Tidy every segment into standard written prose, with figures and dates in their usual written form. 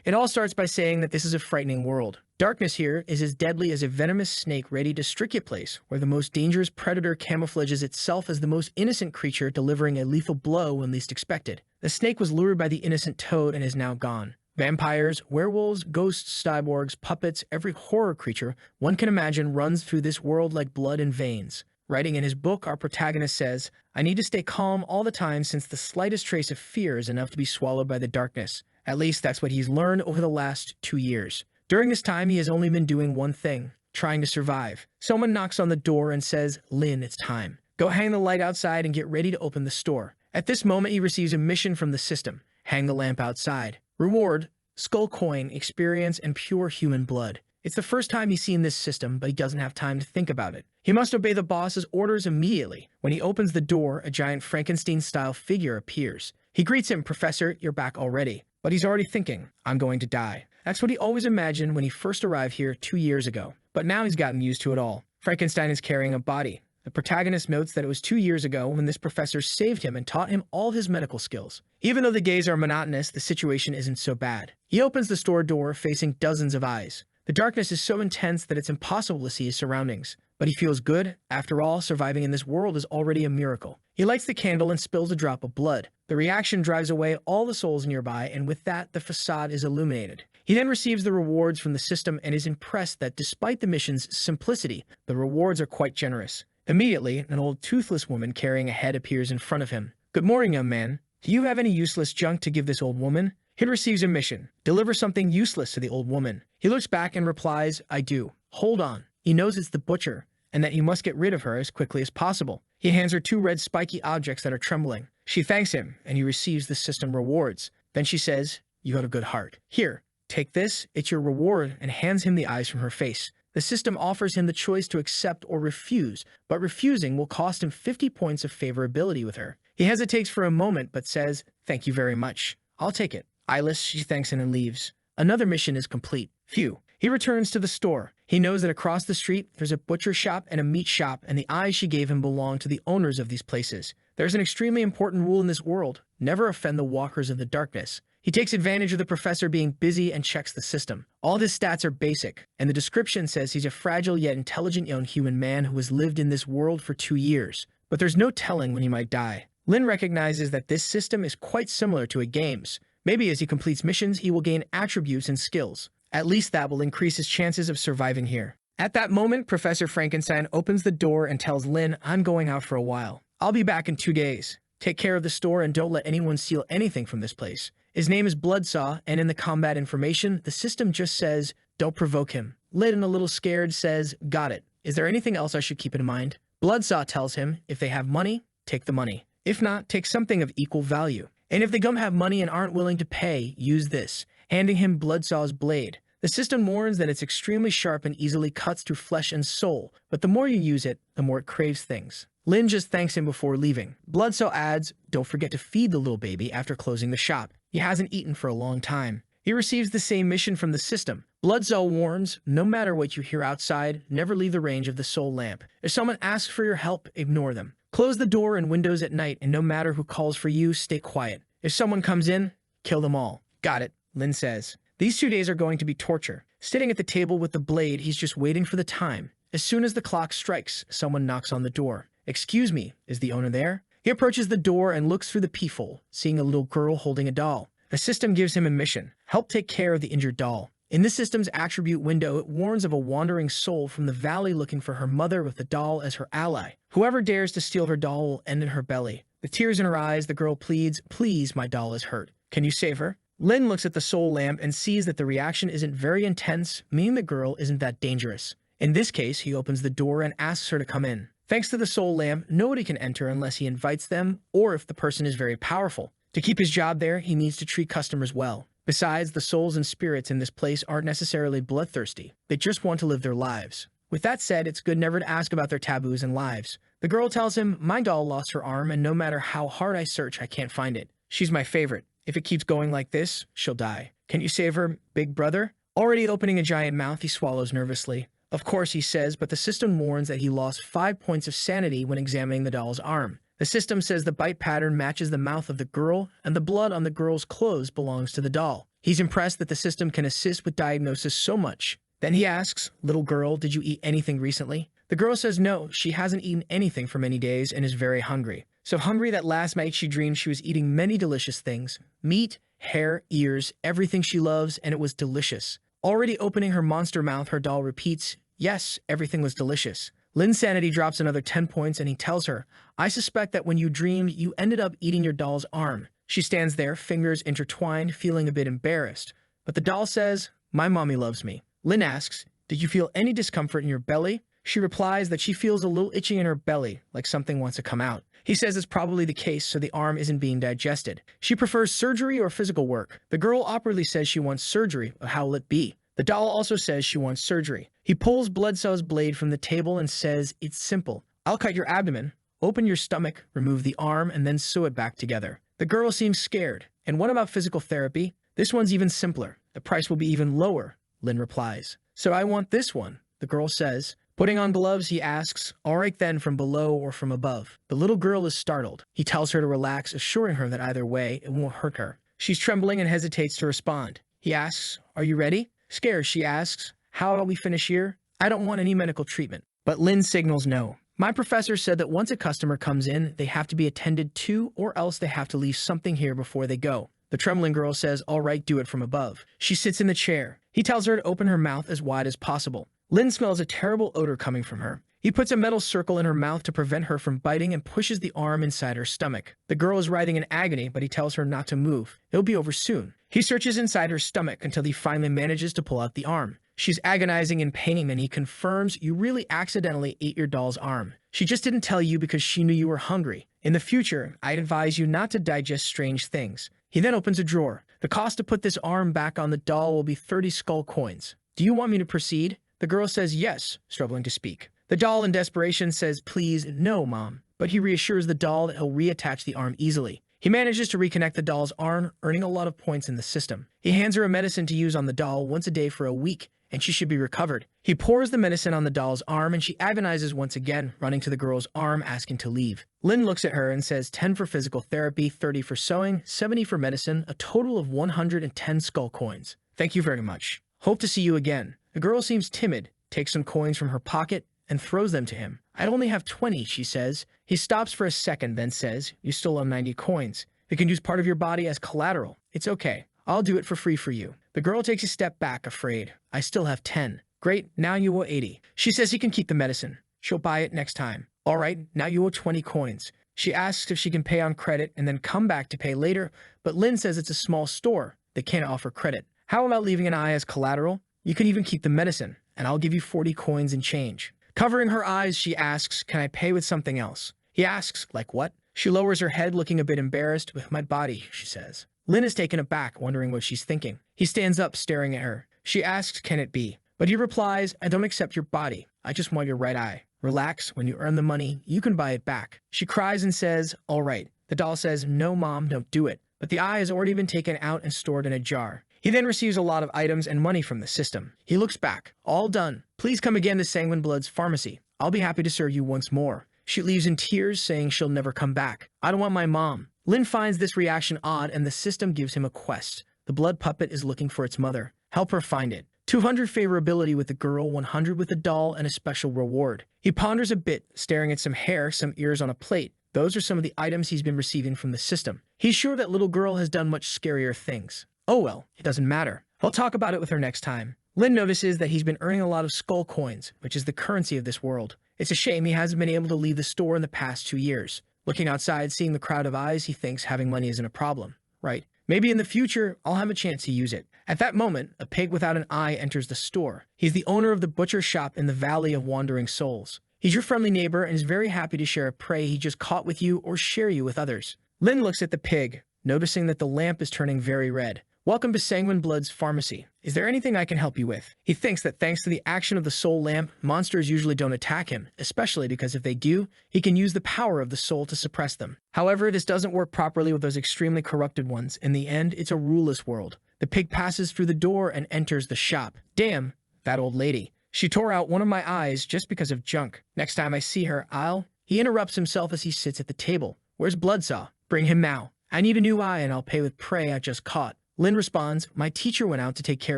It all starts by saying that this is a frightening world. Darkness here is as deadly as a venomous snake ready to strike your place, where the most dangerous predator camouflages itself as the most innocent creature delivering a lethal blow when least expected. The snake was lured by the innocent toad and is now gone. Vampires, werewolves, ghosts, cyborgs, puppets, every horror creature one can imagine runs through this world like blood in veins. Writing in his book, our protagonist says, "I need to stay calm all the time since the slightest trace of fear is enough to be swallowed by the darkness." At least that's what he's learned over the last 2 years. During this time, he has only been doing one thing, trying to survive. Someone knocks on the door and says, "Lin, it's time. Go hang the light outside and get ready to open the store." At this moment, he receives a mission from the system. Hang the lamp outside. Reward, skull coin, experience, and pure human blood. It's the first time he's seen this system, but he doesn't have time to think about it. He must obey the boss's orders immediately. When he opens the door, a giant Frankenstein-style figure appears. He greets him, "Professor, you're back already." But he's already thinking, "I'm going to die." That's what he always imagined when he first arrived here 2 years ago. But now he's gotten used to it all. Frankenstein is carrying a body. The protagonist notes that it was 2 years ago when this professor saved him and taught him all his medical skills. Even though the gaze are monotonous, the situation isn't so bad. He opens the store door facing dozens of eyes. The darkness is so intense that it's impossible to see his surroundings. But he feels good. After all, surviving in this world is already a miracle. He lights the candle and spills a drop of blood. The reaction drives away all the souls nearby, and with that, the facade is illuminated. He then receives the rewards from the system and is impressed that despite the mission's simplicity, the rewards are quite generous. Immediately, an old toothless woman carrying a head appears in front of him. "Good morning, young man. Do you have any useless junk to give this old woman?" He receives a mission. Deliver something useless to the old woman. He looks back and replies, "I do." Hold on. He knows it's the butcher, and that he must get rid of her as quickly as possible. He hands her 2 red spiky objects that are trembling. She thanks him, and he receives the system rewards. Then she says, "You got a good heart. Here, take this, it's your reward," and hands him the eyes from her face. The system offers him the choice to accept or refuse, but refusing will cost him 50 points of favorability with her. He hesitates for a moment, but says, "Thank you very much. I'll take it." Eyeless, she thanks him and leaves. Another mission is complete. Phew. He returns to the store. He knows that across the street, there's a butcher shop and a meat shop, and the eyes she gave him belong to the owners of these places. There's an extremely important rule in this world: never offend the walkers of the darkness. He takes advantage of the professor being busy and checks the system. All of his stats are basic, and the description says he's a fragile yet intelligent young human man who has lived in this world for 2 years. But there's no telling when he might die. Lin recognizes that this system is quite similar to a game's. Maybe as he completes missions, he will gain attributes and skills. At least that will increase his chances of surviving here. At that moment, Professor Frankenstein opens the door and tells Lin, "I'm going out for a while. I'll be back in 2 days. Take care of the store and don't let anyone steal anything from this place." His name is Bloodsaw, and in the combat information, the system just says, "Don't provoke him." Lin, a little scared, says, "Got it. Is there anything else I should keep in mind?" Bloodsaw tells him, if they have money, take the money. If not, take something of equal value. And if they don't have money and aren't willing to pay, use this, handing him Bloodsaw's blade. The system warns that it's extremely sharp and easily cuts through flesh and soul, but the more you use it, the more it craves things. Lin just thanks him before leaving. Bloodsaw adds, "Don't forget to feed the little baby after closing the shop. He hasn't eaten for a long time." He receives the same mission from the system. Bloodsaw warns, no matter what you hear outside, never leave the range of the soul lamp. If someone asks for your help, ignore them. Close the door and windows at night, and no matter who calls for you, stay quiet. If someone comes in, kill them all. Got it, Lin says. These 2 days are going to be torture. Sitting at the table with the blade, he's just waiting for the time. As soon as the clock strikes, someone knocks on the door. "Excuse me, is the owner there?" He approaches the door and looks through the peephole, seeing a little girl holding a doll. The system gives him a mission: help take care of the injured doll. In the system's attribute window, it warns of a wandering soul from the valley looking for her mother with the doll as her ally. Whoever dares to steal her doll will end in her belly. With tears in her eyes, the girl pleads, "Please, my doll is hurt. Can you save her?" Lin looks at the soul lamp and sees that the reaction isn't very intense, meaning the girl isn't that dangerous. In this case, he opens the door and asks her to come in. Thanks to the soul lamp, nobody can enter unless he invites them or if the person is very powerful. To keep his job there, he needs to treat customers well. Besides, the souls and spirits in this place aren't necessarily bloodthirsty. They just want to live their lives. With that said, it's good never to ask about their taboos and lives. The girl tells him, "My doll lost her arm, and no matter how hard I search, I can't find it. She's my favorite. If it keeps going like this, she'll die. Can you save her, big brother?" Already opening a giant mouth, he swallows nervously. Of course, he says, but the system warns that he lost 5 points of sanity when examining the doll's arm. The system says the bite pattern matches the mouth of the girl, and the blood on the girl's clothes belongs to the doll. He's impressed that the system can assist with diagnosis so much. Then he asks, "Little girl, did you eat anything recently?" The girl says no, she hasn't eaten anything for many days and is very hungry. So hungry that last night she dreamed she was eating many delicious things. Meat, hair, ears, everything she loves, and it was delicious. Already opening her monster mouth, her doll repeats, "Yes, everything was delicious." Lin's sanity drops another 10 points and he tells her, "I suspect that when you dreamed, you ended up eating your doll's arm." She stands there, fingers intertwined, feeling a bit embarrassed. But the doll says, "My mommy loves me." Lin asks, "Did you feel any discomfort in your belly?" She replies that she feels a little itchy in her belly, like something wants to come out. He says it's probably the case, so the arm isn't being digested. She prefers surgery or physical work. The girl awkwardly says she wants surgery, but how will it be? The doll also says she wants surgery. He pulls Bloodsaw's blade from the table and says, "It's simple. I'll cut your abdomen, open your stomach, remove the arm, and then sew it back together." The girl seems scared. "And what about physical therapy?" "This one's even simpler. The price will be even lower," Lin replies. "So I want this one," the girl says. Putting on gloves, he asks, "All right then, from below or from above?" The little girl is startled. He tells her to relax, assuring her that either way, it won't hurt her. She's trembling and hesitates to respond. He asks, "Are you ready?" Scared, she asks, "How about we finish here? I don't want any medical treatment." But Lin signals no. "My professor said that once a customer comes in, they have to be attended to or else they have to leave something here before they go." The trembling girl says, "All right, do it from above." She sits in the chair. He tells her to open her mouth as wide as possible. Lin smells a terrible odor coming from her. He puts a metal circle in her mouth to prevent her from biting and pushes the arm inside her stomach. The girl is writhing in agony, but he tells her not to move. It'll be over soon. He searches inside her stomach until he finally manages to pull out the arm. She's agonizing in pain, and he confirms, "You really accidentally ate your doll's arm. She just didn't tell you because she knew you were hungry. In the future, I'd advise you not to digest strange things." He then opens a drawer. "The cost to put this arm back on the doll will be 30 skull coins. Do you want me to proceed?" The girl says yes, struggling to speak. The doll in desperation says, "Please, no, Mom." But he reassures the doll that he'll reattach the arm easily. He manages to reconnect the doll's arm, earning a lot of points in the system. He hands her a medicine to use on the doll once a day for a week, and she should be recovered. He pours the medicine on the doll's arm, and she agonizes once again, running to the girl's arm, asking to leave. Lin looks at her and says 10 for physical therapy, 30 for sewing, 70 for medicine, a total of 110 skull coins. "Thank you very much. Hope to see you again." The girl seems timid, takes some coins from her pocket, and throws them to him. "I'd only have 20, she says. He stops for a second, then says, "You still owe 90 coins. You can use part of your body as collateral. It's okay. I'll do it for free for you." The girl takes a step back, afraid. "I still have 10. "Great, now you owe 80. She says he can keep the medicine. She'll buy it next time. "All right, now you owe 20 coins. She asks if she can pay on credit and then come back to pay later, but Lin says it's a small store. They can't offer credit. "How about leaving an eye as collateral? You can even keep the medicine, and I'll give you 40 coins in change." Covering her eyes, she asks, "Can I pay with something else?" He asks, "Like what?" She lowers her head, looking a bit embarrassed. "With my body," she says. Lin is taken aback, wondering what she's thinking. He stands up, staring at her. She asks, "Can it be?" But he replies, "I don't accept your body. I just want your right eye. Relax, when you earn the money, you can buy it back." She cries and says, "All right." The doll says, "No, Mom, don't do it." But the eye has already been taken out and stored in a jar. He then receives a lot of items and money from the system. He looks back. "All done. Please come again to Sanguine Blood's pharmacy. I'll be happy to serve you once more." She leaves in tears, saying she'll never come back. "I don't want my mom." Lin finds this reaction odd, and the system gives him a quest. The blood puppet is looking for its mother. Help her find it. 200 favorability with the girl, 100 with the doll, and a special reward. He ponders a bit, staring at some hair, some ears on a plate. Those are some of the items he's been receiving from the system. He's sure that little girl has done much scarier things. Oh well, it doesn't matter. I'll talk about it with her next time. Lin notices that he's been earning a lot of skull coins, which is the currency of this world. It's a shame he hasn't been able to leave the store in the past 2 years. Looking outside, seeing the crowd of eyes, he thinks having money isn't a problem. Right. Maybe in the future, I'll have a chance to use it. At that moment, a pig without an eye enters the store. He's the owner of the butcher shop in the Valley of Wandering Souls. He's your friendly neighbor and is very happy to share a prey he just caught with you or share you with others. Lin looks at the pig, noticing that the lamp is turning very red. "Welcome to Sanguine Blood's pharmacy. Is there anything I can help you with?" He thinks that thanks to the action of the soul lamp, monsters usually don't attack him, especially because if they do, he can use the power of the soul to suppress them. However, this doesn't work properly with those extremely corrupted ones. In the end, it's a ruleless world. The pig passes through the door and enters the shop. Damn, that old lady. She tore out one of my eyes just because of junk. Next time I see her, I'll... He interrupts himself as he sits at the table. Where's Bloodsaw? Bring him now. I need a new eye and I'll pay with prey I just caught. Lin responds, my teacher went out to take care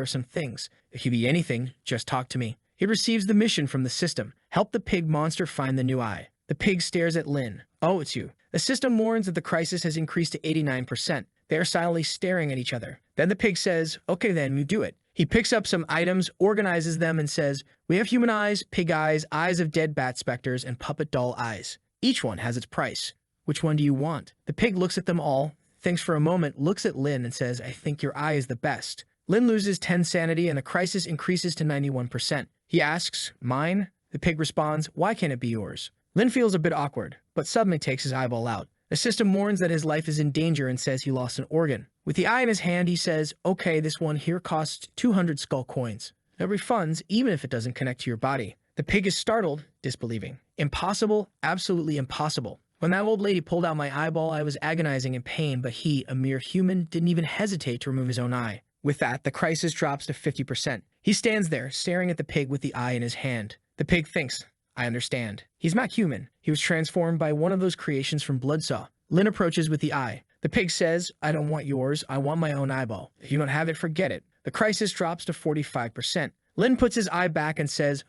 of some things. If you be anything, just talk to me. He receives the mission from the system. Help the pig monster find the new eye. The pig stares at Lin. Oh, it's you. The system warns that the crisis has increased to 89%. They are silently staring at each other. Then the pig says, okay then, you do it. He picks up some items, organizes them, and says, we have human eyes, pig eyes, eyes of dead bat specters, and puppet doll eyes. Each one has its price. Which one do you want? The pig looks at them all, thinks for a moment, looks at Lin, and says, I think your eye is the best. Lin loses 10 sanity, and the crisis increases to 91%. He asks, mine? The pig responds, why can't it be yours? Lin feels a bit awkward, but suddenly takes his eyeball out. The system warns that his life is in danger and says he lost an organ. With the eye in his hand, he says, okay, this one here costs 200 skull coins. No refunds, even if it doesn't connect to your body. The pig is startled, disbelieving. Impossible, absolutely impossible. When that old lady pulled out my eyeball, I was agonizing in pain, but he, a mere human, didn't even hesitate to remove his own eye. With that, the crisis drops to 50%. He stands there, staring at the pig with the eye in his hand. The pig thinks, I understand. He's not human. He was transformed by one of those creations from Bloodsaw. Lin approaches with the eye. The pig says, I don't want yours, I want my own eyeball. If you don't have it, forget it. The crisis drops to 45%. Lin puts his eye back and says,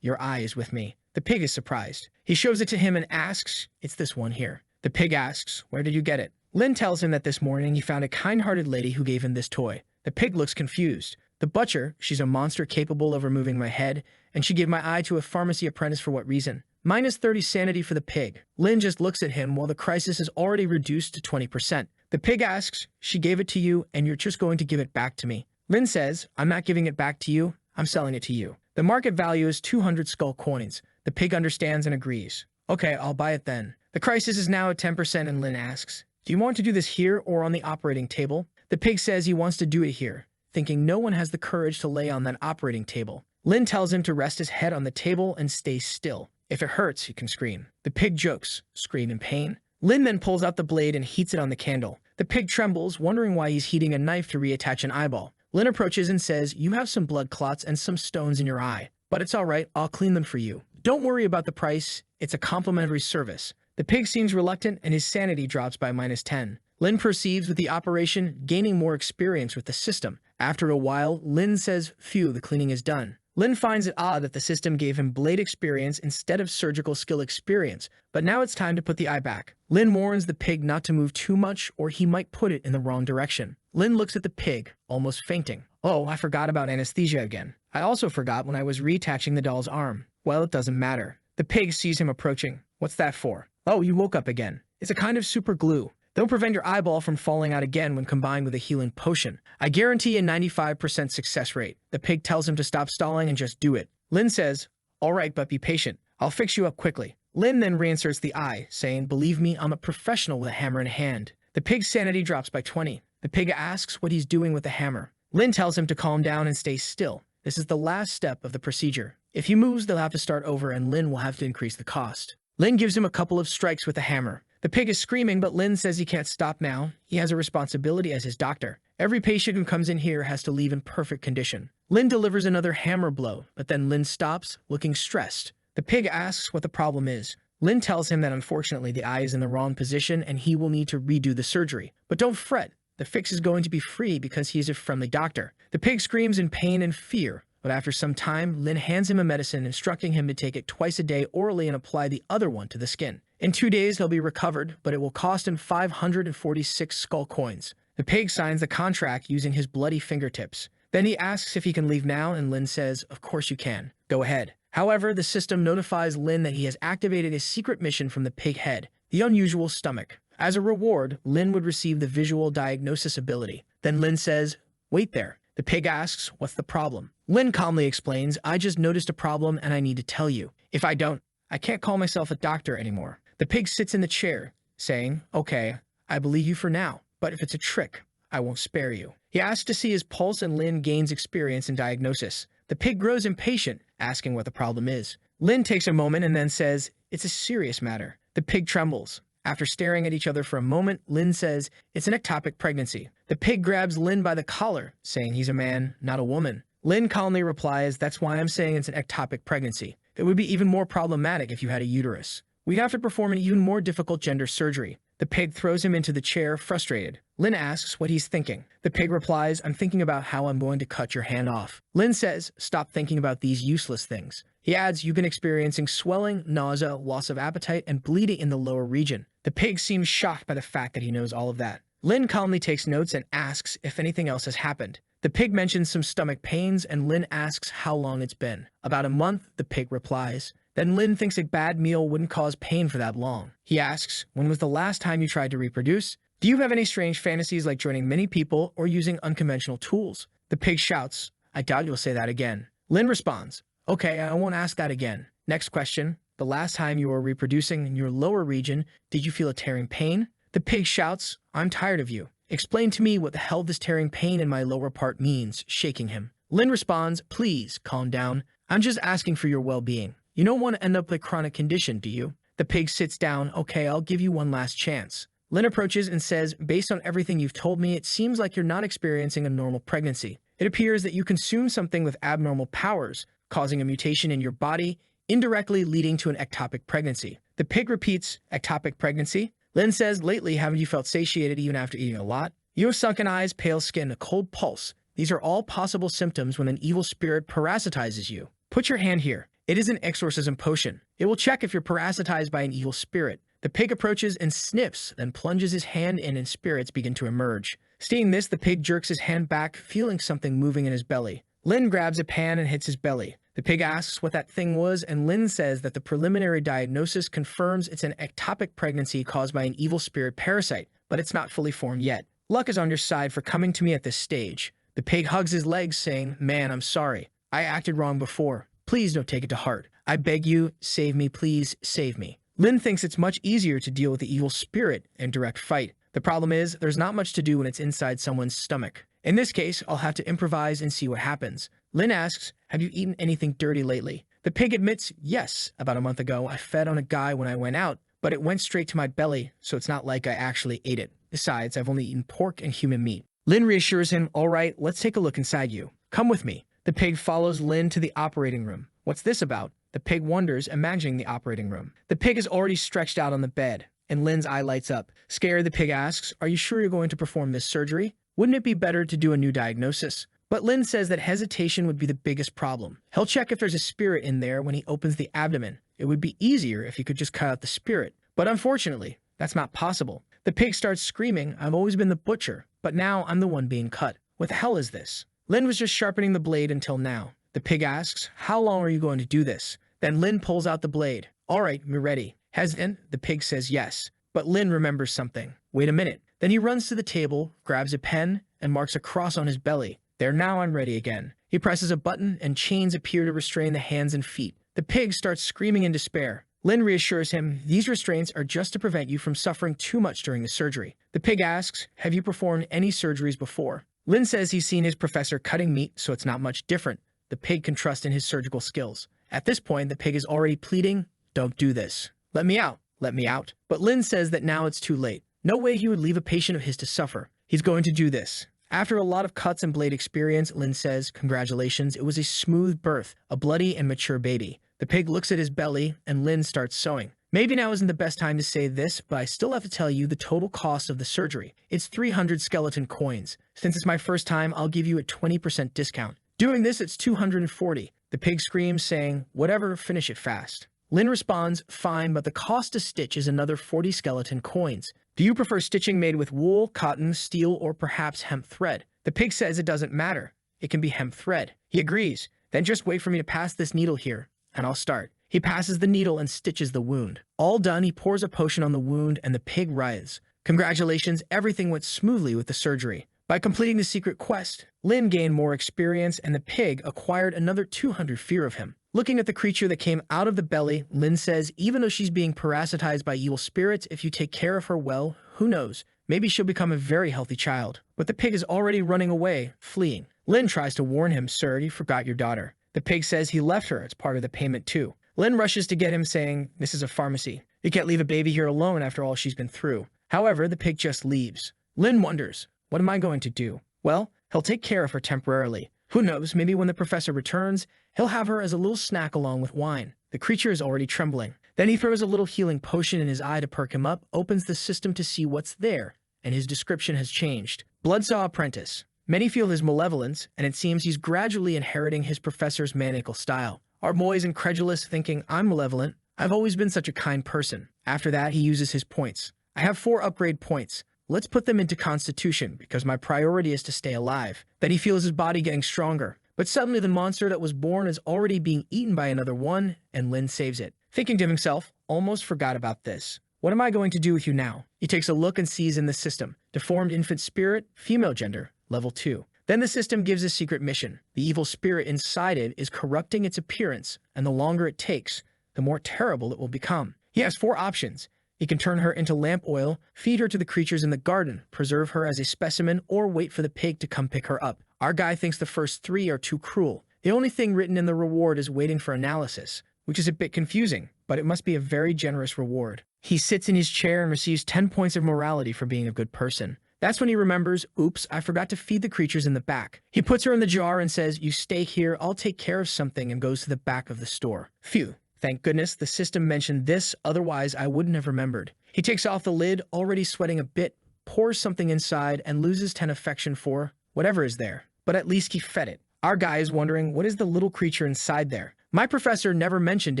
your eye is with me. The pig is surprised. He shows it to him and asks, it's this one here. The pig asks, where did you get it? Lin tells him that this morning he found a kind-hearted lady who gave him this toy. The pig looks confused. The butcher, she's a monster capable of removing my head, and she gave my eye to a pharmacy apprentice for what reason? Minus 30 sanity for the pig. Lin just looks at him while the crisis is already reduced to 20%. The pig asks, she gave it to you and you're just going to give it back to me. Lin says, I'm not giving it back to you, I'm selling it to you. The market value is 200 skull coins. The pig understands and agrees. Okay, I'll buy it then. The crisis is now at 10% and Lin asks, do you want to do this here or on the operating table? The pig says he wants to do it here, thinking no one has the courage to lay on that operating table. Lin tells him to rest his head on the table and stay still. If it hurts, he can scream. The pig jokes, scream in pain. Lin then pulls out the blade and heats it on the candle. The pig trembles, wondering why he's heating a knife to reattach an eyeball. Lin approaches and says, you have some blood clots and some stones in your eye, but it's all right, I'll clean them for you. Don't worry about the price, it's a complimentary service. The pig seems reluctant and his sanity drops by minus 10. Lin proceeds with the operation, gaining more experience with the system. After a while, Lin says, phew, the cleaning is done. Lin finds it odd that the system gave him blade experience instead of surgical skill experience, but now it's time to put the eye back. Lin warns the pig not to move too much or he might put it in the wrong direction. Lin looks at the pig, almost fainting. Oh, I forgot about anesthesia again. I also forgot when I was reattaching the doll's arm. Well, it doesn't matter. The pig sees him approaching. What's that for? Oh, you woke up again. It's a kind of super glue. They'll prevent your eyeball from falling out again when combined with a healing potion. I guarantee a 95% success rate. The pig tells him to stop stalling and just do it. Lin says, all right, but be patient. I'll fix you up quickly. Lin then reinserts the eye, saying, believe me, I'm a professional with a hammer in hand. The pig's sanity drops by 20. The pig asks what he's doing with the hammer. Lin tells him to calm down and stay still. This is the last step of the procedure. If he moves, they'll have to start over and Lin will have to increase the cost. Lin gives him a couple of strikes with the hammer. The pig is screaming, but Lin says he can't stop now. He has a responsibility as his doctor. Every patient who comes in here has to leave in perfect condition. Lin delivers another hammer blow, but then Lin stops, looking stressed. The pig asks what the problem is. Lin tells him that unfortunately the eye is in the wrong position and he will need to redo the surgery. But don't fret, the fix is going to be free because he is a friendly doctor. The pig screams in pain and fear, but after some time, Lin hands him a medicine instructing him to take it twice a day orally and apply the other one to the skin. In 2 days, he'll be recovered, but it will cost him 546 skull coins. The pig signs the contract using his bloody fingertips. Then he asks if he can leave now, and Lin says, of course you can. Go ahead. However, the system notifies Lin that he has activated a secret mission from the pig head, the unusual stomach. As a reward, Lin would receive the visual diagnosis ability. Then Lin says, wait there. The pig asks, what's the problem? Lin calmly explains, I just noticed a problem and I need to tell you. If I don't, I can't call myself a doctor anymore. The pig sits in the chair, saying, okay, I believe you for now, but if it's a trick, I won't spare you. He asks to see his pulse and Lin gains experience in diagnosis. The pig grows impatient, asking what the problem is. Lin takes a moment and then says, it's a serious matter. The pig trembles. After staring at each other for a moment, Lin says, it's an ectopic pregnancy. The pig grabs Lin by the collar, saying he's a man, not a woman. Lin calmly replies, that's why I'm saying it's an ectopic pregnancy. It would be even more problematic if you had a uterus. we'd have to perform an even more difficult gender surgery. The pig throws him into the chair, frustrated. Lin asks what he's thinking. The pig replies, I'm thinking about how I'm going to cut your hand off. Lin says, stop thinking about these useless things. He adds, you've been experiencing swelling, nausea, loss of appetite, and bleeding in the lower region. The pig seems shocked by the fact that he knows all of that. Lin calmly takes notes and asks if anything else has happened. The pig mentions some stomach pains, and Lin asks how long it's been. About a month, the pig replies. Then Lin thinks a bad meal wouldn't cause pain for that long. He asks, when was the last time you tried to reproduce? Do you have any strange fantasies like joining many people or using unconventional tools? The pig shouts, I doubt you'll say that again. Lin responds, okay, I won't ask that again. Next question, the last time you were reproducing in your lower region, did you feel a tearing pain? The pig shouts, I'm tired of you. Explain to me what the hell this tearing pain in my lower part means, shaking him. Lin responds, please, calm down. I'm just asking for your well-being. You don't want to end up with a chronic condition, do you? The pig sits down, okay, I'll give you one last chance. Lin approaches and says, based on everything you've told me, it seems like you're not experiencing a normal pregnancy. It appears that you consume something with abnormal powers, causing a mutation in your body, indirectly leading to an ectopic pregnancy. The pig repeats, ectopic pregnancy? Lin says, lately, haven't you felt satiated even after eating a lot? You have sunken eyes, pale skin, a cold pulse. These are all possible symptoms when an evil spirit parasitizes you. Put your hand here. It is an exorcism potion. It will check if you're parasitized by an evil spirit. The pig approaches and sniffs, then plunges his hand in and spirits begin to emerge. Seeing this, the pig jerks his hand back, feeling something moving in his belly. Lin grabs a pan and hits his belly. The pig asks what that thing was, and Lin says that the preliminary diagnosis confirms it's an ectopic pregnancy caused by an evil spirit parasite, but it's not fully formed yet. Luck is on your side for coming to me at this stage. The pig hugs his legs, saying, man, I'm sorry. I acted wrong before. Please don't take it to heart. I beg you, save me, please, save me. Lin thinks it's much easier to deal with the evil spirit in direct fight. The problem is, there's not much to do when it's inside someone's stomach. In this case, I'll have to improvise and see what happens. Lin asks, have you eaten anything dirty lately? The pig admits, yes, about a month ago I fed on a guy when I went out, but it went straight to my belly, so it's not like I actually ate it. Besides, I've only eaten pork and human meat. Lin reassures him, all right, let's take a look inside you. Come with me. The pig follows Lin to the operating room. What's this about? The pig wonders, imagining the operating room. The pig is already stretched out on the bed, and Lin's eye lights up. Scared, the pig asks, are you sure you're going to perform this surgery? Wouldn't it be better to do a new diagnosis? But Lin says that hesitation would be the biggest problem. He'll check if there's a spirit in there when he opens the abdomen. It would be easier if he could just cut out the spirit. But unfortunately, that's not possible. The pig starts screaming, I've always been the butcher, but now I'm the one being cut. What the hell is this? Lin was just sharpening the blade until now. The pig asks, how long are you going to do this? Then Lin pulls out the blade. All right, we're ready. Hesitant, the pig says yes. But Lin remembers something. Wait a minute. Then he runs to the table, grabs a pen, and marks a cross on his belly. There, now I'm ready again. He presses a button, and chains appear to restrain the hands and feet. The pig starts screaming in despair. Lin reassures him, these restraints are just to prevent you from suffering too much during the surgery. The pig asks, have you performed any surgeries before? Lin says he's seen his professor cutting meat, so it's not much different. The pig can trust in his surgical skills. At this point, the pig is already pleading, don't do this. Let me out. Let me out. But Lin says that now it's too late. No way he would leave a patient of his to suffer. He's going to do this. After a lot of cuts and blade experience, Lin says, congratulations, it was a smooth birth, a bloody and mature baby. The pig looks at his belly, and Lin starts sewing. Maybe now isn't the best time to say this, but I still have to tell you the total cost of the surgery. It's 300 skeleton coins. Since it's my first time, I'll give you a 20% discount. Doing this, it's 240. The pig screams, saying, whatever, finish it fast. Lin responds, fine, but the cost to stitch is another 40 skeleton coins. Do you prefer stitching made with wool, cotton, steel, or perhaps hemp thread? The pig says it doesn't matter. It can be hemp thread. He agrees. Then just wait for me to pass this needle here, and I'll start. He passes the needle and stitches the wound. All done, he pours a potion on the wound, and the pig writhes. Congratulations, everything went smoothly with the surgery. By completing the secret quest, Lin gained more experience, and the pig acquired another 200 fear of him. Looking at the creature that came out of the belly, Lin says, even though she's being parasitized by evil spirits, if you take care of her well, who knows? Maybe she'll become a very healthy child. But the pig is already running away, fleeing. Lin tries to warn him, sir, you forgot your daughter. The pig says he left her as part of the payment too. Lin rushes to get him, saying, this is a pharmacy. You can't leave a baby here alone after all she's been through. However, the pig just leaves. Lin wonders, what am I going to do? Well, he'll take care of her temporarily. Who knows, maybe when the professor returns, he'll have her as a little snack along with wine. The creature is already trembling. Then he throws a little healing potion in his eye to perk him up, opens the system to see what's there, and his description has changed. Bloodsaw apprentice. Many feel his malevolence, and it seems he's gradually inheriting his professor's maniacal style. Our boy is incredulous, thinking, I'm malevolent. I've always been such a kind person. After that, he uses his points. I have 4 upgrade points. Let's put them into Constitution, because my priority is to stay alive. Then he feels his body getting stronger. But suddenly the monster that was born is already being eaten by another one, and Lin saves it. Thinking to himself, almost forgot about this. What am I going to do with you now? He takes a look and sees in the system. Deformed infant spirit, female gender, level 2. Then the system gives a secret mission. The evil spirit inside it is corrupting its appearance, and the longer it takes, the more terrible it will become. He has 4 options. He can turn her into lamp oil, feed her to the creatures in the garden, preserve her as a specimen, or wait for the pig to come pick her up. Our guy thinks the first 3 are too cruel. The only thing written in the reward is waiting for analysis, which is a bit confusing, but it must be a very generous reward. He sits in his chair and receives 10 points of morality for being a good person. That's when he remembers, oops, I forgot to feed the creatures in the back. He puts her in the jar and says, you stay here, I'll take care of something, and goes to the back of the store. Phew. Thank goodness the system mentioned this, otherwise I wouldn't have remembered. He takes off the lid, already sweating a bit, pours something inside, and loses 10 affection for whatever is there. But at least he fed it. Our guy is wondering, what is the little creature inside there? My professor never mentioned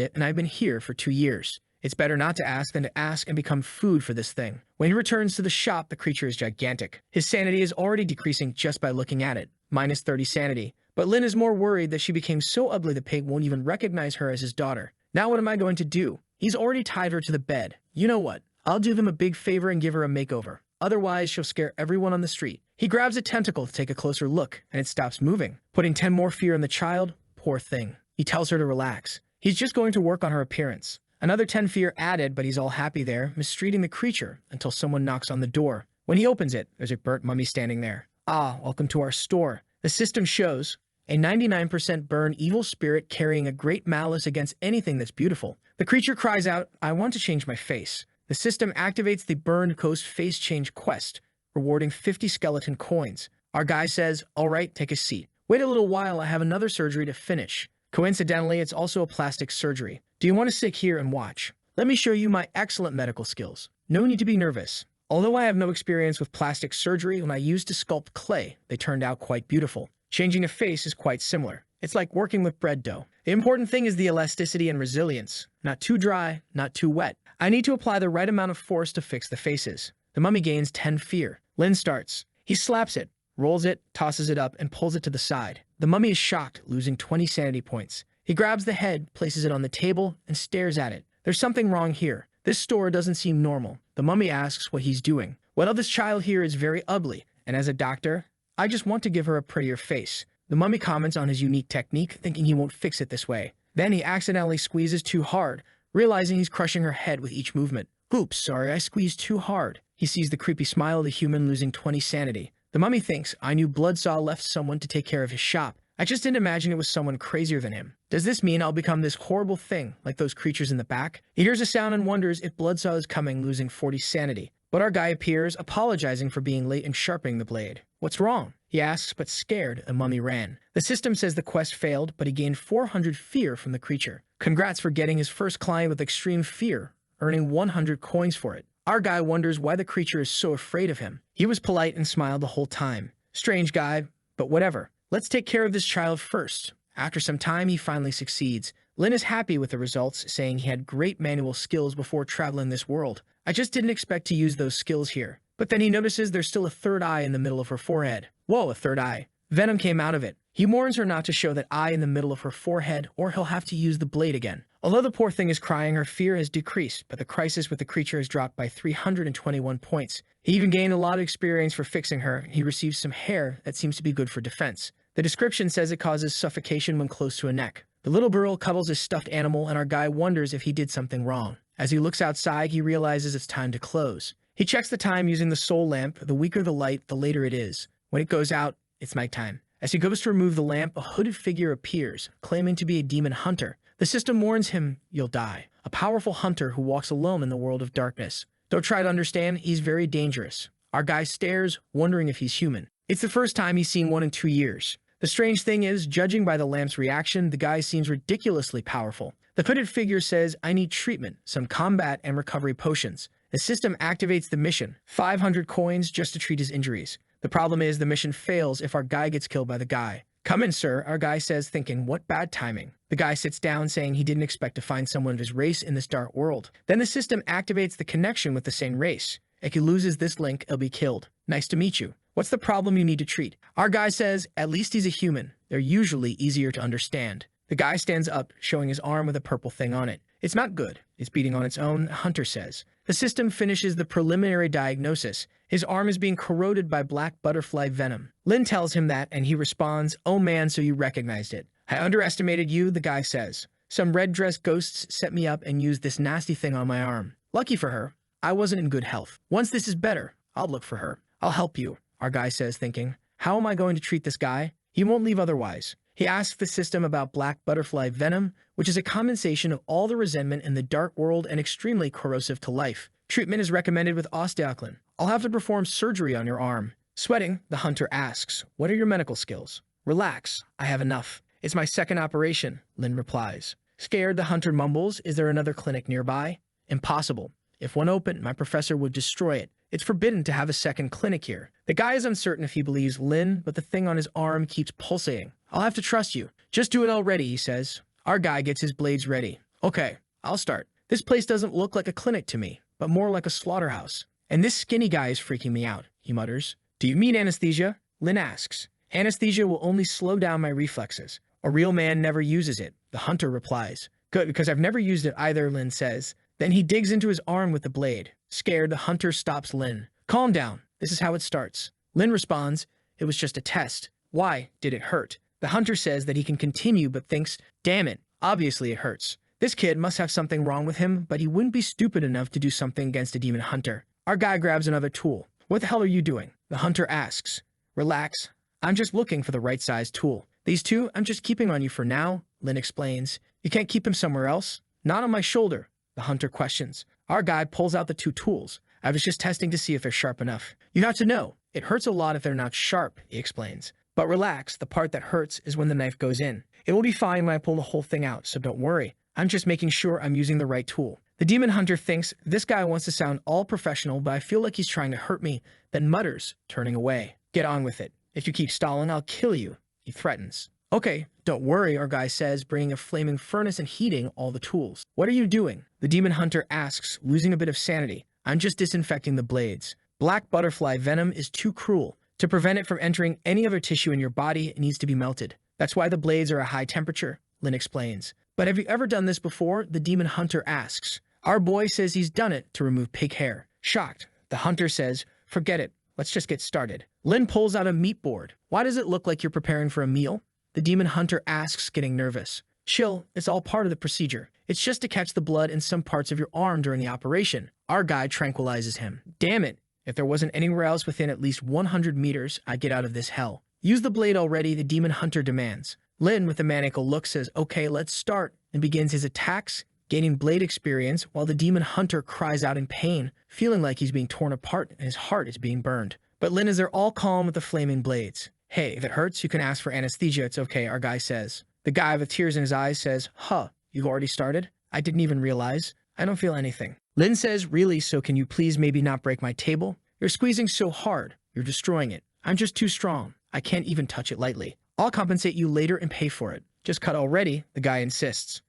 it, and I've been here for 2 years. It's better not to ask than to ask and become food for this thing. When he returns to the shop, the creature is gigantic. His sanity is already decreasing just by looking at it, minus 30 sanity. But Lin is more worried that she became so ugly the pig won't even recognize her as his daughter. Now what am I going to do? He's already tied her to the bed. You know what? I'll do them a big favor and give her a makeover. Otherwise, she'll scare everyone on the street. He grabs a tentacle to take a closer look, and it stops moving, putting 10 more fear in the child. Poor thing. He tells her to relax. He's just going to work on her appearance. Another 10 fear added, but he's all happy there, mistreating the creature until someone knocks on the door. When he opens it, there's a burnt mummy standing there. Ah, welcome to our store. The system shows a 99% burn evil spirit carrying a great malice against anything that's beautiful. The creature cries out, I want to change my face. The system activates the Burned Ghost Face Change quest, rewarding 50 skeleton coins. Our guy says, all right, take a seat. Wait a little while, I have another surgery to finish. Coincidentally, it's also a plastic surgery. Do you want to sit here and watch? Let me show you my excellent medical skills. No need to be nervous. Although I have no experience with plastic surgery, when I used to sculpt clay, they turned out quite beautiful. Changing a face is quite similar. It's like working with bread dough. The important thing is the elasticity and resilience. Not too dry, not too wet. I need to apply the right amount of force to fix the faces. The mummy gains 10 fear. Lin starts. He slaps it, rolls it, tosses it up, and pulls it to the side. The mummy is shocked, losing 20 sanity points. He grabs the head, places it on the table, and stares at it. There's something wrong here. This store doesn't seem normal. The mummy asks what he's doing. Well, this child here is very ugly, and as a doctor, I just want to give her a prettier face. The mummy comments on his unique technique, thinking he won't fix it this way. Then he accidentally squeezes too hard, realizing he's crushing her head with each movement. Oops, sorry, I squeezed too hard. He sees the creepy smile of the human losing 20 sanity. The mummy thinks, I knew Bloodsaw left someone to take care of his shop. I just didn't imagine it was someone crazier than him. Does this mean I'll become this horrible thing, like those creatures in the back? He hears a sound and wonders if Bloodsaw is coming, losing 40 sanity. But our guy appears, apologizing for being late and sharpening the blade. What's wrong? He asks, but scared, the mummy ran. The system says the quest failed, but he gained 400 fear from the creature. Congrats for getting his first client with extreme fear, earning 100 coins for it. Our guy wonders why the creature is so afraid of him. He was polite and smiled the whole time. Strange guy, but whatever. Let's take care of this child first. After some time, he finally succeeds. Lin is happy with the results, saying he had great manual skills before traveling this world. I just didn't expect to use those skills here. But then he notices there's still a third eye in the middle of her forehead. Whoa, a third eye. Venom came out of it. He warns her not to show that eye in the middle of her forehead, or he'll have to use the blade again. Although the poor thing is crying, her fear has decreased, but the crisis with the creature has dropped by 321 points. He even gained a lot of experience for fixing her. He receives some hair that seems to be good for defense. The description says it causes suffocation when close to a neck. The little girl cuddles his stuffed animal, and our guy wonders if he did something wrong. As he looks outside, he realizes it's time to close. He checks the time using the soul lamp. The weaker the light, the later it is. When it goes out, it's nighttime. As he goes to remove the lamp, a hooded figure appears, claiming to be a demon hunter. The system warns him, you'll die. A powerful hunter who walks alone in the world of darkness. Don't try to understand, he's very dangerous. Our guy stares, wondering if he's human. It's the first time he's seen one in 2 years. The strange thing is, judging by the lamp's reaction, the guy seems ridiculously powerful. The hooded figure says, I need treatment, some combat and recovery potions. The system activates the mission, 500 coins just to treat his injuries. The problem is the mission fails if our guy gets killed by the guy. Come in, sir, our guy says, thinking, what bad timing. The guy sits down, saying he didn't expect to find someone of his race in this dark world. Then the system activates the connection with the same race. If he loses this link, he'll be killed. Nice to meet you. What's the problem you need to treat? Our guy says, at least he's a human. They're usually easier to understand. The guy stands up, showing his arm with a purple thing on it. It's not good. It's beating on its own, Hunter says. The system finishes the preliminary diagnosis. His arm is being corroded by black butterfly venom. Lin tells him that, and he responds, oh man, so you recognized it. I underestimated you, the guy says. Some red-dressed ghosts set me up and used this nasty thing on my arm. Lucky for her, I wasn't in good health. Once this is better, I'll look for her. I'll help you, our guy says, thinking. How am I going to treat this guy? He won't leave otherwise. He asks the system about black butterfly venom, which is a condensation of all the resentment in the dark world and extremely corrosive to life. Treatment is recommended with osteoclin. I'll have to perform surgery on your arm. Sweating, the hunter asks, what are your medical skills? Relax, I have enough. It's my second operation, Lin replies. Scared, the hunter mumbles, is there another clinic nearby? Impossible. If one opened, my professor would destroy it. It's forbidden to have a second clinic here. The guy is uncertain if he believes Lin, but the thing on his arm keeps pulsating. I'll have to trust you. Just do it already, he says. Our guy gets his blades ready. Okay, I'll start. This place doesn't look like a clinic to me, but more like a slaughterhouse. And this skinny guy is freaking me out, he mutters. Do you mean anesthesia? Lin asks. Anesthesia will only slow down my reflexes. A real man never uses it, the hunter replies. Good, because I've never used it either, Lin says. Then he digs into his arm with the blade. Scared, the hunter stops Lin. Calm down. This is how it starts. Lin responds, it was just a test. Why did it hurt? The hunter says that he can continue but thinks, damn it, obviously it hurts. This kid must have something wrong with him, but he wouldn't be stupid enough to do something against a demon hunter. Our guy grabs another tool. What the hell are you doing? The hunter asks. Relax. I'm just looking for the right size tool. These two, I'm just keeping on you for now, Lin explains. You can't keep him somewhere else? Not on my shoulder, the hunter questions. Our guy pulls out the two tools. I was just testing to see if they're sharp enough. You have to know, it hurts a lot if they're not sharp, he explains. But relax, the part that hurts is when the knife goes in. It will be fine when I pull the whole thing out, so don't worry. I'm just making sure I'm using the right tool. The demon hunter thinks, this guy wants to sound all professional, but I feel like he's trying to hurt me, then mutters, turning away. Get on with it. If you keep stalling, I'll kill you, he threatens. Okay, don't worry, our guy says, bringing a flaming furnace and heating all the tools. What are you doing? The demon hunter asks, losing a bit of sanity. I'm just disinfecting the blades. Black butterfly venom is too cruel. To prevent it from entering any other tissue in your body, it needs to be melted. That's why the blades are a high temperature, Lin explains. But have you ever done this before? The demon hunter asks. Our boy says he's done it to remove pig hair. Shocked, the hunter says, forget it. Let's just get started. Lin pulls out a meat board. Why does it look like you're preparing for a meal? The demon hunter asks, getting nervous. Chill, it's all part of the procedure. It's just to catch the blood in some parts of your arm during the operation. Our guy tranquilizes him. Damn it. If there wasn't anywhere else within at least 100 meters, I'd get out of this hell. Use the blade already, the demon hunter demands. Lin, with a maniacal look, says, okay, let's start, and begins his attacks, gaining blade experience, while the demon hunter cries out in pain, feeling like he's being torn apart and his heart is being burned. But Lin is there all calm with the flaming blades. Hey, if it hurts, you can ask for anesthesia, it's okay, our guy says. The guy with tears in his eyes says, huh, you've already started? I didn't even realize. I don't feel anything. Lin says, really, so can you please maybe not break my table? You're squeezing so hard. You're destroying it. I'm just too strong. I can't even touch it lightly. I'll compensate you later and pay for it. Just cut already, the guy insists.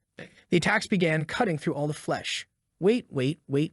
The attacks began, cutting through all the flesh. Wait,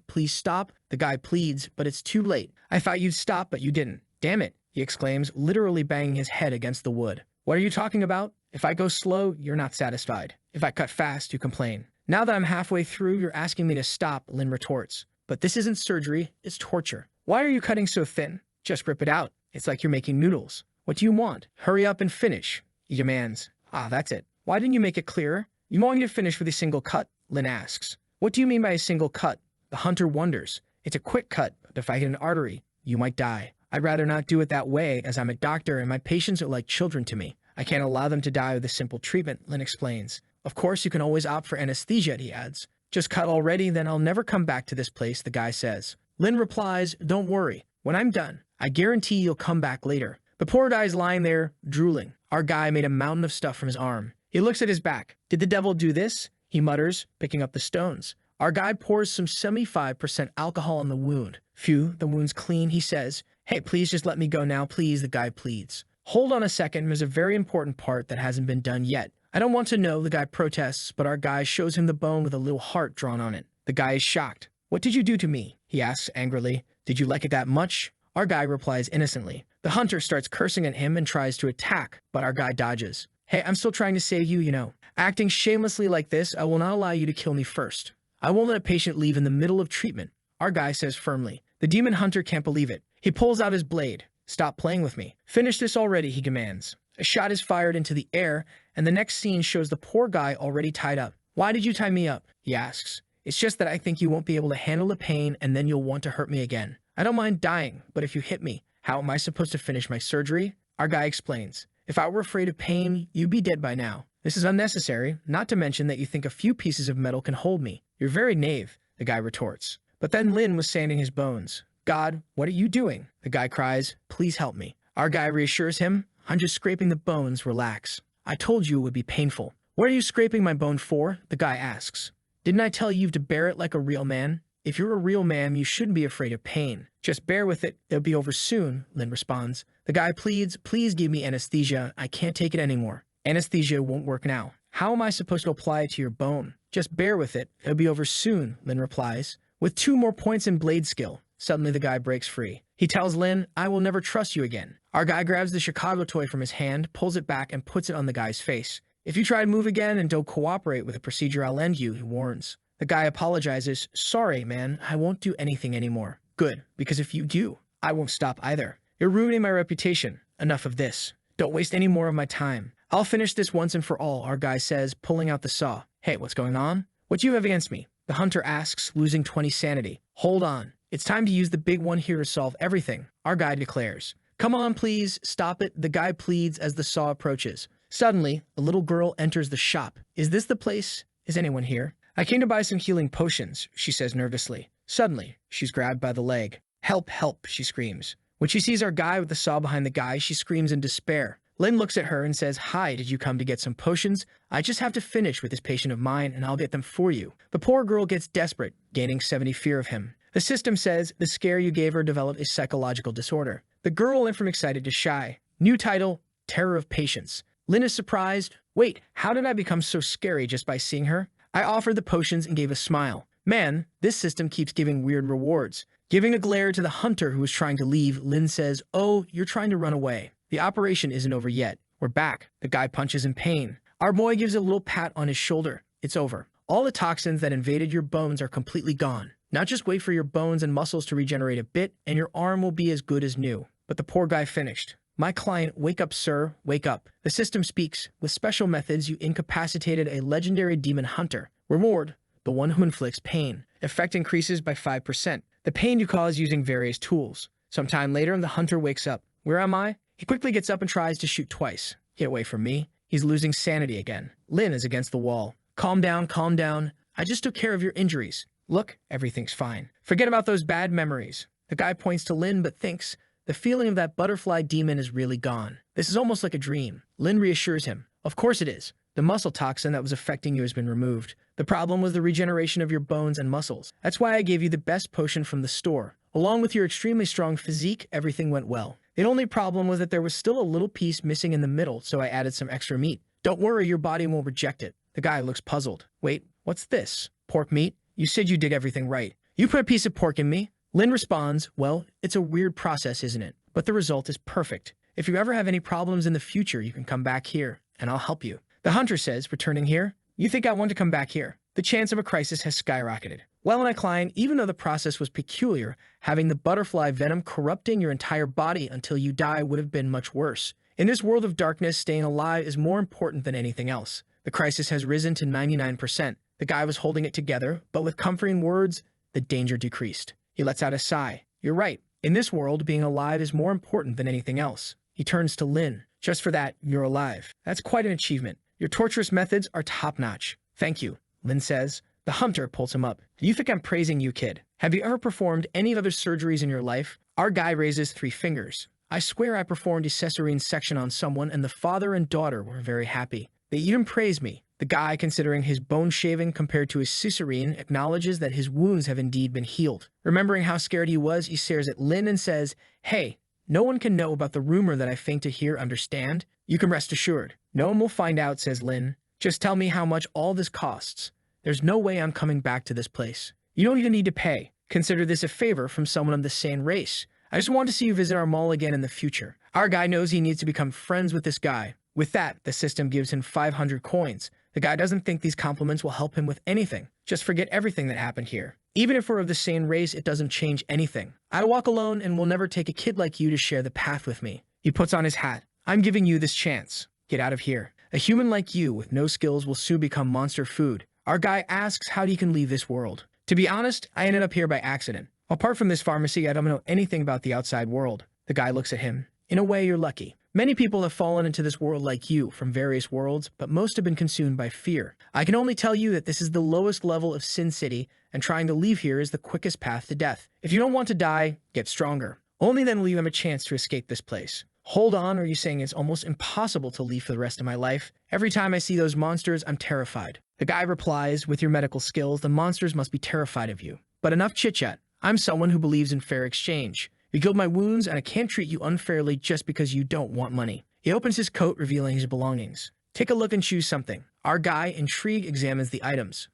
please stop. The guy pleads, but it's too late. I thought you'd stop, but you didn't. Damn it, he exclaims, literally banging his head against the wood. What are you talking about? If I go slow, you're not satisfied. If I cut fast, you complain. Now that I'm halfway through, you're asking me to stop, Lin retorts. But this isn't surgery, it's torture. Why are you cutting so thin? Just rip it out. It's like you're making noodles. What do you want? Hurry up and finish, he demands. Ah, that's it. Why didn't you make it clearer? You want me to finish with a single cut? Lin asks. What do you mean by a single cut? The hunter wonders. It's a quick cut, but if I hit an artery, you might die. I'd rather not do it that way, as I'm a doctor and my patients are like children to me. I can't allow them to die with a simple treatment, Lin explains. Of course, you can always opt for anesthesia, he adds. Just cut already, then I'll never come back to this place, the guy says. Lin replies, don't worry. When I'm done, I guarantee you'll come back later. The poor guy's lying there, drooling. Our guy made a mountain of stuff from his arm. He looks at his back. Did the devil do this? he mutters, picking up the stones. Our guy pours some 75% alcohol on the wound. Phew, the wound's clean, he says. Hey, please just let me go now, please, the guy pleads. Hold on a second, there's a very important part that hasn't been done yet. I don't want to know, the guy protests, but our guy shows him the bone with a little heart drawn on it. The guy is shocked. What did you do to me? He asks angrily. Did you like it that much? Our guy replies innocently. The hunter starts cursing at him and tries to attack, but our guy dodges. Hey, I'm still trying to save you, you know. Acting shamelessly like this, I will not allow you to kill me first. I won't let a patient leave in the middle of treatment. Our guy says firmly. The demon hunter can't believe it. He pulls out his blade. Stop playing with me. Finish this already, he commands. A shot is fired into the air, and the next scene shows the poor guy already tied up. Why did you tie me up? He asks. It's just that I think you won't be able to handle the pain and then you'll want to hurt me again. I don't mind dying, but if you hit me, how am I supposed to finish my surgery? Our guy explains. If I were afraid of pain, you'd be dead by now. This is unnecessary, not to mention that you think a few pieces of metal can hold me. You're very naive, the guy retorts. But then Lin was sanding his bones. God, what are you doing? The guy cries, please help me. Our guy reassures him, I'm just scraping the bones, relax. I told you it would be painful. What are you scraping my bone for? The guy asks. Didn't I tell you to bear it like a real man? If you're a real man, you shouldn't be afraid of pain. Just bear with it, it'll be over soon, Lin responds. The guy pleads, please give me anesthesia, I can't take it anymore. Anesthesia won't work now. How am I supposed to apply it to your bone? Just bear with it, it'll be over soon, Lin replies. With 2 more points in blade skill, suddenly the guy breaks free. He tells Lin, I will never trust you again. Our guy grabs the Chicago toy from his hand, pulls it back, and puts it on the guy's face. If you try to move again and don't cooperate with the procedure I'll end you, he warns. The guy apologizes, sorry, man, I won't do anything anymore. Good, because if you do, I won't stop either. You're ruining my reputation. Enough of this. Don't waste any more of my time. I'll finish this once and for all, our guy says, pulling out the saw. Hey, what's going on? What do you have against me? The hunter asks, losing 20 sanity. Hold on. It's time to use the big one here to solve everything, our guy declares. Come on, please, stop it, the guy pleads as the saw approaches. Suddenly, a little girl enters the shop. Is this the place? Is anyone here? I came to buy some healing potions, she says nervously. Suddenly, she's grabbed by the leg. Help, help, she screams. When she sees our guy with the saw behind the guy, she screams in despair. Lin looks at her and says, hi, did you come to get some potions? I just have to finish with this patient of mine and I'll get them for you. The poor girl gets desperate, gaining 70 fear of him. The system says the scare you gave her developed a psychological disorder. The girl went from excited to shy. New title, Terror of Patients. Lin is surprised. Wait, how did I become so scary just by seeing her? I offered the potions and gave a smile. Man, this system keeps giving weird rewards. Giving a glare to the hunter who was trying to leave, Lin says, oh, you're trying to run away. The operation isn't over yet. We're back. The guy punches in pain. Our boy gives a little pat on his shoulder. It's over. All the toxins that invaded your bones are completely gone. Now just wait for your bones and muscles to regenerate a bit, and your arm will be as good as new. But the poor guy finished. My client, wake up, sir, wake up. The system speaks. With special methods, you incapacitated a legendary demon hunter. Reward, the one who inflicts pain. Effect increases by 5%. The pain you cause using various tools. Sometime later, the hunter wakes up. Where am I? He quickly gets up and tries to shoot twice. Get away from me. He's losing sanity again. Lin is against the wall. Calm down, calm down. I just took care of your injuries. Look, everything's fine. Forget about those bad memories. The guy points to Lin but thinks, the feeling of that butterfly demon is really gone. This is almost like a dream. Lin reassures him. Of course it is. The muscle toxin that was affecting you has been removed. The problem was the regeneration of your bones and muscles. That's why I gave you the best potion from the store. Along with your extremely strong physique, everything went well. The only problem was that there was still a little piece missing in the middle, so I added some extra meat. Don't worry, your body won't reject it. The guy looks puzzled. Wait, what's this? Pork meat? You said you did everything right. You put a piece of pork in me? Lin responds, well, it's a weird process, isn't it? But the result is perfect. If you ever have any problems in the future, you can come back here, and I'll help you. The hunter says, returning here, you think I want to come back here? The chance of a crisis has skyrocketed. Well, my client, even though the process was peculiar, having the butterfly venom corrupting your entire body until you die would have been much worse. In this world of darkness, staying alive is more important than anything else. The crisis has risen to 99%. The guy was holding it together, but with comforting words, the danger decreased. He lets out a sigh. You're right. In this world, being alive is more important than anything else. He turns to Lin. Just for that, you're alive. That's quite an achievement. Your torturous methods are top-notch. Thank you, Lin says. The hunter pulls him up. Do you think I'm praising you, kid? Have you ever performed any other surgeries in your life? Our guy raises 3 fingers. I swear I performed a cesarean section on someone and the father and daughter were very happy. They even praised me. The guy, considering his bone shaving compared to his scissorine, acknowledges that his wounds have indeed been healed. Remembering how scared he was, he stares at Lin and says, "Hey, no one can know about the rumor that I faint to hear, understand? You can rest assured. No one will find out," says Lin. "Just tell me how much all this costs. There's no way I'm coming back to this place. You don't even need to pay. Consider this a favor from someone of the same race. I just want to see you visit our mall again in the future." Our guy knows he needs to become friends with this guy. With that, the system gives him 500 coins. The guy doesn't think these compliments will help him with anything. Just forget everything that happened here. Even if we're of the same race, it doesn't change anything. I walk alone and will never take a kid like you to share the path with me. He puts on his hat. "I'm giving you this chance. Get out of here. A human like you with no skills will soon become monster food." Our guy asks how he can leave this world. "To be honest, I ended up here by accident. Apart from this pharmacy, I don't know anything about the outside world." The guy looks at him. "In a way, you're lucky. Many people have fallen into this world like you from various worlds, but most have been consumed by fear. I can only tell you that this is the lowest level of Sin City, and trying to leave here is the quickest path to death. If you don't want to die, get stronger. Only then will you have a chance to escape this place. Hold on, or are you saying it's almost impossible to leave for the rest of my life? Every time I see those monsters, I'm terrified." The guy replies, "With your medical skills, the monsters must be terrified of you. But enough chit-chat. I'm someone who believes in fair exchange. You killed my wounds, and I can't treat you unfairly just because you don't want money." He opens his coat, revealing his belongings. "Take a look and choose something." Our guy, intrigued, examines the items.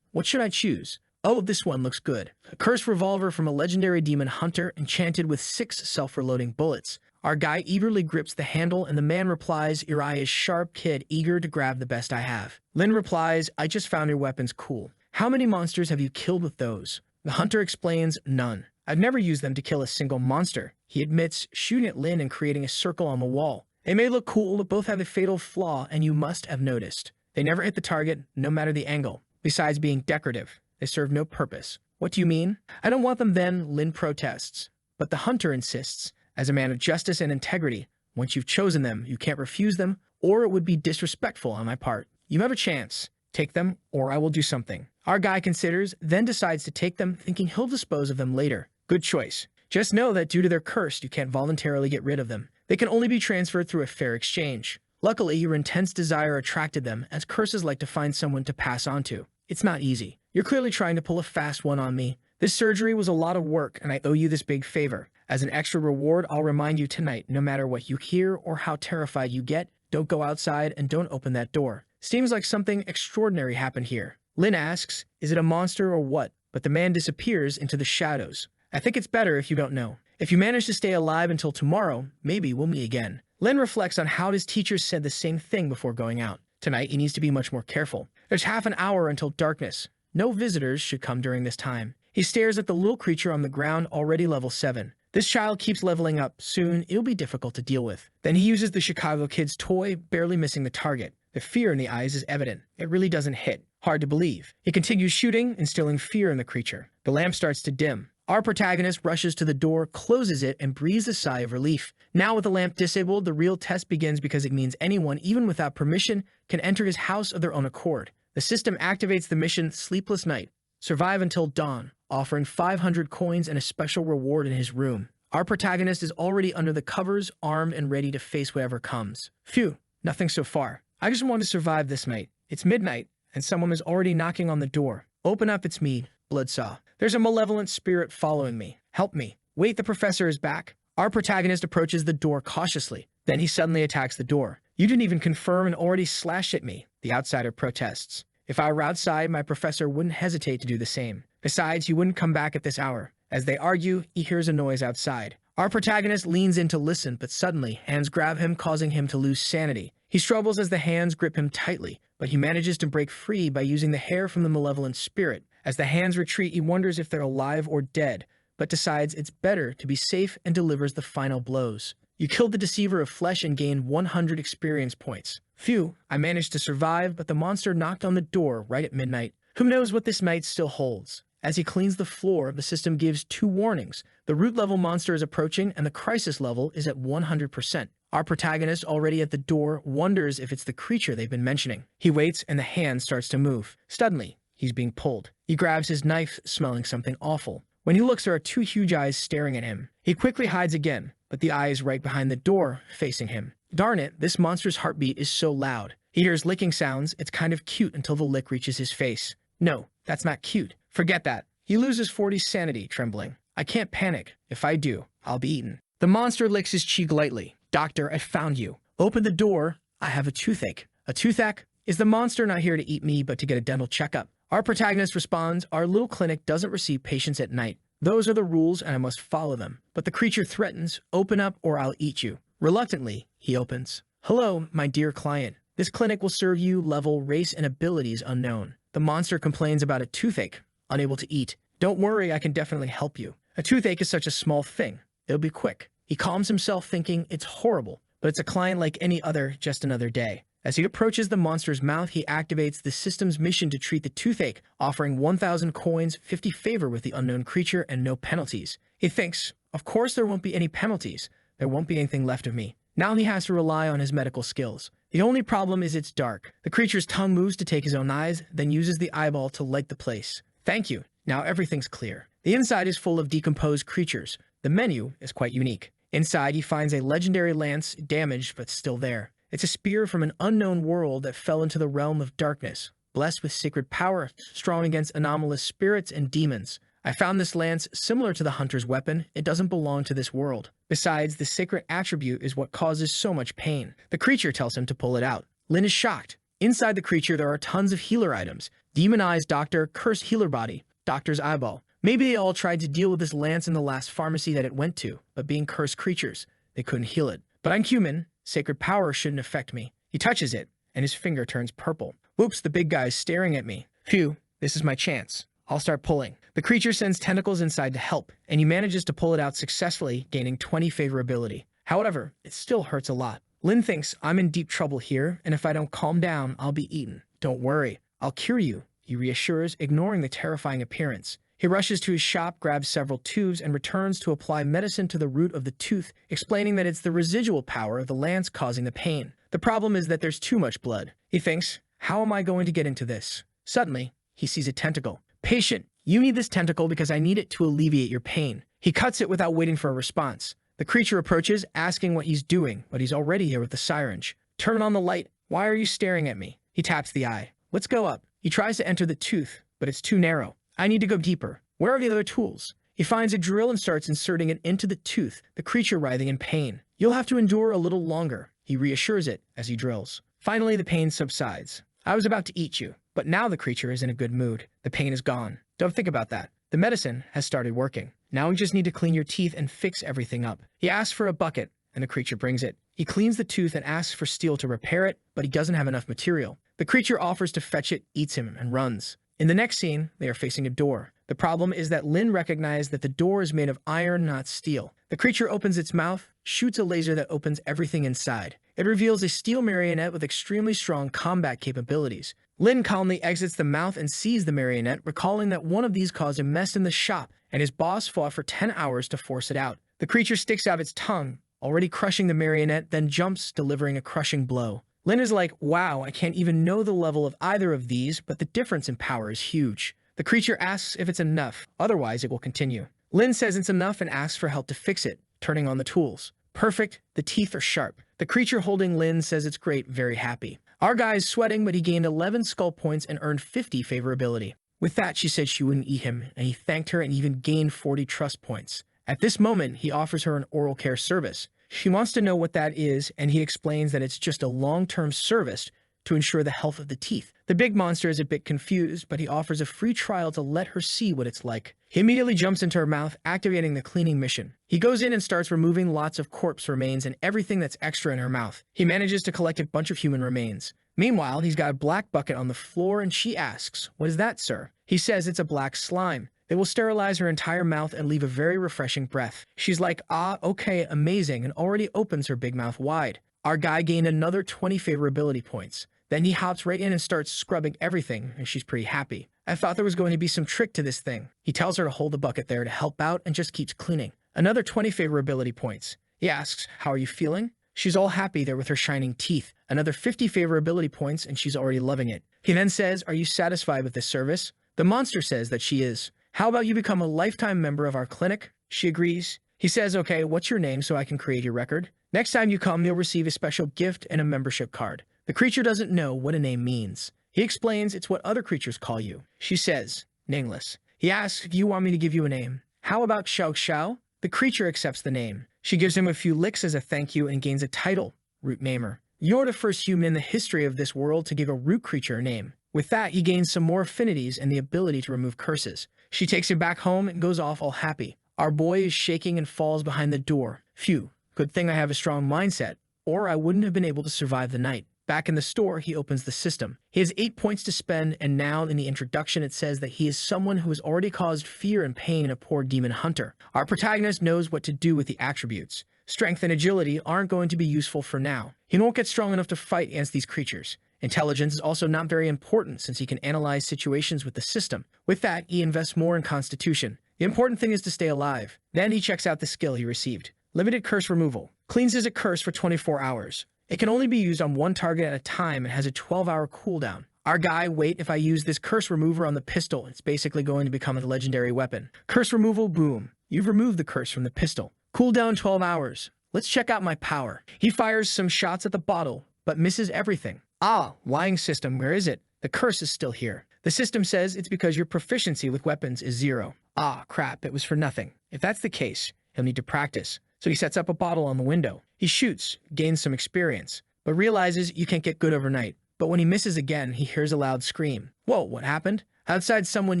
What should I choose? Oh, this one looks good. A cursed revolver from a legendary demon hunter, enchanted with 6 self-reloading bullets. Our guy eagerly grips the handle, and the man replies, "Your eye is sharp, kid, eager to grab the best I have." Lin replies, "I just found your weapons cool. How many monsters have you killed with those?" The hunter explains, "None. I've never used them to kill a single monster." He admits, shooting at Lin and creating a circle on the wall. "They may look cool, but both have a fatal flaw, and you must have noticed. They never hit the target, no matter the angle. Besides being decorative, they serve no purpose." "What do you mean?" "I don't want them then," Lin protests. But the hunter insists, as a man of justice and integrity, once you've chosen them, you can't refuse them, or it would be disrespectful on my part. You have a chance. Take them, or I will do something. Our guy considers, then decides to take them, thinking he'll dispose of them later. Good choice. Just know that due to their curse, you can't voluntarily get rid of them. They can only be transferred through a fair exchange. Luckily, your intense desire attracted them, as curses like to find someone to pass on to. It's not easy. You're clearly trying to pull a fast one on me. This surgery was a lot of work, and I owe you this big favor. As an extra reward, I'll remind you tonight, no matter what you hear or how terrified you get, don't go outside and don't open that door. Seems like something extraordinary happened here." Lin asks, "Is it a monster or what?" But the man disappears into the shadows. "I think it's better if you don't know. If you manage to stay alive until tomorrow, maybe we'll meet again." Lin reflects on how his teachers said the same thing before going out. Tonight, he needs to be much more careful. There's half an hour until darkness. No visitors should come during this time. He stares at the little creature on the ground, already level 7. This child keeps leveling up. Soon, it'll be difficult to deal with. Then he uses the Chicago kid's toy, barely missing the target. The fear in the eyes is evident. It really doesn't hit. Hard to believe. He continues shooting, instilling fear in the creature. The lamp starts to dim. Our protagonist rushes to the door, closes it, and breathes a sigh of relief. Now with the lamp disabled, the real test begins because it means anyone, even without permission, can enter his house of their own accord. The system activates the mission Sleepless Night. Survive until dawn, offering 500 coins and a special reward in his room. Our protagonist is already under the covers, armed and ready to face whatever comes. Phew, nothing so far. I just want to survive this night. It's midnight, and someone is already knocking on the door. Open up, it's me, Bloodsaw. There's a malevolent spirit following me. Help me. Wait, the professor is back. Our protagonist approaches the door cautiously. Then he suddenly attacks the door. You didn't even confirm and already slashed at me, the outsider protests. If I were outside, my professor wouldn't hesitate to do the same. Besides, he wouldn't come back at this hour. As they argue, he hears a noise outside. Our protagonist leans in to listen, but suddenly, hands grab him, causing him to lose sanity. He struggles as the hands grip him tightly, but he manages to break free by using the hair from the malevolent spirit. As the hands retreat, he wonders if they're alive or dead, but decides it's better to be safe and delivers the final blows. You killed the deceiver of flesh and gained 100 experience points. Phew, I managed to survive, but the monster knocked on the door right at midnight. Who knows what this night still holds? As he cleans the floor, the system gives 2 warnings. The root level monster is approaching, and the crisis level is at 100%. Our protagonist, already at the door, wonders if it's the creature they've been mentioning. He waits, and the hand starts to move. Suddenly, he's being pulled. He grabs his knife, smelling something awful. When he looks, there are 2 huge eyes staring at him. He quickly hides again, but the eye is right behind the door, facing him. Darn it, this monster's heartbeat is so loud. He hears licking sounds. It's kind of cute until the lick reaches his face. No, that's not cute. Forget that. He loses 40 sanity, trembling. I can't panic. If I do, I'll be eaten. The monster licks his cheek lightly. Doctor, I found you. Open the door. I have a toothache. A toothache? Is the monster not here to eat me, but to get a dental checkup? Our protagonist responds, our little clinic doesn't receive patients at night. Those are the rules and I must follow them. But the creature threatens, open up or I'll eat you. Reluctantly, he opens. Hello, my dear client. This clinic will serve you level, race, and abilities unknown. The monster complains about a toothache, unable to eat. Don't worry, I can definitely help you. A toothache is such a small thing. It'll be quick. He calms himself thinking it's horrible, but it's a client like any other, just another day. As he approaches the monster's mouth, he activates the system's mission to treat the toothache, offering 1,000 coins, 50 favor with the unknown creature, and no penalties. He thinks, of course there won't be any penalties. There won't be anything left of me. Now he has to rely on his medical skills. The only problem is it's dark. The creature's tongue moves to take his own eyes, then uses the eyeball to light the place. Thank you. Now everything's clear. The inside is full of decomposed creatures. The menu is quite unique. Inside, he finds a legendary lance, damaged but still there. It's a spear from an unknown world that fell into the realm of darkness, blessed with sacred power, strong against anomalous spirits and demons. I found this lance similar to the hunter's weapon. It doesn't belong to this world. Besides, the sacred attribute is what causes so much pain. The creature tells him to pull it out. Lin is shocked. Inside the creature, there are tons of healer items. Demonized doctor, cursed healer body, doctor's eyeball. Maybe they all tried to deal with this lance in the last pharmacy that it went to, but being cursed creatures, they couldn't heal it. But I'm human. Sacred power shouldn't affect me. He touches it, and his finger turns purple. Whoops, the big guy's staring at me. Phew, this is my chance. I'll start pulling. The creature sends tentacles inside to help, and he manages to pull it out successfully, gaining 20 favorability. However, it still hurts a lot. Lin thinks I'm in deep trouble here, and if I don't calm down, I'll be eaten. Don't worry, I'll cure you, he reassures, ignoring the terrifying appearance. He rushes to his shop, grabs several tubes, and returns to apply medicine to the root of the tooth, explaining that it's the residual power of the lance causing the pain. The problem is that there's too much blood. He thinks, how am I going to get into this? Suddenly, he sees a tentacle. Patient, you need this tentacle because I need it to alleviate your pain. He cuts it without waiting for a response. The creature approaches, asking what he's doing, but he's already here with the syringe. Turn on the light. Why are you staring at me? He taps the eye. Let's go up. He tries to enter the tooth, but it's too narrow. I need to go deeper. Where are the other tools? He finds a drill and starts inserting it into the tooth, the creature writhing in pain. You'll have to endure a little longer, he reassures it as he drills. Finally, the pain subsides. I was about to eat you, but now the creature is in a good mood. The pain is gone. Don't think about that. The medicine has started working. Now we just need to clean your teeth and fix everything up. He asks for a bucket, and the creature brings it. He cleans the tooth and asks for steel to repair it, but he doesn't have enough material. The creature offers to fetch it, eats him, and runs. In the next scene, they are facing a door. The problem is that Lin recognized that the door is made of iron, not steel. The creature opens its mouth, shoots a laser that opens everything inside. It reveals a steel marionette with extremely strong combat capabilities. Lin calmly exits the mouth and sees the marionette, recalling that one of these caused a mess in the shop, and his boss fought for 10 hours to force it out. The creature sticks out its tongue, already crushing the marionette, then jumps, delivering a crushing blow. Lin is like, wow, I can't even know the level of either of these, but the difference in power is huge. The creature asks if it's enough, otherwise it will continue. Lin says it's enough and asks for help to fix it, turning on the tools. Perfect, the teeth are sharp. The creature holding Lin says it's great, very happy. Our guy is sweating, but he gained 11 skull points and earned 50 favorability. With that, she said she wouldn't eat him, and he thanked her and even gained 40 trust points. At this moment, he offers her an oral care service. She wants to know what that is, and he explains that it's just a long-term service to ensure the health of the teeth. The big monster is a bit confused, but he offers a free trial to let her see what it's like. He immediately jumps into her mouth, activating the cleaning mission. He goes in and starts removing lots of corpse remains and everything that's extra in her mouth. He manages to collect a bunch of human remains. Meanwhile, he's got a black bucket on the floor and she asks, "What is that, sir?" He says it's a black slime. They will sterilize her entire mouth and leave a very refreshing breath. She's like, ah, okay, amazing, and already opens her big mouth wide. Our guy gained another 20 favorability points. Then he hops right in and starts scrubbing everything, and she's pretty happy. I thought there was going to be some trick to this thing. He tells her to hold the bucket there to help out and just keeps cleaning. Another 20 favorability points. He asks, how are you feeling? She's all happy there with her shining teeth. Another 50 favorability points, and she's already loving it. He then says, are you satisfied with this service? The monster says that she is. How about you become a lifetime member of our clinic? She agrees. He says, okay, what's your name so I can create your record? Next time you come, you'll receive a special gift and a membership card. The creature doesn't know what a name means. He explains it's what other creatures call you. She says, nameless. He asks if you want me to give you a name. How about Xiao Xiao? The creature accepts the name. She gives him a few licks as a thank you and gains a title, Root Namer. You're the first human in the history of this world to give a root creature a name. With that, he gains some more affinities and the ability to remove curses. She takes him back home and goes off all happy. Our boy is shaking and falls behind the door. Phew, good thing I have a strong mindset, or I wouldn't have been able to survive the night. Back in the store, he opens the system. He has 8 points to spend, and now in the introduction it says that he is someone who has already caused fear and pain in a poor demon hunter. Our protagonist knows what to do with the attributes. Strength and agility aren't going to be useful for now. He won't get strong enough to fight against these creatures. Intelligence is also not very important since he can analyze situations with the system. With that, he invests more in constitution. The important thing is to stay alive. Then he checks out the skill he received. Limited curse removal. Cleanses a curse for 24 hours. It can only be used on one target at a time and has a 12-hour cooldown. Our guy, wait, if I use this curse remover on the pistol, it's basically going to become a legendary weapon. Curse removal, boom. You've removed the curse from the pistol. Cooldown 12 hours. Let's check out my power. He fires some shots at the bottle, but misses everything. Ah, lying system, where is it? The curse is still here. The system says it's because your proficiency with weapons is 0. Ah, crap, it was for nothing. If that's the case, he'll need to practice. So he sets up a bottle on the window. He shoots, gains some experience, but realizes you can't get good overnight. But when he misses again, he hears a loud scream. Whoa, what happened? Outside, someone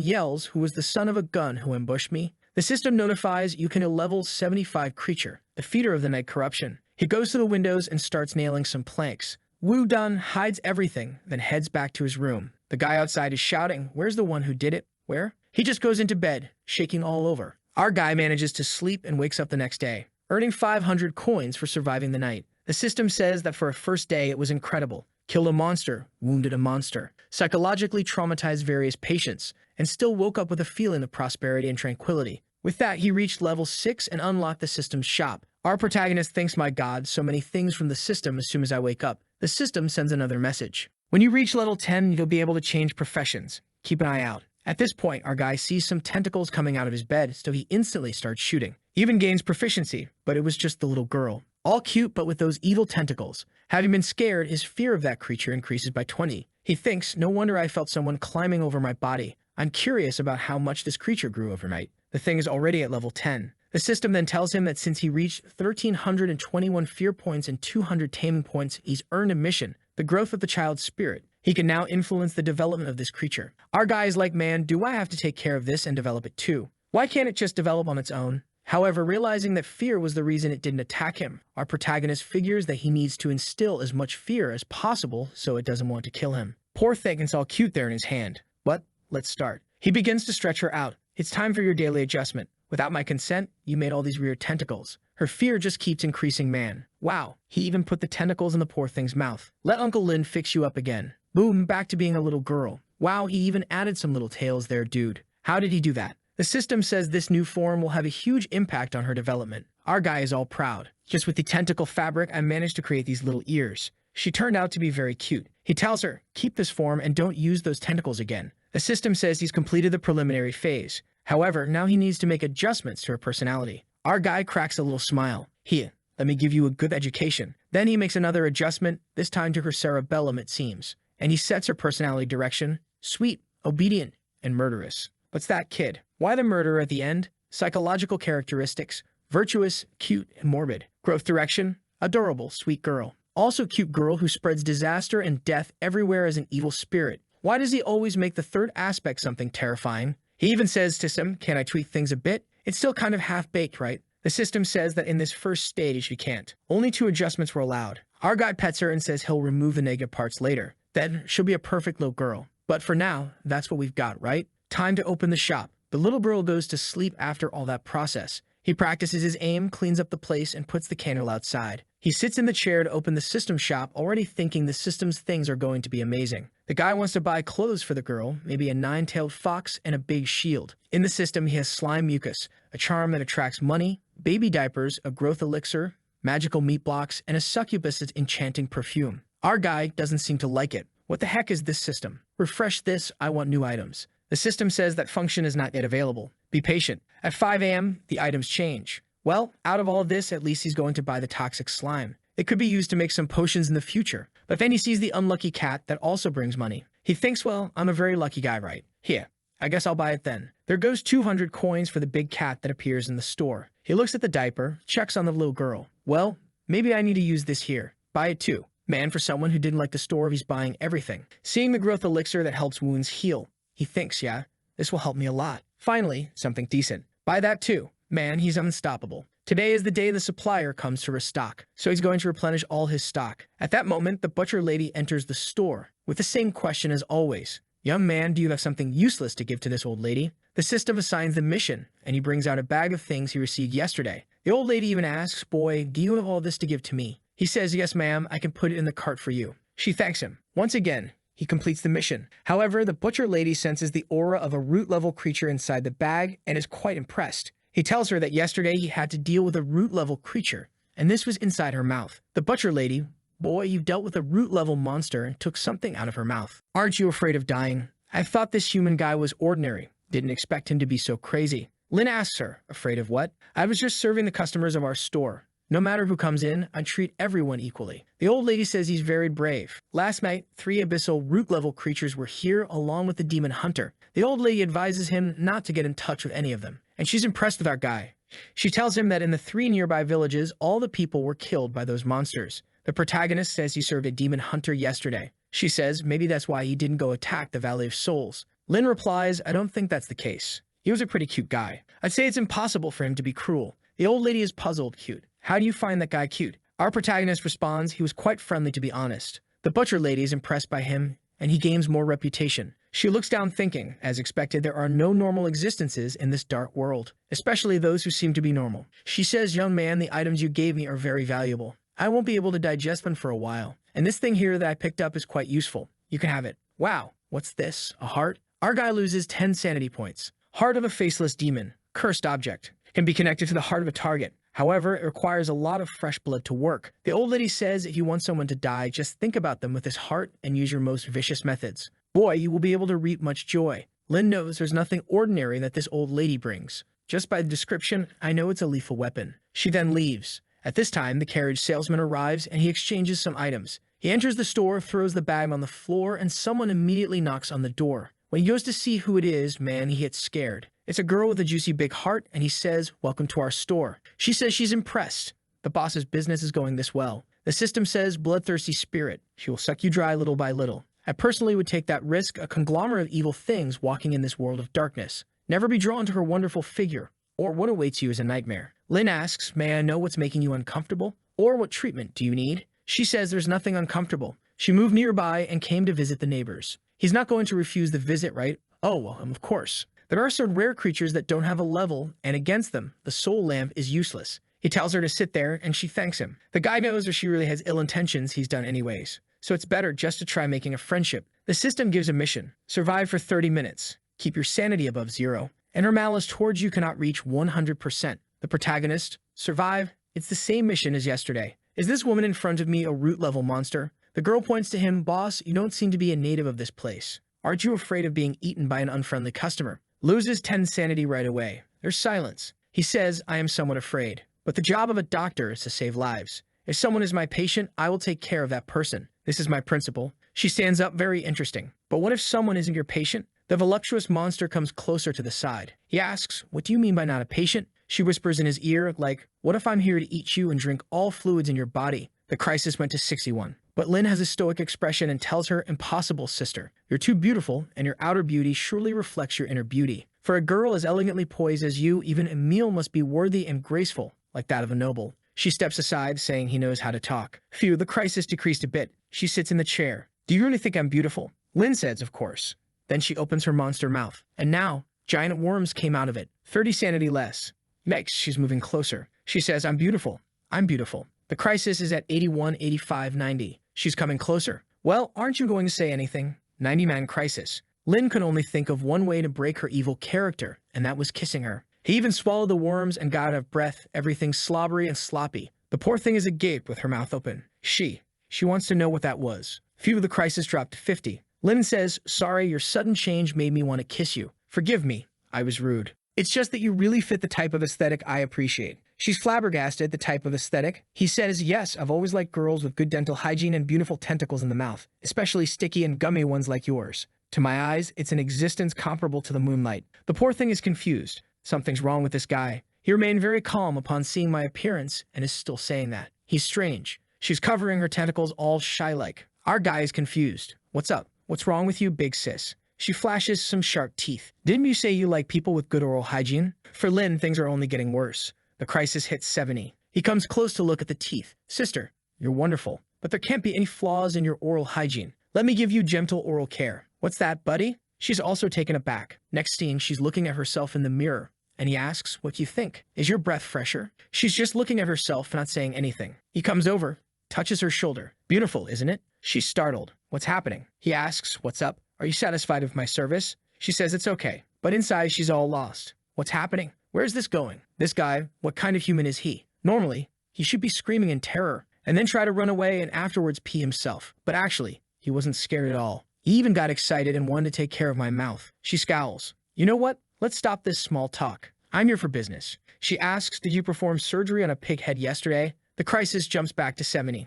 yells, who was the son of a gun who ambushed me. The system notifies you can a level 75 creature, the feeder of the night corruption. He goes to the windows and starts nailing some planks. Wu Dun hides everything, then heads back to his room. The guy outside is shouting, where's the one who did it? Where? He just goes into bed, shaking all over. Our guy manages to sleep and wakes up the next day, earning 500 coins for surviving the night. The system says that for a first day it was incredible. Killed a monster, wounded a monster, psychologically traumatized various patients, and still woke up with a feeling of prosperity and tranquility. With that, he reached level 6 and unlocked the system's shop. Our protagonist thinks, my god, so many things from the system as soon as I wake up. The system sends another message. When you reach level 10, you'll be able to change professions. Keep an eye out. At this point, our guy sees some tentacles coming out of his bed, so he instantly starts shooting. He even gains proficiency, but it was just the little girl. All cute, but with those evil tentacles. Having been scared, his fear of that creature increases by 20. He thinks, no wonder I felt someone climbing over my body. I'm curious about how much this creature grew overnight. The thing is already at level 10. The system then tells him that since he reached 1,321 fear points and 200 taming points, he's earned a mission, the growth of the child's spirit. He can now influence the development of this creature. Our guy is like, man, do I have to take care of this and develop it too? Why can't it just develop on its own? However, realizing that fear was the reason it didn't attack him, our protagonist figures that he needs to instill as much fear as possible so it doesn't want to kill him. Poor thing, it's all cute there in his hand. But let's start. He begins to stretch her out. It's time for your daily adjustment. Without my consent, you made all these weird tentacles. Her fear just keeps increasing, man. Wow, he even put the tentacles in the poor thing's mouth. Let Uncle Lin fix you up again. Boom, back to being a little girl. Wow, he even added some little tails there, dude. How did he do that? The system says this new form will have a huge impact on her development. Our guy is all proud. Just with the tentacle fabric, I managed to create these little ears. She turned out to be very cute. He tells her, keep this form and don't use those tentacles again. The system says he's completed the preliminary phase. However, now he needs to make adjustments to her personality. Our guy cracks a little smile. Here, let me give you a good education. Then he makes another adjustment, this time to her cerebellum it seems. And he sets her personality direction, sweet, obedient, and murderous. What's that, kid? Why the murderer at the end? Psychological characteristics, virtuous, cute, and morbid. Growth direction, adorable, sweet girl. Also cute girl who spreads disaster and death everywhere as an evil spirit. Why does he always make the third aspect something terrifying? He even says to Sim, can I tweak things a bit? It's still kind of half-baked, right? The system says that in this first stage you can't. Only 2 adjustments were allowed. Our guy pets her and says he'll remove the negative parts later. Then she'll be a perfect little girl. But for now, that's what we've got, right? Time to open the shop. The little girl goes to sleep after all that process. He practices his aim, cleans up the place, and puts the candle outside. He sits in the chair to open the system shop, already thinking the system's things are going to be amazing. The guy wants to buy clothes for the girl, maybe a 9-tailed fox and a big shield. In the system, he has slime mucus, a charm that attracts money, baby diapers, a growth elixir, magical meat blocks, and a succubus's enchanting perfume. Our guy doesn't seem to like it. What the heck is this system? Refresh this, I want new items. The system says that function is not yet available. Be patient. At 5 a.m., the items change. Well, out of all of this, at least he's going to buy the toxic slime. It could be used to make some potions in the future. But then he sees the unlucky cat that also brings money. He thinks, well, I'm a very lucky guy, right? Here, I guess I'll buy it then. There goes 200 coins for the big cat that appears in the store. He looks at the diaper, checks on the little girl. Well, maybe I need to use this here. Buy it too. Man, for someone who didn't like the store, he's buying everything. Seeing the growth elixir that helps wounds heal, he thinks, yeah, this will help me a lot. Finally, something decent. Buy that too. Man, he's unstoppable. Today is the day the supplier comes to restock, so he's going to replenish all his stock. At that moment, the butcher lady enters the store with the same question as always. Young man, do you have something useless to give to this old lady? The system assigns the mission, and he brings out a bag of things he received yesterday. The old lady even asks, boy, do you have all this to give to me? He says, yes, ma'am, I can put it in the cart for you. She thanks him. Once again, he completes the mission. However, the butcher lady senses the aura of a root-level creature inside the bag and is quite impressed. He tells her that yesterday he had to deal with a root-level creature, and this was inside her mouth. The butcher lady, boy, you've dealt with a root-level monster and took something out of her mouth. Aren't you afraid of dying? I thought this human guy was ordinary. Didn't expect him to be so crazy. Lin asks her, afraid of what? I was just serving the customers of our store. No matter who comes in, I treat everyone equally. The old lady says he's very brave. Last night, 3 abyssal root-level creatures were here along with the demon hunter. The old lady advises him not to get in touch with any of them, and she's impressed with our guy. She tells him that in the 3 nearby villages, all the people were killed by those monsters. The protagonist says he served a demon hunter yesterday. She says maybe that's why he didn't go attack the Valley of Souls. Lin replies, I don't think that's the case. He was a pretty cute guy. I'd say it's impossible for him to be cruel. The old lady is puzzled. Cute. How do you find that guy cute? Our protagonist responds he was quite friendly, to be honest. The butcher lady is impressed by him, and he gains more reputation. She looks down thinking, as expected, there are no normal existences in this dark world, especially those who seem to be normal. She says, young man, the items you gave me are very valuable. I won't be able to digest them for a while. And this thing here that I picked up is quite useful. You can have it. Wow, what's this? A heart? Our guy loses 10 sanity points. Heart of a faceless demon. Cursed object. Can be connected to the heart of a target. However, it requires a lot of fresh blood to work. The old lady says if you want someone to die, just think about them with this heart and use your most vicious methods. Boy, you will be able to reap much joy. Lin knows there's nothing ordinary that this old lady brings. Just by the description, I know it's a lethal weapon. She then leaves. At this time, the carriage salesman arrives and he exchanges some items. He enters the store, throws the bag on the floor, and someone immediately knocks on the door. When he goes to see who it is, man, he gets scared. It's a girl with a juicy big heart, and he says, welcome to our store. She says she's impressed. The boss's business is going this well. The system says, bloodthirsty spirit. She will suck you dry little by little. I personally would take that risk, a conglomerate of evil things walking in this world of darkness. Never be drawn to her wonderful figure, or what awaits you is a nightmare. Lin asks, may I know what's making you uncomfortable? Or what treatment do you need? She says there's nothing uncomfortable. She moved nearby and came to visit the neighbors. He's not going to refuse the visit, right? Oh, well, of course. There are some rare creatures that don't have a level, and against them, the soul lamp is useless. He tells her to sit there, and she thanks him. The guy knows if she really has ill intentions, he's done anyways. So it's better just to try making a friendship. The system gives a mission. Survive for 30 minutes. Keep your sanity above 0. And her malice towards you cannot reach 100%. The protagonist, survive. It's the same mission as yesterday. Is this woman in front of me a root-level monster? The girl points to him, boss, you don't seem to be a native of this place. Aren't you afraid of being eaten by an unfriendly customer? Loses 10 sanity right away. There's silence. He says, I am somewhat afraid. But the job of a doctor is to save lives. If someone is my patient, I will take care of that person. This is my principle. She stands up, very interesting. But what if someone isn't your patient? The voluptuous monster comes closer to the side. He asks, what do you mean by not a patient? She whispers in his ear, like, what if I'm here to eat you and drink all fluids in your body? The crisis went to 61. But Lin has a stoic expression and tells her, impossible, sister. You're too beautiful, and your outer beauty surely reflects your inner beauty. For a girl as elegantly poised as you, even a meal must be worthy and graceful, like that of a noble. She steps aside, saying he knows how to talk. Phew, the crisis decreased a bit. She sits in the chair. Do you really think I'm beautiful? Lin says, of course. Then she opens her monster mouth. And now, giant worms came out of it. 30 sanity less. Next, she's moving closer. She says, I'm beautiful. I'm beautiful. The crisis is at 81, 85, 90. She's coming closer. Well, aren't you going to say anything? 90-man crisis. Lin could only think of one way to break her evil character, and that was kissing her. He even swallowed the worms and got out of breath, everything slobbery and sloppy. The poor thing is agape with her mouth open. She wants to know what that was. Few of the crisis dropped to 50. Lin says, sorry, your sudden change made me want to kiss you. Forgive me, I was rude. It's just that you really fit the type of aesthetic I appreciate. She's flabbergasted at the type of aesthetic. He says, yes, I've always liked girls with good dental hygiene and beautiful tentacles in the mouth, especially sticky and gummy ones like yours. To my eyes, it's an existence comparable to the moonlight. The poor thing is confused. Something's wrong with this guy. He remained very calm upon seeing my appearance and is still saying that. He's strange. She's covering her tentacles all shy-like. Our guy is confused. What's up? What's wrong with you, big sis? She flashes some sharp teeth. Didn't you say you like people with good oral hygiene? For Lin, things are only getting worse. The crisis hits 70. He comes close to look at the teeth. Sister, you're wonderful, but there can't be any flaws in your oral hygiene. Let me give you gentle oral care. What's that, buddy? She's also taken aback. Next scene, she's looking at herself in the mirror, and he asks, what do you think? Is your breath fresher? She's just looking at herself, not saying anything. He comes over, touches her shoulder. Beautiful, isn't it? She's startled. What's happening? He asks, what's up? Are you satisfied with my service? She says it's okay, but inside she's all lost. What's happening? Where's this going? This guy, what kind of human is he? Normally, he should be screaming in terror and then try to run away and afterwards pee himself. But actually, he wasn't scared at all. He even got excited and wanted to take care of my mouth. She scowls. You know what? Let's stop this small talk. I'm here for business. She asks, did you perform surgery on a pig head yesterday? The crisis jumps back to 70.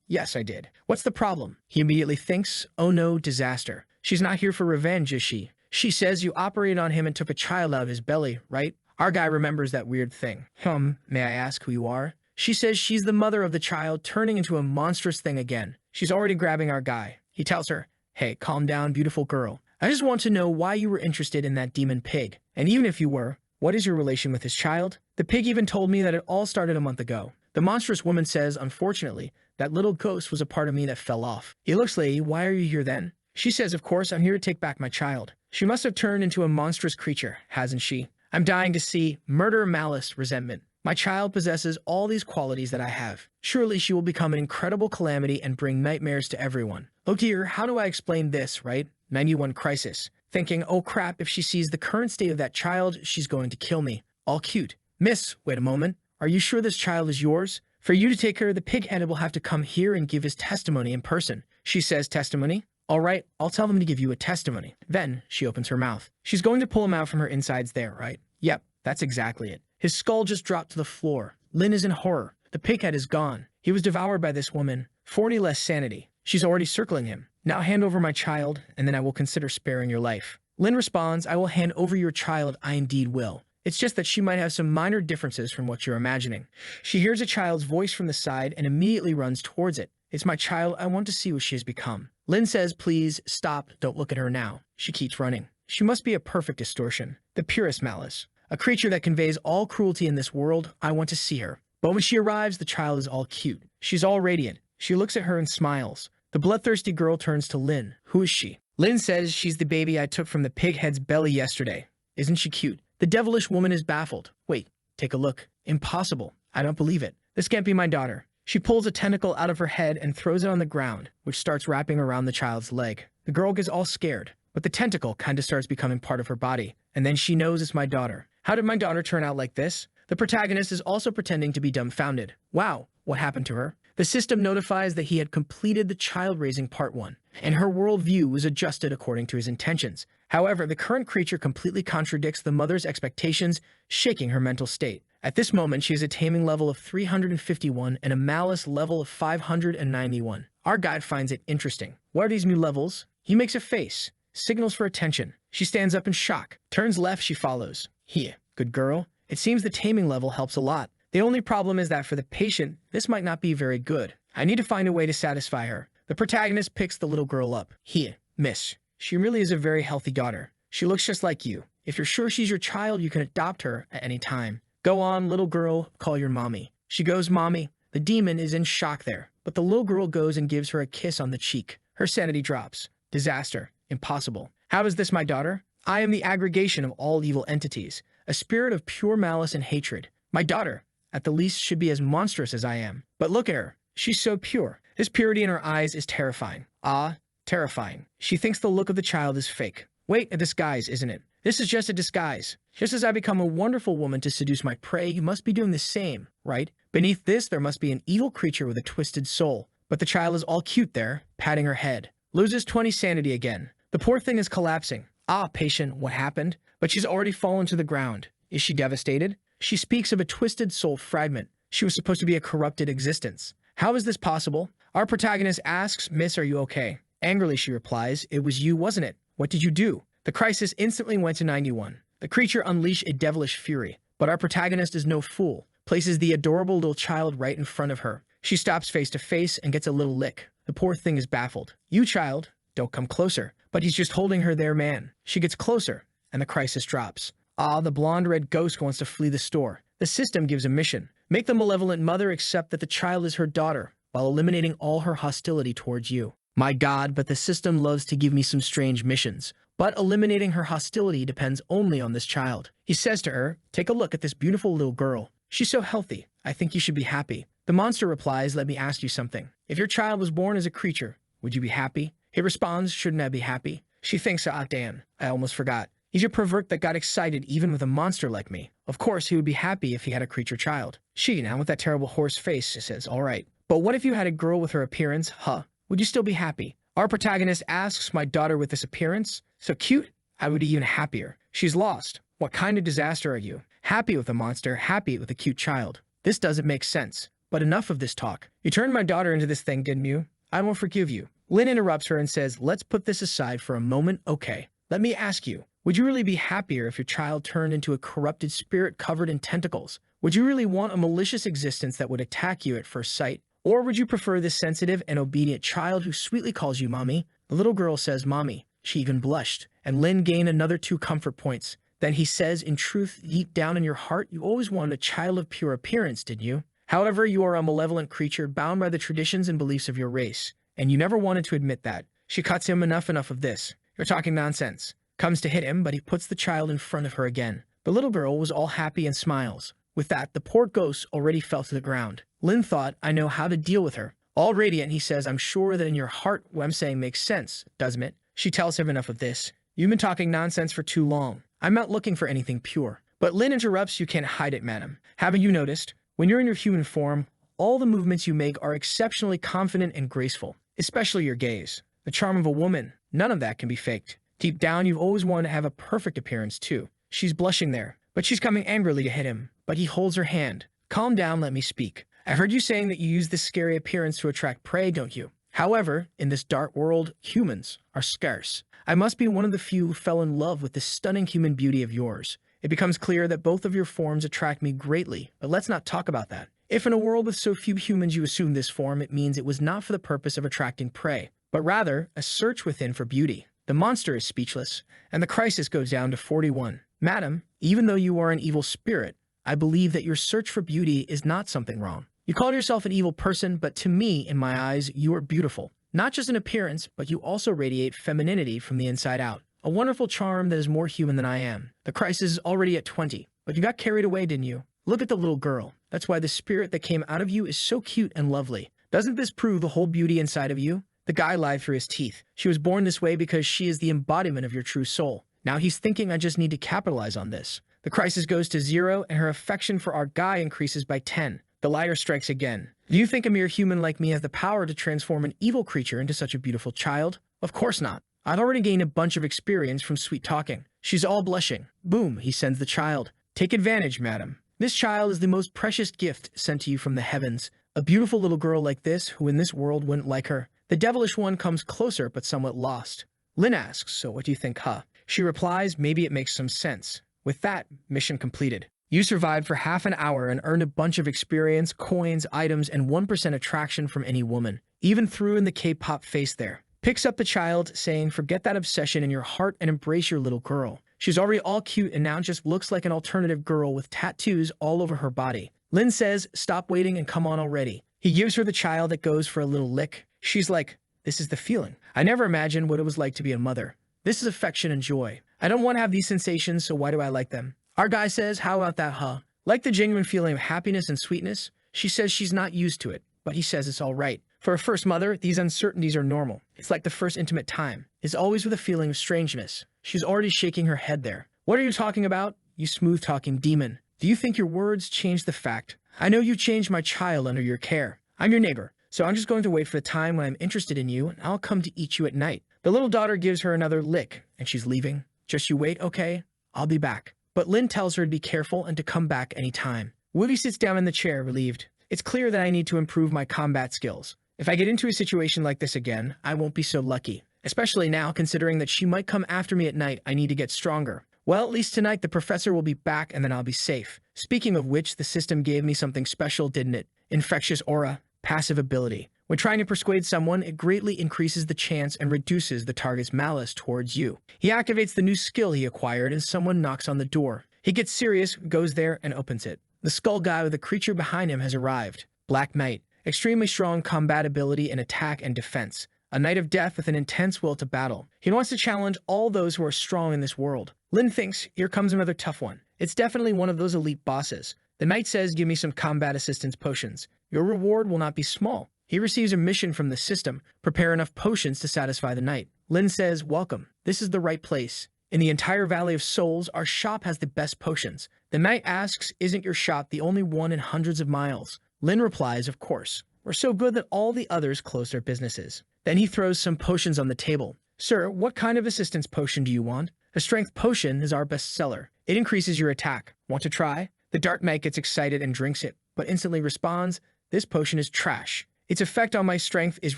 Yes, I did. What's the problem? He immediately thinks, oh no, disaster. She's not here for revenge, is she? She says you operated on him and took a child out of his belly, right? Our guy remembers that weird thing. May I ask who you are? She says she's the mother of the child turning into a monstrous thing again. She's already grabbing our guy. He tells her, hey, calm down, beautiful girl. I just want to know why you were interested in that demon pig. And even if you were, what is your relation with his child? The pig even told me that it all started a month ago. The monstrous woman says, unfortunately, that little ghost was a part of me that fell off. He looks, lady, why are you here then? She says, of course, I'm here to take back my child. She must have turned into a monstrous creature, hasn't she? I'm dying to see murder, malice, resentment. My child possesses all these qualities that I have. Surely she will become an incredible calamity and bring nightmares to everyone. Oh dear, how do I explain this, right? 91 crisis. Thinking, oh crap, if she sees the current state of that child, she's going to kill me. All cute. Miss, wait a moment. Are you sure this child is yours? For you to take care of the pig-headed will have to come here and give his testimony in person. She says, testimony? All right, I'll tell them to give you a testimony. Then she opens her mouth. She's going to pull him out from her insides there, right? Yep, that's exactly it. His skull just dropped to the floor. Lin is in horror. The pighead is gone. He was devoured by this woman. 40 less sanity. She's already circling him. Now hand over my child, and then I will consider sparing your life. Lin responds, I will hand over your child, I indeed will. It's just that she might have some minor differences from what you're imagining. She hears a child's voice from the side and immediately runs towards it. It's my child. I want to see what she has become. Lin says, please, stop. Don't look at her now. She keeps running. She must be a perfect distortion. The purest malice. A creature that conveys all cruelty in this world. I want to see her. But when she arrives, the child is all cute. She's all radiant. She looks at her and smiles. The bloodthirsty girl turns to Lin. Who is she? Lin says she's the baby I took from the pighead's belly yesterday. Isn't she cute? The devilish woman is baffled. Wait, take a look. Impossible. I don't believe it. This can't be my daughter. She pulls a tentacle out of her head and throws it on the ground, which starts wrapping around the child's leg. The girl gets all scared, but the tentacle kind of starts becoming part of her body, and then she knows it's my daughter. How did my daughter turn out like this? The protagonist is also pretending to be dumbfounded. Wow, what happened to her? The system notifies that he had completed the child-raising part 1, and her worldview was adjusted according to his intentions. However, the current creature completely contradicts the mother's expectations, shaking her mental state. At this moment, she has a taming level of 351 and a malice level of 591. Our guide finds it interesting. What are these new levels? He makes a face, signals for attention. She stands up in shock, turns left, she follows. Here, good girl. It seems the taming level helps a lot. The only problem is that for the patient, this might not be very good. I need to find a way to satisfy her. The protagonist picks the little girl up. Here, miss. She really is a very healthy daughter. She looks just like you. If you're sure she's your child, you can adopt her at any time. Go on, little girl, call your mommy. She goes, mommy. The demon is in shock there, but the little girl goes and gives her a kiss on the cheek. Her sanity drops. Disaster. Impossible. How is this my daughter? I am the aggregation of all evil entities, a spirit of pure malice and hatred. My daughter, at the least, should be as monstrous as I am. But look at her. She's so pure. This purity in her eyes is terrifying. Ah, terrifying. She thinks the look of the child is fake. Wait, a disguise, isn't it? This is just a disguise. Just as I become a wonderful woman to seduce my prey, you must be doing the same, right? Beneath this, there must be an evil creature with a twisted soul. But the child is all cute there, patting her head. Loses 20 sanity again. The poor thing is collapsing. Ah, patient, what happened? But she's already fallen to the ground. Is she devastated? She speaks of a twisted soul fragment. She was supposed to be a corrupted existence. How is this possible? Our protagonist asks, Miss, are you okay? Angrily, she replies, it was you, wasn't it? What did you do? The crisis instantly went to 91. The creature unleashed a devilish fury, but our protagonist is no fool, places the adorable little child right in front of her. She stops face to face and gets a little lick. The poor thing is baffled. You, child, don't come closer. But he's just holding her there, man. She gets closer, and the crisis drops. Ah, the blonde-red ghost wants to flee the store. The system gives a mission. Make the malevolent mother accept that the child is her daughter, while eliminating all her hostility towards you. My God, but the system loves to give me some strange missions. But eliminating her hostility depends only on this child. He says to her, take a look at this beautiful little girl. She's so healthy. I think you should be happy. The monster replies, let me ask you something. If your child was born as a creature, would you be happy? He responds, shouldn't I be happy? She thinks, ah, damn, I almost forgot. He's a pervert that got excited even with a monster like me. Of course, he would be happy if he had a creature child. She, now with that terrible horse face, says, all right. But what if you had a girl with her appearance? Huh? Would you still be happy? Our protagonist asks, my daughter with this appearance? So cute? I would be even happier. She's lost. What kind of disaster are you? Happy with a monster, happy with a cute child. This doesn't make sense. But enough of this talk. You turned my daughter into this thing, didn't you? I won't forgive you. Lin interrupts her and says, let's put this aside for a moment, okay? Let me ask you, would you really be happier if your child turned into a corrupted spirit covered in tentacles? Would you really want a malicious existence that would attack you at first sight? Or would you prefer this sensitive and obedient child who sweetly calls you mommy? The little girl says, mommy. She even blushed, and Lin gained another 2 comfort points. Then he says, in truth, deep down in your heart, you always wanted a child of pure appearance, didn't you? However, you are a malevolent creature bound by the traditions and beliefs of your race, and you never wanted to admit that. She cuts him, enough of this. You're talking nonsense. Comes to hit him, but he puts the child in front of her again. The little girl was all happy and smiles. With that, the poor ghost already fell to the ground. Lin thought, I know how to deal with her. All radiant, he says, I'm sure that in your heart what I'm saying makes sense, doesn't it? She tells him, enough of this. You've been talking nonsense for too long. I'm not looking for anything pure. But Lin interrupts, you can't hide it, madam. Haven't you noticed? When you're in your human form, all the movements you make are exceptionally confident and graceful, especially your gaze. The charm of a woman, none of that can be faked. Deep down, you've always wanted to have a perfect appearance, too. She's blushing there, but she's coming angrily to hit him. But he holds her hand. Calm down, let me speak. I've heard you saying that you use this scary appearance to attract prey, don't you? However, in this dark world, humans are scarce. I must be one of the few who fell in love with this stunning human beauty of yours. It becomes clear that both of your forms attract me greatly, but let's not talk about that. If in a world with so few humans you assume this form, it means it was not for the purpose of attracting prey, but rather a search within for beauty. The monster is speechless, and the crisis goes down to 41. Madam, even though you are an evil spirit, I believe that your search for beauty is not something wrong. You call yourself an evil person, but to me, in my eyes, you are beautiful. Not just in appearance, but you also radiate femininity from the inside out. A wonderful charm that is more human than I am. The crisis is already at 20, but you got carried away, didn't you? Look at the little girl. That's why the spirit that came out of you is so cute and lovely. Doesn't this prove the whole beauty inside of you? The guy lied through his teeth. She was born this way because she is the embodiment of your true soul. Now he's thinking I just need to capitalize on this. The crisis goes to 0, and her affection for our guy increases by 10. The liar strikes again. Do you think a mere human like me has the power to transform an evil creature into such a beautiful child? Of course not. I've already gained a bunch of experience from sweet talking. She's all blushing. Boom, he sends the child. Take advantage, madam. This child is the most precious gift sent to you from the heavens. A beautiful little girl like this, who in this world wouldn't like her. The devilish one comes closer, but somewhat lost. Lin asks, so what do you think, huh? She replies, maybe it makes some sense. With that, mission completed. You survived for half an hour and earned a bunch of experience, coins, items, and 1% attraction from any woman. Even threw in the K-pop face there. Picks up the child, saying, forget that obsession in your heart and embrace your little girl. She's already all cute and now just looks like an alternative girl with tattoos all over her body. Lin says, stop waiting and come on already. He gives her the child that goes for a little lick. She's like, this is the feeling. I never imagined what it was like to be a mother. This is affection and joy. I don't want to have these sensations, so why do I like them? Our guy says, how about that, huh? Like the genuine feeling of happiness and sweetness? She says she's not used to it, but he says it's all right. For a first mother, these uncertainties are normal. It's like the first intimate time. It's always with a feeling of strangeness. She's already shaking her head there. What are you talking about? You smooth-talking demon. Do you think your words change the fact? I know you changed my child under your care. I'm your neighbor, so I'm just going to wait for the time when I'm interested in you, and I'll come to eat you at night. The little daughter gives her another lick, and she's leaving. Just you wait, okay? I'll be back. but Lin tells her to be careful and to come back anytime. Woody sits down in the chair, relieved. It's clear that I need to improve my combat skills. If I get into a situation like this again, I won't be so lucky. Especially now, considering that she might come after me at night, I need to get stronger. Well, at least tonight the professor will be back and then I'll be safe. Speaking of which, the system gave me something special, didn't it? Infectious aura, passive ability. When trying to persuade someone, it greatly increases the chance and reduces the target's malice towards you. He activates the new skill he acquired and someone knocks on the door. He gets serious, goes there, and opens it. The skull guy with the creature behind him has arrived. Black Knight. Extremely strong combat ability in attack and defense. A knight of death with an intense will to battle. He wants to challenge all those who are strong in this world. Lin thinks, here comes another tough one. It's definitely one of those elite bosses. The knight says, give me some combat assistance potions. Your reward will not be small. He receives a mission from the system. Prepare enough potions to satisfy the knight. Lin says, welcome. This is the right place. In the entire Valley of Souls, our shop has the best potions. The knight asks, isn't your shop the only one in hundreds of miles? Lin replies, of course. We're so good that all the others close their businesses. Then he throws some potions on the table. Sir, what kind of assistance potion do you want? A strength potion is our best seller. It increases your attack. Want to try? The Dark Knight gets excited and drinks it, but instantly responds, this potion is trash. Its effect on my strength is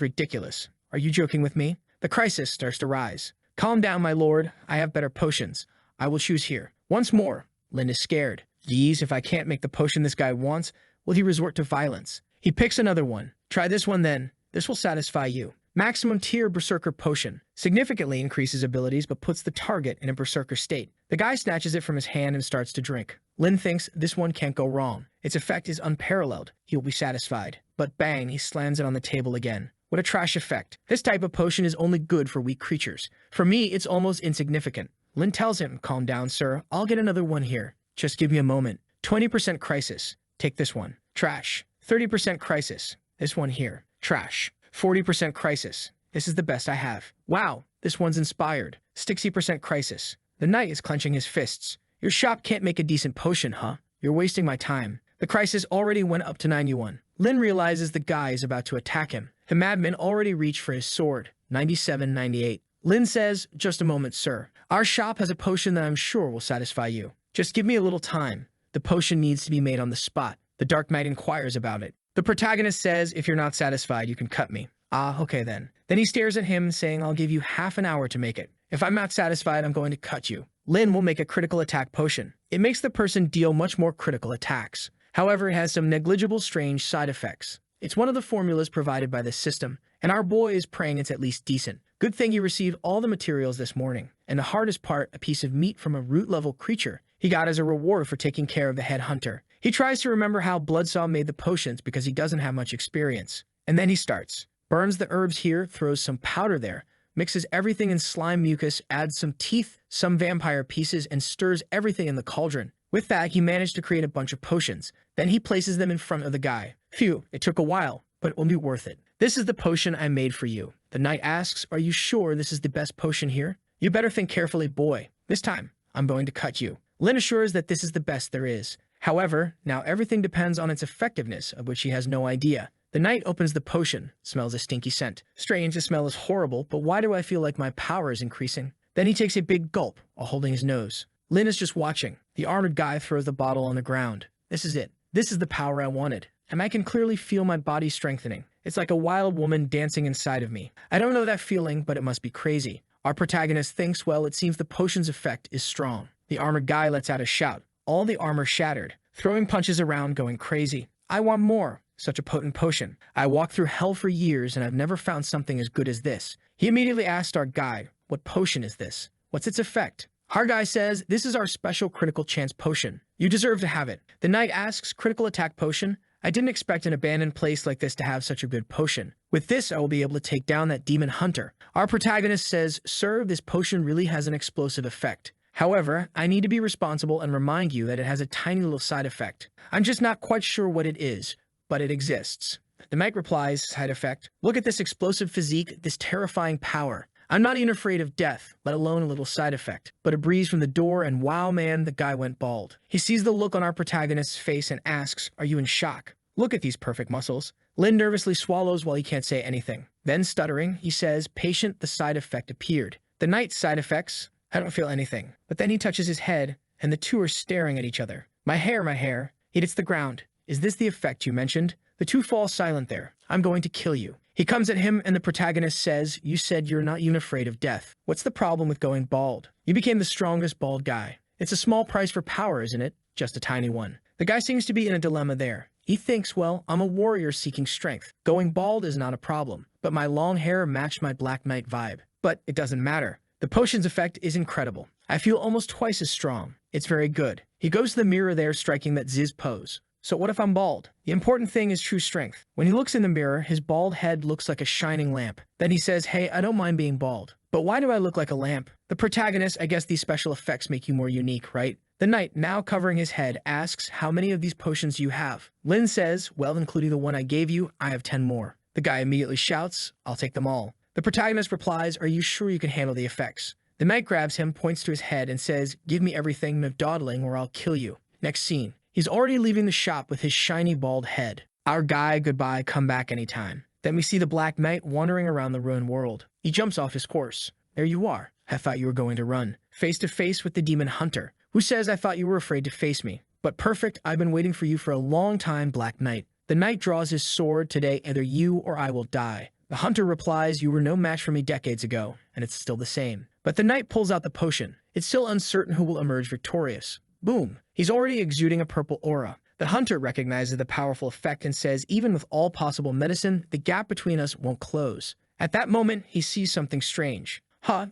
ridiculous. Are you joking with me? The crisis starts to rise. Calm down, my lord. I have better potions. I will choose here. Once more, Lin is scared. Geez, if I can't make the potion this guy wants, will he resort to violence? He picks another one. Try this one then. This will satisfy you. Maximum tier Berserker Potion. Significantly increases abilities but puts the target in a Berserker state. The guy snatches it from his hand and starts to drink. Lin thinks this one can't go wrong. Its effect is unparalleled. He will be satisfied. But bang, he slams it on the table again. What a trash effect. This type of potion is only good for weak creatures. For me, it's almost insignificant. Lin tells him, calm down, sir. I'll get another one here. Just give me a moment. 20% crisis. Take this one. Trash. 30% crisis. This one here. Trash. 40% crisis. This is the best I have. Wow, this one's inspired. 60% crisis. The knight is clenching his fists. Your shop can't make a decent potion, huh? You're wasting my time. The crisis already went up to 91. Lin realizes the guy is about to attack him. The madman already reached for his sword. 97-98. Lin says, just a moment, sir. Our shop has a potion that I'm sure will satisfy you. Just give me a little time. The potion needs to be made on the spot. The Dark Knight inquires about it. The protagonist says, if you're not satisfied, you can cut me. Ah, okay then. Then he stares at him, saying, I'll give you half an hour to make it. If I'm not satisfied, I'm going to cut you. Lin will make a critical attack potion. It makes the person deal much more critical attacks. However, it has some negligible strange side effects. It's one of the formulas provided by this system, and our boy is praying it's at least decent. Good thing he received all the materials this morning, and the hardest part, a piece of meat from a root-level creature, he got as a reward for taking care of the head hunter. He tries to remember how Bloodsaw made the potions because he doesn't have much experience. And then he starts. Burns the herbs here, throws some powder there, mixes everything in slime mucus, adds some teeth, some vampire pieces, and stirs everything in the cauldron. With that, he managed to create a bunch of potions. Then he places them in front of the guy. Phew, it took a while, but it will be worth it. This is the potion I made for you. The knight asks, are you sure this is the best potion here? You better think carefully, boy. This time, I'm going to cut you. Lin assures that this is the best there is. However, now everything depends on its effectiveness, of which he has no idea. The knight opens the potion, smells a stinky scent. Strange, the smell is horrible, but why do I feel like my power is increasing? Then he takes a big gulp, while holding his nose. Lin is just watching. The armored guy throws the bottle on the ground. This is it. This is the power I wanted. And I can clearly feel my body strengthening. It's like a wild woman dancing inside of me. I don't know that feeling, but it must be crazy. Our protagonist thinks, well, it seems the potion's effect is strong. The armored guy lets out a shout. All the armor shattered, throwing punches around, going crazy. I want more. Such a potent potion. I walked through hell for years and I've never found something as good as this. He immediately asked our guide, what potion is this? What's its effect? Our guy says, this is our special critical chance potion. You deserve to have it. The knight asks, critical attack potion? I didn't expect an abandoned place like this to have such a good potion. With this, I will be able to take down that demon hunter. Our protagonist says, sir, this potion really has an explosive effect. However, I need to be responsible and remind you that it has a tiny little side effect. I'm just not quite sure what it is, but it exists. The knight replies, side effect, look at this explosive physique, this terrifying power. I'm not even afraid of death, let alone a little side effect. But a breeze from the door and wow man, the guy went bald. He sees the look on our protagonist's face and asks, are you in shock? Look at these perfect muscles. Lin nervously swallows while he can't say anything. Then stuttering, he says, patient, the side effect appeared. The knight's side effects, I don't feel anything. But then he touches his head, and the two are staring at each other. My hair. It hits the ground. Is this the effect you mentioned? The two fall silent there. I'm going to kill you. He comes at him and the protagonist says, you said you're not even afraid of death. What's the problem with going bald? You became the strongest bald guy. It's a small price for power, isn't it? Just a tiny one. The guy seems to be in a dilemma there. He thinks, well, I'm a warrior seeking strength. Going bald is not a problem, but my long hair matched my Black Knight vibe. But it doesn't matter. The potion's effect is incredible. I feel almost twice as strong. It's very good. He goes to the mirror there, striking that Ziz pose. So what if I'm bald? The important thing is true strength. When he looks in the mirror, his bald head looks like a shining lamp. Then he says, hey, I don't mind being bald. But why do I look like a lamp? The protagonist, I guess these special effects make you more unique, right? The knight, now covering his head, asks, how many of these potions do you have? Lin says, well, including the one I gave you, I have 10 more. The guy immediately shouts, I'll take them all. The protagonist replies, are you sure you can handle the effects? The knight grabs him, points to his head, and says, give me everything, no dawdling, or I'll kill you. Next scene. He's already leaving the shop with his shiny bald head. Our guy, goodbye, come back anytime. Then we see the Black Knight wandering around the ruined world. He jumps off his horse. There you are. I thought you were going to run. Face to face with the demon hunter, who says, I thought you were afraid to face me. But perfect, I've been waiting for you for a long time, Black Knight. The knight draws his sword. Today, either you or I will die. The hunter replies, you were no match for me decades ago, and it's still the same. But the knight pulls out the potion. It's still uncertain who will emerge victorious. Boom. He's already exuding a purple aura. The hunter recognizes the powerful effect and says, even with all possible medicine, the gap between us won't close. At that moment, he sees something strange.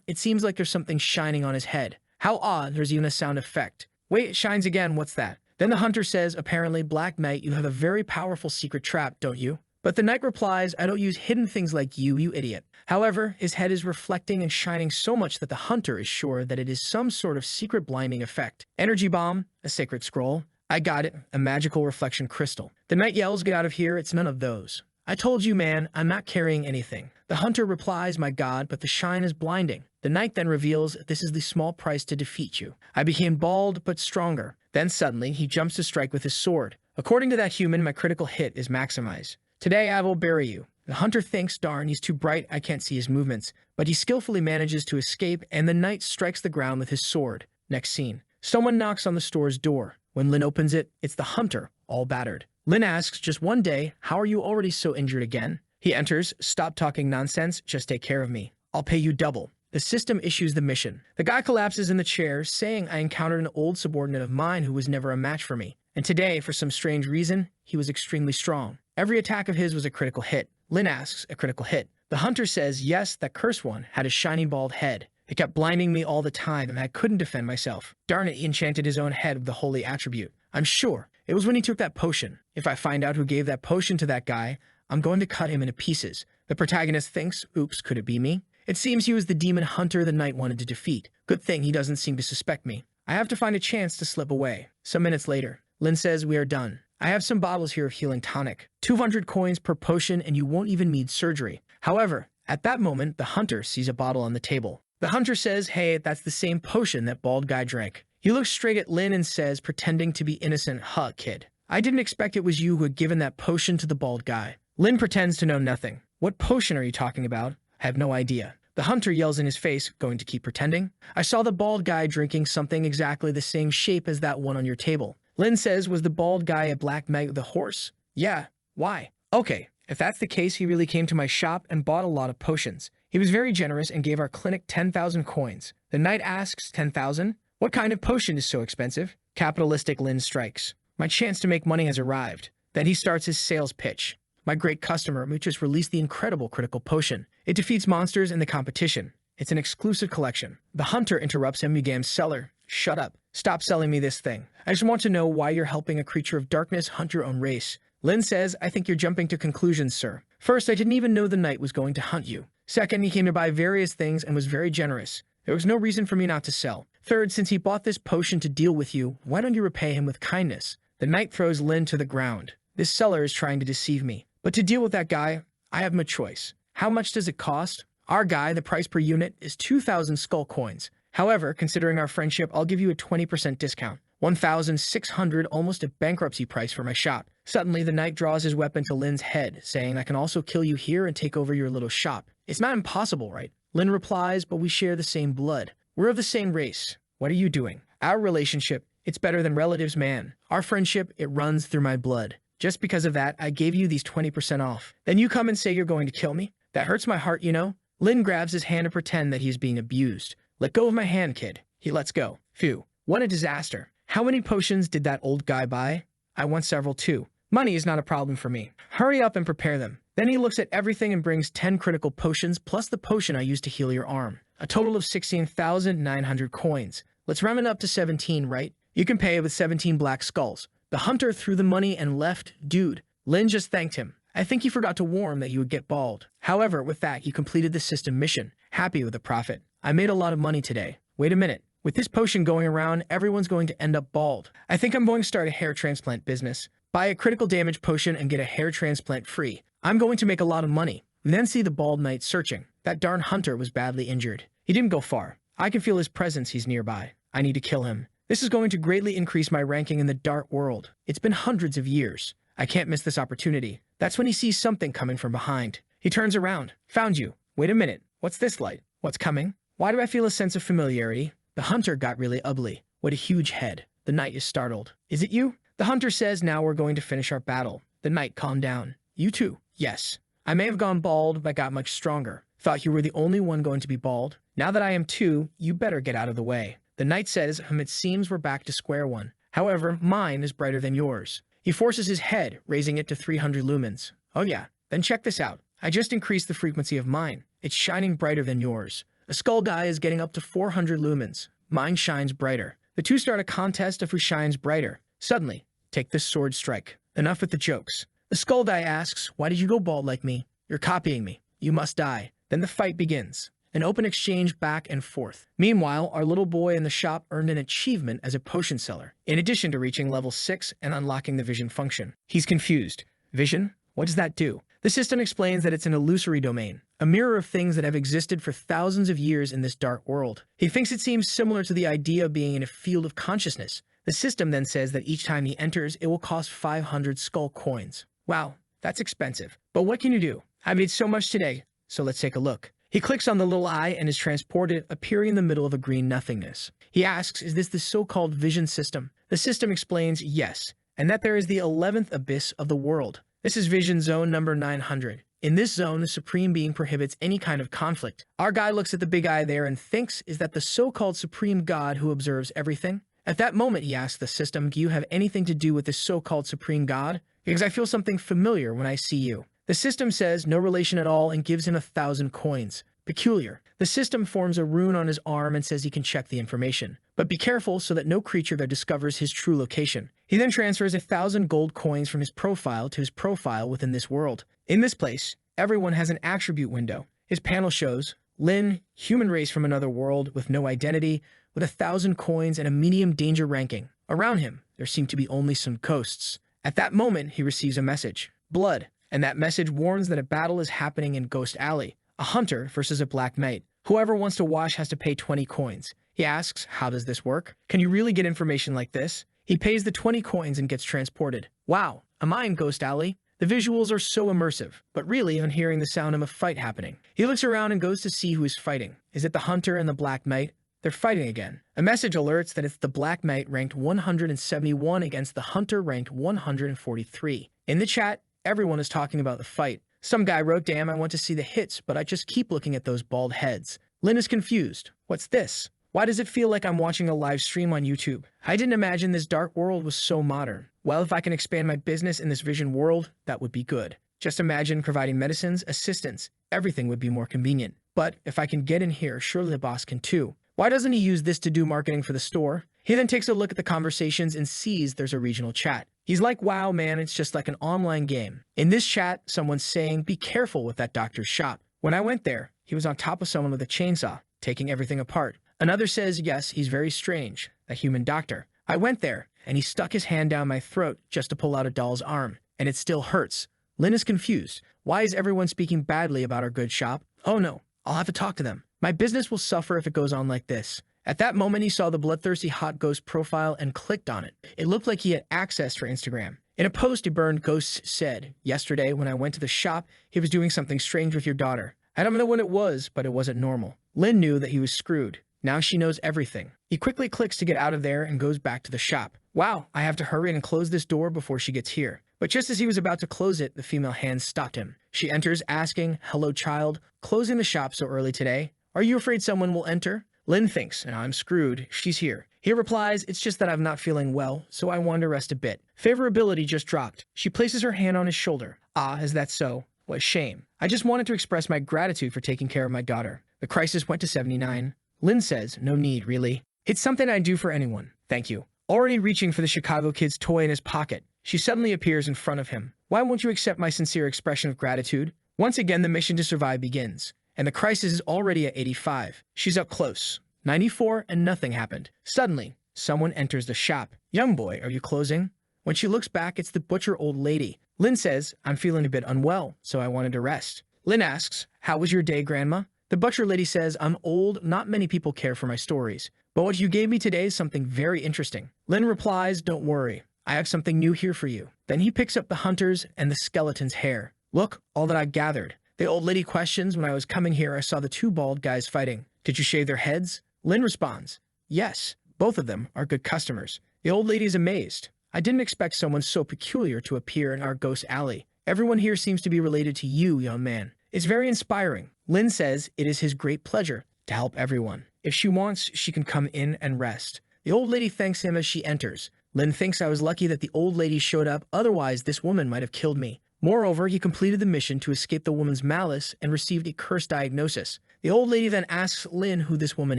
It seems like there's something shining on his head. How odd, there's even a sound effect. Wait, it shines again, what's that? Then the hunter says, apparently, Black Knight, you have a very powerful secret trap, don't you? But the knight replies, I don't use hidden things like you idiot. However, his head is reflecting and shining so much that the hunter is sure that it is some sort of secret blinding effect. Energy bomb, a sacred scroll. I got it, a magical reflection crystal. The knight yells, get out of here, it's none of those. I told you, man, I'm not carrying anything. The hunter replies, my god, but the shine is blinding. The knight then reveals, this is the small price to defeat you. I became bald, but stronger. Then suddenly, he jumps to strike with his sword. According to that human, my critical hit is maximized. Today I will bury you. The hunter thinks, darn, he's too bright, I can't see his movements. But he skillfully manages to escape, and the knight strikes the ground with his sword. Next scene. Someone knocks on the store's door. When Lin opens it, it's the hunter, all battered. Lin asks, just one day, how are you already so injured again? He enters, stop talking nonsense, just take care of me. I'll pay you double. The system issues the mission. The guy collapses in the chair, saying I encountered an old subordinate of mine who was never a match for me. And today, for some strange reason, he was extremely strong. Every attack of his was a critical hit. Lin asks, a critical hit. The hunter says, yes, that cursed one had a shiny bald head. It kept blinding me all the time, and I couldn't defend myself. Darn it, he enchanted his own head with the holy attribute. I'm sure it was when he took that potion. If I find out who gave that potion to that guy, I'm going to cut him into pieces. The protagonist thinks, oops, could it be me? It seems he was the demon hunter the knight wanted to defeat. Good thing he doesn't seem to suspect me. I have to find a chance to slip away. Some minutes later, Lin says we are done. I have some bottles here of healing tonic. 200 coins per potion and you won't even need surgery. However, at that moment, the hunter sees a bottle on the table. The hunter says, hey, that's the same potion that bald guy drank. He looks straight at Lin and says, pretending to be innocent, kid. I didn't expect it was you who had given that potion to the bald guy. Lin pretends to know nothing. What potion are you talking about? I have no idea. The hunter yells in his face, going to keep pretending? I saw the bald guy drinking something exactly the same shape as that one on your table. Lin says, was the bald guy a Black Knight with a horse? Yeah. Why? Okay, if that's the case, he really came to my shop and bought a lot of potions. He was very generous and gave our clinic 10,000 coins. The knight asks, 10,000? What kind of potion is so expensive? Capitalistic Lin strikes. My chance to make money has arrived. Then he starts his sales pitch. My great customer, who just released the incredible critical potion. It defeats monsters in the competition. It's an exclusive collection. The hunter interrupts him, began seller. Shut up. Stop selling me this thing. I just want to know why you're helping a creature of darkness hunt your own race. Lin says, I think you're jumping to conclusions, sir. First, I didn't even know the knight was going to hunt you. Second, he came to buy various things and was very generous. There was no reason for me not to sell. Third, since he bought this potion to deal with you, why don't you repay him with kindness? The knight throws Lin to the ground. This seller is trying to deceive me. But to deal with that guy, I have no choice. How much does it cost? Our guy, the price per unit, is 2,000 skull coins. However, considering our friendship, I'll give you a 20% discount. 1,600, almost a bankruptcy price for my shop. Suddenly, the knight draws his weapon to Lin's head, saying, I can also kill you here and take over your little shop. It's not impossible, right? Lin replies, but we share the same blood. We're of the same race. What are you doing? Our relationship, it's better than relatives, man. Our friendship, it runs through my blood. Just because of that, I gave you these 20% off. Then you come and say you're going to kill me? That hurts my heart, you know? Lin grabs his hand to pretend that he's being abused. Let go of my hand, kid. He lets go. Phew. What a disaster. How many potions did that old guy buy? I want several too. Money is not a problem for me. Hurry up and prepare them. Then he looks at everything and brings 10 critical potions plus the potion I used to heal your arm. A total of 16,900 coins. Let's round it up to 17, right? You can pay with 17 black skulls. The hunter threw the money and left. Dude, Lin just thanked him. I think he forgot to warn that you would get bald. However, with that, you completed the system mission. Happy with the profit. I made a lot of money today. Wait a minute. With this potion going around, everyone's going to end up bald. I think I'm going to start a hair transplant business. Buy a critical damage potion and get a hair transplant free. I'm going to make a lot of money. And then see the bald knight searching. That darn hunter was badly injured. He didn't go far. I can feel his presence. He's nearby. I need to kill him. This is going to greatly increase my ranking in the dark world. It's been hundreds of years. I can't miss this opportunity. That's when he sees something coming from behind. He turns around. Found you. Wait a minute. What's this light? What's coming? Why do I feel a sense of familiarity? The hunter got really ugly. What a huge head. The knight is startled. Is it you? The hunter says now we're going to finish our battle. The knight calmed down. You too? Yes. I may have gone bald, but got much stronger. Thought you were the only one going to be bald. Now that I am too, you better get out of the way. The knight says, it seems we're back to square one. However, mine is brighter than yours. He forces his head, raising it to 300 lumens. Oh yeah, then check this out. I just increased the frequency of mine. It's shining brighter than yours. A skull guy is getting up to 400 lumens. Mine shines brighter. The two start a contest of who shines brighter. Suddenly, take this sword strike. Enough with the jokes. The skull guy asks, why did you go bald like me? You're copying me. You must die. Then the fight begins. An open exchange back and forth. Meanwhile, our little boy in the shop earned an achievement as a potion seller, in addition to reaching level 6 and unlocking the vision function. He's confused. Vision? What does that do? The system explains that it's an illusory domain, a mirror of things that have existed for thousands of years in this dark world. He thinks it seems similar to the idea of being in a field of consciousness. The system then says that each time he enters, it will cost 500 skull coins. Wow, that's expensive. But what can you do? I made so much today, so let's take a look. He clicks on the little eye and is transported, appearing in the middle of a green nothingness. He asks, is this the so-called vision system? The system explains yes, and that there is the 11th abyss of the world. This is vision zone number 900. In this zone, the Supreme Being prohibits any kind of conflict. Our guy looks at the big eye there and thinks, is that the so-called Supreme God who observes everything? At that moment, he asks the system, do you have anything to do with this so-called Supreme God? Because I feel something familiar when I see you. The system says no relation at all and gives him 1,000 coins. Peculiar. The system forms a rune on his arm and says he can check the information. But be careful so that no creature that discovers his true location. He then transfers 1,000 gold coins from his profile to his profile within this world. In this place, everyone has an attribute window. His panel shows Lin, human race from another world with no identity, with 1,000 coins and a medium danger ranking. Around him, there seem to be only some ghosts. At that moment, he receives a message. Blood. And that message warns that a battle is happening in Ghost Alley. A hunter versus a black knight. Whoever wants to watch has to pay 20 coins. He asks, how does this work? Can you really get information like this? He pays the 20 coins and gets transported. Wow, am I in Ghost Alley? The visuals are so immersive, but really on hearing the sound of a fight happening. He looks around and goes to see who is fighting. Is it the hunter and the black knight? They're fighting again. A message alerts that it's the black knight ranked 171 against the hunter ranked 143. In the chat, everyone is talking about the fight. Some guy wrote, damn, I want to see the hits, but I just keep looking at those bald heads. Lin is confused. What's this? Why does it feel like I'm watching a live stream on YouTube? I didn't imagine this dark world was so modern. Well, if I can expand my business in this vision world, that would be good. Just imagine providing medicines, assistance, everything would be more convenient. But if I can get in here, surely the boss can too. Why doesn't he use this to do marketing for the store? He then takes a look at the conversations and sees there's a regional chat. He's like, wow, man, it's just like an online game. In this chat, someone's saying, be careful with that doctor's shop. When I went there, he was on top of someone with a chainsaw, taking everything apart. Another says, yes, he's very strange, a human doctor. I went there, and he stuck his hand down my throat just to pull out a doll's arm, and it still hurts. Lin is confused. Why is everyone speaking badly about our good shop? Oh no, I'll have to talk to them. My business will suffer if it goes on like this. At that moment, he saw the bloodthirsty hot ghost profile and clicked on it. It looked like he had access for Instagram. In a post, a burned ghost said, yesterday when I went to the shop, he was doing something strange with your daughter. I don't know what it was, but it wasn't normal. Lin knew that he was screwed. Now she knows everything. He quickly clicks to get out of there and goes back to the shop. Wow, I have to hurry and close this door before she gets here. But just as he was about to close it, the female hand stopped him. She enters asking, "Hello, child. Closing the shop so early today? Are you afraid someone will enter?" Lin thinks, and I'm screwed. She's here. He replies, "It's just that I'm not feeling well, so I want to rest a bit." Favorability just dropped. She places her hand on his shoulder. "Ah, is that so? What a shame. I just wanted to express my gratitude for taking care of my daughter." The crisis went to 79. Lin says, "No need, really. It's something I'd do for anyone. Thank you." Already reaching for the Chicago kid's toy in his pocket, she suddenly appears in front of him. "Why won't you accept my sincere expression of gratitude?" Once again, the mission to survive begins, and the crisis is already at 85. She's up close. 94, and nothing happened. Suddenly, someone enters the shop. "Young boy, are you closing?" When she looks back, it's the butcher old lady. Lin says, "I'm feeling a bit unwell, so I wanted to rest." Lin asks, "How was your day, Grandma?" The butcher lady says, "I'm old, not many people care for my stories. But what you gave me today is something very interesting." Lin replies, "Don't worry, I have something new here for you." Then he picks up the hunter's and the skeleton's hair. "Look, all that I've gathered." The old lady questions, "When I was coming here, I saw the two bald guys fighting. Did you shave their heads?" Lin responds, "Yes, both of them are good customers." The old lady is amazed. "I didn't expect someone so peculiar to appear in our ghost alley. Everyone here seems to be related to you, young man. It's very inspiring." Lin says it is his great pleasure to help everyone. If she wants, she can come in and rest. The old lady thanks him as she enters. Lin thinks, "I was lucky that the old lady showed up, otherwise this woman might have killed me." Moreover, he completed the mission to escape the woman's malice and received a curse diagnosis. The old lady then asks Lin who this woman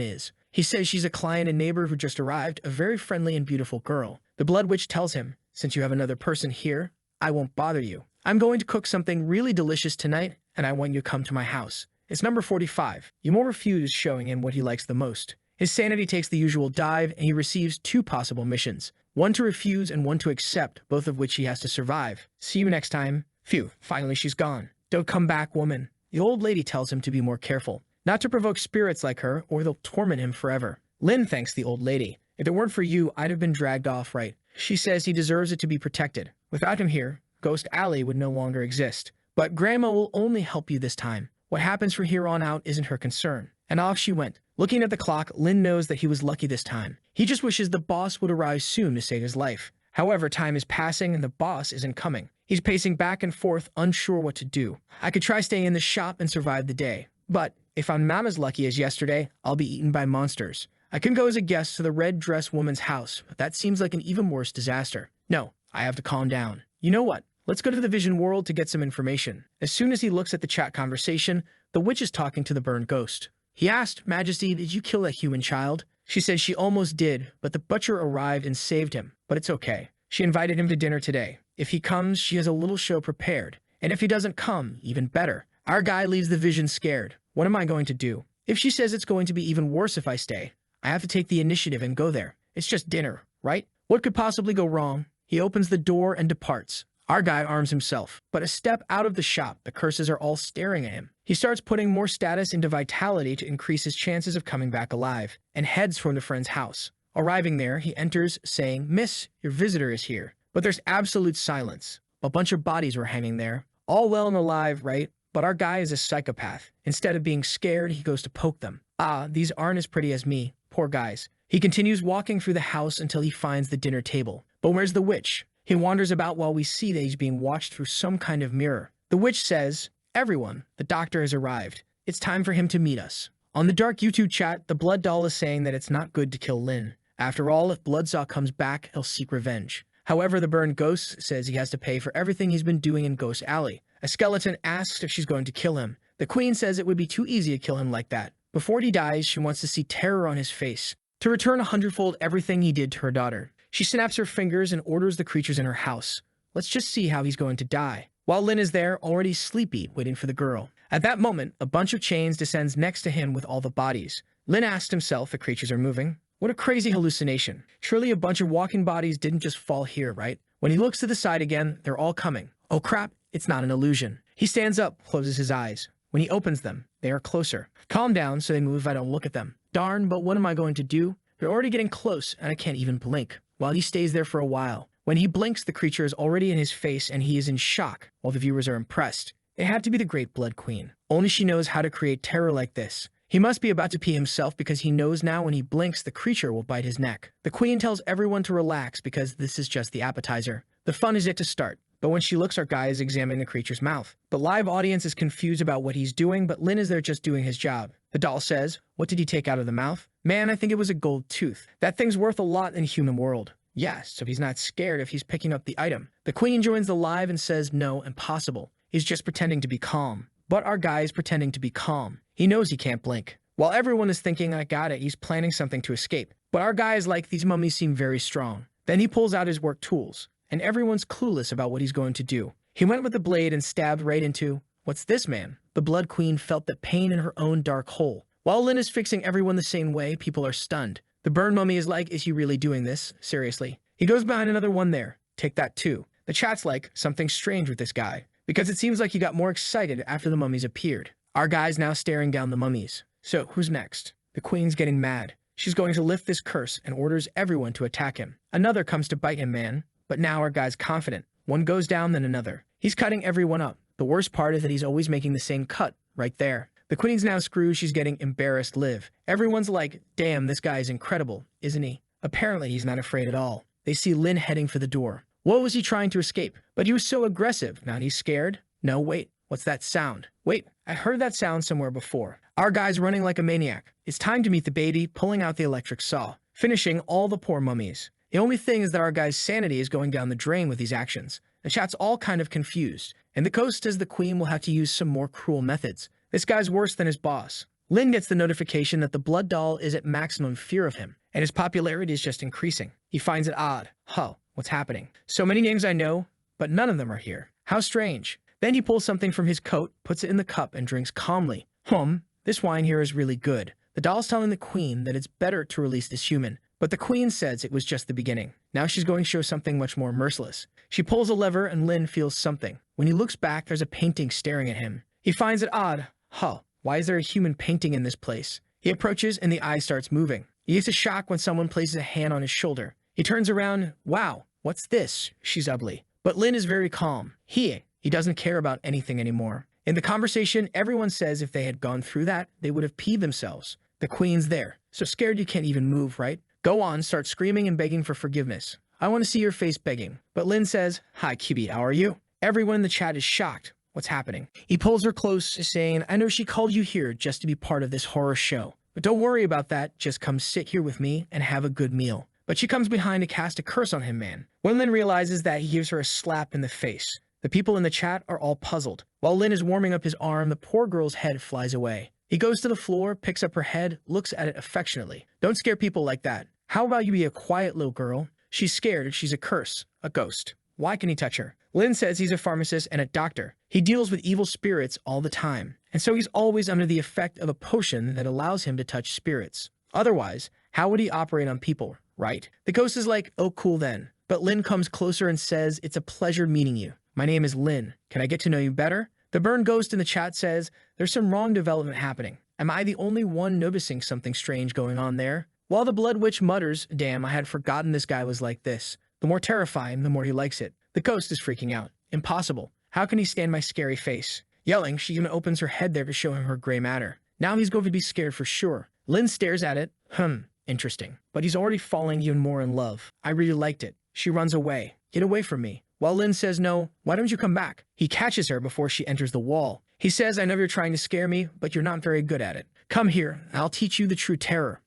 is. He says she's a client and neighbor who just arrived, a very friendly and beautiful girl. The Blood Witch tells him, "Since you have another person here, I won't bother you. I'm going to cook something really delicious tonight, and I want you to come to my house." It's number 45. Yumor refuses, showing him what he likes the most. His sanity takes the usual dive, and he receives two possible missions. One to refuse and one to accept, both of which he has to survive. See you next time. Phew, finally she's gone. "Don't come back, woman." The old lady tells him to be more careful, not to provoke spirits like her, or they'll torment him forever. Lin thanks the old lady. "If it weren't for you, I'd have been dragged off, right?" She says he deserves it to be protected. Without him here, Ghost Alley would no longer exist. But Grandma will only help you this time. What happens from here on out isn't her concern. And off she went. Looking at the clock, Lin knows that he was lucky this time. He just wishes the boss would arrive soon to save his life. However, time is passing and the boss isn't coming. He's pacing back and forth, unsure what to do. "I could try staying in the shop and survive the day. But if I'm not as lucky as yesterday, I'll be eaten by monsters. I can go as a guest to the red dress woman's house, but that seems like an even worse disaster. No, I have to calm down. You know what? Let's go to the vision world to get some information." As soon as he looks at the chat conversation, the witch is talking to the burned ghost. He asked, "Majesty, did you kill that human child?" She says she almost did, but the butcher arrived and saved him. But it's okay. She invited him to dinner today. If he comes, she has a little show prepared. And if he doesn't come, even better. Our guy leaves the vision scared. What am I going to do? If she says it's going to be even worse if I stay, I have to take the initiative and go there. It's just dinner, right? What could possibly go wrong? He opens the door and departs. Our guy arms himself, but a step out of the shop, the curses are all staring at him. He starts putting more status into vitality to increase his chances of coming back alive, and heads for the friend's house. Arriving there, he enters, saying, "Miss, your visitor is here." But there's absolute silence. A bunch of bodies were hanging there. All well and alive, right? But our guy is a psychopath. Instead of being scared, he goes to poke them. "Ah, these aren't as pretty as me. Poor guys." He continues walking through the house until he finds the dinner table. But where's the witch? He wanders about while we see that he's being watched through some kind of mirror. The witch says, "Everyone, the doctor has arrived. It's time for him to meet us." On the dark YouTube chat, the Blood Doll is saying that it's not good to kill Lin. After all, if Bloodsaw comes back, he'll seek revenge. However, the burned ghost says he has to pay for everything he's been doing in Ghost Alley. A skeleton asks if she's going to kill him. The queen says it would be too easy to kill him like that. Before he dies, she wants to see terror on his face, to return 100-fold everything he did to her daughter. She snaps her fingers and orders the creatures in her house. Let's just see how he's going to die. While Lin is there, already sleepy, waiting for the girl. At that moment, a bunch of chains descends next to him with all the bodies. Lin asks himself if the creatures are moving. What a crazy hallucination. Surely a bunch of walking bodies didn't just fall here, right? When he looks to the side again, they're all coming. Oh crap, it's not an illusion. He stands up, closes his eyes. When he opens them, they are closer. Calm down so they move if I don't look at them. Darn, but what am I going to do? They're already getting close, and I can't even blink. While he stays there for a while. When he blinks, the creature is already in his face and he is in shock, while the viewers are impressed. It had to be the Great Blood Queen. Only she knows how to create terror like this. He must be about to pee himself because he knows now when he blinks the creature will bite his neck. The queen tells everyone to relax because this is just the appetizer. The fun is yet to start. But when she looks, our guy is examining the creature's mouth. The live audience is confused about what he's doing, but Lin is there just doing his job. The doll says, "What did he take out of the mouth?" "Man, I think it was a gold tooth. That thing's worth a lot in the human world." Yes, so he's not scared if he's picking up the item. The queen joins the live and says, "No, impossible. He's just pretending to be calm." But our guy is pretending to be calm. He knows he can't blink. While everyone is thinking, "I got it," he's planning something to escape. But our guy is like, "These mummies seem very strong." Then he pulls out his work tools, and everyone's clueless about what he's going to do. He went with the blade and stabbed right into, what's this, man? The Blood Queen felt the pain in her own dark hole. While Lin is fixing everyone the same way, people are stunned. The burn mummy is like, "Is he really doing this? Seriously?" He goes behind another one there. "Take that too." The chat's like, "Something strange with this guy," because it seems like he got more excited after the mummies appeared. Our guy's now staring down the mummies. So, who's next? The queen's getting mad. She's going to lift this curse and orders everyone to attack him. Another comes to bite him, man. But now our guy's confident. One goes down, then another. He's cutting everyone up. The worst part is that he's always making the same cut, right there. The queen's now screwed. She's getting embarrassed live. Everyone's like, "Damn, this guy is incredible, isn't he?" Apparently, he's not afraid at all. They see Lin heading for the door. What was he trying to escape? But he was so aggressive. Now he's scared? No, wait. What's that sound? Wait, I heard that sound somewhere before. Our guy's running like a maniac. It's time to meet the baby, pulling out the electric saw, finishing all the poor mummies. The only thing is that our guy's sanity is going down the drain with these actions. The chat's all kind of confused, and the ghost says the queen will have to use some more cruel methods. This guy's worse than his boss. Lin gets the notification that the blood doll is at maximum fear of him, and his popularity is just increasing. He finds it odd. What's happening? So many names I know, but none of them are here. How strange. Then he pulls something from his coat, puts it in the cup, and drinks calmly. This wine here is really good. The doll's telling the queen that it's better to release this human, but the queen says it was just the beginning. Now she's going to show something much more merciless. She pulls a lever and Lin feels something. When he looks back, there's a painting staring at him. He finds it odd. Why is there a human painting in this place? He approaches and the eye starts moving. He gets a shock when someone places a hand on his shoulder. He turns around. Wow, what's this? She's ugly. But Lin is very calm. He doesn't care about anything anymore. In the conversation, everyone says if they had gone through that, they would have peed themselves. The queen's there, so scared you can't even move, right? Go on, start screaming and begging for forgiveness. I want to see your face begging. But Lin says, "Hi, Kibi, how are you?" Everyone in the chat is shocked. What's happening? He pulls her close, saying, "I know she called you here just to be part of this horror show. But don't worry about that, just come sit here with me and have a good meal." But she comes behind to cast a curse on him, man. When Lin realizes that, he gives her a slap in the face. The people in the chat are all puzzled. While Lin is warming up his arm, the poor girl's head flies away. He goes to the floor, picks up her head, looks at it affectionately. Don't scare people like that. How about you be a quiet little girl? She's scared. She's a curse. A ghost. Why can he touch her? Lin says he's a pharmacist and a doctor. He deals with evil spirits all the time. And so he's always under the effect of a potion that allows him to touch spirits. Otherwise, how would he operate on people, right? The ghost is like, "Oh, cool then." But Lin comes closer and says, "It's a pleasure meeting you. My name is Lin. Can I get to know you better?" The burned ghost in the chat says, "There's some wrong development happening. Am I the only one noticing something strange going on there?" While the Blood Witch mutters, "Damn, I had forgotten this guy was like this." The more terrifying, the more he likes it. The ghost is freaking out. Impossible. How can he stand my scary face? Yelling, she even opens her head there to show him her gray matter. Now he's going to be scared for sure. Lin stares at it. Interesting. But he's already falling even more in love. I really liked it. She runs away. Get away from me. While Lin says no, why don't you come back? He catches her before she enters the wall. He says, "I know you're trying to scare me, but you're not very good at it. Come here, I'll teach you the true terror."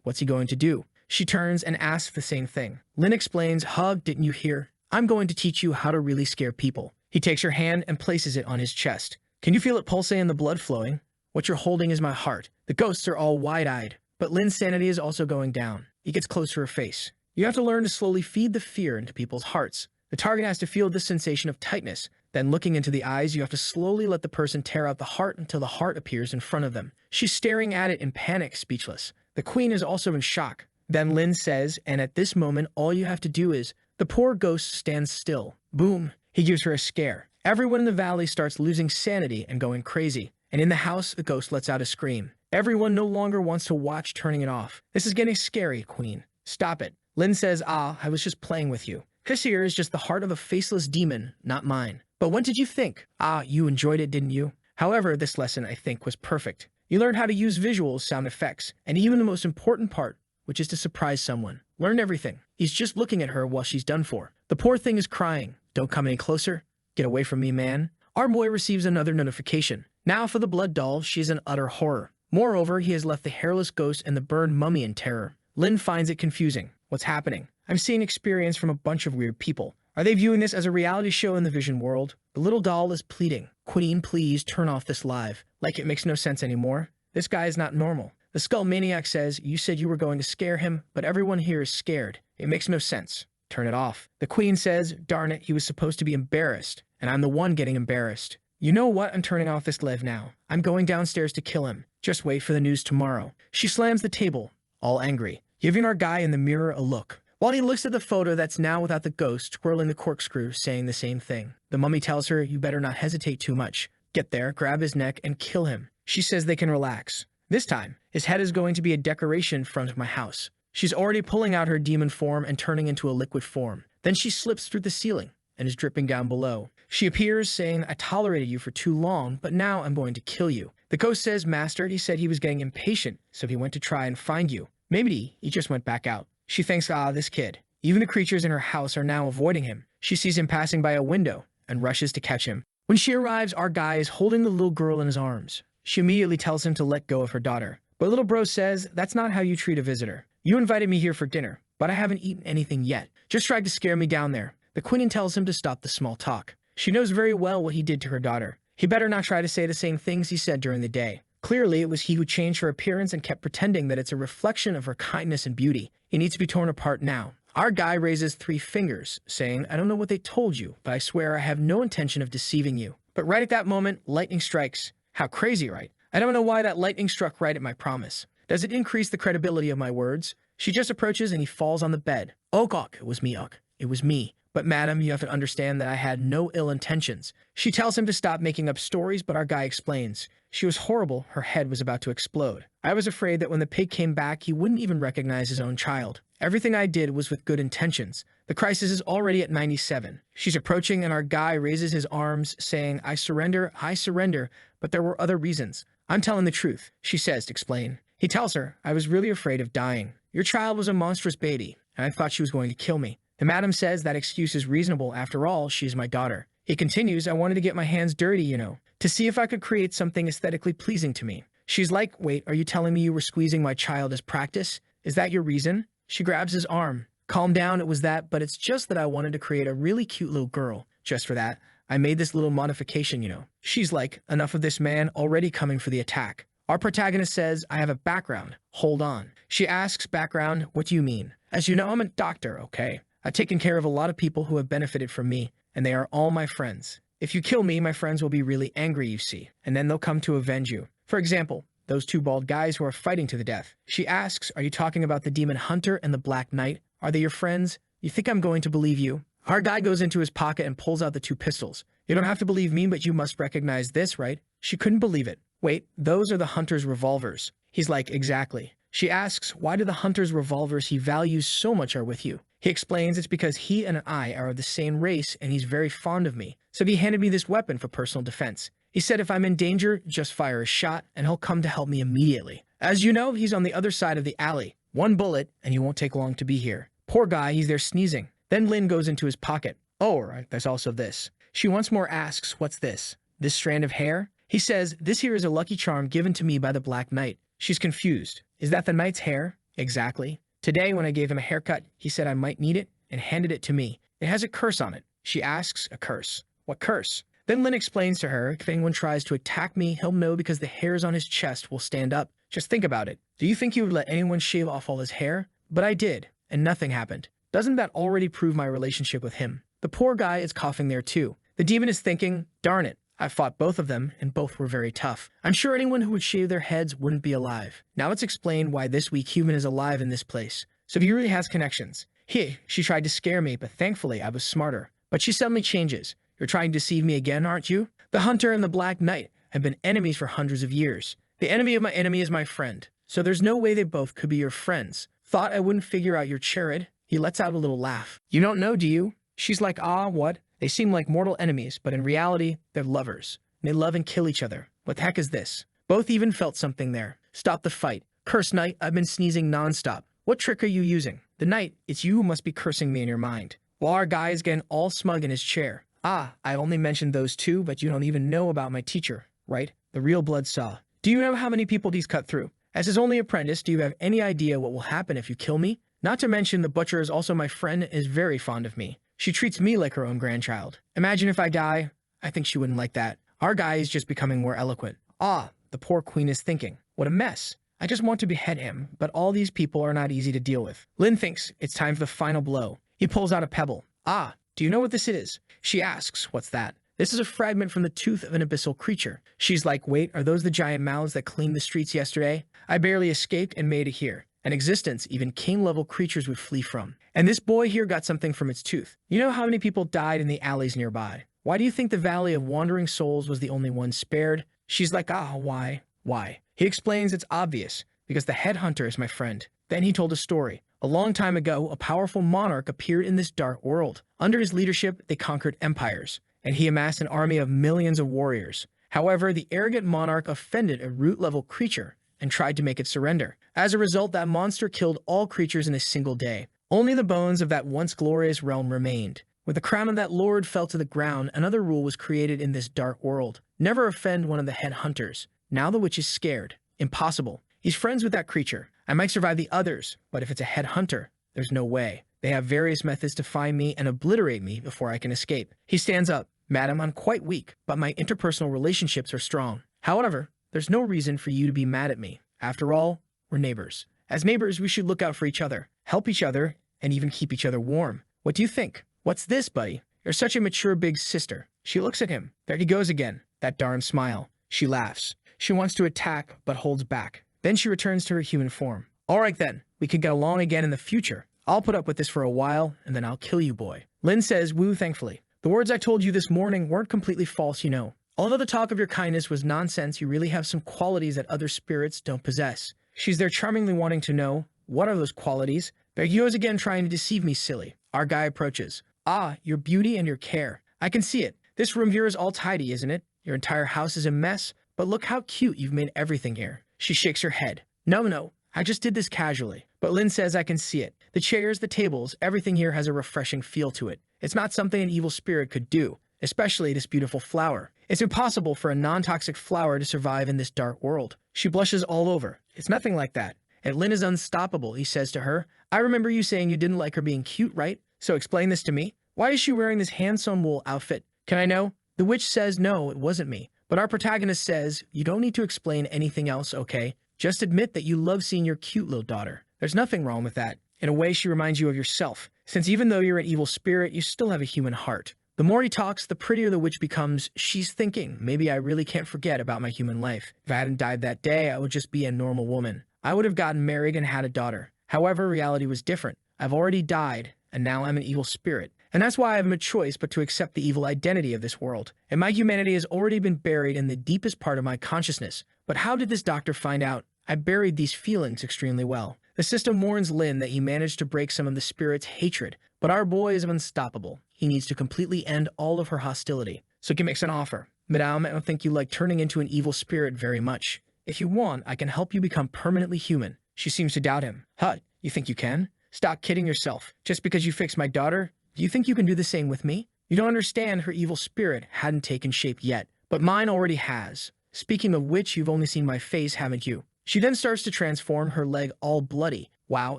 What's he going to do? She turns and asks the same thing. Lin explains, "Didn't you hear? I'm going to teach you how to really scare people." He takes her hand and places it on his chest. "Can you feel it pulsating and the blood flowing?" "What you're holding is my heart." The ghosts are all wide-eyed, but Lin's sanity is also going down. He gets close to her face. You have to learn to slowly feed the fear into people's hearts. The target has to feel this sensation of tightness. Then looking into the eyes, you have to slowly let the person tear out the heart until the heart appears in front of them. She's staring at it in panic, speechless. The queen is also in shock. Then Lin says, and at this moment, all you have to do is, the poor ghost stands still. Boom. He gives her a scare. Everyone in the valley starts losing sanity and going crazy. And in the house, the ghost lets out a scream. Everyone no longer wants to watch, turning it off. This is getting scary, queen. Stop it. Lin says, I was just playing with you. This here is just the heart of a faceless demon, not mine. But what did you think? You enjoyed it, didn't you? However, this lesson, I think, was perfect. You learn how to use visuals, sound effects, and even the most important part, which is to surprise someone. Learn everything. He's just looking at her while she's done for. The poor thing is crying. Don't come any closer. Get away from me, man. Our boy receives another notification. Now for the blood doll, she is in utter horror. Moreover, he has left the hairless ghost and the burned mummy in terror. Lin finds it confusing. What's happening? I'm seeing experience from a bunch of weird people. Are they viewing this as a reality show in the vision world? The little doll is pleading. Queen, please turn off this live. Like it makes no sense anymore. This guy is not normal. The skull maniac says, you said you were going to scare him, but everyone here is scared. It makes no sense. Turn it off. The queen says, darn it, he was supposed to be embarrassed, and I'm the one getting embarrassed. You know what? I'm turning off this live now. I'm going downstairs to kill him. Just wait for the news tomorrow. She slams the table, all angry, giving our guy in the mirror a look. While he looks at the photo that's now without the ghost, twirling the corkscrew, saying the same thing. The mummy tells her, you better not hesitate too much. Get there, grab his neck, and kill him. She says they can relax. This time, his head is going to be a decoration in front of my house. She's already pulling out her demon form and turning into a liquid form. Then she slips through the ceiling and is dripping down below. She appears, saying, I tolerated you for too long, but now I'm going to kill you. The ghost says, Master, he said he was getting impatient, so he went to try and find you. Maybe he just went back out. She thinks, this kid. Even the creatures in her house are now avoiding him. She sees him passing by a window and rushes to catch him. When she arrives, our guy is holding the little girl in his arms. She immediately tells him to let go of her daughter. But little bro says, that's not how you treat a visitor. You invited me here for dinner, but I haven't eaten anything yet. Just tried to scare me down there. The queen tells him to stop the small talk. She knows very well what he did to her daughter. He better not try to say the same things he said during the day. Clearly, it was he who changed her appearance and kept pretending that it's a reflection of her kindness and beauty. He needs to be torn apart now. Our guy raises 3 fingers, saying, I don't know what they told you, but I swear I have no intention of deceiving you. But right at that moment, lightning strikes. How crazy, right? I don't know why that lightning struck right at my promise. Does it increase the credibility of my words? She just approaches and he falls on the bed. Ok, it was me, ok. It was me. But madam, you have to understand that I had no ill intentions. She tells him to stop making up stories, but our guy explains. She was horrible, her head was about to explode. I was afraid that when the pig came back, he wouldn't even recognize his own child. Everything I did was with good intentions. The crisis is already at 97. She's approaching and our guy raises his arms, saying, I surrender, but there were other reasons. I'm telling the truth, she says to explain. He tells her, I was really afraid of dying. Your child was a monstrous baby, and I thought she was going to kill me. The madam says that excuse is reasonable. After all, she is my daughter. He continues, I wanted to get my hands dirty, to see if I could create something aesthetically pleasing to me. She's like, wait, are you telling me you were squeezing my child as practice? Is that your reason? She grabs his arm. Calm down, it was that, but it's just that I wanted to create a really cute little girl. Just for that, I made this little modification, She's like, enough of this man, already coming for the attack. Our protagonist says, I have a background. Hold on. She asks, background, what do you mean? As you know, I'm a doctor, okay? I've taken care of a lot of people who have benefited from me, and they are all my friends. If you kill me, my friends will be really angry, you see, and then they'll come to avenge you. For example, those 2 bald guys who are fighting to the death. She asks, are you talking about the demon hunter and the black knight? Are they your friends? You think I'm going to believe you? Our guy goes into his pocket and pulls out the 2 pistols. You don't have to believe me, but you must recognize this, right? She couldn't believe it. Wait, those are the hunter's revolvers. He's like, exactly. She asks, why do the hunter's revolvers he values so much are with you? He explains it's because he and I are of the same race and he's very fond of me. So he handed me this weapon for personal defense. He said if I'm in danger, just fire a shot and he'll come to help me immediately. As you know, he's on the other side of the alley. 1 bullet and he won't take long to be here. Poor guy, he's there sneezing. Then Lin goes into his pocket. Oh, right, there's also this. She once more asks, what's this? This strand of hair? He says, this here is a lucky charm given to me by the Black Knight. She's confused. Is that the knight's hair? Exactly. Today, when I gave him a haircut, he said I might need it and handed it to me. It has a curse on it. She asks, a curse. What curse? Then Lin explains to her, if anyone tries to attack me, he'll know because the hairs on his chest will stand up. Just think about it. Do you think he would let anyone shave off all his hair? But I did, and nothing happened. Doesn't that already prove my relationship with him? The poor guy is coughing there too. The demon is thinking, darn it. I fought both of them, and both were very tough. I'm sure anyone who would shave their heads wouldn't be alive. Now let's explain why this weak human is alive in this place. So he really has connections. She tried to scare me, but thankfully I was smarter. But she suddenly changes. You're trying to deceive me again, aren't you? The hunter and the Black Knight have been enemies for hundreds of years. The enemy of my enemy is my friend. So there's no way they both could be your friends. Thought I wouldn't figure out your charade? He lets out a little laugh. You don't know, do you? She's like, what? They seem like mortal enemies, but in reality, they're lovers. And they love and kill each other. What the heck is this? Both even felt something there. Stop the fight. Curse Knight, I've been sneezing nonstop. What trick are you using? The Knight, it's you who must be cursing me in your mind. While our guy is getting all smug in his chair. Ah, I only mentioned those two, but you don't even know about my teacher, right? The real blood saw. Do you know how many people he's cut through? As his only apprentice, do you have any idea what will happen if you kill me? Not to mention the butcher is also my friend and is very fond of me. She treats me like her own grandchild. Imagine if I die. I think she wouldn't like that. Our guy is just becoming more eloquent. Ah, the poor queen is thinking. What a mess. I just want to behead him, but all these people are not easy to deal with. Lin thinks it's time for the final blow. He pulls out a pebble. Ah, do you know what this is? She asks, what's that? This is a fragment from the tooth of an abyssal creature. She's like, wait, are those the giant mouths that cleaned the streets yesterday? I barely escaped and made it here. An existence even king-level creatures would flee from. And this boy here got something from its tooth. You know how many people died in the alleys nearby? Why do you think the Valley of Wandering Souls was the only one spared? She's like, ah, why? Why? He explains it's obvious, because the headhunter is my friend. Then he told a story. A long time ago, a powerful monarch appeared in this dark world. Under his leadership, they conquered empires, and he amassed an army of millions of warriors. However, the arrogant monarch offended a root-level creature and tried to make it surrender. As a result, that monster killed all creatures in a single day. Only the bones of that once glorious realm remained. When the crown of that lord fell to the ground, another rule was created in this dark world. Never offend one of the headhunters. Now the witch is scared. Impossible. He's friends with that creature. I might survive the others, but if it's a headhunter, there's no way. They have various methods to find me and obliterate me before I can escape. He stands up. Madam, I'm quite weak, but my interpersonal relationships are strong. However, there's no reason for you to be mad at me. After all, we're neighbors. As neighbors, we should look out for each other, help each other, and even keep each other warm. What do you think? What's this, buddy? You're such a mature big sister. She looks at him. There he goes again. That darn smile. She laughs. She wants to attack, but holds back. Then she returns to her human form. All right then, we could get along again in the future. I'll put up with this for a while, and then I'll kill you, boy. Lin says, woo thankfully. The words I told you this morning weren't completely false, you know. Although the talk of your kindness was nonsense, you really have some qualities that other spirits don't possess. She's there charmingly wanting to know, what are those qualities? There he goes again trying to deceive me, silly. Our guy approaches. Ah, your beauty and your care. I can see it. This room here is all tidy, isn't it? Your entire house is a mess, but look how cute you've made everything here. She shakes her head. No, I just did this casually. But Lin says I can see it. The chairs, the tables, everything here has a refreshing feel to it. It's not something an evil spirit could do, especially this beautiful flower. It's impossible for a non-toxic flower to survive in this dark world. She blushes all over. It's nothing like that. And Lin is unstoppable, he says to her. I remember you saying you didn't like her being cute, right? So explain this to me. Why is she wearing this hand-sewn wool outfit? Can I know? The witch says no, it wasn't me. But our protagonist says, you don't need to explain anything else, okay? Just admit that you love seeing your cute little daughter. There's nothing wrong with that. In a way, she reminds you of yourself, since even though you're an evil spirit, you still have a human heart. The more he talks, the prettier the witch becomes. She's thinking, maybe I really can't forget about my human life. If I hadn't died that day, I would just be a normal woman. I would have gotten married and had a daughter. However, reality was different. I've already died, and now I'm an evil spirit. And that's why I have no choice but to accept the evil identity of this world. And my humanity has already been buried in the deepest part of my consciousness. But how did this doctor find out I buried these feelings extremely well? The system warns Lin that he managed to break some of the spirit's hatred, but our boy is unstoppable. He needs to completely end all of her hostility. So he makes an offer. Madame, I don't think you like turning into an evil spirit very much. If you want, I can help you become permanently human. She seems to doubt him. Huh, you think you can? Stop kidding yourself. Just because you fixed my daughter, do you think you can do the same with me? You don't understand, her evil spirit hadn't taken shape yet, but mine already has. Speaking of which, you've only seen my face, haven't you? She then starts to transform, her leg all bloody. Wow,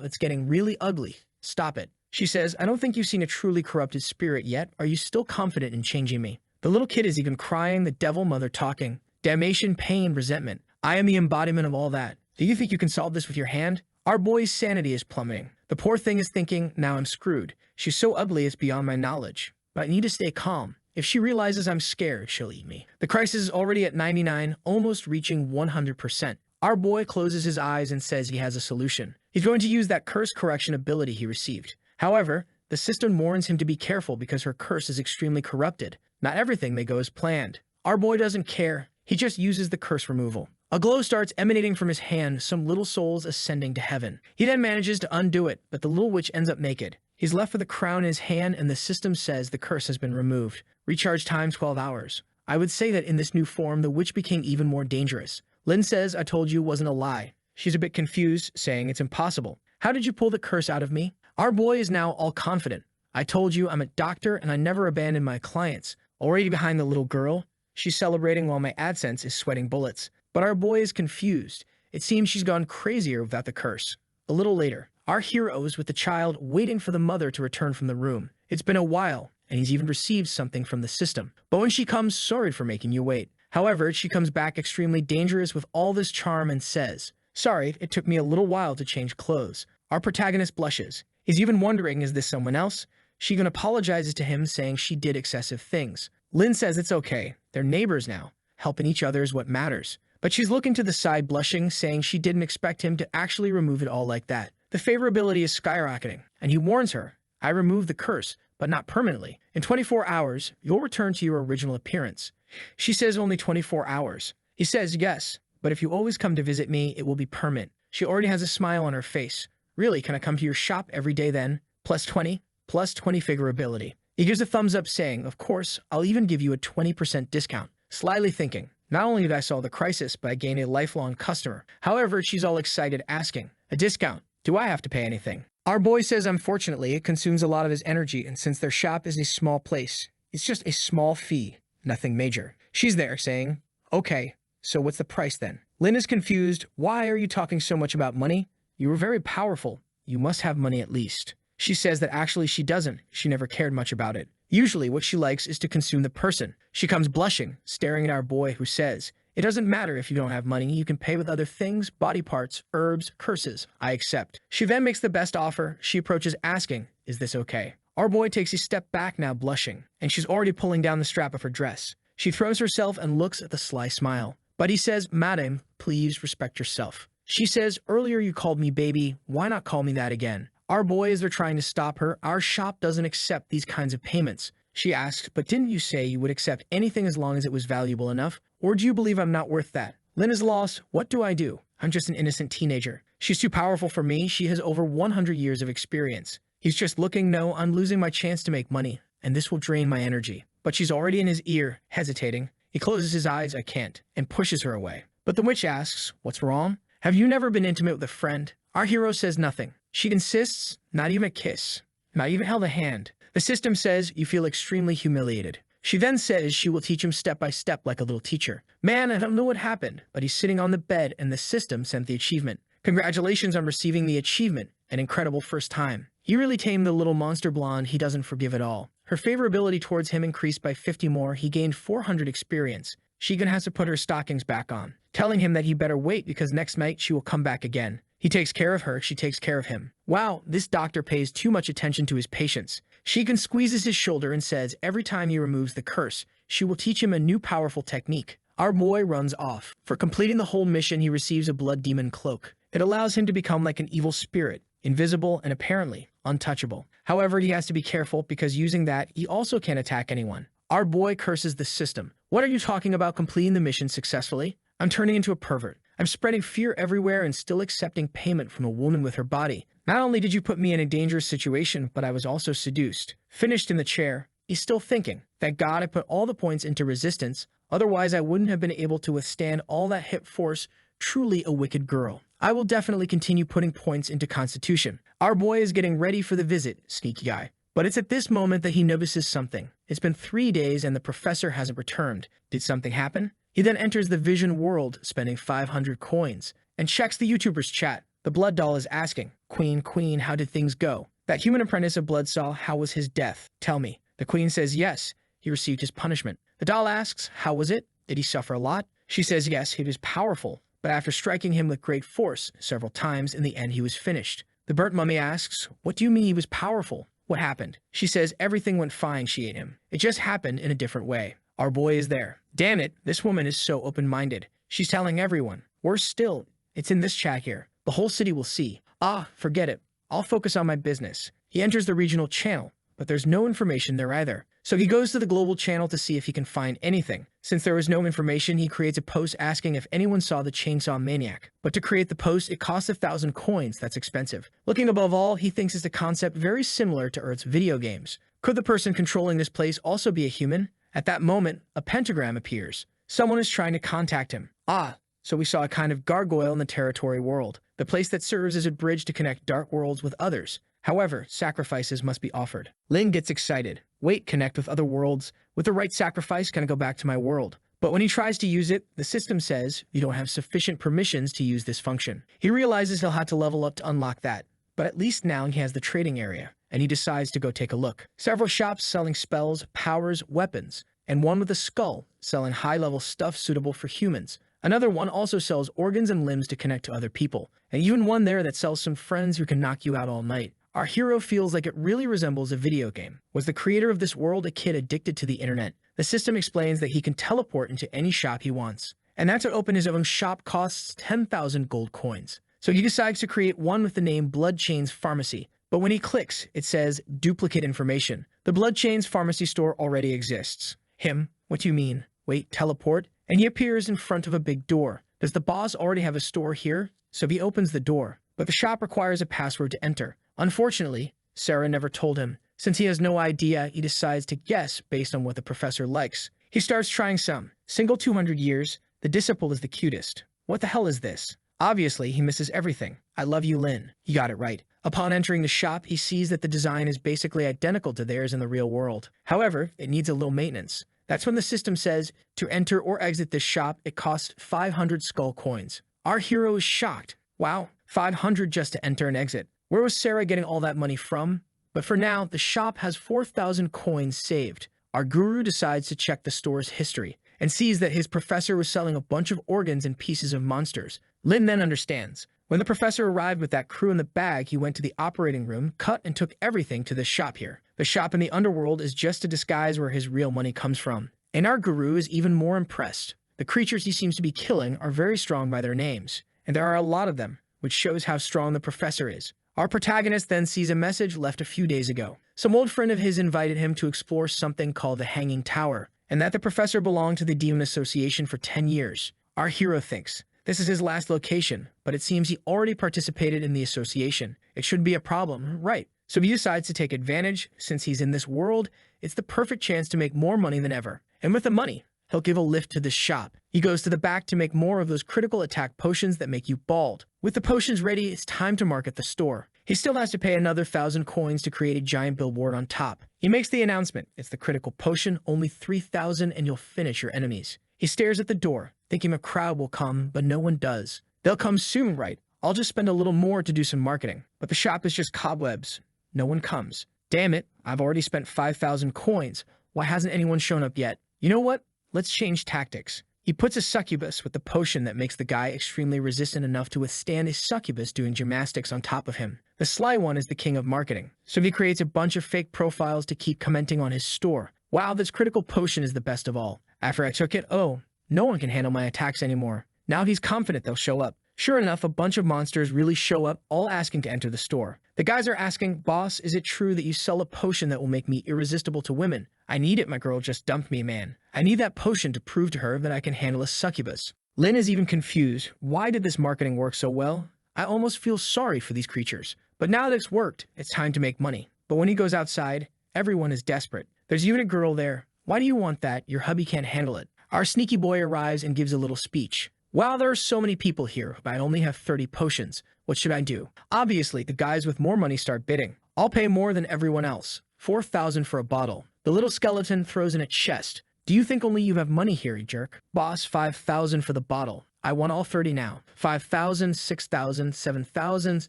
it's getting really ugly. Stop it. She says, I don't think you've seen a truly corrupted spirit yet. Are you still confident in changing me? The little kid is even crying, the devil mother talking. Damnation, pain, resentment. I am the embodiment of all that. Do you think you can solve this with your hand? Our boy's sanity is plummeting. The poor thing is thinking, now I'm screwed. She's so ugly it's beyond my knowledge. But I need to stay calm. If she realizes I'm scared, she'll eat me. The crisis is already at 99, almost reaching 100%. Our boy closes his eyes and says he has a solution. He's going to use that curse correction ability he received. However, the system warns him to be careful because her curse is extremely corrupted. Not everything may go as planned. Our boy doesn't care. He just uses the curse removal. A glow starts emanating from his hand, some little souls ascending to heaven. He then manages to undo it, but the little witch ends up naked. He's left with a crown in his hand, and the system says the curse has been removed. Recharge time 12 hours. I would say that in this new form, the witch became even more dangerous. Lin says, I told you it wasn't a lie. She's a bit confused, saying it's impossible. How did you pull the curse out of me? Our boy is now all confident. I told you I'm a doctor and I never abandon my clients. Already behind the little girl, she's celebrating while my AdSense is sweating bullets. But our boy is confused. It seems she's gone crazier without the curse. A little later, our hero is with the child waiting for the mother to return from the room. It's been a while, and he's even received something from the system. But when she comes, sorry for making you wait. However, she comes back extremely dangerous with all this charm and says, sorry, it took me a little while to change clothes. Our protagonist blushes. He's even wondering, is this someone else? She even apologizes to him, saying she did excessive things. Lin says it's okay. They're neighbors now. Helping each other is what matters. But she's looking to the side, blushing, saying she didn't expect him to actually remove it all like that. The favorability is skyrocketing, and he warns her, I removed the curse, but not permanently. In 24 hours, you'll return to your original appearance. She says only 24 hours. He says yes, but if you always come to visit me, it will be permanent. She already has a smile on her face. Really, can I come to your shop every day then? Plus 20 favorability. He gives a thumbs up, saying, of course, I'll even give you a 20% discount. Slyly thinking, not only did I solve the crisis, but I gained a lifelong customer. However, she's all excited, asking, a discount? Do I have to pay anything? Our boy says, unfortunately, it consumes a lot of his energy, and since their shop is a small place, it's just a small fee, nothing major. She's there, saying, okay, so what's the price then? Lin is confused. Why are you talking so much about money? You were very powerful. You must have money at least. She says that actually she doesn't. She never cared much about it. Usually what she likes is to consume the person. She comes blushing, staring at our boy, who says, it doesn't matter if you don't have money. You can pay with other things, body parts, herbs, curses. I accept. She then makes the best offer. She approaches, asking, is this okay? Our boy takes a step back now, blushing, and she's already pulling down the strap of her dress. She throws herself and looks at the sly smile. But he says, madam, please respect yourself. She says, earlier you called me baby. Why not call me that again? Our boy, as they're trying to stop her, our shop doesn't accept these kinds of payments. She asks, but didn't you say you would accept anything as long as it was valuable enough? Or do you believe I'm not worth that? Lin is lost. What do I do? I'm just an innocent teenager. She's too powerful for me. She has over 100 years of experience. He's just looking, no, I'm losing my chance to make money, and this will drain my energy. But she's already in his ear, hesitating. He closes his eyes, I can't, and pushes her away. But the witch asks, what's wrong? Have you never been intimate with a friend? Our hero says nothing. She insists, not even a kiss, not even held a hand. The system says you feel extremely humiliated. She then says she will teach him step by step like a little teacher. Man, I don't know what happened, but he's sitting on the bed and the system sent the achievement. Congratulations on receiving the achievement, an incredible first time. You really tamed the little monster blonde he doesn't forgive at all. Her favorability towards him increased by 50 more. He gained 400 experience. She even has to put her stockings back on, telling him that he better wait because next night she will come back again. He takes care of her, she takes care of him. Wow, this doctor pays too much attention to his patients. She squeezes his shoulder and says every time he removes the curse, she will teach him a new powerful technique. Our boy runs off. For completing the whole mission, he receives a blood demon cloak. It allows him to become like an evil spirit, invisible and apparently untouchable. However, he has to be careful because using that, he also can't attack anyone. Our boy curses the system. What are you talking about completing the mission successfully? I'm turning into a pervert. I'm spreading fear everywhere and still accepting payment from a woman with her body. Not only did you put me in a dangerous situation, but I was also seduced. Finished in the chair, he's still thinking. Thank God I put all the points into resistance, otherwise I wouldn't have been able to withstand all that hit force. Truly a wicked girl. I will definitely continue putting points into Constitution. Our boy is getting ready for the visit, sneaky guy. But it's at this moment that he notices something. It's been 3 days and the professor hasn't returned. Did something happen? He then enters the vision world, spending 500 coins, and checks the YouTuber's chat. The blood doll is asking, Queen, how did things go? That human apprentice of blood saw, how was his death? Tell me. The queen says yes, he received his punishment. The doll asks, how was it? Did he suffer a lot? She says yes, he was powerful, but after striking him with great force several times, in the end he was finished. The burnt mummy asks, what do you mean he was powerful? What happened? She says everything went fine, she ate him. It just happened in a different way. Our boy is there. Damn it, this woman is so open-minded. She's telling everyone. Worse still, it's in this chat here. The whole city will see. Ah, forget it. I'll focus on my business. He enters the regional channel, but there's no information there either. So he goes to the global channel to see if he can find anything. Since there was no information, he creates a post asking if anyone saw the chainsaw maniac. But to create the post, it costs 1,000 coins. That's expensive. Looking above all, he thinks it's a concept very similar to Earth's video games. Could the person controlling this place also be a human? At that moment, a pentagram appears. Someone is trying to contact him. Ah, so we saw a kind of gargoyle in the territory world, the place that serves as a bridge to connect dark worlds with others. However, sacrifices must be offered. Lin gets excited. Wait, connect with other worlds. With the right sacrifice, can I go back to my world? But when he tries to use it, the system says you don't have sufficient permissions to use this function. He realizes he'll have to level up to unlock that. But at least now he has the trading area, and he decides to go take a look. Several shops selling spells, powers, weapons, and one with a skull selling high-level stuff suitable for humans. Another one also sells organs and limbs to connect to other people, and even one there that sells some friends who can knock you out all night. Our hero feels like it really resembles a video game. Was the creator of this world a kid addicted to the internet? The system explains that he can teleport into any shop he wants, and that to open his own shop costs 10,000 gold coins. So he decides to create one with the name Bloodchain's Pharmacy. But when he clicks, it says duplicate information. The Bloodchain's Pharmacy store already exists. Him? What do you mean? Wait, teleport? And he appears in front of a big door. Does the boss already have a store here? So he opens the door, but the shop requires a password to enter. Unfortunately, Sarah never told him. Since he has no idea, he decides to guess based on what the professor likes. He starts trying some. Single 200 years, the disciple is the cutest. What the hell is this? Obviously, he misses everything. I love you, Lin. You got it right. Upon entering the shop, he sees that the design is basically identical to theirs in the real world. However, it needs a little maintenance. That's when the system says, to enter or exit this shop, it costs 500 skull coins. Our hero is shocked. Wow, 500 just to enter and exit. Where was Sarah getting all that money from? But for now, the shop has 4,000 coins saved. Our guru decides to check the store's history and sees that his professor was selling a bunch of organs and pieces of monsters. Lin then understands. When the professor arrived with that crew in the bag, he went to the operating room, cut and took everything to this shop here. The shop in the underworld is just a disguise where his real money comes from. And our guru is even more impressed. The creatures he seems to be killing are very strong by their names, and there are a lot of them, which shows how strong the professor is. Our protagonist then sees a message left a few days ago. Some old friend of his invited him to explore something called the Hanging Tower, and that the professor belonged to the Demon Association for 10 years. Our hero thinks this is his last location, but it seems he already participated in the association. It shouldn't be a problem, right? So he decides to take advantage. Since he's in this world, it's the perfect chance to make more money than ever. And with the money, he'll give a lift to this shop. He goes to the back to make more of those critical attack potions that make you bald. With the potions ready, it's time to market the store. He still has to pay another 1,000 coins to create a giant billboard on top. He makes the announcement. It's the critical potion, only 3,000 and you'll finish your enemies. He stares at the door, thinking a crowd will come, but no one does. They'll come soon, right? I'll just spend a little more to do some marketing. But the shop is just cobwebs. No one comes. Damn it, I've already spent 5,000 coins. Why hasn't anyone shown up yet? You know what? Let's change tactics. He puts a succubus with the potion that makes the guy extremely resistant enough to withstand a succubus doing gymnastics on top of him. The sly one is the king of marketing, so he creates a bunch of fake profiles to keep commenting on his store. Wow, this critical potion is the best of all. After I took it, oh, no one can handle my attacks anymore. Now he's confident they'll show up. Sure enough, a bunch of monsters really show up, all asking to enter the store. The guys are asking, boss, is it true that you sell a potion that will make me irresistible to women? I need it, my girl just dumped me, man. I need that potion to prove to her that I can handle a succubus. Lin is even confused. Why did this marketing work so well? I almost feel sorry for these creatures. But now that it's worked, it's time to make money. But when he goes outside, everyone is desperate. There's even a girl there. Why do you want that? Your hubby can't handle it. Our sneaky boy arrives and gives a little speech. Wow, there are so many people here, but I only have 30 potions. What should I do? Obviously, the guys with more money start bidding. I'll pay more than everyone else. 4,000 for a bottle. The little skeleton throws in a chest. Do you think only you have money here, you jerk? Boss, 5,000 for the bottle. I want all 30 now. 5,000, 6,000, 7,000,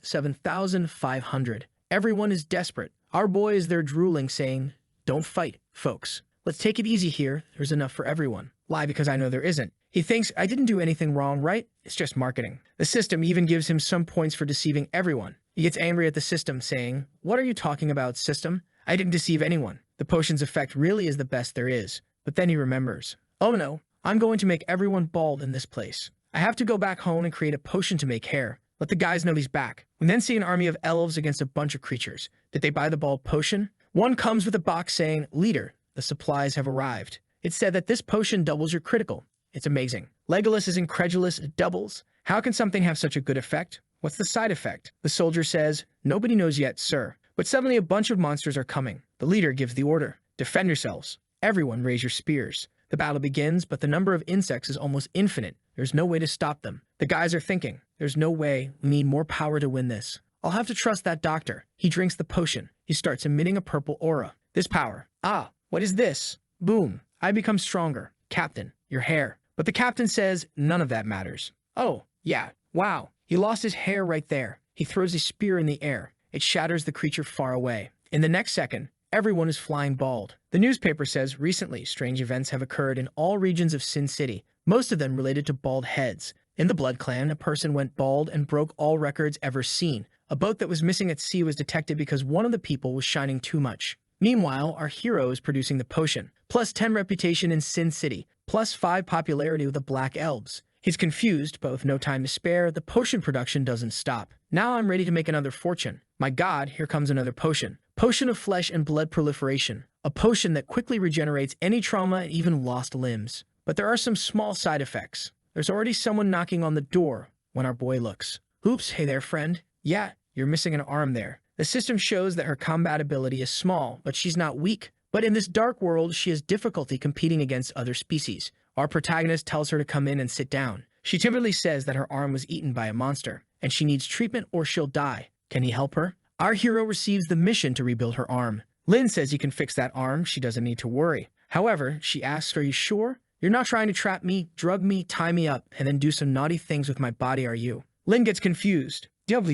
7,500. Everyone is desperate. Our boy is there drooling, saying, don't fight, folks. Let's take it easy here. There's enough for everyone. Lie because I know there isn't. He thinks, I didn't do anything wrong, right? It's just marketing. The system even gives him some points for deceiving everyone. He gets angry at the system, saying, what are you talking about, system? I didn't deceive anyone. The potion's effect really is the best there is. But then he remembers, oh no, I'm going to make everyone bald in this place. I have to go back home and create a potion to make hair. Let the guys know he's back. We then see an army of elves against a bunch of creatures. Did they buy the bald potion? One comes with a box saying, leader, the supplies have arrived. It said that this potion doubles your critical. It's amazing. Legolas is incredulous. It doubles. How can something have such a good effect? What's the side effect? The soldier says, nobody knows yet, sir. But suddenly a bunch of monsters are coming. The leader gives the order. Defend yourselves. Everyone raise your spears. The battle begins, but the number of insects is almost infinite. There's no way to stop them. The guys are thinking, there's no way, we need more power to win this. I'll have to trust that doctor. He drinks the potion. He starts emitting a purple aura. This power. Ah, what is this? Boom. I become stronger. Captain, your hair. But the captain says none of that matters. Oh, yeah. Wow. He lost his hair right there. He throws a spear in the air. It shatters the creature far away. In the next second, everyone is flying bald. The newspaper says recently strange events have occurred in all regions of Sin City, most of them related to bald heads. In the Blood Clan, a person went bald and broke all records ever seen. A boat that was missing at sea was detected because one of the people was shining too much. Meanwhile, our hero is producing the potion. Plus 10 reputation in Sin City. Plus 5 popularity with the Black Elves. He's confused, but with no time to spare, the potion production doesn't stop. Now I'm ready to make another fortune. My god, here comes another potion. Potion of flesh and blood proliferation. A potion that quickly regenerates any trauma and even lost limbs. But there are some small side effects. There's already someone knocking on the door when our boy looks. Oops, hey there, friend. Yeah, you're missing an arm there. The system shows that her combat ability is small, but she's not weak. But in this dark world, she has difficulty competing against other species. Our protagonist tells her to come in and sit down. She timidly says that her arm was eaten by a monster, and she needs treatment or she'll die. Can he help her? Our hero receives the mission to rebuild her arm. Lin says he can fix that arm, she doesn't need to worry. However, she asks, are you sure? You're not trying to trap me, drug me, tie me up, and then do some naughty things with my body, are you? Lin gets confused. What do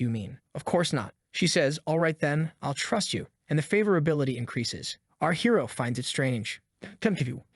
you mean? Of course not. She says, all right then, I'll trust you, and the favorability increases. Our hero finds it strange.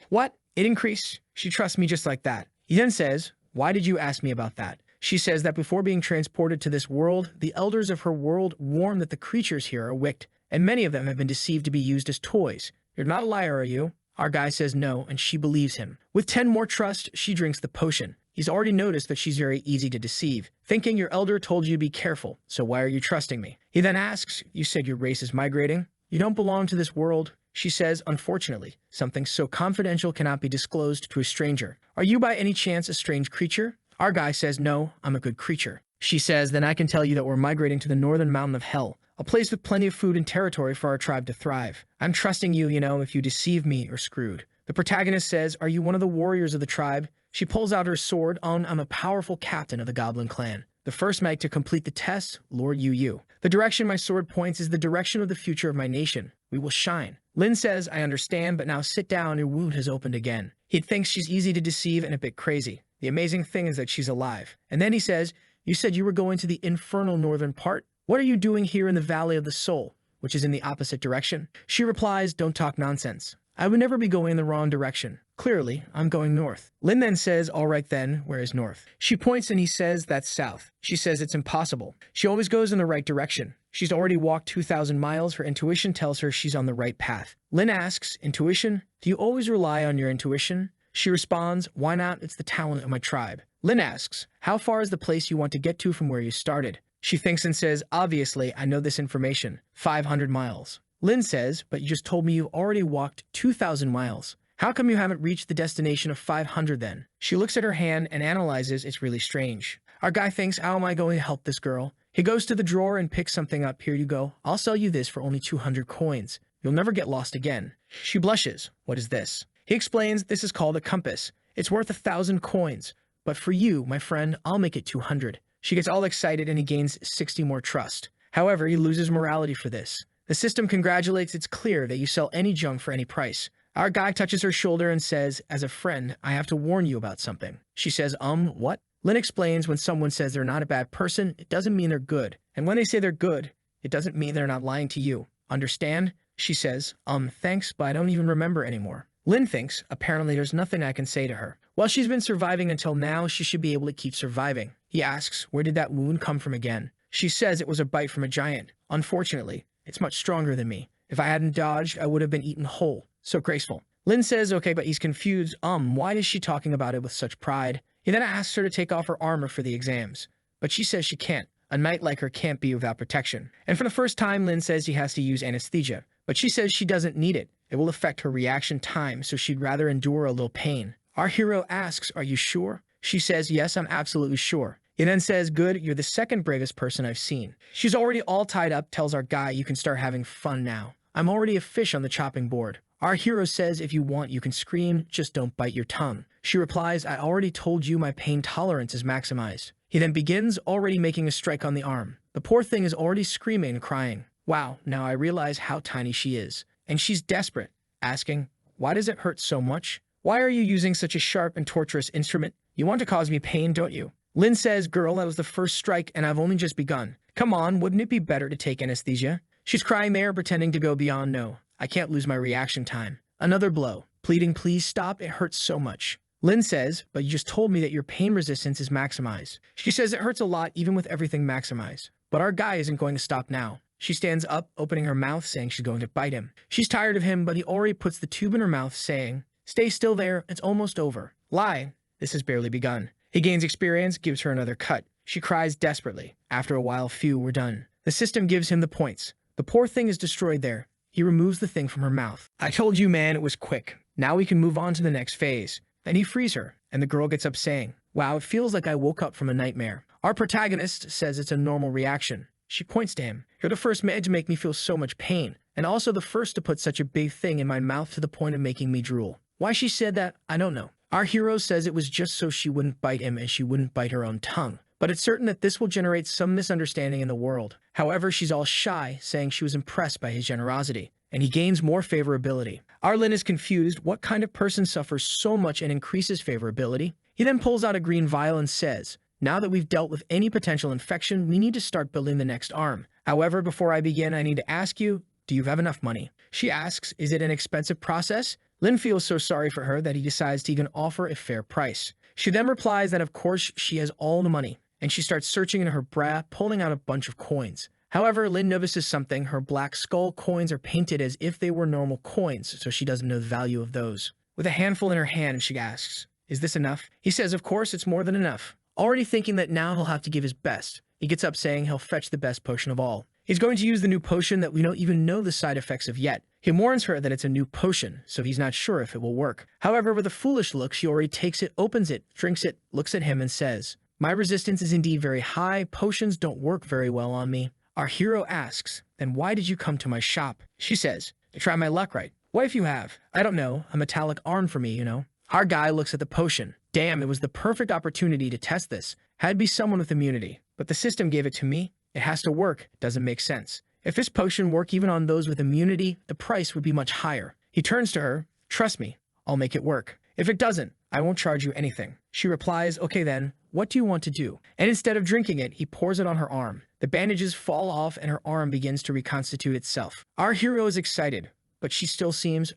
What? It increased? She trusts me just like that. He then says, why did you ask me about that? She says that before being transported to this world, the elders of her world warn that the creatures here are wicked, and many of them have been deceived to be used as toys. You're not a liar, are you? Our guy says no, and she believes him. With 10 more trust, she drinks the potion. He's already noticed that she's very easy to deceive, thinking your elder told you to be careful, so why are you trusting me? He then asks, you said your race is migrating? You don't belong to this world. She says, unfortunately, something so confidential cannot be disclosed to a stranger. Are you by any chance a strange creature? Our guy says, no, I'm a good creature. She says, then I can tell you that we're migrating to the northern mountain of hell, a place with plenty of food and territory for our tribe to thrive. I'm trusting you, if you deceive me, you're screwed. The protagonist says, are you one of the warriors of the tribe? She pulls out her sword. I'm a powerful captain of the Goblin clan. The first mag to complete the test, Lord Yu. The direction my sword points is the direction of the future of my nation. We will shine. Lin says, I understand, but now sit down, your wound has opened again. He thinks she's easy to deceive and a bit crazy. The amazing thing is that she's alive. And then he says, you said you were going to the infernal northern part? What are you doing here in the Valley of the Soul, which is in the opposite direction? She replies, don't talk nonsense. I would never be going in the wrong direction. Clearly, I'm going north. Lin then says, all right then, where is north? She points and he says, that's south. She says it's impossible. She always goes in the right direction. She's already walked 2,000 miles. Her intuition tells her she's on the right path. Lin asks, intuition? Do you always rely on your intuition? She responds, why not? It's the talent of my tribe. Lin asks, how far is the place you want to get to from where you started? She thinks and says, obviously, I know this information. 500 miles. Lin says, but you just told me you already walked 2,000 miles. How come you haven't reached the destination of 500 then? She looks at her hand and analyzes. It's really strange. Our guy thinks, how am I going to help this girl? He goes to the drawer and picks something up. Here you go. I'll sell you this for only 200 coins. You'll never get lost again. She blushes. What is this? He explains this is called a compass. It's worth 1,000 coins. But for you, my friend, I'll make it 200. She gets all excited and he gains 60 more trust. However, he loses morality for this. The system congratulates. It's clear that you sell any junk for any price. Our guy touches her shoulder and says, as a friend, I have to warn you about something. She says, what? Lin explains when someone says they're not a bad person, it doesn't mean they're good. And when they say they're good, it doesn't mean they're not lying to you. Understand? She says, thanks, but I don't even remember anymore. Lin thinks, apparently there's nothing I can say to her. While she's been surviving until now, she should be able to keep surviving. He asks, where did that wound come from again? She says it was a bite from a giant. Unfortunately, it's much stronger than me. If I hadn't dodged, I would have been eaten whole. So graceful. Lin says, okay, but he's confused. Why is she talking about it with such pride? He then asks her to take off her armor for the exams. But she says she can't. A knight like her can't be without protection. And for the first time, Lin says he has to use anesthesia. But she says she doesn't need it. It will affect her reaction time, so she'd rather endure a little pain. Our hero asks, are you sure? She says, yes, I'm absolutely sure. He then says, good, you're the second bravest person I've seen. She's already all tied up, tells our guy, you can start having fun now. I'm already a fish on the chopping board. Our hero says if you want you can scream, just don't bite your tongue. She replies, I already told you my pain tolerance is maximized. He then begins, already making a strike on the arm. The poor thing is already screaming and crying. Wow, now I realize how tiny she is. And she's desperate, asking, why does it hurt so much? Why are you using such a sharp and torturous instrument? You want to cause me pain, don't you? Lin says, girl, that was the first strike and I've only just begun. Come on, wouldn't it be better to take anesthesia? She's crying there, pretending to go beyond no. I can't lose my reaction time. Another blow, pleading, please stop, it hurts so much. Lin says, but you just told me that your pain resistance is maximized. She says it hurts a lot even with everything maximized. But our guy isn't going to stop now. She stands up, opening her mouth, saying she's going to bite him. She's tired of him, but he already puts the tube in her mouth, saying, stay still there, it's almost over. Lie, this has barely begun. He gains experience, gives her another cut. She cries desperately. After a while, phew, we're done. The system gives him the points. The poor thing is destroyed there. He removes the thing from her mouth. I told you, man, it was quick. Now we can move on to the next phase. Then he frees her, and the girl gets up saying, wow, it feels like I woke up from a nightmare. Our protagonist says it's a normal reaction. She points to him. You're the first man to make me feel so much pain, and also the first to put such a big thing in my mouth to the point of making me drool. Why she said that, I don't know. Our hero says it was just so she wouldn't bite him and she wouldn't bite her own tongue. But it's certain that this will generate some misunderstanding in the world. However, she's all shy, saying she was impressed by his generosity, and he gains more favorability. Our Lin is confused. What kind of person suffers so much and increases favorability? He then pulls out a green vial and says, now that we've dealt with any potential infection, we need to start building the next arm. However, before I begin, I need to ask you, do you have enough money? She asks, is it an expensive process? Lin feels so sorry for her that he decides to even offer a fair price. She then replies that of course she has all the money, and she starts searching in her bra, pulling out a bunch of coins. However, Lin notices something. Her black skull coins are painted as if they were normal coins, so she doesn't know the value of those. With a handful in her hand, she asks, is this enough? He says, of course, it's more than enough. Already thinking that now he'll have to give his best. He gets up saying he'll fetch the best potion of all. He's going to use the new potion that we don't even know the side effects of yet. He warns her that it's a new potion, so he's not sure if it will work. However, with a foolish look, she already takes it, opens it, drinks it, looks at him and says, my resistance is indeed very high. Potions don't work very well on me. Our hero asks, then why did you come to my shop? She says, to try my luck, right? What if you have? I don't know, a metallic arm for me, you know. Our guy looks at the potion. Damn, it was the perfect opportunity to test this. Had to be someone with immunity. But the system gave it to me. It has to work. Doesn't make sense. If this potion worked even on those with immunity, the price would be much higher. He turns to her. Trust me, I'll make it work. If it doesn't, I won't charge you anything. She replies, okay then, what do you want to do? And instead of drinking it, he pours it on her arm. The bandages fall off and her arm begins to reconstitute itself. Our hero is excited, but she still seems,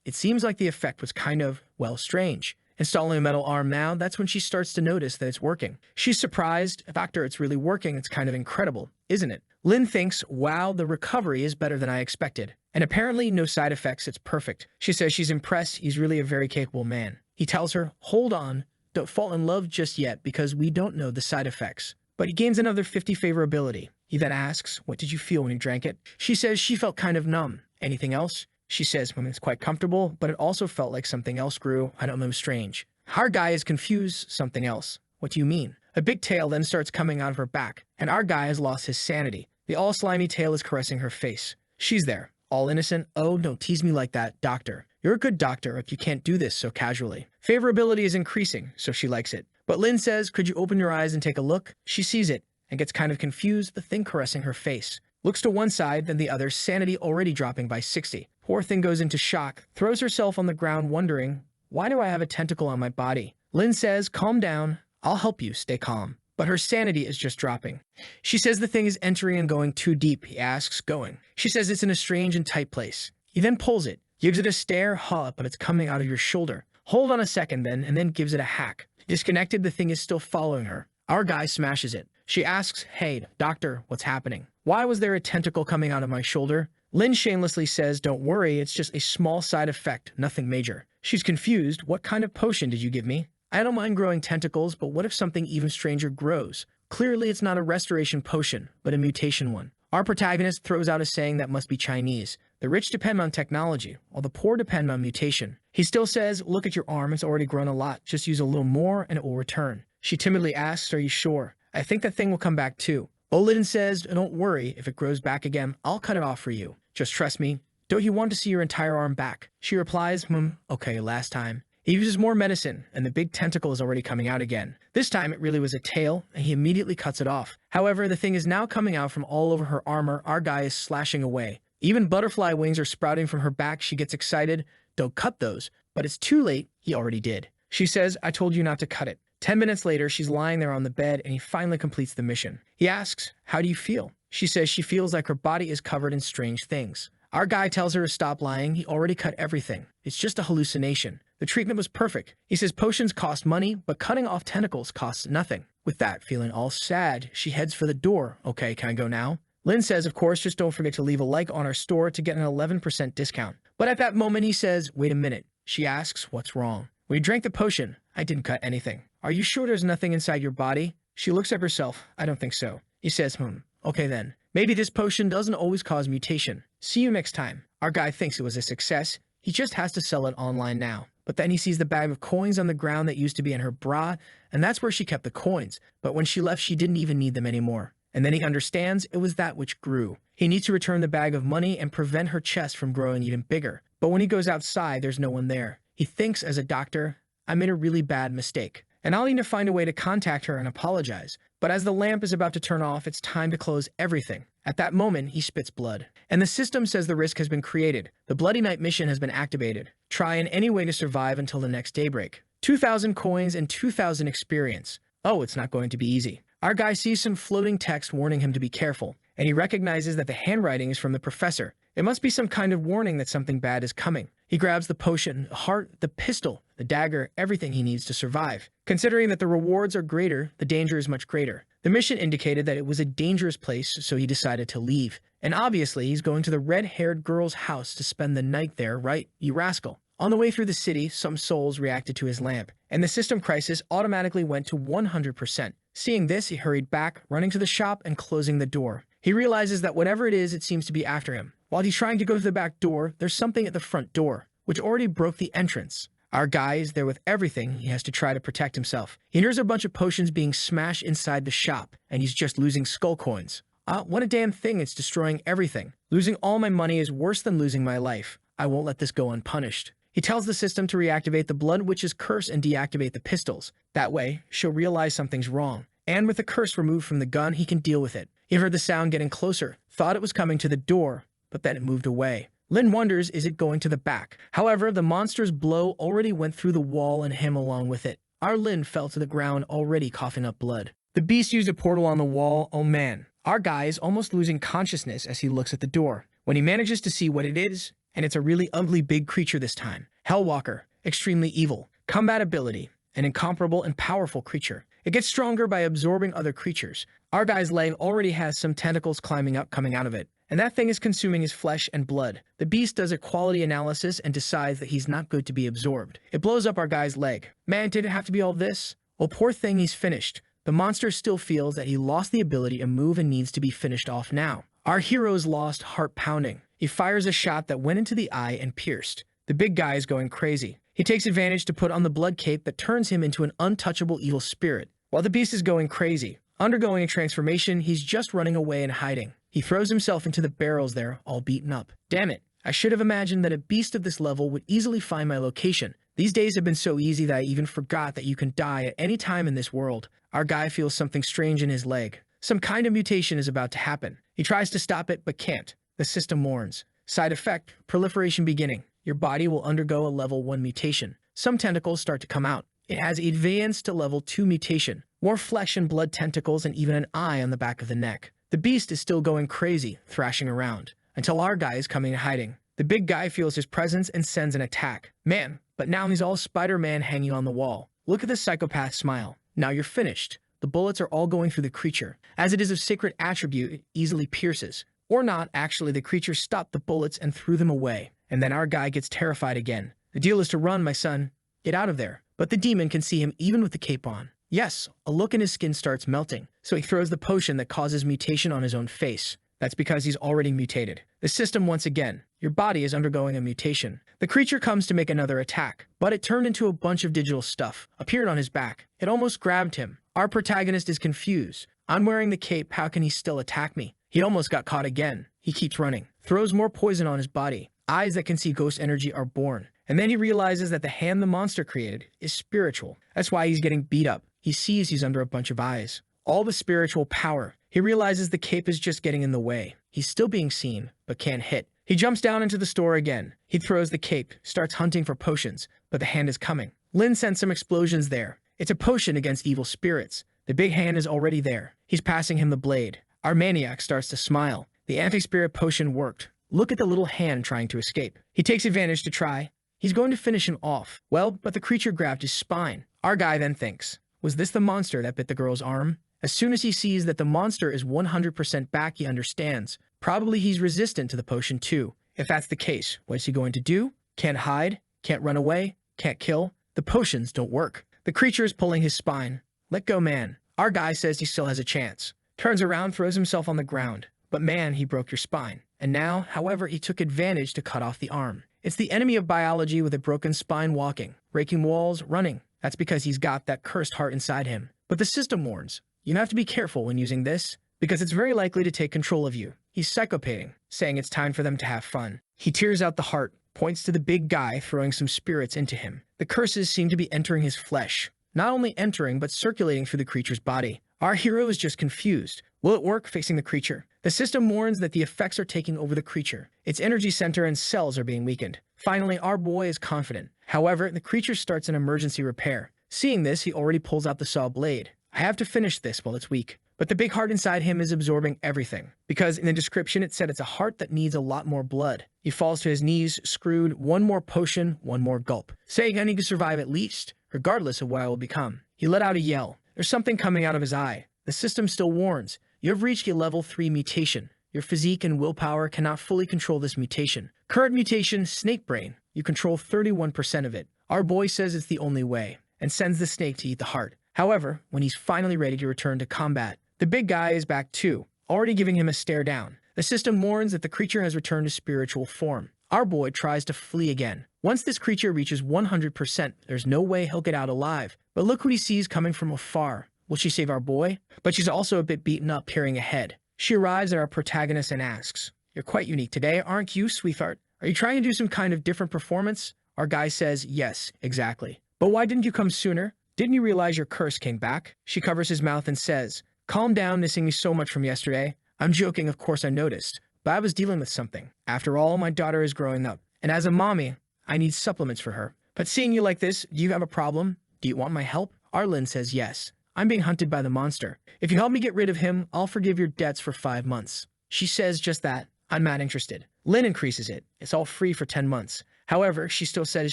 it seems like the effect was kind of, well, strange. Installing a metal arm now, that's when she starts to notice that it's working. She's surprised. Doctor, it's really working. It's kind of incredible, isn't it? Lin thinks, wow, the recovery is better than I expected. And apparently no side effects, it's perfect. She says she's impressed. He's really a very capable man. He tells her, hold on, don't fall in love just yet because we don't know the side effects. But he gains another 50 favorability. He then asks, what did you feel when you drank it? She says she felt kind of numb. Anything else? She says, well, it's quite comfortable, but it also felt like something else grew. I don't know, strange. Our guy is confused. Something else. What do you mean? A big tail then starts coming out of her back, and our guy has lost his sanity. The all slimy tail is caressing her face. She's there, all innocent. Oh, don't tease me like that, doctor. You're a good doctor if you can't do this so casually. Favorability is increasing, so she likes it. But Lin says, could you open your eyes and take a look? She sees it and gets kind of confused, the thing caressing her face. Looks to one side, then the other, sanity already dropping by 60. Poor thing goes into shock, throws herself on the ground wondering, why do I have a tentacle on my body? Lin says, calm down, I'll help you stay calm. But her sanity is just dropping. She says the thing is entering and going too deep. He asks, going. She says it's in a strange and tight place. He then pulls it, gives it a stare, but it's coming out of your shoulder. Hold on a second then, and then gives it a hack. Disconnected, the thing is still following her. Our guy smashes it. She asks, hey, doctor, what's happening? Why was there a tentacle coming out of my shoulder? Lin shamelessly says, don't worry, it's just a small side effect, nothing major. She's confused. What kind of potion did you give me? I don't mind growing tentacles, but what if something even stranger grows? Clearly, it's not a restoration potion, but a mutation one. Our protagonist throws out a saying that must be Chinese. The rich depend on technology, while the poor depend on mutation. He still says, look at your arm, it's already grown a lot. Just use a little more and it will return. She timidly asks, are you sure? I think that thing will come back too. Olin says, don't worry, if it grows back again, I'll cut it off for you. Just trust me, Don't you want to see your entire arm back? She replies, okay, last time. He uses more medicine, and the big tentacle is already coming out again. This time, it really was a tail, and he immediately cuts it off. However, the thing is now coming out from all over her armor. Our guy is slashing away. Even butterfly wings are sprouting from her back. She gets excited. Don't cut those. But it's too late. He already did. She says, I told you not to cut it. 10 minutes later, she's lying there on the bed, and he finally completes the mission. He asks, how do you feel? She says she feels like her body is covered in strange things. Our guy tells her to stop lying. He already cut everything. It's just a hallucination. The treatment was perfect. He says potions cost money, but cutting off tentacles costs nothing. With that, feeling all sad, she heads for the door. Okay, can I go now? Lynn says, of course, just don't forget to leave a like on our store to get an 11% discount. But at that moment, he says, wait a minute. She asks, what's wrong? When you drank the potion, I didn't cut anything. Are you sure there's nothing inside your body? She looks at herself. I don't think so. He says, okay then. Maybe this potion doesn't always cause mutation. See you next time. Our guy thinks it was a success. He just has to sell it online now. But then he sees the bag of coins on the ground that used to be in her bra, and that's where she kept the coins. But when she left, she didn't even need them anymore. And then he understands it was that which grew. He needs to return the bag of money and prevent her chest from growing even bigger. But when he goes outside, there's no one there. He thinks as a doctor, I made a really bad mistake, and I'll need to find a way to contact her and apologize. But as the lamp is about to turn off, it's time to close everything. At that moment, he spits blood. And the system says the risk has been created. The Bloody Night mission has been activated. Try in any way to survive until the next daybreak. 2,000 coins and 2,000 experience. Oh, it's not going to be easy. Our guy sees some floating text warning him to be careful, and he recognizes that the handwriting is from the professor. It must be some kind of warning that something bad is coming. He grabs the potion, the heart, the pistol, the dagger, everything he needs to survive. Considering that the rewards are greater, the danger is much greater. The mission indicated that it was a dangerous place, so he decided to leave. And obviously, he's going to the red-haired girl's house to spend the night there, right, you rascal? On the way through the city, some souls reacted to his lamp, and the system crisis automatically went to 100%. Seeing this, he hurried back, running to the shop and closing the door. He realizes that whatever it is, it seems to be after him. While he's trying to go to the back door, there's something at the front door, which already broke the entrance. Our guy is there with everything. He has to try to protect himself. He hears a bunch of potions being smashed inside the shop, and he's just losing skull coins. What a damn thing, it's destroying everything. Losing all my money is worse than losing my life. I won't let this go unpunished. He tells the system to reactivate the Blood Witch's curse and deactivate the pistols. That way, she'll realize something's wrong. And with the curse removed from the gun, he can deal with it. He heard the sound getting closer, thought it was coming to the door, but then it moved away. Lynn wonders, is it going to the back? However, the monster's blow already went through the wall and him along with it. Our Lynn fell to the ground, already coughing up blood. The beast used a portal on the wall. Oh man. Our guy is almost losing consciousness as he looks at the door. When he manages to see what it is, and it's a really ugly big creature this time. Hellwalker, extremely evil, combat ability, an incomparable and powerful creature. It gets stronger by absorbing other creatures. Our guy's leg already has some tentacles climbing up coming out of it, and that thing is consuming his flesh and blood. The beast does a quality analysis and decides that he's not good to be absorbed. It blows up our guy's leg. Man, did it have to be all this? Well, poor thing, he's finished. The monster still feels that he lost the ability to move and needs to be finished off now. Our hero's lost heart pounding. He fires a shot that went into the eye and pierced. The big guy is going crazy. He takes advantage to put on the blood cape that turns him into an untouchable evil spirit. While the beast is going crazy, undergoing a transformation, he's just running away and hiding. He throws himself into the barrels there, all beaten up. Damn it, I should have imagined that a beast of this level would easily find my location. These days have been so easy that I even forgot that you can die at any time in this world. Our guy feels something strange in his leg. Some kind of mutation is about to happen. He tries to stop it, but can't. The system warns. Side effect, proliferation beginning. Your body will undergo a level 1 mutation. Some tentacles start to come out. It has advanced to level 2 mutation. More flesh and blood tentacles and even an eye on the back of the neck. The beast is still going crazy, thrashing around, until our guy is coming and hiding. The big guy feels his presence and sends an attack. Man, but now he's all Spider-Man hanging on the wall. Look at the psychopath smile. Now you're finished. The bullets are all going through the creature. As it is of sacred attribute, it easily pierces. Or not, actually, the creature stopped the bullets and threw them away. And then our guy gets terrified again. The deal is to run, my son. Get out of there. But the demon can see him even with the cape on. Yes, a look in his skin starts melting. So he throws the potion that causes mutation on his own face. That's because he's already mutated. The system once again. Your body is undergoing a mutation. The creature comes to make another attack, but it turned into a bunch of digital stuff, appeared on his back. It almost grabbed him. Our protagonist is confused. I'm wearing the cape, how can he still attack me? He almost got caught again. He keeps running, throws more poison on his body. Eyes that can see ghost energy are born. And then he realizes that the hand the monster created is spiritual. That's why he's getting beat up. He sees he's under a bunch of eyes. All the spiritual power. He realizes the cape is just getting in the way. He's still being seen, but can't hit. He jumps down into the store again. He throws the cape, starts hunting for potions, but the hand is coming. Lin sends some explosions there. It's a potion against evil spirits. The big hand is already there. He's passing him the blade. Our maniac starts to smile. The anti-spirit potion worked. Look at the little hand trying to escape. He takes advantage to try. He's going to finish him off. Well, but the creature grabbed his spine. Our guy then thinks, was this the monster that bit the girl's arm? As soon as he sees that the monster is 100% back, he understands. Probably he's resistant to the potion too. If that's the case, what is he going to do? Can't hide, can't run away, can't kill. The potions don't work. The creature is pulling his spine. Let go, man. Our guy says he still has a chance. Turns around, throws himself on the ground. But man, he broke your spine. And now, however, he took advantage to cut off the arm. It's the enemy of biology with a broken spine walking, breaking walls, running. That's because he's got that cursed heart inside him. But the system warns, you have to be careful when using this, because it's very likely to take control of you. He's psychopating, saying it's time for them to have fun. He tears out the heart, points to the big guy, throwing some spirits into him. The curses seem to be entering his flesh. Not only entering, but circulating through the creature's body. Our hero is just confused. Will it work facing the creature? The system warns that the effects are taking over the creature. Its energy center and cells are being weakened. Finally, our boy is confident. However, the creature starts an emergency repair. Seeing this, he already pulls out the saw blade. I have to finish this while it's weak. But the big heart inside him is absorbing everything. Because in the description it said it's a heart that needs a lot more blood. He falls to his knees, screwed, one more potion, one more gulp. Saying I need to survive at least, regardless of what I will become. He let out a yell. There's something coming out of his eye. The system still warns. You have reached a level 3 mutation. Your physique and willpower cannot fully control this mutation. Current mutation, snake brain. You control 31% of it. Our boy says it's the only way, and sends the snake to eat the heart. However, when he's finally ready to return to combat, the big guy is back too, already giving him a stare down. The system warns that the creature has returned to spiritual form. Our boy tries to flee again. Once this creature reaches 100%, there's no way he'll get out alive. But look what he sees coming from afar. Will she save our boy? But she's also a bit beaten up, peering ahead. She arrives at our protagonist and asks, "You're quite unique today, aren't you, sweetheart? Are you trying to do some kind of different performance?" Our guy says, "Yes, exactly." "But why didn't you come sooner? Didn't you realize your curse came back?" She covers his mouth and says, "Calm down, missing me so much from yesterday. I'm joking, of course I noticed. But I was dealing with something. After all, my daughter is growing up. And as a mommy, I need supplements for her. But seeing you like this, do you have a problem? Do you want my help?" Arlen says yes. "I'm being hunted by the monster. If you help me get rid of him, I'll forgive your debts for 5 months. She says just that. I'm not interested. Lynn increases it. It's all free for 10 months. However, she still says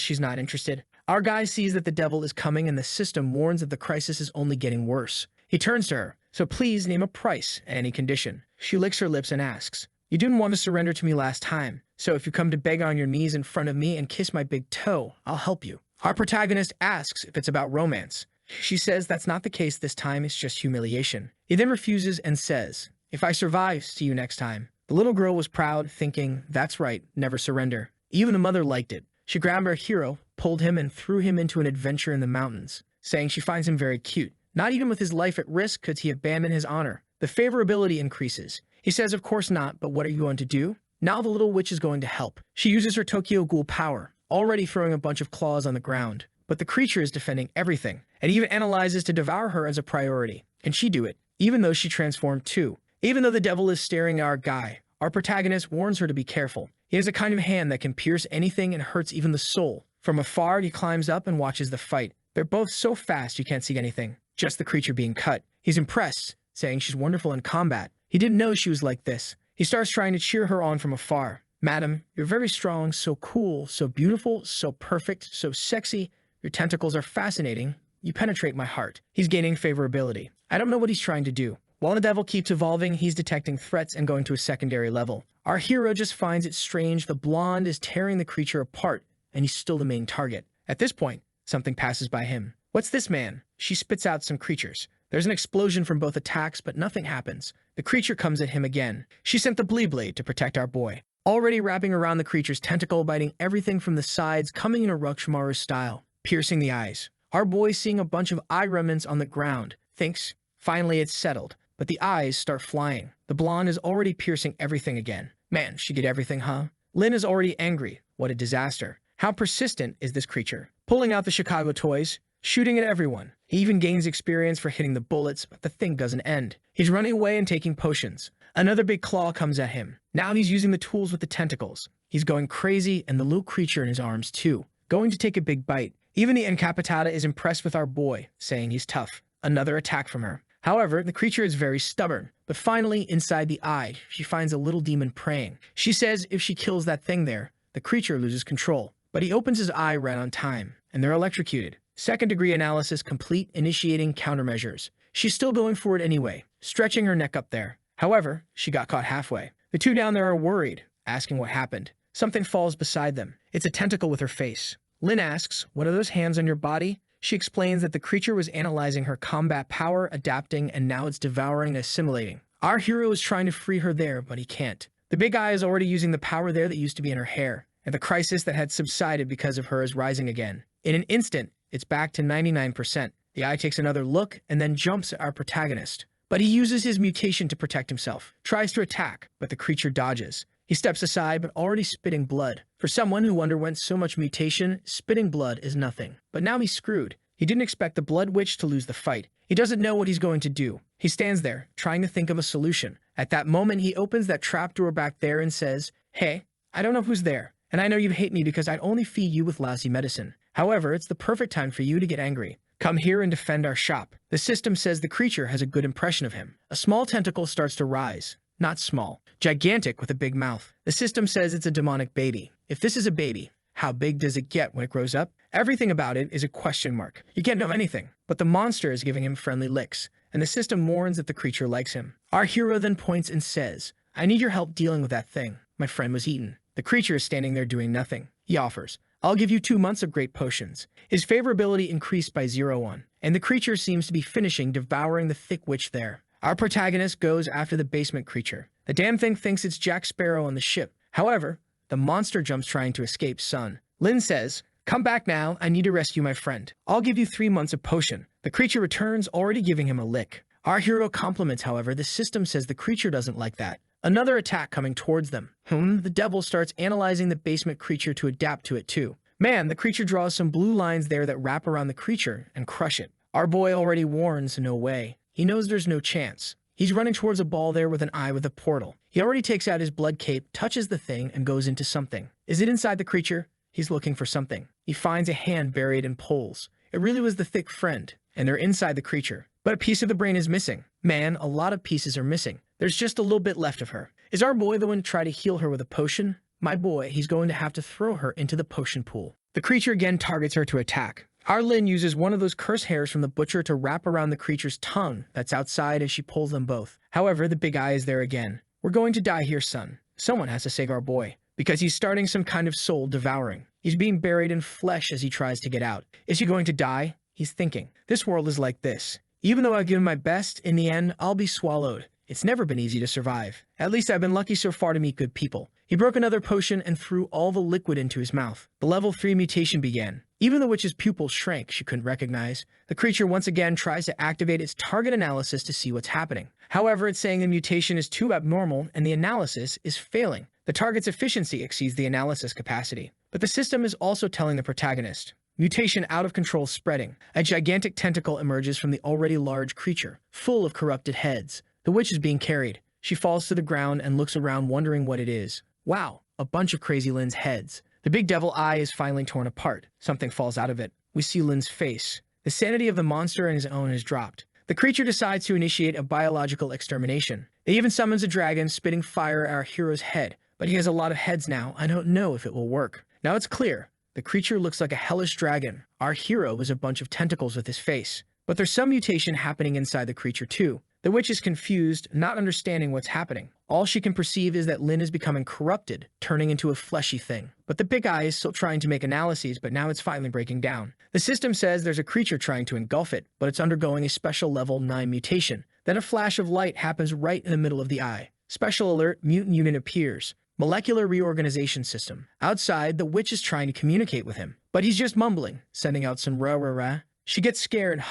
she's not interested. Our guy sees that the devil is coming and the system warns that the crisis is only getting worse. He turns to her. "So please name a price at any condition." She licks her lips and asks, "You didn't want to surrender to me last time. So if you come to beg on your knees in front of me and kiss my big toe, I'll help you." Our protagonist asks if it's about romance. She says that's not the case this time, it's just humiliation. He then refuses and says, "If I survive, see you next time." The little girl was proud, thinking, that's right, never surrender. Even the mother liked it. She grabbed our hero, pulled him, and threw him into an adventure in the mountains, saying she finds him very cute. Not even with his life at risk could he abandon his honor. The favorability increases. He says, "Of course not, but what are you going to do?" Now the little witch is going to help. She uses her Tokyo Ghoul power, already throwing a bunch of claws on the ground. But the creature is defending everything, and even analyzes to devour her as a priority. Can she do it? Even though she transformed too. Even though the devil is staring at our guy, our protagonist warns her to be careful. He has a kind of hand that can pierce anything and hurts even the soul. From afar, he climbs up and watches the fight. They're both so fast you can't see anything, just the creature being cut. He's impressed, saying she's wonderful in combat. He didn't know she was like this. He starts trying to cheer her on from afar. "Madam, you're very strong, so cool, so beautiful, so perfect, so sexy. Your tentacles are fascinating. You penetrate my heart." He's gaining favorability. I don't know what he's trying to do. While the devil keeps evolving, he's detecting threats and going to a secondary level. Our hero just finds it strange the blonde is tearing the creature apart, and he's still the main target. At this point, something passes by him. "What's this, man?" She spits out some creatures. There's an explosion from both attacks, but nothing happens. The creature comes at him again. She sent the Blee Blade to protect our boy. Already wrapping around the creature's tentacle, biting everything from the sides, coming in a Orochimaru style, piercing the eyes. Our boy, seeing a bunch of eye remnants on the ground, thinks, finally it's settled, but the eyes start flying. The blonde is already piercing everything again. Man, she did everything, huh? Lin is already angry. What a disaster. How persistent is this creature? Pulling out the Chicago toys, shooting at everyone. He even gains experience for hitting the bullets, but the thing doesn't end. He's running away and taking potions. Another big claw comes at him. Now he's using the tools with the tentacles. He's going crazy, and the little creature in his arms too. Going to take a big bite. Even the encapitada is impressed with our boy, saying he's tough. Another attack from her. However, the creature is very stubborn. But finally, inside the eye, she finds a little demon praying. She says if she kills that thing there, the creature loses control. But he opens his eye right on time, and they're electrocuted. Second-degree analysis complete, initiating countermeasures. She's still going for it anyway, stretching her neck up there. However, she got caught halfway. The two down there are worried, asking what happened. Something falls beside them. It's a tentacle with her face. Lin asks, "What are those hands on your body?" She explains that the creature was analyzing her combat power, adapting, and now it's devouring and assimilating. Our hero is trying to free her there, but he can't. The big eye is already using the power there that used to be in her hair, and the crisis that had subsided because of her is rising again. In an instant, it's back to 99%. The eye takes another look and then jumps at our protagonist. But he uses his mutation to protect himself, tries to attack, but the creature dodges. He steps aside, but already spitting blood. For someone who underwent so much mutation, spitting blood is nothing. But now he's screwed. He didn't expect the Blood Witch to lose the fight. He doesn't know what he's going to do. He stands there, trying to think of a solution. At that moment, he opens that trapdoor back there and says, "Hey, I don't know who's there, and I know you hate me because I'd only feed you with lousy medicine. However, it's the perfect time for you to get angry. Come here and defend our shop." The system says the creature has a good impression of him. A small tentacle starts to rise. Not small. Gigantic with a big mouth. The system says it's a demonic baby. If this is a baby, how big does it get when it grows up? Everything about it is a question mark. You can't know anything. But the monster is giving him friendly licks, and the system warns that the creature likes him. Our hero then points and says, "I need your help dealing with that thing. My friend was eaten." The creature is standing there doing nothing. He offers, "I'll give you 2 months of great potions." His favorability increased by 0.1, and the creature seems to be finishing devouring the thick witch there. Our protagonist goes after the basement creature. The damn thing thinks it's Jack Sparrow on the ship. However, the monster jumps trying to escape Sun. Lin says, "Come back now, I need to rescue my friend. I'll give you 3 months of potion." The creature returns, already giving him a lick. Our hero compliments, however, the system says the creature doesn't like that. Another attack coming towards them. The devil starts analyzing the basement creature to adapt to it too. Man, the creature draws some blue lines there that wrap around the creature and crush it. Our boy already warns, no way. He knows there's no chance. He's running towards a ball there with an eye with a portal. He already takes out his blood cape, touches the thing, and goes into something. Is it inside the creature? He's looking for something. He finds a hand buried in poles. It really was the thick friend, and they're inside the creature. But a piece of the brain is missing. Man, a lot of pieces are missing. There's just a little bit left of her. Is our boy the one to try to heal her with a potion? My boy, he's going to have to throw her into the potion pool. The creature again targets her to attack. Our Lin uses one of those curse hairs from the butcher to wrap around the creature's tongue that's outside as she pulls them both. However, the big eye is there again. "We're going to die here, son. Someone has to save our boy," because he's starting some kind of soul devouring. He's being buried in flesh as he tries to get out. Is he going to die? He's thinking, this world is like this. Even though I've given my best, in the end, I'll be swallowed. It's never been easy to survive. At least I've been lucky so far to meet good people. He broke another potion and threw all the liquid into his mouth. The level 3 mutation began. Even the witch's pupils shrank she couldn't recognize. The creature once again tries to activate its target analysis to see what's happening. However, it's saying the mutation is too abnormal and the analysis is failing. The target's efficiency exceeds the analysis capacity. But the system is also telling the protagonist, mutation out of control spreading. A gigantic tentacle emerges from the already large creature, full of corrupted heads. The witch is being carried. She falls to the ground and looks around wondering what it is. Wow, a bunch of crazy Lin's heads. The big devil eye is finally torn apart. Something falls out of it. We see Lin's face. The sanity of the monster and his own is dropped. The creature decides to initiate a biological extermination. It even summons a dragon, spitting fire at our hero's head. But he has a lot of heads now. I don't know if it will work. Now it's clear. The creature looks like a hellish dragon. Our hero was a bunch of tentacles with his face. But there's some mutation happening inside the creature too. The witch is confused, not understanding what's happening. All she can perceive is that Lin is becoming corrupted, turning into a fleshy thing. But the big eye is still trying to make analyses, but now it's finally breaking down. The system says there's a creature trying to engulf it, but it's undergoing a special level 9 mutation. Then a flash of light happens right in the middle of the eye. Special alert, mutant unit appears. Molecular reorganization system. Outside, the witch is trying to communicate with him, but he's just mumbling, sending out some rah-rah-rah. She gets scared,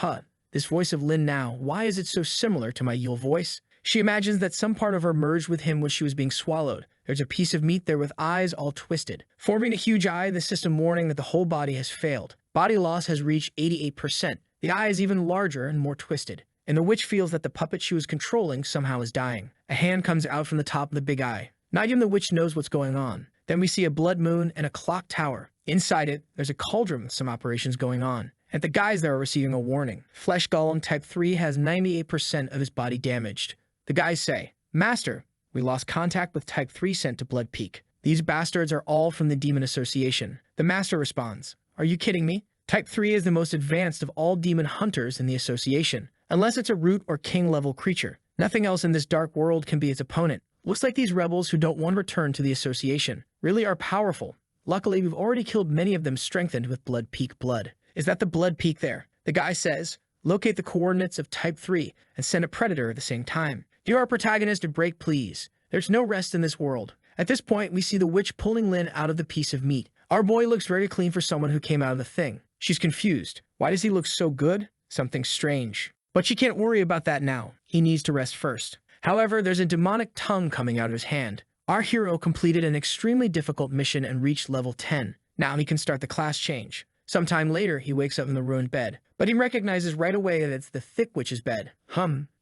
This voice of Lin now, why is it so similar to my Yule voice? She imagines that some part of her merged with him when she was being swallowed. There's a piece of meat there with eyes all twisted, forming a huge eye, the system warning that the whole body has failed. Body loss has reached 88%. The eye is even larger and more twisted, and the witch feels that the puppet she was controlling somehow is dying. A hand comes out from the top of the big eye. Not even the witch knows what's going on. Then we see a blood moon and a clock tower. Inside it, there's a cauldron with some operations going on. And the guys there are receiving a warning. Flesh Golem Type 3 has 98% of his body damaged. The guys say, "Master, we lost contact with Type 3 sent to Blood Peak. These bastards are all from the Demon Association." The Master responds, "Are you kidding me? Type 3 is the most advanced of all demon hunters in the Association. Unless it's a root or king level creature, nothing else in this dark world can be its opponent. Looks like these rebels who don't want to return to the Association really are powerful. Luckily, we've already killed many of them strengthened with Blood Peak blood." Is that the Blood Peak there? The guy says, "Locate the coordinates of Type 3 and send a predator at the same time. Give our protagonist a break, please. There's no rest in this world." At this point, we see the witch pulling Lin out of the piece of meat. Our boy looks very clean for someone who came out of the thing. She's confused. Why does he look so good? Something strange. But she can't worry about that now. He needs to rest first. However, there's a demonic tongue coming out of his hand. Our hero completed an extremely difficult mission and reached level 10. Now he can start the class change. Sometime later, he wakes up in the ruined bed, but he recognizes right away that it's the thick witch's bed.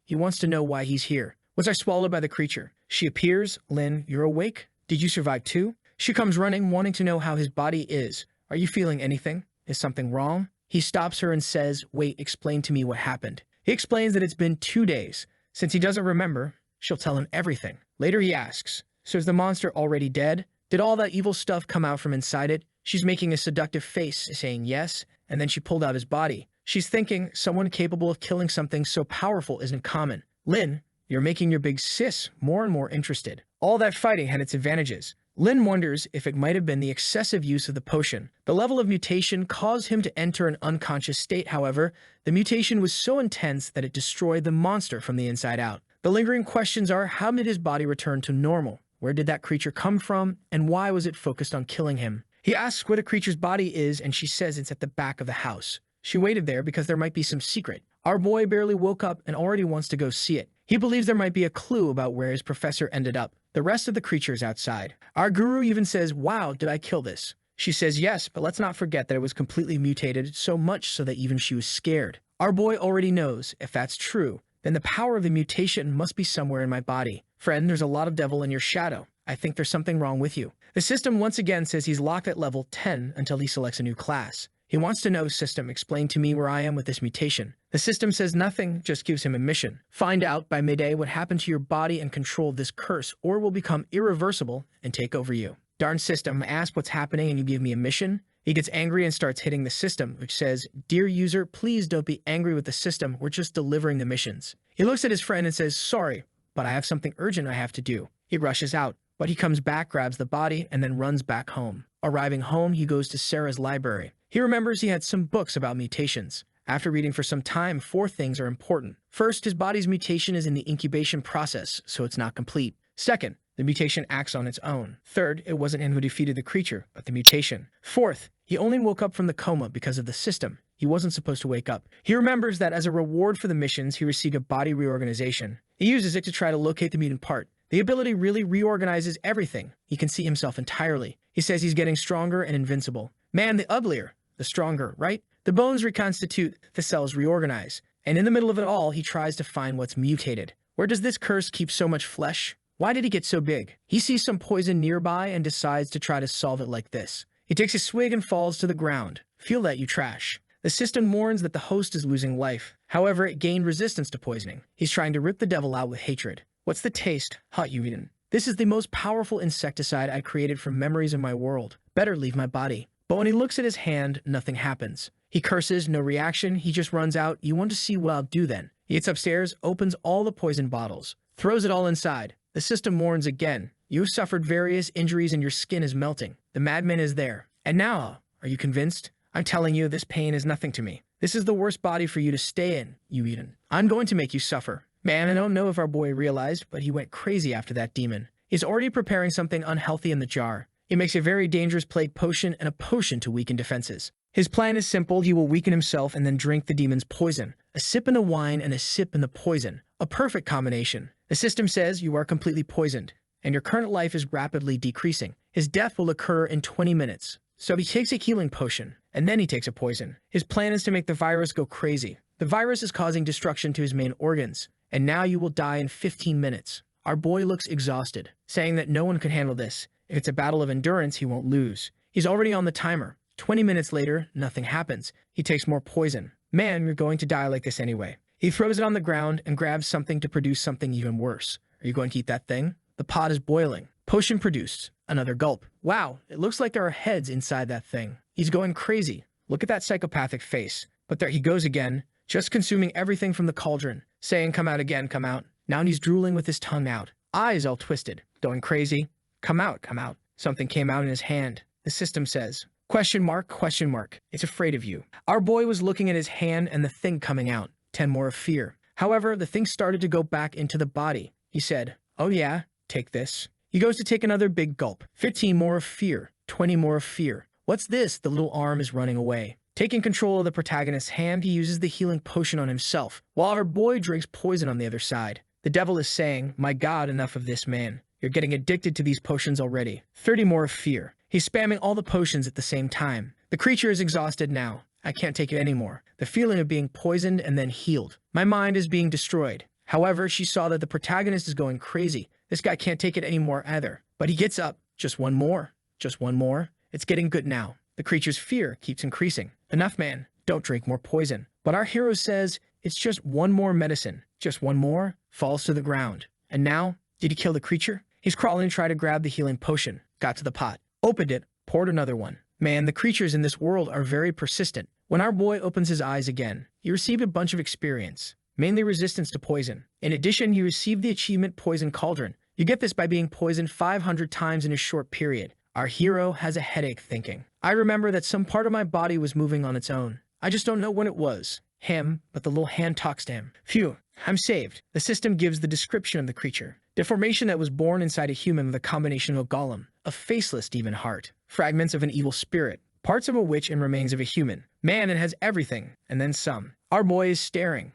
He wants to know why he's here. Was I swallowed by the creature? She appears. "Lin, you're awake? Did you survive too?" She comes running, wanting to know how his body is. "Are you feeling anything? Is something wrong?" He stops her and says, "Wait, explain to me what happened." He explains that it's been 2 days. Since he doesn't remember, she'll tell him everything. Later he asks, "So is the monster already dead? Did all that evil stuff come out from inside it?" She's making a seductive face, saying yes, and then she pulled out his body. She's thinking someone capable of killing something so powerful isn't common. "Lin, you're making your big sis more and more interested. All that fighting had its advantages." Lin wonders if it might have been the excessive use of the potion. The level of mutation caused him to enter an unconscious state, however. The mutation was so intense that it destroyed the monster from the inside out. The lingering questions are, how did his body return to normal? Where did that creature come from, and why was it focused on killing him? He asks where the creature's body is, and she says it's at the back of the house. She waited there because there might be some secret. Our boy barely woke up and already wants to go see it. He believes there might be a clue about where his professor ended up. The rest of the creature is outside. Our guru even says, "Wow, did I kill this?" She says yes, but let's not forget that it was completely mutated, so much so that even she was scared. Our boy already knows, if that's true, then the power of the mutation must be somewhere in my body. "Friend, there's a lot of devil in your shadow. I think there's something wrong with you." The system once again says he's locked at level 10 until he selects a new class. He wants to know, "System, explain to me where I am with this mutation." The system says nothing, just gives him a mission. Find out by midday what happened to your body and control this curse, or it will become irreversible and take over you. Darn system, I ask what's happening and you give me a mission? He gets angry and starts hitting the system, which says, "Dear user, please don't be angry with the system, we're just delivering the missions." He looks at his friend and says, "Sorry, but I have something urgent I have to do." He rushes out, but he comes back, grabs the body, and then runs back home. Arriving home, he goes to Sarah's library. He remembers he had some books about mutations. After reading for some time, 4 things are important. First, his body's mutation is in the incubation process, so it's not complete. Second, the mutation acts on its own. Third, it wasn't him who defeated the creature, but the mutation. Fourth, he only woke up from the coma because of the system. He wasn't supposed to wake up. He remembers that as a reward for the missions, he received a body reorganization. He uses it to try to locate the mutant part. The ability really reorganizes everything. He can see himself entirely. He says he's getting stronger and invincible. Man, the uglier, the stronger, right? The bones reconstitute, the cells reorganize. And in the middle of it all, he tries to find what's mutated. Where does this curse keep so much flesh? Why did he get so big? He sees some poison nearby and decides to try to solve it like this. He takes a swig and falls to the ground. Feel that, you trash. The system warns that the host is losing life. However, it gained resistance to poisoning. He's trying to rip the devil out with hatred. What's the taste? Hot you eaten. This is the most powerful insecticide I created from memories of my world. Better leave my body. But when he looks at his hand, nothing happens. He curses, no reaction. He just runs out. You want to see what I'll do then. He gets upstairs, opens all the poison bottles, throws it all inside. The system warns again. You've suffered various injuries and your skin is melting. The madman is there. And now, are you convinced? I'm telling you, this pain is nothing to me. This is the worst body for you to stay in, you Eden. I'm going to make you suffer. Man, I don't know if our boy realized, but he went crazy after that demon. He's already preparing something unhealthy in the jar. He makes a very dangerous plague potion and a potion to weaken defenses. His plan is simple. He will weaken himself and then drink the demon's poison. A sip in the wine and a sip in the poison. A perfect combination. The system says you are completely poisoned, and your current life is rapidly decreasing. His death will occur in 20 minutes. So he takes a healing potion, and then he takes a poison. His plan is to make the virus go crazy. The virus is causing destruction to his main organs, and now you will die in 15 minutes. Our boy looks exhausted, saying that no one could handle this. If it's a battle of endurance, he won't lose. He's already on the timer. 20 minutes later, nothing happens. He takes more poison. Man, you're going to die like this anyway. He throws it on the ground and grabs something to produce something even worse. Are you going to eat that thing? The pot is boiling. Potion produced. Another gulp. Wow, it looks like there are heads inside that thing. He's going crazy. Look at that psychopathic face. But there he goes again, just consuming everything from the cauldron, saying, "Come out again, come out." Now he's drooling with his tongue out. Eyes all twisted. Going crazy. Come out, come out. Something came out in his hand. The system says, question mark, question mark. It's afraid of you. Our boy was looking at his hand and the thing coming out. 10 more of fear. However, the thing started to go back into the body. He said, "Oh yeah, take this." He goes to take another big gulp. 15 more of fear. 20 more of fear. What's this? The little arm is running away. Taking control of the protagonist's hand, he uses the healing potion on himself, while our boy drinks poison on the other side. The devil is saying, "My God, enough of this, man. You're getting addicted to these potions already." 30 more of fear. He's spamming all the potions at the same time. The creature is exhausted now. I can't take it anymore. The feeling of being poisoned and then healed. My mind is being destroyed. However, she saw that the protagonist is going crazy. This guy can't take it anymore either. But he gets up. Just one more. Just one more. It's getting good now. The creature's fear keeps increasing. Enough, man. Don't drink more poison. But our hero says, it's just one more medicine. Just one more. Falls to the ground. And now, did he kill the creature? He's crawling to try to grab the healing potion. Got to the pot. Opened it. Poured another one. Man, the creatures in this world are very persistent. When our boy opens his eyes again, he received a bunch of experience. Mainly resistance to poison. In addition, he received the achievement Poison Cauldron. You get this by being poisoned 500 times in a short period. Our hero has a headache thinking, I remember that some part of my body was moving on its own. I just don't know when it was. But the little hand talks to him. Phew, I'm saved. The system gives the description of the creature. Deformation that was born inside a human with a combination of a golem, a faceless demon heart, fragments of an evil spirit, parts of a witch and remains of a human. Man, it has everything, and then some. Our boy is staring.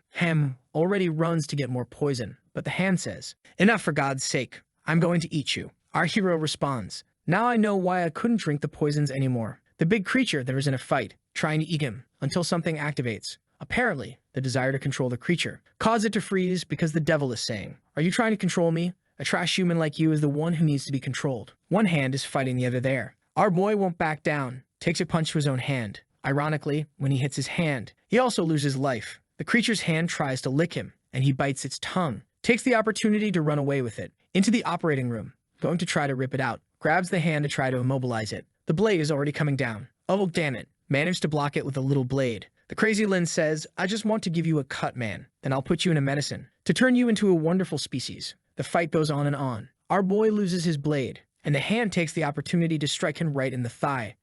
Already runs to get more poison, but the hand says, "Enough for God's sake. I'm going to eat you." Our hero responds, "Now I know why I couldn't drink the poisons anymore." The big creature that was in a fight, trying to eat him, until something activates. Apparently, the desire to control the creature. Cause it to freeze because the devil is saying, "Are you trying to control me? A trash human like you is the one who needs to be controlled." One hand is fighting the other there. Our boy won't back down. Takes a punch to his own hand. Ironically, when he hits his hand, he also loses life. The creature's hand tries to lick him, and he bites its tongue. Takes the opportunity to run away with it. Into the operating room. Going to try to rip it out. Grabs the hand to try to immobilize it. The blade is already coming down. Oh, damn it. Managed to block it with a little blade. The crazy Lin says, "I just want to give you a cut, man. Then I'll put you in a medicine to turn you into a wonderful species." The fight goes on and on. Our boy loses his blade, and the hand takes the opportunity to strike him right in the thigh.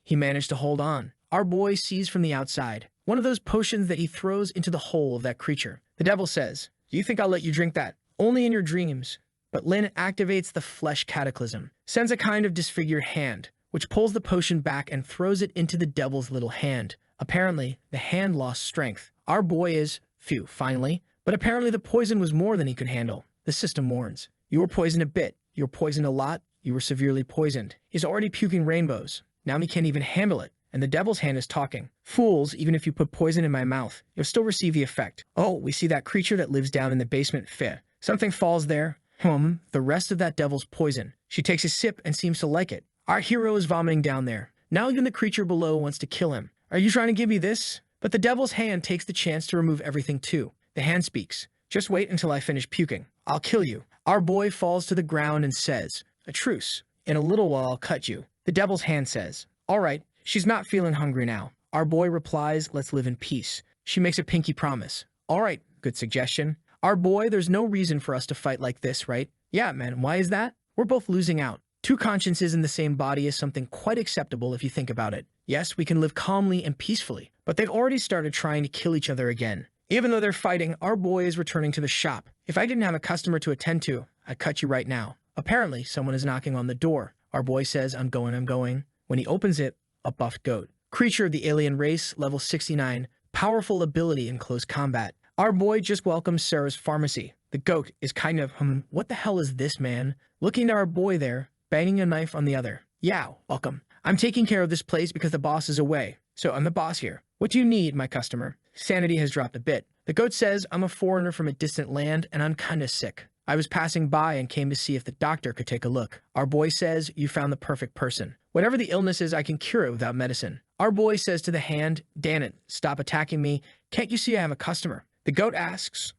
He managed to hold on. Our boy sees from the outside one of those potions that he throws into the hole of that creature. The devil says, "Do you think I'll let you drink that? Only in your dreams." But Lin activates the flesh cataclysm, sends a kind of disfigured hand, which pulls the potion back and throws it into the devil's little hand. Apparently, the hand lost strength. Our boy is, finally, but apparently the poison was more than he could handle. The system warns, "You were poisoned a bit, you were poisoned a lot, you were severely poisoned." He's already puking rainbows. Now he can't even handle it, and the devil's hand is talking. "Fools, even if you put poison in my mouth, you'll still receive the effect." Oh, we see that creature that lives down in the basement. Something falls there. The rest of that devil's poison. She takes a sip and seems to like it. Our hero is vomiting down there. Now even the creature below wants to kill him. "Are you trying to give me this?" But the devil's hand takes the chance to remove everything too. The hand speaks. "Just wait until I finish puking. I'll kill you." Our boy falls to the ground and says, "A truce. In a little while I'll cut you." The devil's hand says, "All right." She's not feeling hungry now. Our boy replies, "Let's live in peace." She makes a pinky promise. "All right, good suggestion." Our boy, "There's no reason for us to fight like this, right?" "Yeah, man, why is that?" "We're both losing out. Two consciences in the same body is something quite acceptable if you think about it. Yes, we can live calmly and peacefully, but they've already started trying to kill each other again. Even though they're fighting, our boy is returning to the shop. If I didn't have a customer to attend to, I'd cut you right now. Apparently, someone is knocking on the door. Our boy says, I'm going. When he opens it, a buffed goat. Creature of the alien race, level 69, powerful ability in close combat. Our boy just welcomes Sarah's pharmacy. The goat is kind of, what the hell is this, man? Looking at our boy there, banging a knife on the other. Yeah, welcome. I'm taking care of this place because the boss is away. So I'm the boss here. What do you need, my customer? Sanity has dropped a bit. The goat says, I'm a foreigner from a distant land and I'm kinda sick. I was passing by and came to see if the doctor could take a look. Our boy says, you found the perfect person. Whatever the illness is, I can cure it without medicine. Our boy says to the hand, damn it, stop attacking me. Can't you see I have a customer? The goat asks,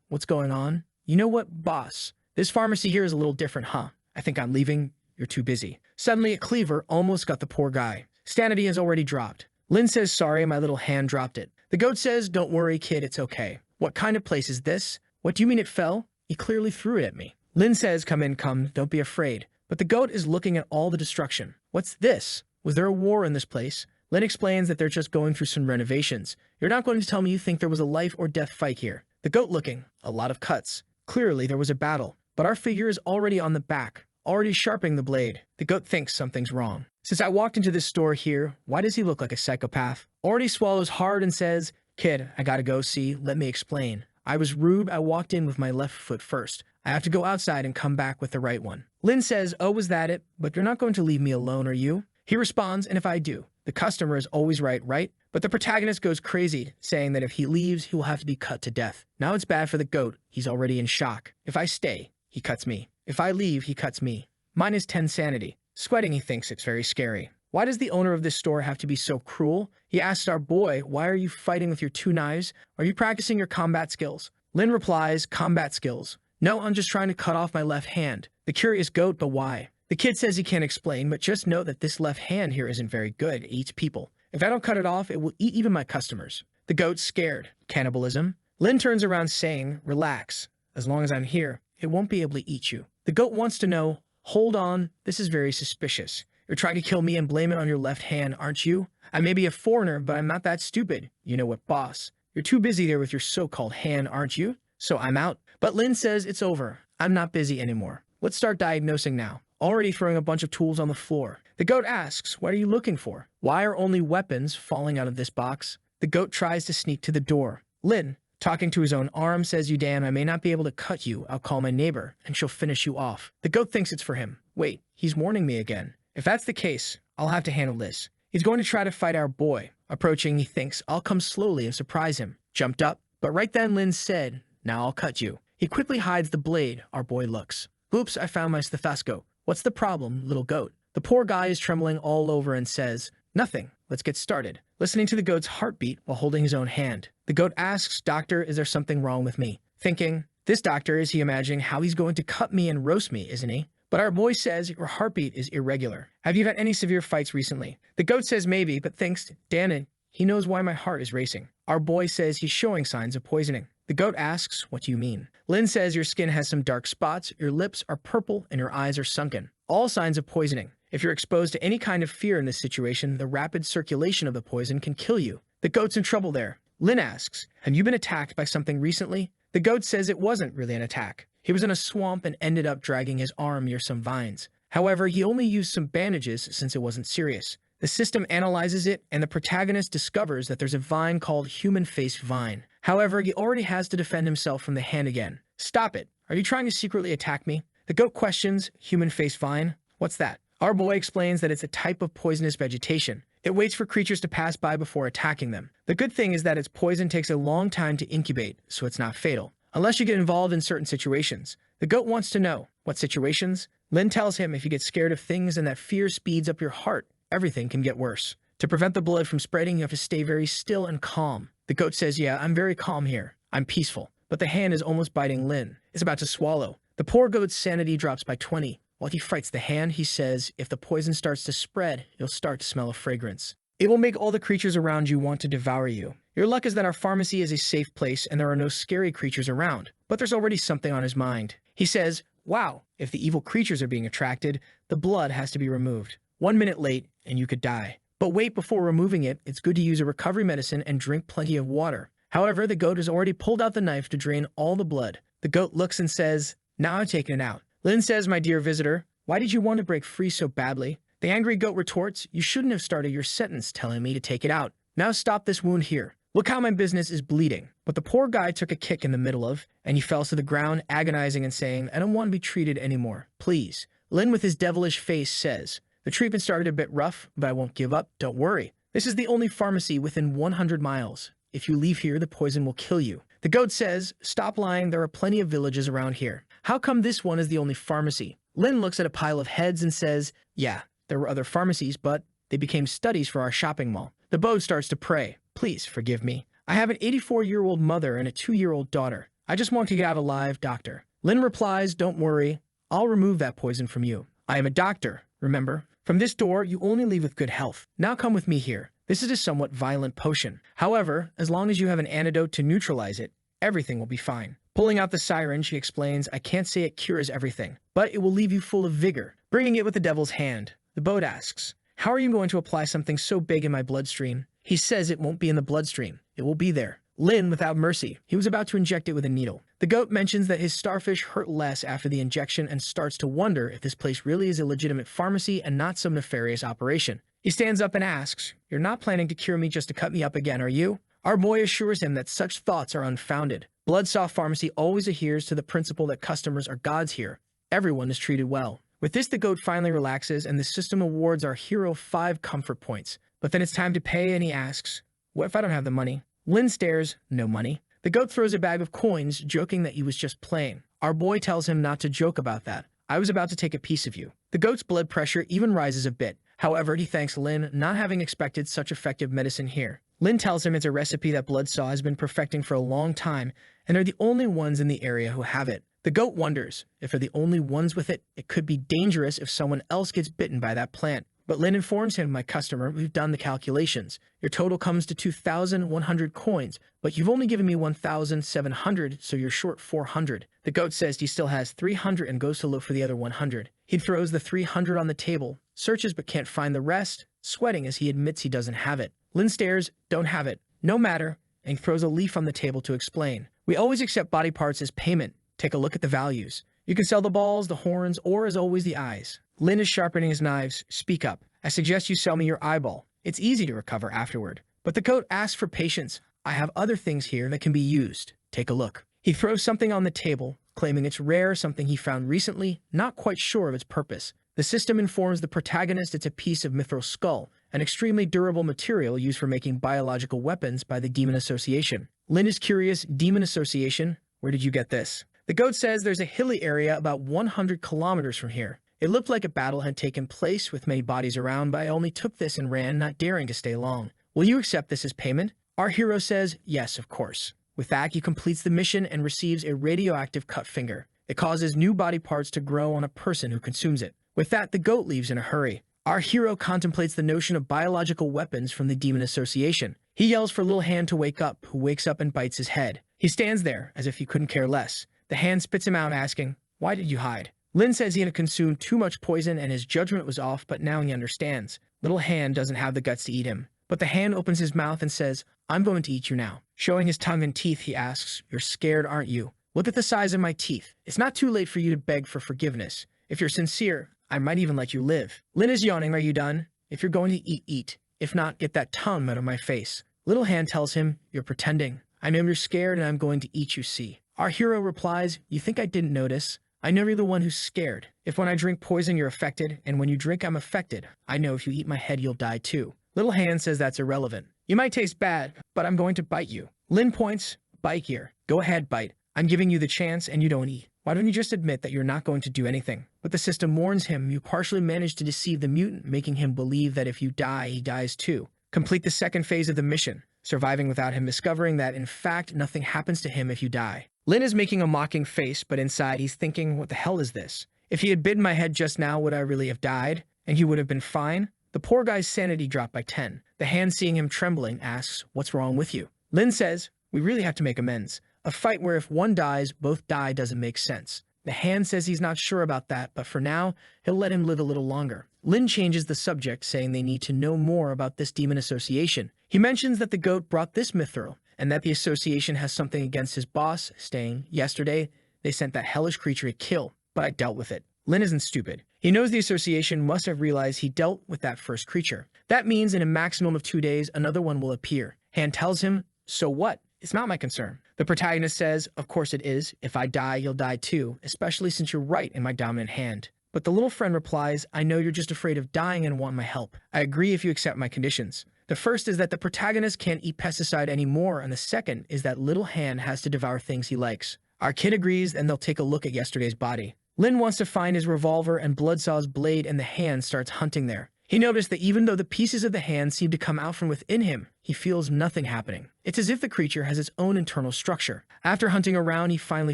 what's going on? You know what, boss? This pharmacy here is a little different, huh? I think I'm leaving. You're too busy. Suddenly, a cleaver almost got the poor guy. Sanity has already dropped. Lin says, sorry, my little hand dropped it. The goat says, don't worry, kid, it's okay. What kind of place is this? What do you mean it fell? He clearly threw it at me. Lin says, come in, come, don't be afraid. But the goat is looking at all the destruction. What's this? Was there a war in this place? Lin explains that they're just going through some renovations. You're not going to tell me you think there was a life or death fight here. The goat looking, a lot of cuts. Clearly there was a battle, but our figure is already on the back, already sharpening the blade. The goat thinks something's wrong. Since I walked into this store here, why does he look like a psychopath? Already swallows hard and says, kid, I gotta go see, let me explain. I was rude, I walked in with my left foot first. I have to go outside and come back with the right one. Lin says, oh, was that it? But you're not going to leave me alone, are you? He responds, and if I do? The customer is always right, right? But the protagonist goes crazy, saying that if he leaves, he will have to be cut to death. Now it's bad for the goat. He's already in shock. If I stay, he cuts me. If I leave, he cuts me. Mine is 10 sanity. Sweating, he thinks it's very scary. Why does the owner of this store have to be so cruel? He asks our boy, why are you fighting with your 2 knives? Are you practicing your combat skills? Lin replies, combat skills. No, I'm just trying to cut off my left hand. The curious goat, but why? The kid says he can't explain, but just know that this left hand here isn't very good. It eats people. If I don't cut it off, it will eat even my customers. The goat's scared. Cannibalism? Lin turns around saying, relax. As long as I'm here, it won't be able to eat you. The goat wants to know, hold on, this is very suspicious. You're trying to kill me and blame it on your left hand, aren't you? I may be a foreigner, but I'm not that stupid. You know what, boss? You're too busy there with your so-called hand, aren't you? So I'm out. But Lin says it's over. I'm not busy anymore. Let's start diagnosing now. Already throwing a bunch of tools on the floor. The goat asks, what are you looking for? Why are only weapons falling out of this box? The goat tries to sneak to the door. Lin, talking to his own arm, says, you damn, I may not be able to cut you. I'll call my neighbor, and she'll finish you off. The goat thinks it's for him. Wait, he's warning me again. If that's the case, I'll have to handle this. He's going to try to fight our boy. Approaching, he thinks, I'll come slowly and surprise him. Jumped up, but right then Lin said, now I'll cut you. He quickly hides the blade. Our boy looks. Oops, I found my stethoscope. What's the problem, little goat? The poor guy is trembling all over and says, nothing. Let's get started. Listening to the goat's heartbeat while holding his own hand. The goat asks, doctor, is there something wrong with me? Thinking, this doctor, is he imagining how he's going to cut me and roast me, isn't he? But our boy says your heartbeat is irregular. Have you had any severe fights recently? The goat says maybe, but thinks, damn it, he knows why my heart is racing. Our boy says he's showing signs of poisoning. The goat asks, what do you mean? Lin says your skin has some dark spots, your lips are purple, and your eyes are sunken. All signs of poisoning. If you're exposed to any kind of fear in this situation, the rapid circulation of the poison can kill you. The goat's in trouble there. Lin asks, have you been attacked by something recently? The goat says it wasn't really an attack. He was in a swamp and ended up dragging his arm near some vines. However, he only used some bandages since it wasn't serious. The system analyzes it, and the protagonist discovers that there's a vine called human-faced vine. However, he already has to defend himself from the hand again. Stop it. Are you trying to secretly attack me? The goat questions, human-faced vine? What's that? Our boy explains that it's a type of poisonous vegetation. It waits for creatures to pass by before attacking them. The good thing is that its poison takes a long time to incubate, so it's not fatal. Unless you get involved in certain situations. The goat wants to know, what situations? Lin tells him if you get scared of things and that fear speeds up your heart, everything can get worse. To prevent the blood from spreading, you have to stay very still and calm. The goat says, yeah, I'm very calm here. I'm peaceful. But the hand is almost biting Lin. It's about to swallow. The poor goat's sanity drops by 20. While he fights the hand, he says, if the poison starts to spread, you'll start to smell a fragrance. It will make all the creatures around you want to devour you. Your luck is that our pharmacy is a safe place and there are no scary creatures around. But there's already something on his mind. He says, wow, if the evil creatures are being attracted, the blood has to be removed. 1 minute late, and you could die. But wait, before removing it, it's good to use a recovery medicine and drink plenty of water. However, the goat has already pulled out the knife to drain all the blood. The goat looks and says, now I'm taking it out. Lin says, my dear visitor, why did you want to break free so badly? The angry goat retorts, you shouldn't have started your sentence telling me to take it out. Now stop this wound here. Look how my business is bleeding. But the poor guy took a kick in the middle of, and he fell to the ground, agonizing and saying, I don't want to be treated anymore. Please. Lin, with his devilish face, says, the treatment started a bit rough, but I won't give up. Don't worry. This is the only pharmacy within 100 miles. If you leave here, the poison will kill you. The goat says, stop lying. There are plenty of villages around here. How come this one is the only pharmacy? Lin looks at a pile of heads and says, yeah, there were other pharmacies, but they became studies for our shopping mall. The boat starts to pray. Please forgive me. I have an 84-year-old mother and a 2-year-old daughter. I just want to get out alive, doctor. Lin replies, don't worry. I'll remove that poison from you. I am a doctor, remember? From this door, you only leave with good health. Now come with me here. This is a somewhat violent potion. However, as long as you have an antidote to neutralize it, everything will be fine. Pulling out the siren, she explains, I can't say it cures everything, but it will leave you full of vigor. Bringing it with the devil's hand, the boat asks, how are you going to apply something so big in my bloodstream? He says it won't be in the bloodstream. It will be there. Lin, without mercy, he was about to inject it with a needle. The goat mentions that his starfish hurt less after the injection and starts to wonder if this place really is a legitimate pharmacy and not some nefarious operation. He stands up and asks, you're not planning to cure me just to cut me up again, are you? Our boy assures him that such thoughts are unfounded. Bloodsoft Pharmacy always adheres to the principle that customers are gods here. Everyone is treated well. With this, the goat finally relaxes and the system awards our hero 5 comfort points. But then it's time to pay and he asks, what if I don't have the money? Lin stares, no money. The goat throws a bag of coins, joking that he was just playing. Our boy tells him not to joke about that. I was about to take a piece of you. The goat's blood pressure even rises a bit. However, he thanks Lin, not having expected such effective medicine here. Lin tells him it's a recipe that Bloodsaw has been perfecting for a long time, and they're the only ones in the area who have it. The goat wonders, if they're the only ones with it, it could be dangerous if someone else gets bitten by that plant. But Lin informs him, my customer, we've done the calculations. Your total comes to 2,100 coins, but you've only given me 1,700, so you're short 400. The goat says he still has 300 and goes to look for the other 100. He throws the 300 on the table, searches but can't find the rest, sweating as he admits he doesn't have it. Lin stares, don't have it, no matter, and throws a leaf on the table to explain. We always accept body parts as payment. Take a look at the values. You can sell the balls, the horns, or as always the eyes. Lin is sharpening his knives. Speak up. I suggest you sell me your eyeball. It's easy to recover afterward. But the goat asks for patience. I have other things here that can be used. Take a look. He throws something on the table, claiming it's rare, something he found recently, not quite sure of its purpose. The system informs the protagonist it's a piece of mithril skull, an extremely durable material used for making biological weapons by the Demon Association. Lin is curious, Demon Association? Where did you get this? The goat says there's a hilly area about 100 kilometers from here. It looked like a battle had taken place with many bodies around, but I only took this and ran, not daring to stay long. Will you accept this as payment? Our hero says, yes, of course. With that, he completes the mission and receives a radioactive cut finger. It causes new body parts to grow on a person who consumes it. With that, the goat leaves in a hurry. Our hero contemplates the notion of biological weapons from the Demon Association. He yells for Little Hand to wake up, who wakes up and bites his head. He stands there, as if he couldn't care less. The hand spits him out, asking, why did you hide? Lin says he had consumed too much poison and his judgment was off, but now he understands. Little Hand doesn't have the guts to eat him. But the hand opens his mouth and says, I'm going to eat you now. Showing his tongue and teeth, he asks, you're scared, aren't you? Look at the size of my teeth. It's not too late for you to beg for forgiveness. If you're sincere, I might even let you live. Lin is yawning, are you done? If you're going to eat, eat. If not, get that tongue out of my face. Little Hand tells him, you're pretending. I know you're scared and I'm going to eat you, see. Our hero replies, you think I didn't notice? I know you're the one who's scared. If when I drink poison you're affected, and when you drink I'm affected, I know if you eat my head you'll die too. Little Hand says that's irrelevant. You might taste bad, but I'm going to bite you. Lin points, bite here. Go ahead, bite. I'm giving you the chance and you don't eat. Why don't you just admit that you're not going to do anything? But the system warns him you partially managed to deceive the mutant, making him believe that if you die, he dies too. Complete the second phase of the mission, surviving without him discovering that, in fact, nothing happens to him if you die. Lin is making a mocking face, but inside he's thinking, what the hell is this? If he had bitten my head just now, would I really have died? And he would have been fine? The poor guy's sanity dropped by 10. The hand, seeing him trembling, asks, what's wrong with you? Lin says, we really have to make amends. A fight where if one dies, both die doesn't make sense. The hand says he's not sure about that, but for now, he'll let him live a little longer. Lin changes the subject, saying they need to know more about this demon association. He mentions that the goat brought this mithril, and that the association has something against his boss, saying, yesterday, they sent that hellish creature to kill, but I dealt with it. Lin isn't stupid. He knows the association must have realized he dealt with that first creature. That means in a maximum of 2 days, another one will appear. Hand tells him, So what? It's not my concern. The protagonist says, of course it is. If I die, you'll die too, especially since you're right in my dominant hand. But the little friend replies, I know you're just afraid of dying and want my help. I agree if you accept my conditions. The first is that the protagonist can't eat pesticide anymore, and the second is that little hand has to devour things he likes. Our kid agrees, and they'll take a look at yesterday's body. Lin wants to find his revolver and Bloodsaw's blade, and the hand starts hunting there. He noticed that even though the pieces of the hand seem to come out from within him, he feels nothing happening. It's as if the creature has its own internal structure. After hunting around, he finally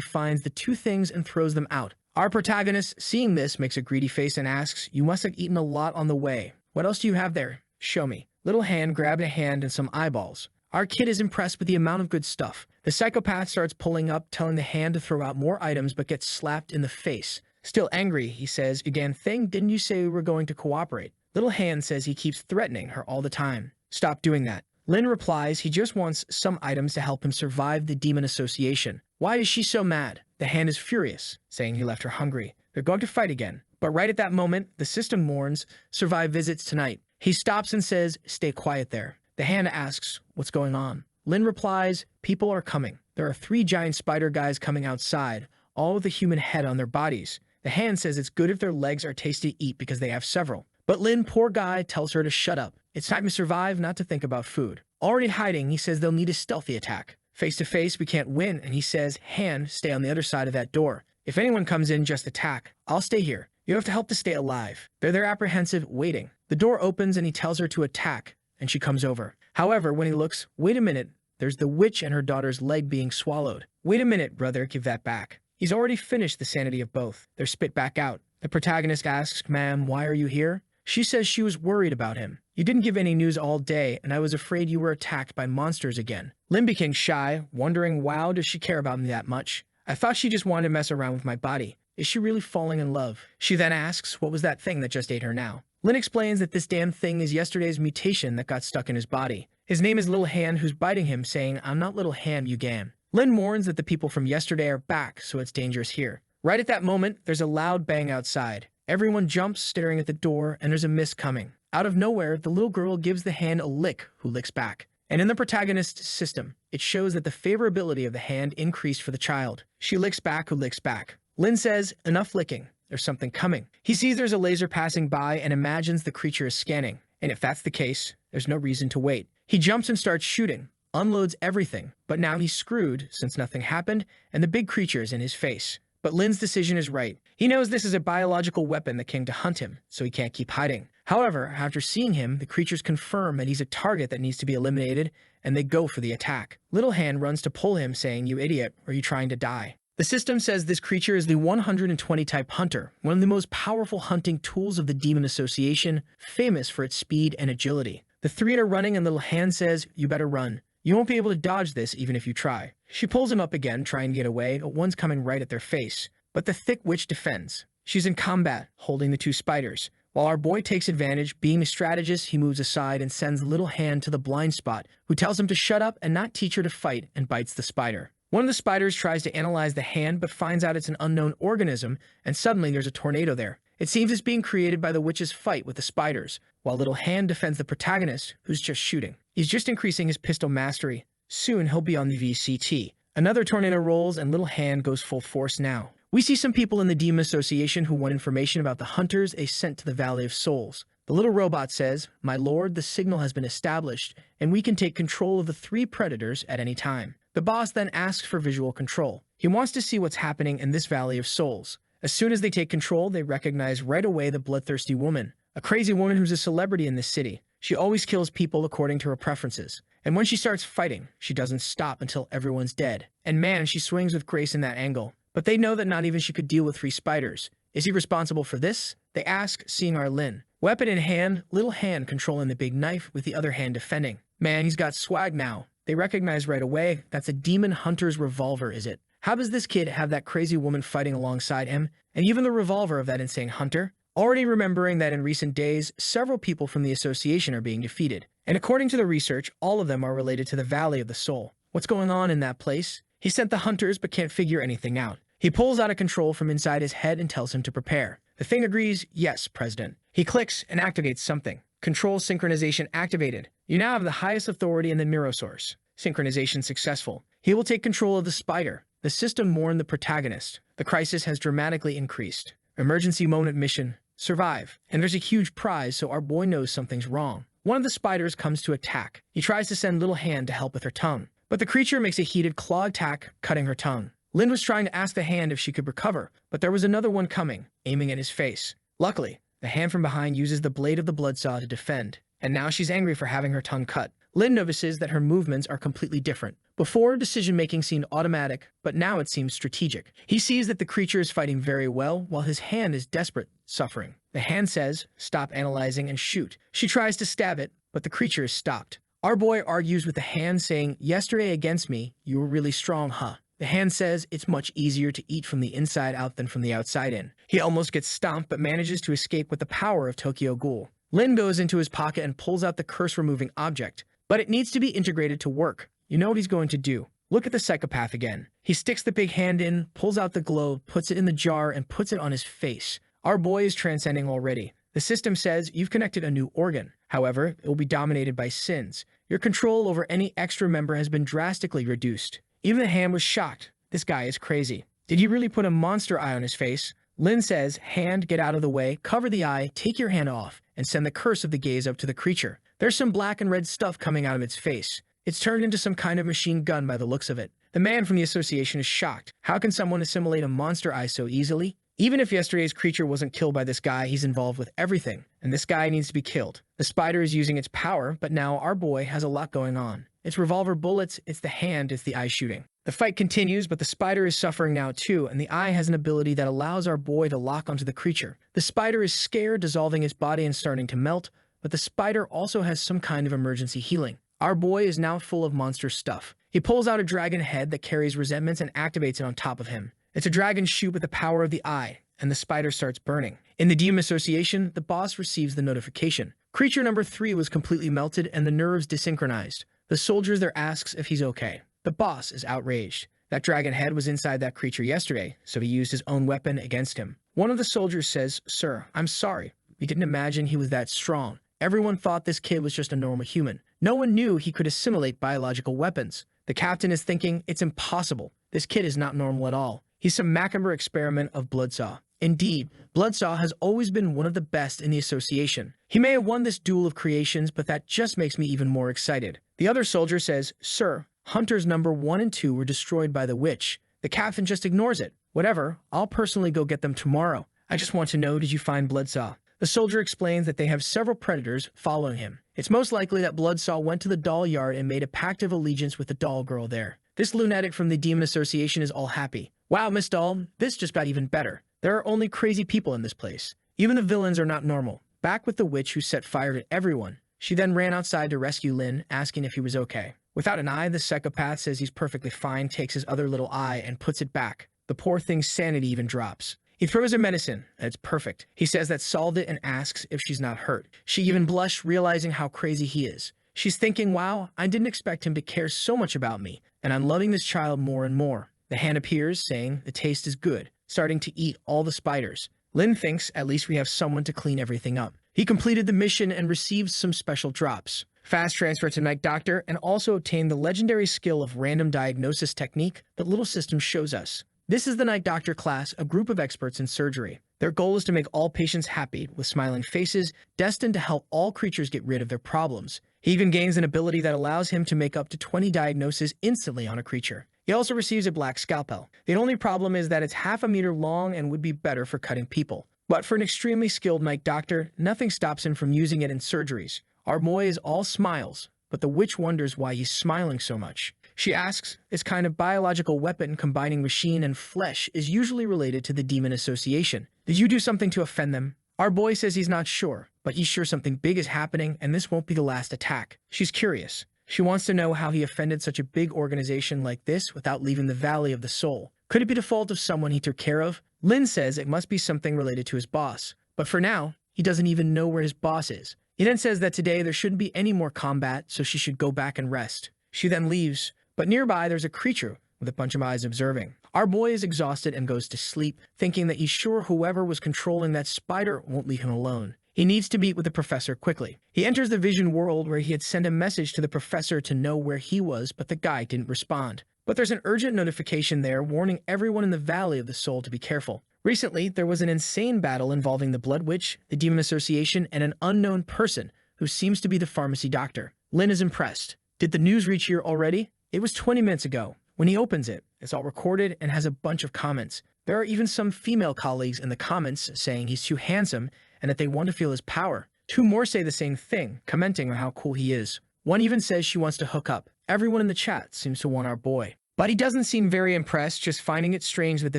finds the two things and throws them out. Our protagonist, seeing this, makes a greedy face and asks, you must have eaten a lot on the way. What else do you have there? Show me. Little hand grabbed a hand and some eyeballs. Our kid is impressed with the amount of good stuff. The psychopath starts pulling up, telling the hand to throw out more items, but gets slapped in the face. Still angry, he says, you damn thing, didn't you say we were going to cooperate? Little hand says he keeps threatening her all the time. Stop doing that. Lin replies he just wants some items to help him survive the demon association. Why is she so mad? The hand is furious, saying he left her hungry. They're going to fight again. But right at that moment, the system warns, survive visits tonight. He stops and says, stay quiet there. The hand asks, what's going on? Lin replies, people are coming. There are 3 giant spider guys coming outside, all with a human head on their bodies. The hand says it's good if their legs are tasty to eat because they have several. But Lin, poor guy, tells her to shut up. It's time to survive, not to think about food. Already hiding, he says they'll need a stealthy attack. Face to face, we can't win, and he says, hand, stay on the other side of that door. If anyone comes in, just attack. I'll stay here. You have to help to stay alive. They're there apprehensive, waiting. The door opens and he tells her to attack, and she comes over. However, when he looks, wait a minute, there's the witch and her daughter's leg being swallowed. Wait a minute, brother, give that back. He's already finished the sanity of both. They're spit back out. The protagonist asks, ma'am, why are you here? She says she was worried about him. You didn't give any news all day, and I was afraid you were attacked by monsters again. Lin became shy, wondering, wow, does she care about me that much? I thought she just wanted to mess around with my body. Is she really falling in love? She then asks, what was that thing that just ate her now? Lin explains that this damn thing is yesterday's mutation that got stuck in his body. His name is Little Hand, who's biting him, saying, I'm not Little Hand, you gam. Lin warns that the people from yesterday are back, so it's dangerous here. Right at that moment, there's a loud bang outside. Everyone jumps, staring at the door, and there's a mist coming. Out of nowhere, the little girl gives the hand a lick, who licks back. And in the protagonist's system, it shows that the favorability of the hand increased for the child. She licks back, who licks back. Lin says, enough licking. There's something coming. He sees there's a laser passing by and imagines the creature is scanning. And if that's the case, there's no reason to wait. He jumps and starts shooting, unloads everything, but now he's screwed since nothing happened and the big creature is in his face. But Lin's decision is right. He knows this is a biological weapon that came to hunt him, so he can't keep hiding. However, after seeing him, the creatures confirm that he's a target that needs to be eliminated, and they go for the attack. Little Hand runs to pull him, saying, you idiot, are you trying to die? The system says this creature is the 120 type hunter, one of the most powerful hunting tools of the Demon Association, famous for its speed and agility. The 3 are running and Little Hand says, you better run. You won't be able to dodge this even if you try. She pulls him up again, trying to get away, but one's coming right at their face. But the thick witch defends. She's in combat, holding the 2 spiders. While our boy takes advantage, being a strategist, he moves aside and sends Little Hand to the blind spot, who tells him to shut up and not teach her to fight, and bites the spider. One of the spiders tries to analyze the hand, but finds out it's an unknown organism, and suddenly there's a tornado there. It seems it's being created by the witch's fight with the spiders, while Little Hand defends the protagonist, who's just shooting. He's just increasing his pistol mastery. Soon he'll be on the VCT. Another tornado rolls and Little Hand goes full force now. We see some people in the Demon Association who want information about the hunters they sent to the Valley of Souls. The little robot says, my lord, the signal has been established, and we can take control of the 3 predators at any time. The boss then asks for visual control. He wants to see what's happening in this Valley of Souls. As soon as they take control, they recognize right away the bloodthirsty woman, a crazy woman who's a celebrity in this city. She always kills people according to her preferences. And when she starts fighting, she doesn't stop until everyone's dead. And man, she swings with grace in that angle. But they know that not even she could deal with 3 spiders. Is he responsible for this? They ask, seeing our Lin. Weapon in hand, Little Hand controlling the big knife with the other hand defending. Man, he's got swag now. They recognize right away that's a demon hunter's revolver, is it? How does this kid have that crazy woman fighting alongside him, and even the revolver of that insane hunter? Already remembering that in recent days, several people from the association are being defeated. And according to the research, all of them are related to the Valley of the Soul. What's going on in that place? He sent the hunters but can't figure anything out. He pulls out a control from inside his head and tells him to prepare. The thing agrees, yes, President. He clicks and activates something. Control synchronization activated. You now have the highest authority in the mirror source. Synchronization successful. He will take control of the spider. The system mourned the protagonist. The crisis has dramatically increased. Emergency moment mission. Survive. And there's a huge prize, so our boy knows something's wrong. One of the spiders comes to attack. He tries to send Little Hand to help with her tongue, but the creature makes a heated claw attack, cutting her tongue. Lin was trying to ask the hand if she could recover, but there was another one coming, aiming at his face. Luckily, the hand from behind uses the blade of the bloodsaw to defend, and now she's angry for having her tongue cut. Lin notices that her movements are completely different. Before, decision-making seemed automatic, but now it seems strategic. He sees that the creature is fighting very well, while his hand is desperate, suffering. The hand says, "Stop analyzing and shoot." She tries to stab it, but the creature is stopped. Our boy argues with the hand, saying, "Yesterday against me, you were really strong, huh?" The hand says it's much easier to eat from the inside out than from the outside in. He almost gets stomped, but manages to escape with the power of Tokyo Ghoul. Lin goes into his pocket and pulls out the curse-removing object, but it needs to be integrated to work. You know what he's going to do. Look at the psychopath again. He sticks the big hand in, pulls out the globe, puts it in the jar, and puts it on his face. Our boy is transcending already. The system says you've connected a new organ. However, it will be dominated by sins. Your control over any extra member has been drastically reduced. Even the hand was shocked. This guy is crazy. Did he really put a monster eye on his face? Lin says, "Hand, get out of the way, cover the eye, take your hand off, and send the curse of the gaze up to the creature." There's some black and red stuff coming out of its face. It's turned into some kind of machine gun by the looks of it. The man from the association is shocked. How can someone assimilate a monster eye so easily? Even if yesterday's creature wasn't killed by this guy, he's involved with everything, and this guy needs to be killed. The spider is using its power, but now our boy has a lot going on. It's revolver bullets, it's the hand, it's the eye shooting. The fight continues, but the spider is suffering now too, and the eye has an ability that allows our boy to lock onto the creature. The spider is scared, dissolving its body and starting to melt, but the spider also has some kind of emergency healing. Our boy is now full of monster stuff. He pulls out a dragon head that carries resentments and activates it on top of him. It's a dragon shoot with the power of the eye, and the spider starts burning. In the Demon Association, the boss receives the notification. Creature number 3 was completely melted and the nerves desynchronized. The soldier there asks if he's okay. The boss is outraged. That dragon head was inside that creature yesterday, so he used his own weapon against him. One of the soldiers says, "Sir, I'm sorry. We didn't imagine he was that strong. Everyone thought this kid was just a normal human. No one knew he could assimilate biological weapons." The captain is thinking, it's impossible. This kid is not normal at all. He's some macabre experiment of Bloodsaw. Indeed, Bloodsaw has always been one of the best in the association. He may have won this duel of creations, but that just makes me even more excited. The other soldier says, "Sir, hunters number 1 and 2 were destroyed by the witch." The captain just ignores it. "Whatever, I'll personally go get them tomorrow. I just want to know, did you find Bloodsaw?" The soldier explains that they have several predators following him. It's most likely that Bloodsaw went to the doll yard and made a pact of allegiance with the doll girl there. This lunatic from the Demon Association is all happy. "Wow, Miss Doll, this just got even better. There are only crazy people in this place. Even the villains are not normal." Back with the witch who set fire to everyone. She then ran outside to rescue Lin, asking if he was okay. Without an eye, the psychopath says he's perfectly fine, takes his other little eye, and puts it back. The poor thing's sanity even drops. He throws her medicine, and it's perfect. He says that solved it and asks if she's not hurt. She even blushed, realizing how crazy he is. She's thinking, "Wow, I didn't expect him to care so much about me, and I'm loving this child more and more." The hand appears, saying the taste is good, starting to eat all the spiders. Lin thinks at least we have someone to clean everything up. He completed the mission and received some special drops. Fast transfer to Night Doctor, and also obtained the legendary skill of random diagnosis technique that Little System shows us. This is the Night Doctor class, a group of experts in surgery. Their goal is to make all patients happy, with smiling faces, destined to help all creatures get rid of their problems. He even gains an ability that allows him to make up to 20 diagnoses instantly on a creature. He also receives a black scalpel. The only problem is that it's half a meter long and would be better for cutting people. But for an extremely skilled Night Doctor, nothing stops him from using it in surgeries. Our boy is all smiles, but the witch wonders why he's smiling so much. She asks, this kind of biological weapon combining machine and flesh is usually related to the Demon Association. Did you do something to offend them? Our boy says he's not sure, but he's sure something big is happening and this won't be the last attack. She's curious. She wants to know how he offended such a big organization like this without leaving the Valley of the Soul. Could it be the fault of someone he took care of? Lin says it must be something related to his boss, but for now, he doesn't even know where his boss is. He then says that today there shouldn't be any more combat, so she should go back and rest. She then leaves, but nearby there's a creature with a bunch of eyes observing. Our boy is exhausted and goes to sleep, thinking that he's sure whoever was controlling that spider won't leave him alone. He needs to meet with the professor quickly. He enters the vision world where he had sent a message to the professor to know where he was, but the guy didn't respond. But there's an urgent notification there warning everyone in the Valley of the Soul to be careful. Recently, there was an insane battle involving the Blood Witch, the Demon Association, and an unknown person who seems to be the pharmacy doctor. Lin is impressed. Did the news reach here already? It was 20 minutes ago. When he opens it, it's all recorded and has a bunch of comments. There are even some female colleagues in the comments saying he's too handsome and that they want to feel his power. 2 more say the same thing, commenting on how cool he is. 1 even says she wants to hook up. Everyone in the chat seems to want our boy. But he doesn't seem very impressed, just finding it strange that the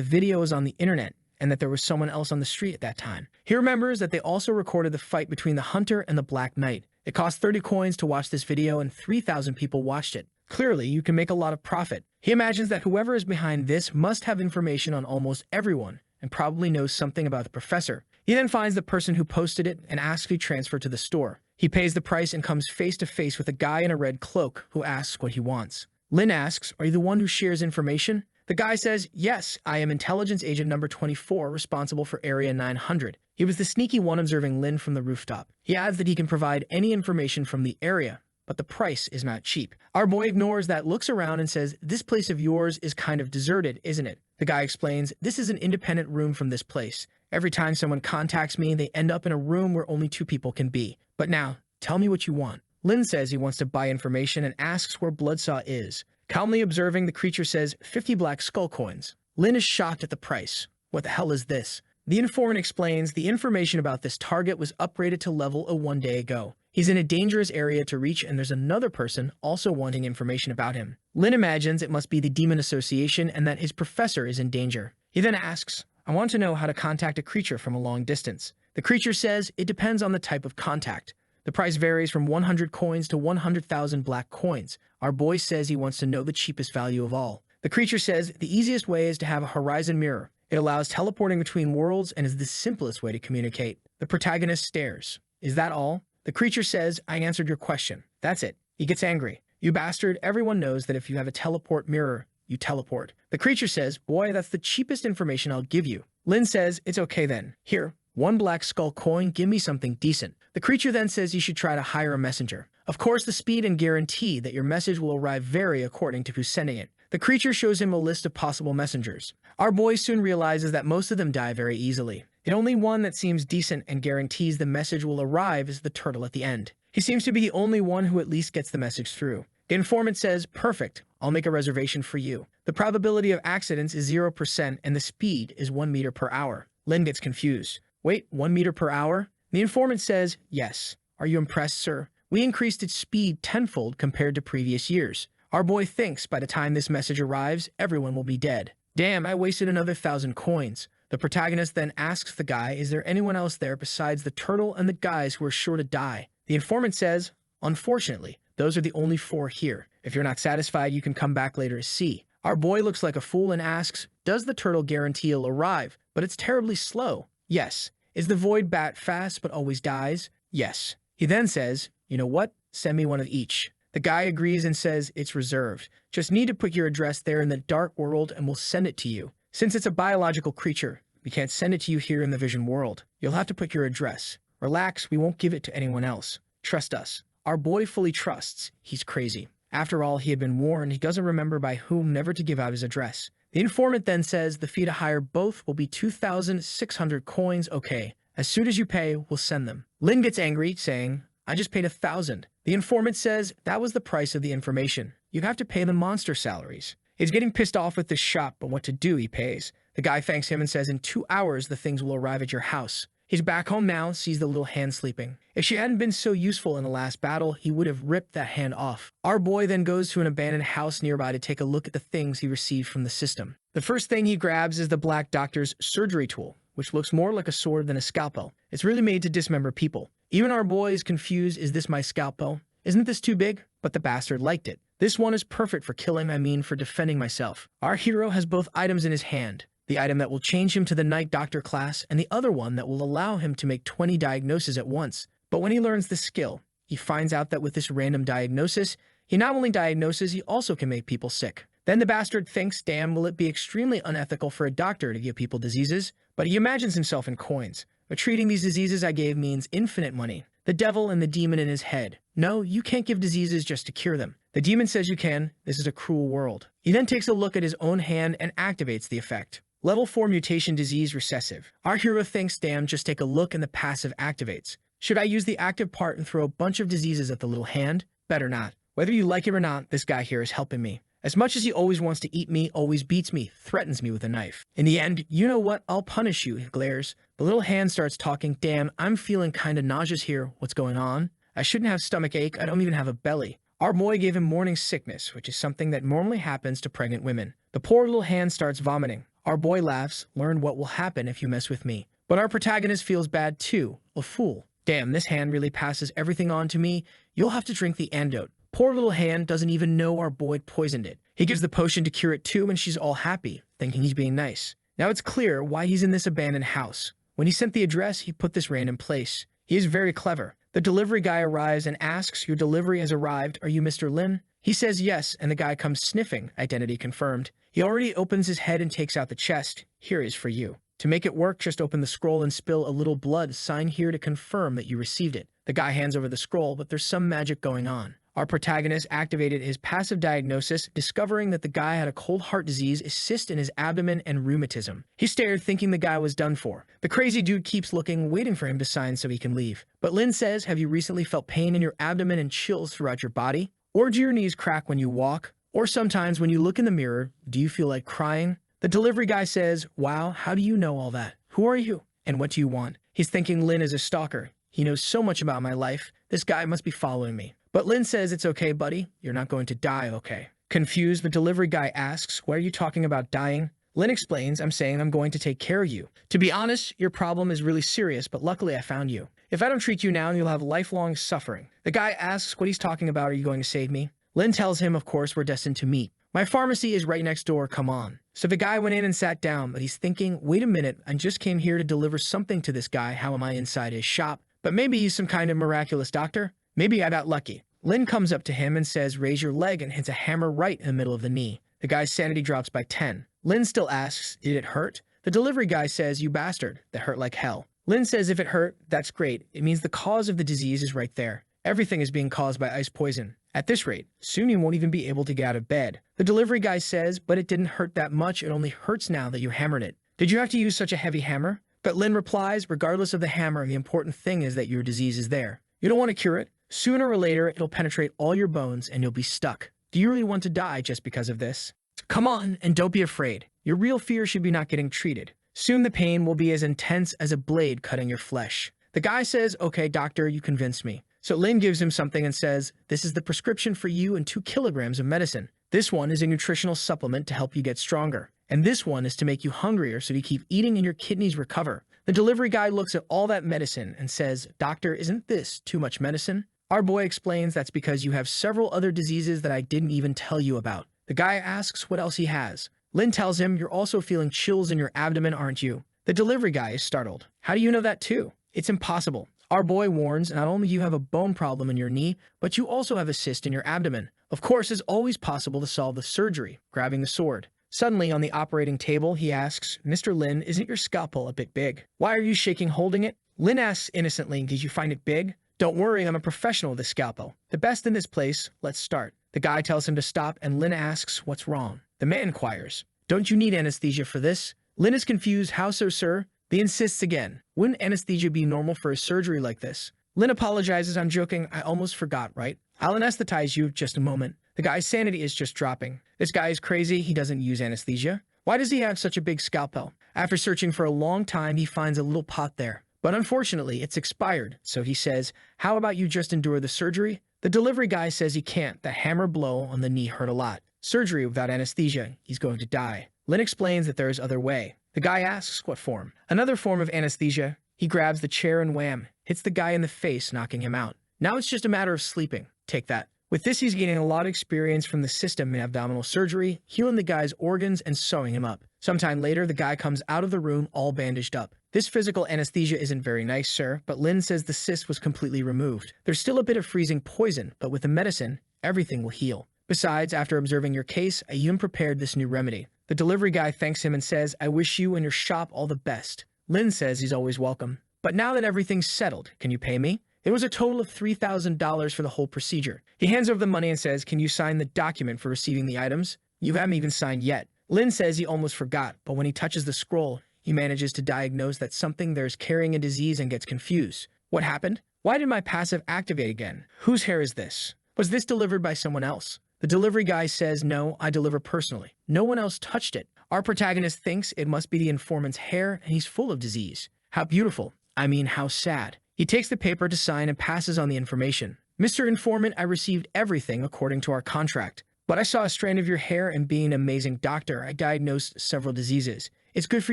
video is on the internet and that there was someone else on the street at that time. He remembers that they also recorded the fight between the Hunter and the Black Knight. It cost 30 coins to watch this video and 3,000 people watched it. Clearly, you can make a lot of profit. He imagines that whoever is behind this must have information on almost everyone and probably knows something about the professor. He then finds the person who posted it and asks to be transferred to the store. He pays the price and comes face to face with a guy in a red cloak who asks what he wants. Lin asks, "Are you the one who shares information?" The guy says, "Yes, I am intelligence agent number 24, responsible for area 900. He was the sneaky one observing Lin from the rooftop. He adds that he can provide any information from the area, but the price is not cheap. Our boy ignores that, looks around and says, "This place of yours is kind of deserted, isn't it?" The guy explains, "This is an independent room from this place. Every time someone contacts me, they end up in a room where only 2 people can be. But now, tell me what you want." Lin says he wants to buy information and asks where Bloodsaw is. Calmly observing, the creature says 50 black skull coins. Lin is shocked at the price. What the hell is this? The informant explains the information about this target was upgraded to level 1 day ago. He's in a dangerous area to reach and there's another person also wanting information about him. Lin imagines it must be the Demon Association and that his professor is in danger. He then asks, "I want to know how to contact a creature from a long distance." The creature says it depends on the type of contact. The price varies from 100 coins to 100,000 black coins. Our boy says he wants to know the cheapest value of all. The creature says the easiest way is to have a horizon mirror. It allows teleporting between worlds and is the simplest way to communicate. The protagonist stares. "Is that all?" The creature says, "I answered your question. That's it." He gets angry. "You bastard, everyone knows that if you have a teleport mirror, you teleport." The creature says, "Boy, that's the cheapest information I'll give you." Lin says, "It's okay then. Here, 1 black skull coin, give me something decent." The creature then says you should try to hire a messenger. Of course, the speed and guarantee that your message will arrive vary according to who's sending it. The creature shows him a list of possible messengers. Our boy soon realizes that most of them die very easily. The only one that seems decent and guarantees the message will arrive is the turtle at the end. He seems to be the only one who at least gets the message through. The informant says, "Perfect, I'll make a reservation for you." The probability of accidents is 0% and the speed is 1 meter per hour. Lin gets confused. "Wait, 1 meter per hour?" The informant says, "Yes. Are you impressed, sir? We increased its speed tenfold compared to previous years." Our boy thinks by the time this message arrives, everyone will be dead. "Damn, I wasted another 1,000 coins. The protagonist then asks the guy, is there anyone else there besides the turtle and the guys who are sure to die? The informant says, "Unfortunately, those are the only 4 here. If you're not satisfied, you can come back later to see." Our boy looks like a fool and asks, "Does the turtle guarantee he'll arrive? But it's terribly slow." "Yes." "Is the void bat fast but always dies?" "Yes." He then says, "You know what? Send me one of each." The guy agrees and says it's reserved. Just need to put your address there in the dark world and we'll send it to you. Since it's a biological creature, we can't send it to you here in the vision world. You'll have to put your address. Relax, we won't give it to anyone else. Trust us. Our boy fully trusts. He's crazy. After all, he had been warned. He doesn't remember by whom never to give out his address. The informant then says the fee to hire both will be 2,600 coins. Okay. As soon as you pay, we'll send them. Lin gets angry, saying, "I just paid 1,000. The informant says that was the price of the information. You have to pay the monster salaries. He's getting pissed off with this shop, but what to do, he pays. The guy thanks him and says in 2 hours the things will arrive at your house. He's back home now, sees the little hand sleeping. If she hadn't been so useful in the last battle, he would have ripped that hand off. Our boy then goes to an abandoned house nearby to take a look at the things he received from the system. The first thing he grabs is the Black Doctor's surgery tool, which looks more like a sword than a scalpel. It's really made to dismember people. Even our boy is confused, is this my scalpel? Isn't this too big? But the bastard liked it. This one is perfect for killing, for defending myself. Our hero has both items in his hand. The item that will change him to the Night Doctor class, and the other one that will allow him to make 20 diagnoses at once. But when he learns this skill, he finds out that with this random diagnosis, he not only diagnoses, he also can make people sick. Then the bastard thinks, damn, will it be extremely unethical for a doctor to give people diseases? But he imagines himself in coins. but treating these diseases I gave means infinite money. The devil and the demon in his head. No, you can't give diseases just to cure them. The demon says you can. This is a cruel world. He then takes a look at his own hand and activates the effect. Level 4 mutation disease recessive. Our hero thinks, damn, just take a look and the passive activates. Should I use the active part and throw a bunch of diseases at the little hand? Better not. Whether you like it or not, this guy here is helping me. As much as he always wants to eat me, always beats me, threatens me with a knife. In the end, you know what? I'll punish you, he glares. The little hand starts talking, damn, I'm feeling kinda nauseous here. What's going on? I shouldn't have stomach ache, I don't even have a belly. Our boy gave him morning sickness, which is something that normally happens to pregnant women. The poor little hand starts vomiting. Our boy laughs, learn what will happen if you mess with me. But our protagonist feels bad too, a fool. Damn, this hand really passes everything on to me. You'll have to drink the antidote. Poor little hand doesn't even know our boy poisoned it. He gives the potion to cure it too, and she's all happy, thinking he's being nice. Now it's clear why he's in this abandoned house. When he sent the address, he put this random place. He is very clever. The delivery guy arrives and asks, your delivery has arrived, are you Mr. Lin? He says yes, and the guy comes sniffing, identity confirmed. He already opens his head and takes out the chest. Here is for you. To make it work, just open the scroll and spill a little blood. Sign here to confirm that you received it. The guy hands over the scroll, but there's some magic going on. Our protagonist activated his passive diagnosis, discovering that the guy had a cold heart disease, a cyst in his abdomen, and rheumatism. He stared, thinking the guy was done for. The crazy dude keeps looking, waiting for him to sign so he can leave. But Lin says, have you recently felt pain in your abdomen and chills throughout your body? Or do your knees crack when you walk? Or sometimes when you look in the mirror, do you feel like crying? The delivery guy says, wow, how do you know all that? Who are you? And what do you want? He's thinking Lin is a stalker. He knows so much about my life. This guy must be following me. But Lin says, it's okay, buddy. You're not going to die, okay? Confused, the delivery guy asks, why are you talking about dying? Lin explains, I'm saying I'm going to take care of you. To be honest, your problem is really serious, but luckily I found you. If I don't treat you now, you'll have lifelong suffering. The guy asks what he's talking about, are you going to save me? Lin tells him, of course, we're destined to meet. My pharmacy is right next door, come on. So the guy went in and sat down, but he's thinking, wait a minute, I just came here to deliver something to this guy, how am I inside his shop? But maybe he's some kind of miraculous doctor? Maybe I got lucky. Lin comes up to him and says, raise your leg, and hits a hammer right in the middle of the knee. The guy's sanity drops by 10. Lin still asks, did it hurt? The delivery guy says, you bastard, that hurt like hell. Lin says if it hurt, that's great. It means the cause of the disease is right there. Everything is being caused by ice poison. At this rate, soon you won't even be able to get out of bed. The delivery guy says, but it didn't hurt that much, it only hurts now that you hammered it. Did you have to use such a heavy hammer? But Lin replies, regardless of the hammer, the important thing is that your disease is there. You don't want to cure it. Sooner or later, it'll penetrate all your bones and you'll be stuck. Do you really want to die just because of this? Come on, and don't be afraid. Your real fear should be not getting treated. Soon the pain will be as intense as a blade cutting your flesh. The guy says, okay, doctor, you convinced me. So Lin gives him something and says, this is the prescription for you and 2 kilograms of medicine. This one is a nutritional supplement to help you get stronger. And this one is to make you hungrier so you keep eating and your kidneys recover. The delivery guy looks at all that medicine and says, doctor, isn't this too much medicine? Our boy explains that's because you have several other diseases that I didn't even tell you about. The guy asks what else he has. Lin tells him, you're also feeling chills in your abdomen, aren't you? The delivery guy is startled. How do you know that too? It's impossible. Our boy warns, not only do you have a bone problem in your knee, but you also have a cyst in your abdomen. Of course, it's always possible to solve the surgery, grabbing the sword. Suddenly, on the operating table, he asks, Mr. Lin, isn't your scalpel a bit big? Why are you shaking holding it? Lin asks innocently, did you find it big? Don't worry, I'm a professional with the scalpel. The best in this place, let's start. The guy tells him to stop, and Lin asks, what's wrong? The man inquires, don't you need anesthesia for this? Lin is confused, how so, sir? He insists again, wouldn't anesthesia be normal for a surgery like this? Lin apologizes, I'm joking, I almost forgot, right? I'll anesthetize you, just a moment. The guy's sanity is just dropping. This guy is crazy, he doesn't use anesthesia. Why does he have such a big scalpel? After searching for a long time, he finds a little pot there. But unfortunately, it's expired, so he says, how about you just endure the surgery? The delivery guy says he can't, the hammer blow on the knee hurt a lot. Surgery without anesthesia, he's going to die. Lin explains that there is other way. The guy asks what form. Another form of anesthesia. He grabs the chair and wham, hits the guy in the face, knocking him out. Now it's just a matter of sleeping. Take that. With this, he's gaining a lot of experience from the system in abdominal surgery, healing the guy's organs and sewing him up. Sometime later, the guy comes out of the room all bandaged up. This physical anesthesia isn't very nice, sir, but Lin says the cyst was completely removed. There's still a bit of freezing poison, but with the medicine, everything will heal. Besides, after observing your case, I even prepared this new remedy. The delivery guy thanks him and says, I wish you and your shop all the best. Lin says he's always welcome. But now that everything's settled, can you pay me? It was a total of $3,000 for the whole procedure. He hands over the money and says, can you sign the document for receiving the items? You haven't even signed yet. Lin says he almost forgot, but when he touches the scroll, he manages to diagnose that something there is carrying a disease and gets confused. What happened? Why did my passive activate again? Whose hair is this? Was this delivered by someone else? The delivery guy says, no, I deliver personally. No one else touched it. Our protagonist thinks it must be the informant's hair, and he's full of disease. How beautiful. I mean, how sad. He takes the paper to sign and passes on the information. Mr. Informant, I received everything according to our contract. But I saw a strand of your hair, and being an amazing doctor, I diagnosed several diseases. It's good for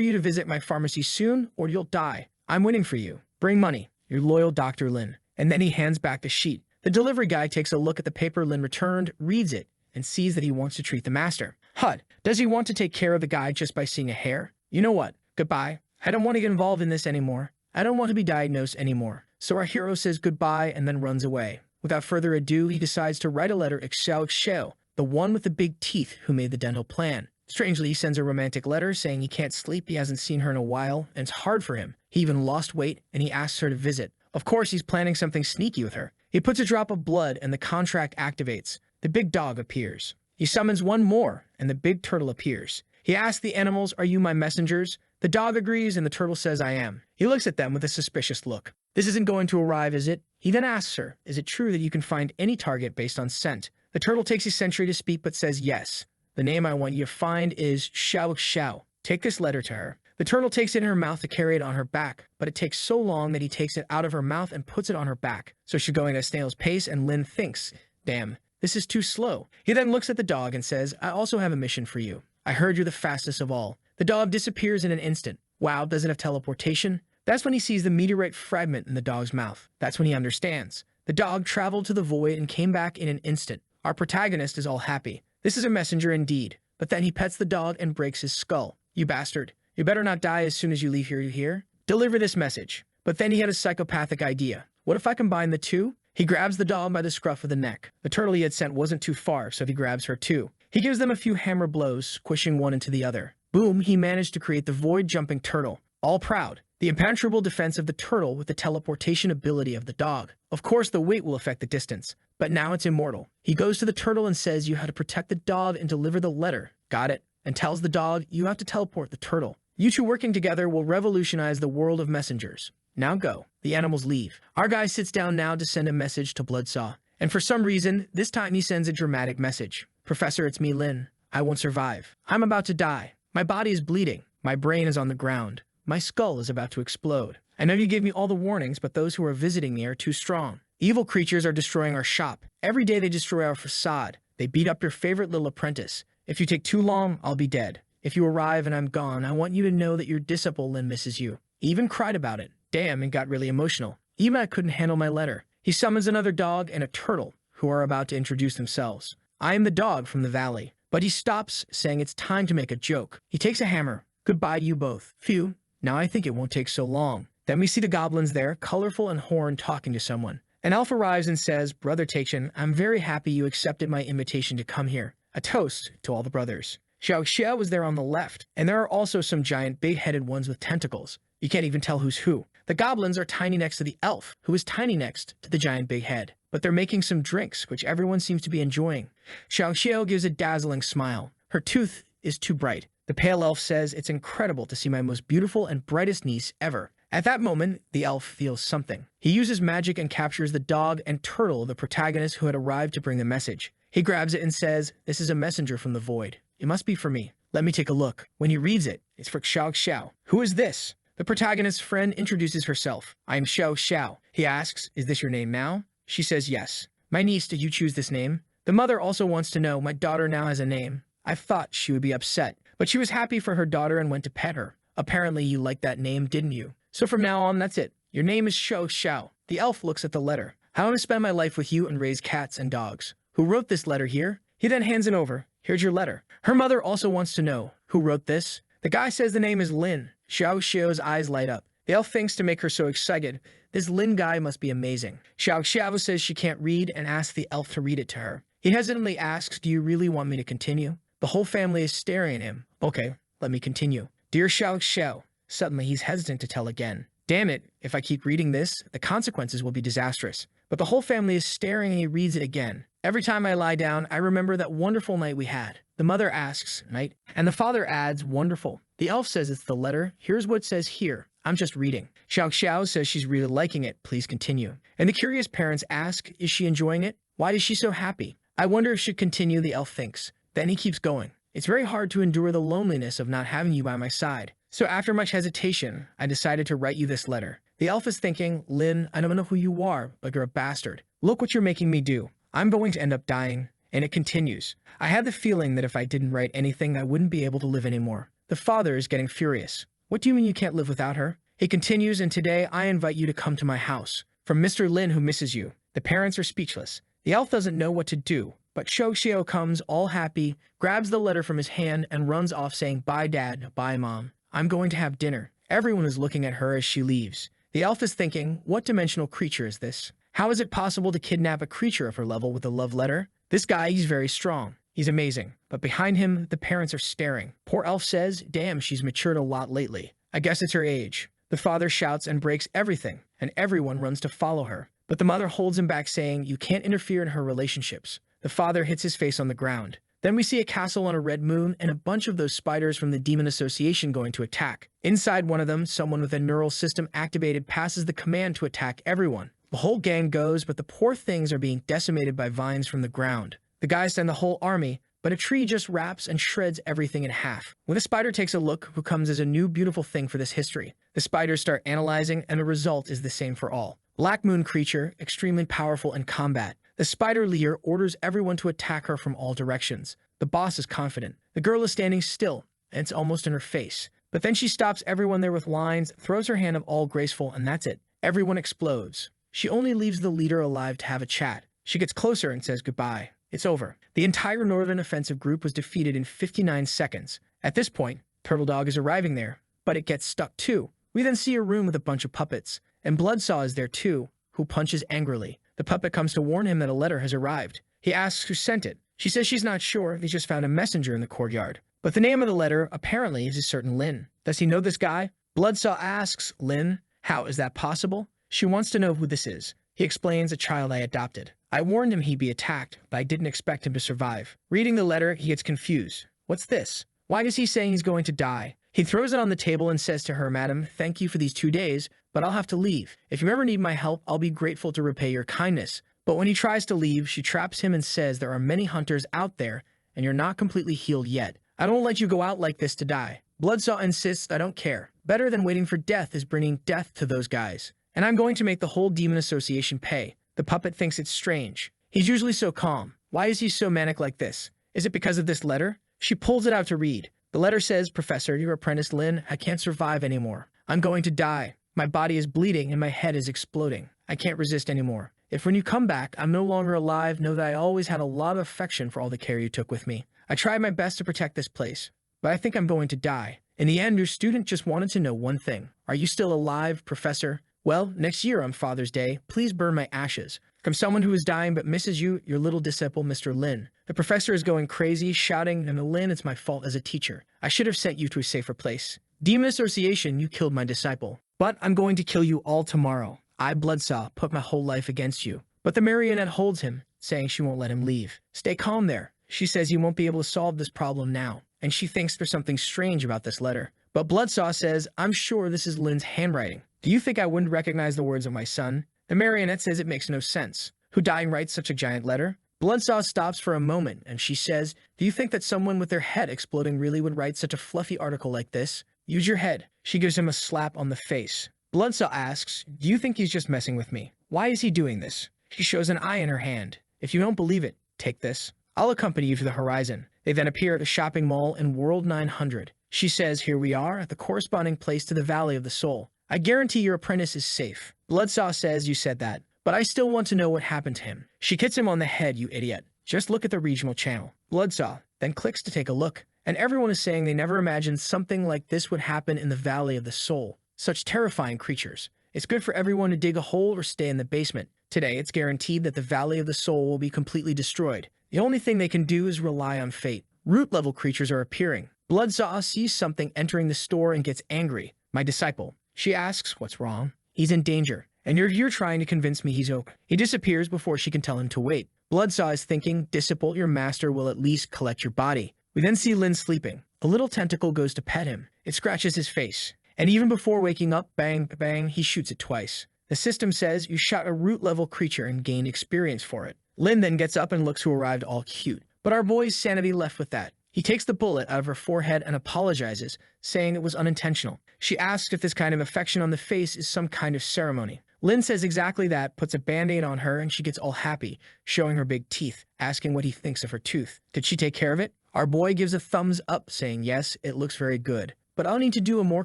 you to visit my pharmacy soon, or you'll die. I'm waiting for you. Bring money. Your loyal Dr. Lin. And then he hands back the sheet. The delivery guy takes a look at the paper Lin returned, reads it, and sees that he wants to treat the master. Hud, does he want to take care of the guy just by seeing a hair? You know what? Goodbye. I don't want to get involved in this anymore. I don't want to be diagnosed anymore. So our hero says goodbye and then runs away. Without further ado, he decides to write a letter to Xiao, the one with the big teeth who made the dental plan. Strangely, he sends a romantic letter saying he can't sleep, he hasn't seen her in a while, and it's hard for him. He even lost weight, and he asks her to visit. Of course, he's planning something sneaky with her. He puts a drop of blood, and the contract activates. The big dog appears. He summons one more, and the big turtle appears. He asks the animals, are you my messengers? The dog agrees, and the turtle says, I am. He looks at them with a suspicious look. This isn't going to arrive, is it? He then asks her, is it true that you can find any target based on scent? The turtle takes a century to speak, but says yes. The name I want you to find is Sha Sha. Take this letter to her. The turtle takes it in her mouth to carry it on her back, but it takes so long that he takes it out of her mouth and puts it on her back. So she's going at a snail's pace, and Lin thinks, damn, this is too slow. He then looks at the dog and says, I also have a mission for you. I heard you're the fastest of all. The dog disappears in an instant. Wow, does it have teleportation? That's when he sees the meteorite fragment in the dog's mouth. That's when he understands. The dog traveled to the void and came back in an instant. Our protagonist is all happy. This is a messenger indeed. But then he pets the dog and breaks his skull. You bastard. You better not die as soon as you leave here, you hear? Deliver this message. But then he had a psychopathic idea. What if I combine the two? He grabs the dog by the scruff of the neck. The turtle he had sent wasn't too far, so he grabs her too. He gives them a few hammer blows, squishing one into the other. Boom, he managed to create the void-jumping turtle. All proud. The impenetrable defense of the turtle with the teleportation ability of the dog. Of course, the weight will affect the distance, but now it's immortal. He goes to the turtle and says you have to protect the dog and deliver the letter. Got it? And tells the dog you have to teleport the turtle. You two working together will revolutionize the world of messengers. Now go. The animals leave. Our guy sits down now to send a message to Bloodsaw. And for some reason, this time he sends a dramatic message. Professor, it's me, Lin. I won't survive. I'm about to die. My body is bleeding. My brain is on the ground. My skull is about to explode. I know you gave me all the warnings, but those who are visiting me are too strong. Evil creatures are destroying our shop. Every day they destroy our facade. They beat up your favorite little apprentice. If you take too long, I'll be dead. If you arrive and I'm gone, I want you to know that your disciple Lin misses you. He even cried about it. Damn, and got really emotional. Even I couldn't handle my letter. He summons another dog and a turtle, who are about to introduce themselves. I am the dog from the valley. But he stops, saying it's time to make a joke. He takes a hammer. Goodbye to you both. Phew. Now I think it won't take so long. Then we see the goblins there, colorful and horned, talking to someone. An elf arrives and says, Brother Taichin, I'm very happy you accepted my invitation to come here. A toast to all the brothers. Xiao Xia was there on the left, and there are also some giant big-headed ones with tentacles. You can't even tell who's who. The goblins are tiny next to the elf, who is tiny next to the giant big head. But they're making some drinks, which everyone seems to be enjoying. Xiao Xiao gives a dazzling smile. Her tooth is too bright. The pale elf says, it's incredible to see my most beautiful and brightest niece ever. At that moment, the elf feels something. He uses magic and captures the dog and turtle, the protagonist who had arrived to bring the message. He grabs it and says, this is a messenger from the void. It must be for me. Let me take a look. When he reads it, it's for Xiao Xiao. Who is this? The protagonist's friend introduces herself. I am Xiao Xiao. He asks, is this your name now? She says yes. My niece, did you choose this name? The mother also wants to know, my daughter now has a name. I thought she would be upset, but she was happy for her daughter and went to pet her. Apparently you liked that name, didn't you? So from now on, that's it. Your name is Xiao Xiao. The elf looks at the letter. I want to spend my life with you and raise cats and dogs. Who wrote this letter here? He then hands it over. Here's your letter. Her mother also wants to know, who wrote this? The guy says the name is Lin. Xiao Xiao's eyes light up. The elf thinks to make her so excited, this Lin guy must be amazing. Xiao Xiao says she can't read and asks the elf to read it to her. He hesitantly asks, do you really want me to continue? The whole family is staring at him. Okay, let me continue. Dear Xiao Xiao. Suddenly he's hesitant to tell again. Damn it, if I keep reading this, the consequences will be disastrous. But the whole family is staring and he reads it again. Every time I lie down, I remember that wonderful night we had. The mother asks, night? And the father adds, wonderful. The elf says it's the letter. Here's what it says here. I'm just reading. Xiao Xiao says she's really liking it. Please continue. And the curious parents ask, is she enjoying it? Why is she so happy? I wonder if she should continue, the elf thinks. Then he keeps going. It's very hard to endure the loneliness of not having you by my side. So after much hesitation, I decided to write you this letter. The elf is thinking, Lin, I don't know who you are, but you're a bastard. Look what you're making me do. I'm going to end up dying. And it continues. I had the feeling that if I didn't write anything, I wouldn't be able to live anymore. The father is getting furious. What do you mean you can't live without her? He continues, and today I invite you to come to my house. From Mr. Lin, who misses you. The parents are speechless. The elf doesn't know what to do, but Shouxiao comes, all happy, grabs the letter from his hand, and runs off saying, bye dad, bye mom. I'm going to have dinner. Everyone is looking at her as she leaves. The elf is thinking, what dimensional creature is this? How is it possible to kidnap a creature of her level with a love letter? This guy, he's very strong. He's amazing. But behind him, the parents are staring. Poor elf says, damn, she's matured a lot lately. I guess it's her age. The father shouts and breaks everything, and everyone runs to follow her. But the mother holds him back, saying, you can't interfere in her relationships. The father hits his face on the ground. Then we see a castle on a red moon and a bunch of those spiders from the Demon Association going to attack. Inside one of them, someone with a neural system activated passes the command to attack everyone. The whole gang goes, but the poor things are being decimated by vines from the ground. The guys send the whole army, but a tree just wraps and shreds everything in half. When the spider takes a look, who comes as a new beautiful thing for this history. The spiders start analyzing, and the result is the same for all. Black Moon creature, extremely powerful in combat. The spider leader orders everyone to attack her from all directions. The boss is confident. The girl is standing still, and it's almost in her face. But then she stops everyone there with lines, throws her hand of all graceful, and that's it. Everyone explodes. She only leaves the leader alive to have a chat. She gets closer and says goodbye. It's over. The entire Northern Offensive group was defeated in 59 seconds. At this point, Turtle Dog is arriving there, but it gets stuck too. We then see a room with a bunch of puppets, and Bloodsaw is there too, who punches angrily. The puppet comes to warn him that a letter has arrived. He asks who sent it. She says she's not sure, they just found a messenger in the courtyard. But the name of the letter, apparently, is a certain Lin. Does he know this guy? Bloodsaw asks, Lin, how is that possible? She wants to know who this is. He explains, a child I adopted. I warned him he'd be attacked, but I didn't expect him to survive. Reading the letter, he gets confused. What's this? Why is he saying he's going to die? He throws it on the table and says to her, Madam, thank you for these 2 days, but I'll have to leave. If you ever need my help, I'll be grateful to repay your kindness. But when he tries to leave, she traps him and says there are many hunters out there, and you're not completely healed yet. I don't let you go out like this to die. Bloodsaw insists I don't care. Better than waiting for death is bringing death to those guys. And I'm going to make the whole Demon Association pay. The puppet thinks it's strange. He's usually so calm. Why is he so manic like this? Is it because of this letter? She pulls it out to read. The letter says, Professor, your apprentice Lin, I can't survive anymore. I'm going to die. My body is bleeding and my head is exploding. I can't resist anymore. If when you come back, I'm no longer alive, know that I always had a lot of affection for all the care you took with me. I tried my best to protect this place, but I think I'm going to die. In the end, your student just wanted to know one thing. Are you still alive, Professor? Well, next year on Father's Day, please burn my ashes. From someone who is dying but misses you, your little disciple, Mr. Lin. The professor is going crazy, shouting, Lin, it's my fault as a teacher. I should have sent you to a safer place. Demon Association, you killed my disciple. But I'm going to kill you all tomorrow. I, Bloodsaw, put my whole life against you. But the marionette holds him, saying she won't let him leave. Stay calm there. She says you won't be able to solve this problem now, and she thinks there's something strange about this letter. But Bloodsaw says, I'm sure this is Lin's handwriting. Do you think I wouldn't recognize the words of my son? The marionette says it makes no sense. Who dying writes such a giant letter? Bloodsaw stops for a moment, and she says, do you think that someone with their head exploding really would write such a fluffy article like this? Use your head. She gives him a slap on the face. Bloodsaw asks, do you think he's just messing with me? Why is he doing this? She shows an eye in her hand. If you don't believe it, take this. I'll accompany you to the horizon. They then appear at a shopping mall in World 900. She says, here we are at the corresponding place to the Valley of the Soul. I guarantee your apprentice is safe. Bloodsaw says you said that, but I still want to know what happened to him. She hits him on the head, you idiot. Just look at the regional channel. Bloodsaw then clicks to take a look, and everyone is saying they never imagined something like this would happen in the Valley of the Soul. Such terrifying creatures. It's good for everyone to dig a hole or stay in the basement. Today, it's guaranteed that the Valley of the Soul will be completely destroyed. The only thing they can do is rely on fate. Root-level creatures are appearing. Bloodsaw sees something entering the store and gets angry. My disciple. She asks what's wrong. He's in danger, and you're trying to convince me he's okay. He disappears before she can tell him to wait. Bloodsaw is thinking, disciple your master will at least collect your body. We then see Lin sleeping. A little tentacle goes to pet him. It scratches his face. And even before waking up, bang, bang, he shoots it twice. The system says you shot a root-level creature and gained experience for it. Lin then gets up and looks who arrived all cute. But our boy's sanity left with that. He takes the bullet out of her forehead and apologizes, saying it was unintentional. She asks if this kind of affection on the face is some kind of ceremony. Lin says exactly that, puts a band-aid on her, and she gets all happy, showing her big teeth, asking what he thinks of her tooth. Did she take care of it? Our boy gives a thumbs up, saying yes, it looks very good. But I'll need to do a more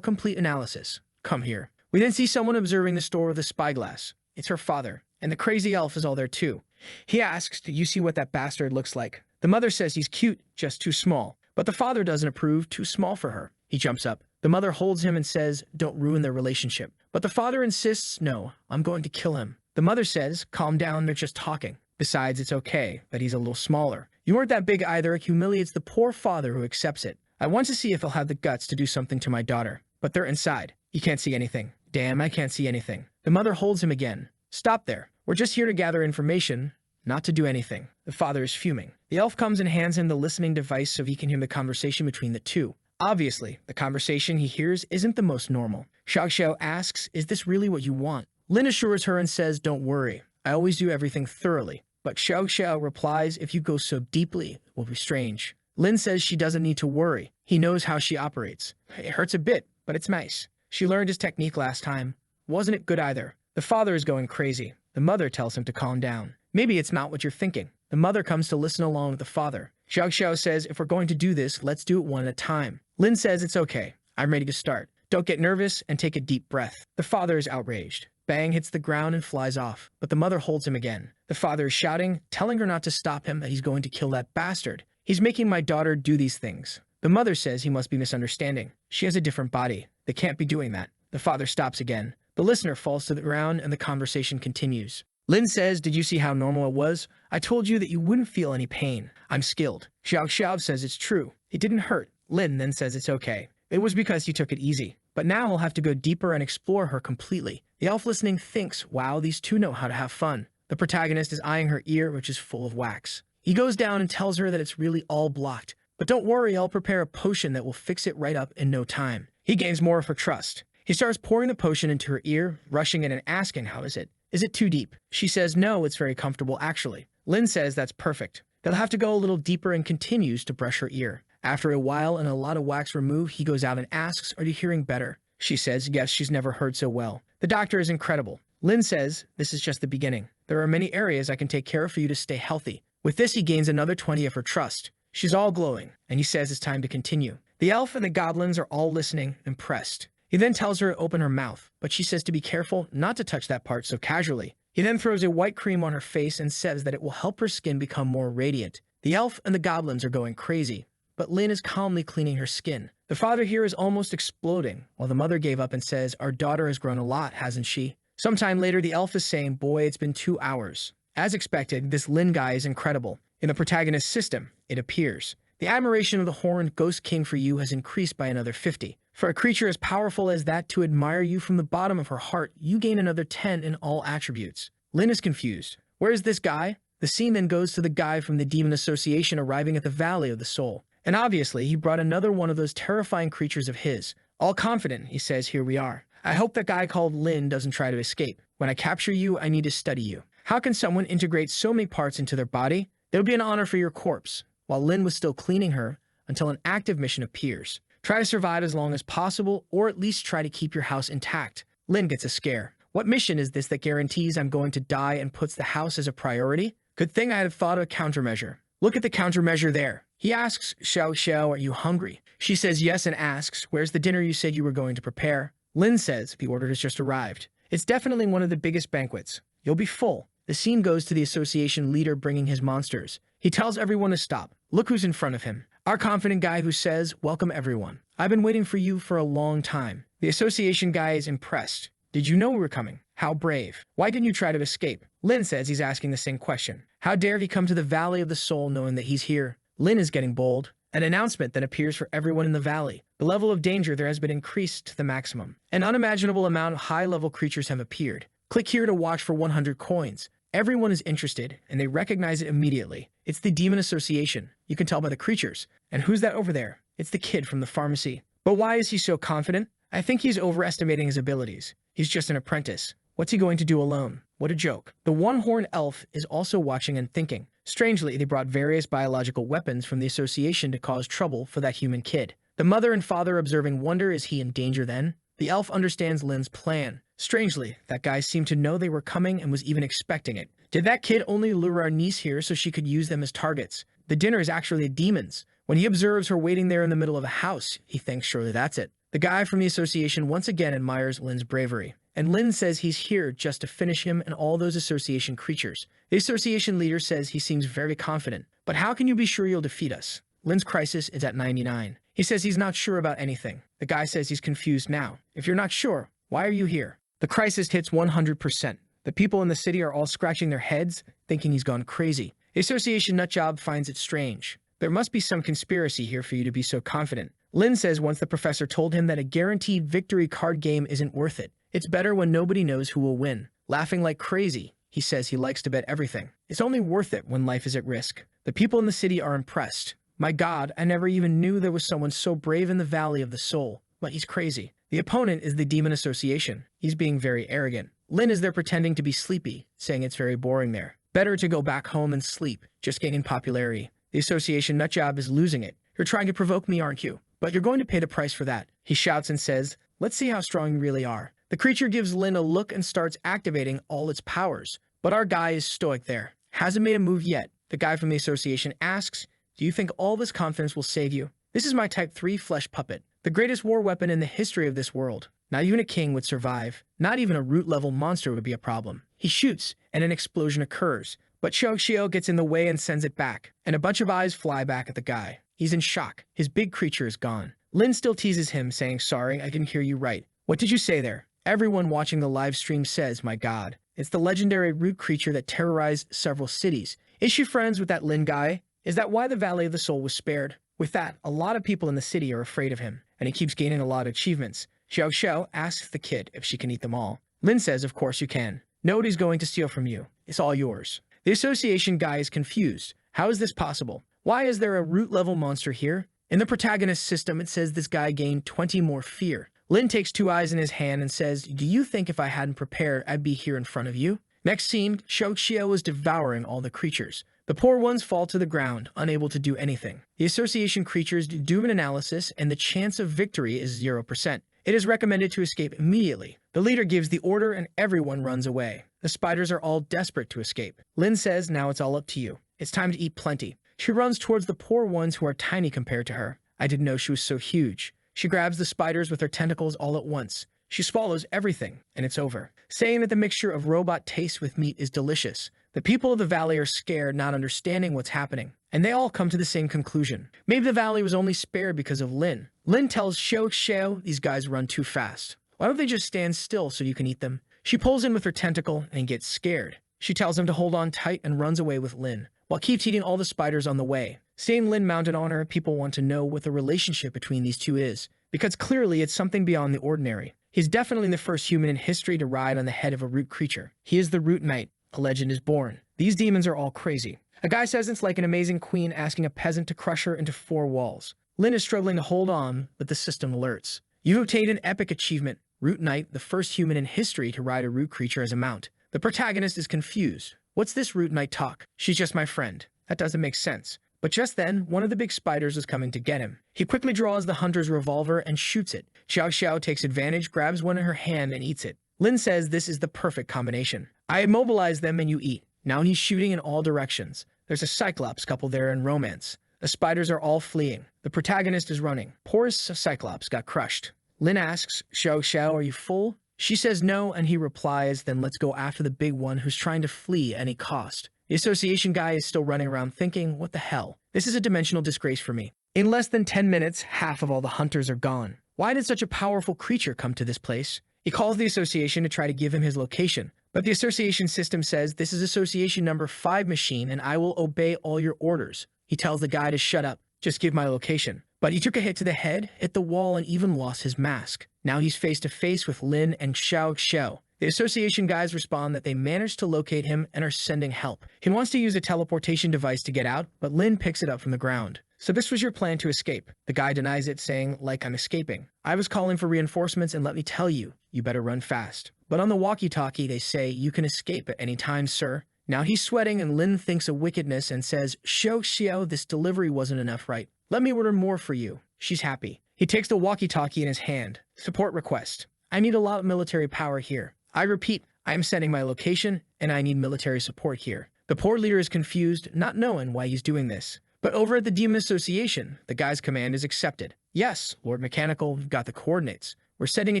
complete analysis. Come here. We then see someone observing the store with a spyglass. It's her father, and the crazy elf is all there too. He asks, do you see what that bastard looks like? The mother says he's cute, just too small. But the father doesn't approve, too small for her. He jumps up. The mother holds him and says, don't ruin their relationship. But the father insists, no, I'm going to kill him. The mother says, calm down, they're just talking. Besides, it's okay, that he's a little smaller. You weren't that big either, it humiliates the poor father who accepts it. I want to see if he'll have the guts to do something to my daughter. But they're inside. You can't see anything. Damn, I can't see anything. The mother holds him again. Stop there. We're just here to gather information, not to do anything. The father is fuming. The elf comes and hands him the listening device so he can hear the conversation between the two. Obviously, the conversation he hears isn't the most normal. Sha Sha asks, is this really what you want? Lin assures her and says, don't worry. I always do everything thoroughly. But Sha Sha replies, if you go so deeply, it will be strange. Lin says she doesn't need to worry. He knows how she operates. It hurts a bit, but it's nice. She learned his technique last time. Wasn't it good either? The father is going crazy. The mother tells him to calm down. Maybe it's not what you're thinking. The mother comes to listen along with the father. Sha Sha says, if we're going to do this, let's do it one at a time. Lin says it's okay. I'm ready to start. Don't get nervous and take a deep breath. The father is outraged. Bang hits the ground and flies off, but the mother holds him again. The father is shouting, telling her not to stop him, that he's going to kill that bastard. He's making my daughter do these things. The mother says he must be misunderstanding. She has a different body. They can't be doing that. The father stops again. The listener falls to the ground and the conversation continues. Lin says, did you see how normal it was? I told you that you wouldn't feel any pain. I'm skilled. Xiao Xiao says it's true. It didn't hurt. Lin then says it's okay. It was because you took it easy. But now he'll have to go deeper and explore her completely. The elf listening thinks, wow, these two know how to have fun. The protagonist is eyeing her ear, which is full of wax. He goes down and tells her that it's really all blocked. But don't worry, I'll prepare a potion that will fix it right up in no time. He gains more of her trust. He starts pouring the potion into her ear, rushing it and asking, how is it? Is it too deep? She says, no, it's very comfortable, actually. Lin says that's perfect. They'll have to go a little deeper and continues to brush her ear. After a while and a lot of wax removed, he goes out and asks, are you hearing better? She says, yes, she's never heard so well. The doctor is incredible. Lin says, this is just the beginning. There are many areas I can take care of for you to stay healthy. With this, he gains another 20 of her trust. She's all glowing, and he says it's time to continue. The elf and the goblins are all listening, impressed. He then tells her to open her mouth, but she says to be careful not to touch that part so casually. He then throws a white cream on her face and says that it will help her skin become more radiant. The elf and the goblins are going crazy, but Lin is calmly cleaning her skin. The father here is almost exploding, while the mother gave up and says, our daughter has grown a lot, hasn't she? Sometime later, the elf is saying, boy, it's been 2 hours. As expected, this Lin guy is incredible. In the protagonist's system, it appears. The admiration of the horned Ghost King for you has increased by another 50. For a creature as powerful as that to admire you from the bottom of her heart, you gain another 10 in all attributes. Lin is confused. Where is this guy? The scene then goes to the guy from the Demon Association arriving at the Valley of the Soul. And obviously, he brought another one of those terrifying creatures of his. All confident, he says, here we are. I hope that guy called Lin doesn't try to escape. When I capture you, I need to study you. How can someone integrate so many parts into their body? It would be an honor for your corpse. While Lin was still cleaning her, until an active mission appears. Try to survive as long as possible, or at least try to keep your house intact. Lin gets a scare. What mission is this that guarantees I'm going to die and puts the house as a priority? Good thing I had thought of a countermeasure. Look at the countermeasure there. He asks, Xiao Xiao, are you hungry? She says yes and asks, where's the dinner you said you were going to prepare? Lin says, the order has just arrived. It's definitely one of the biggest banquets. You'll be full. The scene goes to the association leader bringing his monsters. He tells everyone to stop. Look who's in front of him. Our confident guy who says, welcome everyone. I've been waiting for you for a long time. The association guy is impressed. Did you know we were coming? How brave. Why didn't you try to escape? Lin says he's asking the same question. How dare he come to the Valley of the Soul knowing that he's here? Lin is getting bold. An announcement then appears for everyone in the valley. The level of danger there has been increased to the maximum. An unimaginable amount of high-level creatures have appeared. Click here to watch for 100 coins. Everyone is interested, and they recognize it immediately. It's the Demon Association. You can tell by the creatures. And who's that over there? It's the kid from the pharmacy. But why is he so confident? I think he's overestimating his abilities. He's just an apprentice. What's he going to do alone? What a joke. The one-horned elf is also watching and thinking. Strangely, they brought various biological weapons from the association to cause trouble for that human kid. The mother and father observing wonder, is he in danger then? The elf understands Lin's plan. Strangely, that guy seemed to know they were coming and was even expecting it. Did that kid only lure our niece here so she could use them as targets? The dinner is actually a demon's. When he observes her waiting there in the middle of a house, he thinks surely that's it. The guy from the association once again admires Lin's bravery. And Lin says he's here just to finish him and all those association creatures. The association leader says he seems very confident. But how can you be sure you'll defeat us? Lin's crisis is at 99. He says he's not sure about anything. The guy says he's confused now. If you're not sure, why are you here? The crisis hits 100%. The people in the city are all scratching their heads, thinking he's gone crazy. The association nutjob finds it strange. There must be some conspiracy here for you to be so confident. Lin says once the professor told him that a guaranteed victory card game isn't worth it. It's better when nobody knows who will win. Laughing like crazy, he says he likes to bet everything. It's only worth it when life is at risk. The people in the city are impressed. My God, I never even knew there was someone so brave in the Valley of the Soul. But he's crazy. The opponent is the Demon Association. He's being very arrogant. Lin is there pretending to be sleepy, saying it's very boring there. Better to go back home and sleep, just gaining popularity. The association nutjob is losing it. You're trying to provoke me, aren't you? But you're going to pay the price for that. He shouts and says, let's see how strong you really are. The creature gives Lin a look and starts activating all its powers. But our guy is stoic there. Hasn't made a move yet. The guy from the association asks, do you think all this confidence will save you? This is my Type 3 flesh puppet. The greatest war weapon in the history of this world. Not even a king would survive. Not even a root-level monster would be a problem. He shoots, and an explosion occurs. But Shio gets in the way and sends it back. And a bunch of eyes fly back at the guy. He's in shock. His big creature is gone. Lin still teases him, saying, sorry, I didn't hear you right. What did you say there? Everyone watching the live stream says, my God. It's the legendary root creature that terrorized several cities. Is she friends with that Lin guy? Is that why the Valley of the Soul was spared? With that, a lot of people in the city are afraid of him, and he keeps gaining a lot of achievements. Xiao asks the kid if she can eat them all. Lin says, of course you can. Nobody's going to steal from you. It's all yours. The association guy is confused. How is this possible? Why is there a root-level monster here? In the protagonist system, it says this guy gained 20 more fear. Lin takes two eyes in his hand and says, do you think if I hadn't prepared, I'd be here in front of you? Next scene, Shio is devouring all the creatures. The poor ones fall to the ground, unable to do anything. The association creatures do an analysis, and the chance of victory is 0%. It is recommended to escape immediately. The leader gives the order, and everyone runs away. The spiders are all desperate to escape. Lin says, now it's all up to you. It's time to eat plenty. She runs towards the poor ones who are tiny compared to her. I didn't know she was so huge. She grabs the spiders with her tentacles all at once. She swallows everything, and it's over. Saying that the mixture of robot taste with meat is delicious. The people of the valley are scared, not understanding what's happening. And they all come to the same conclusion. Maybe the valley was only spared because of Lin. Lin tells Shio, these guys run too fast. Why don't they just stand still so you can eat them? She pulls in with her tentacle and gets scared. She tells him to hold on tight and runs away with Lin, while keeps eating all the spiders on the way. Seeing Lin mounted on her, people want to know what the relationship between these two is, because clearly it's something beyond the ordinary. He's definitely the first human in history to ride on the head of a root creature. He is the Root Knight. A legend is born. These demons are all crazy. A guy says it's like an amazing queen asking a peasant to crush her into 4 walls. Lin is struggling to hold on, but the system alerts. You've obtained an epic achievement. Root Knight, the first human in history to ride a root creature as a mount. The protagonist is confused. What's this Root Knight talk? She's just my friend. That doesn't make sense. But just then, one of the big spiders is coming to get him. He quickly draws the hunter's revolver and shoots it. Xiao takes advantage, grabs one in her hand, and eats it. Lin says this is the perfect combination. I immobilize them and you eat. Now he's shooting in all directions. There's a Cyclops couple there in romance. The spiders are all fleeing. The protagonist is running. Poor Cyclops got crushed. Lin asks, Xiao, are you full? She says no, and he replies, then let's go after the big one who's trying to flee at any cost. The association guy is still running around thinking, what the hell? This is a dimensional disgrace for me. In less than 10 minutes, half of all the hunters are gone. Why did such a powerful creature come to this place? He calls the association to try to give him his location, but the association system says this is association number 5 machine and I will obey all your orders. He tells the guy to shut up, just give my location. But he took a hit to the head, hit the wall, and even lost his mask. Now he's face to face with Lin and Xiao Xiao. The association guys respond that they managed to locate him and are sending help. He wants to use a teleportation device to get out, but Lin picks it up from the ground. So this was your plan to escape. The guy denies it, saying, like I'm escaping. I was calling for reinforcements, and let me tell you, you better run fast. But on the walkie-talkie, they say, you can escape at any time, sir. Now he's sweating, and Lin thinks of wickedness and says, Xiao Xiao, this delivery wasn't enough, right? Let me order more for you. She's happy. He takes the walkie-talkie in his hand. Support request. I need a lot of military power here. I repeat, I am sending my location, and I need military support here. The poor leader is confused, not knowing why he's doing this. But over at the Demon Association, the guy's command is accepted. Yes, Lord Mechanical, we've got the coordinates. We're sending a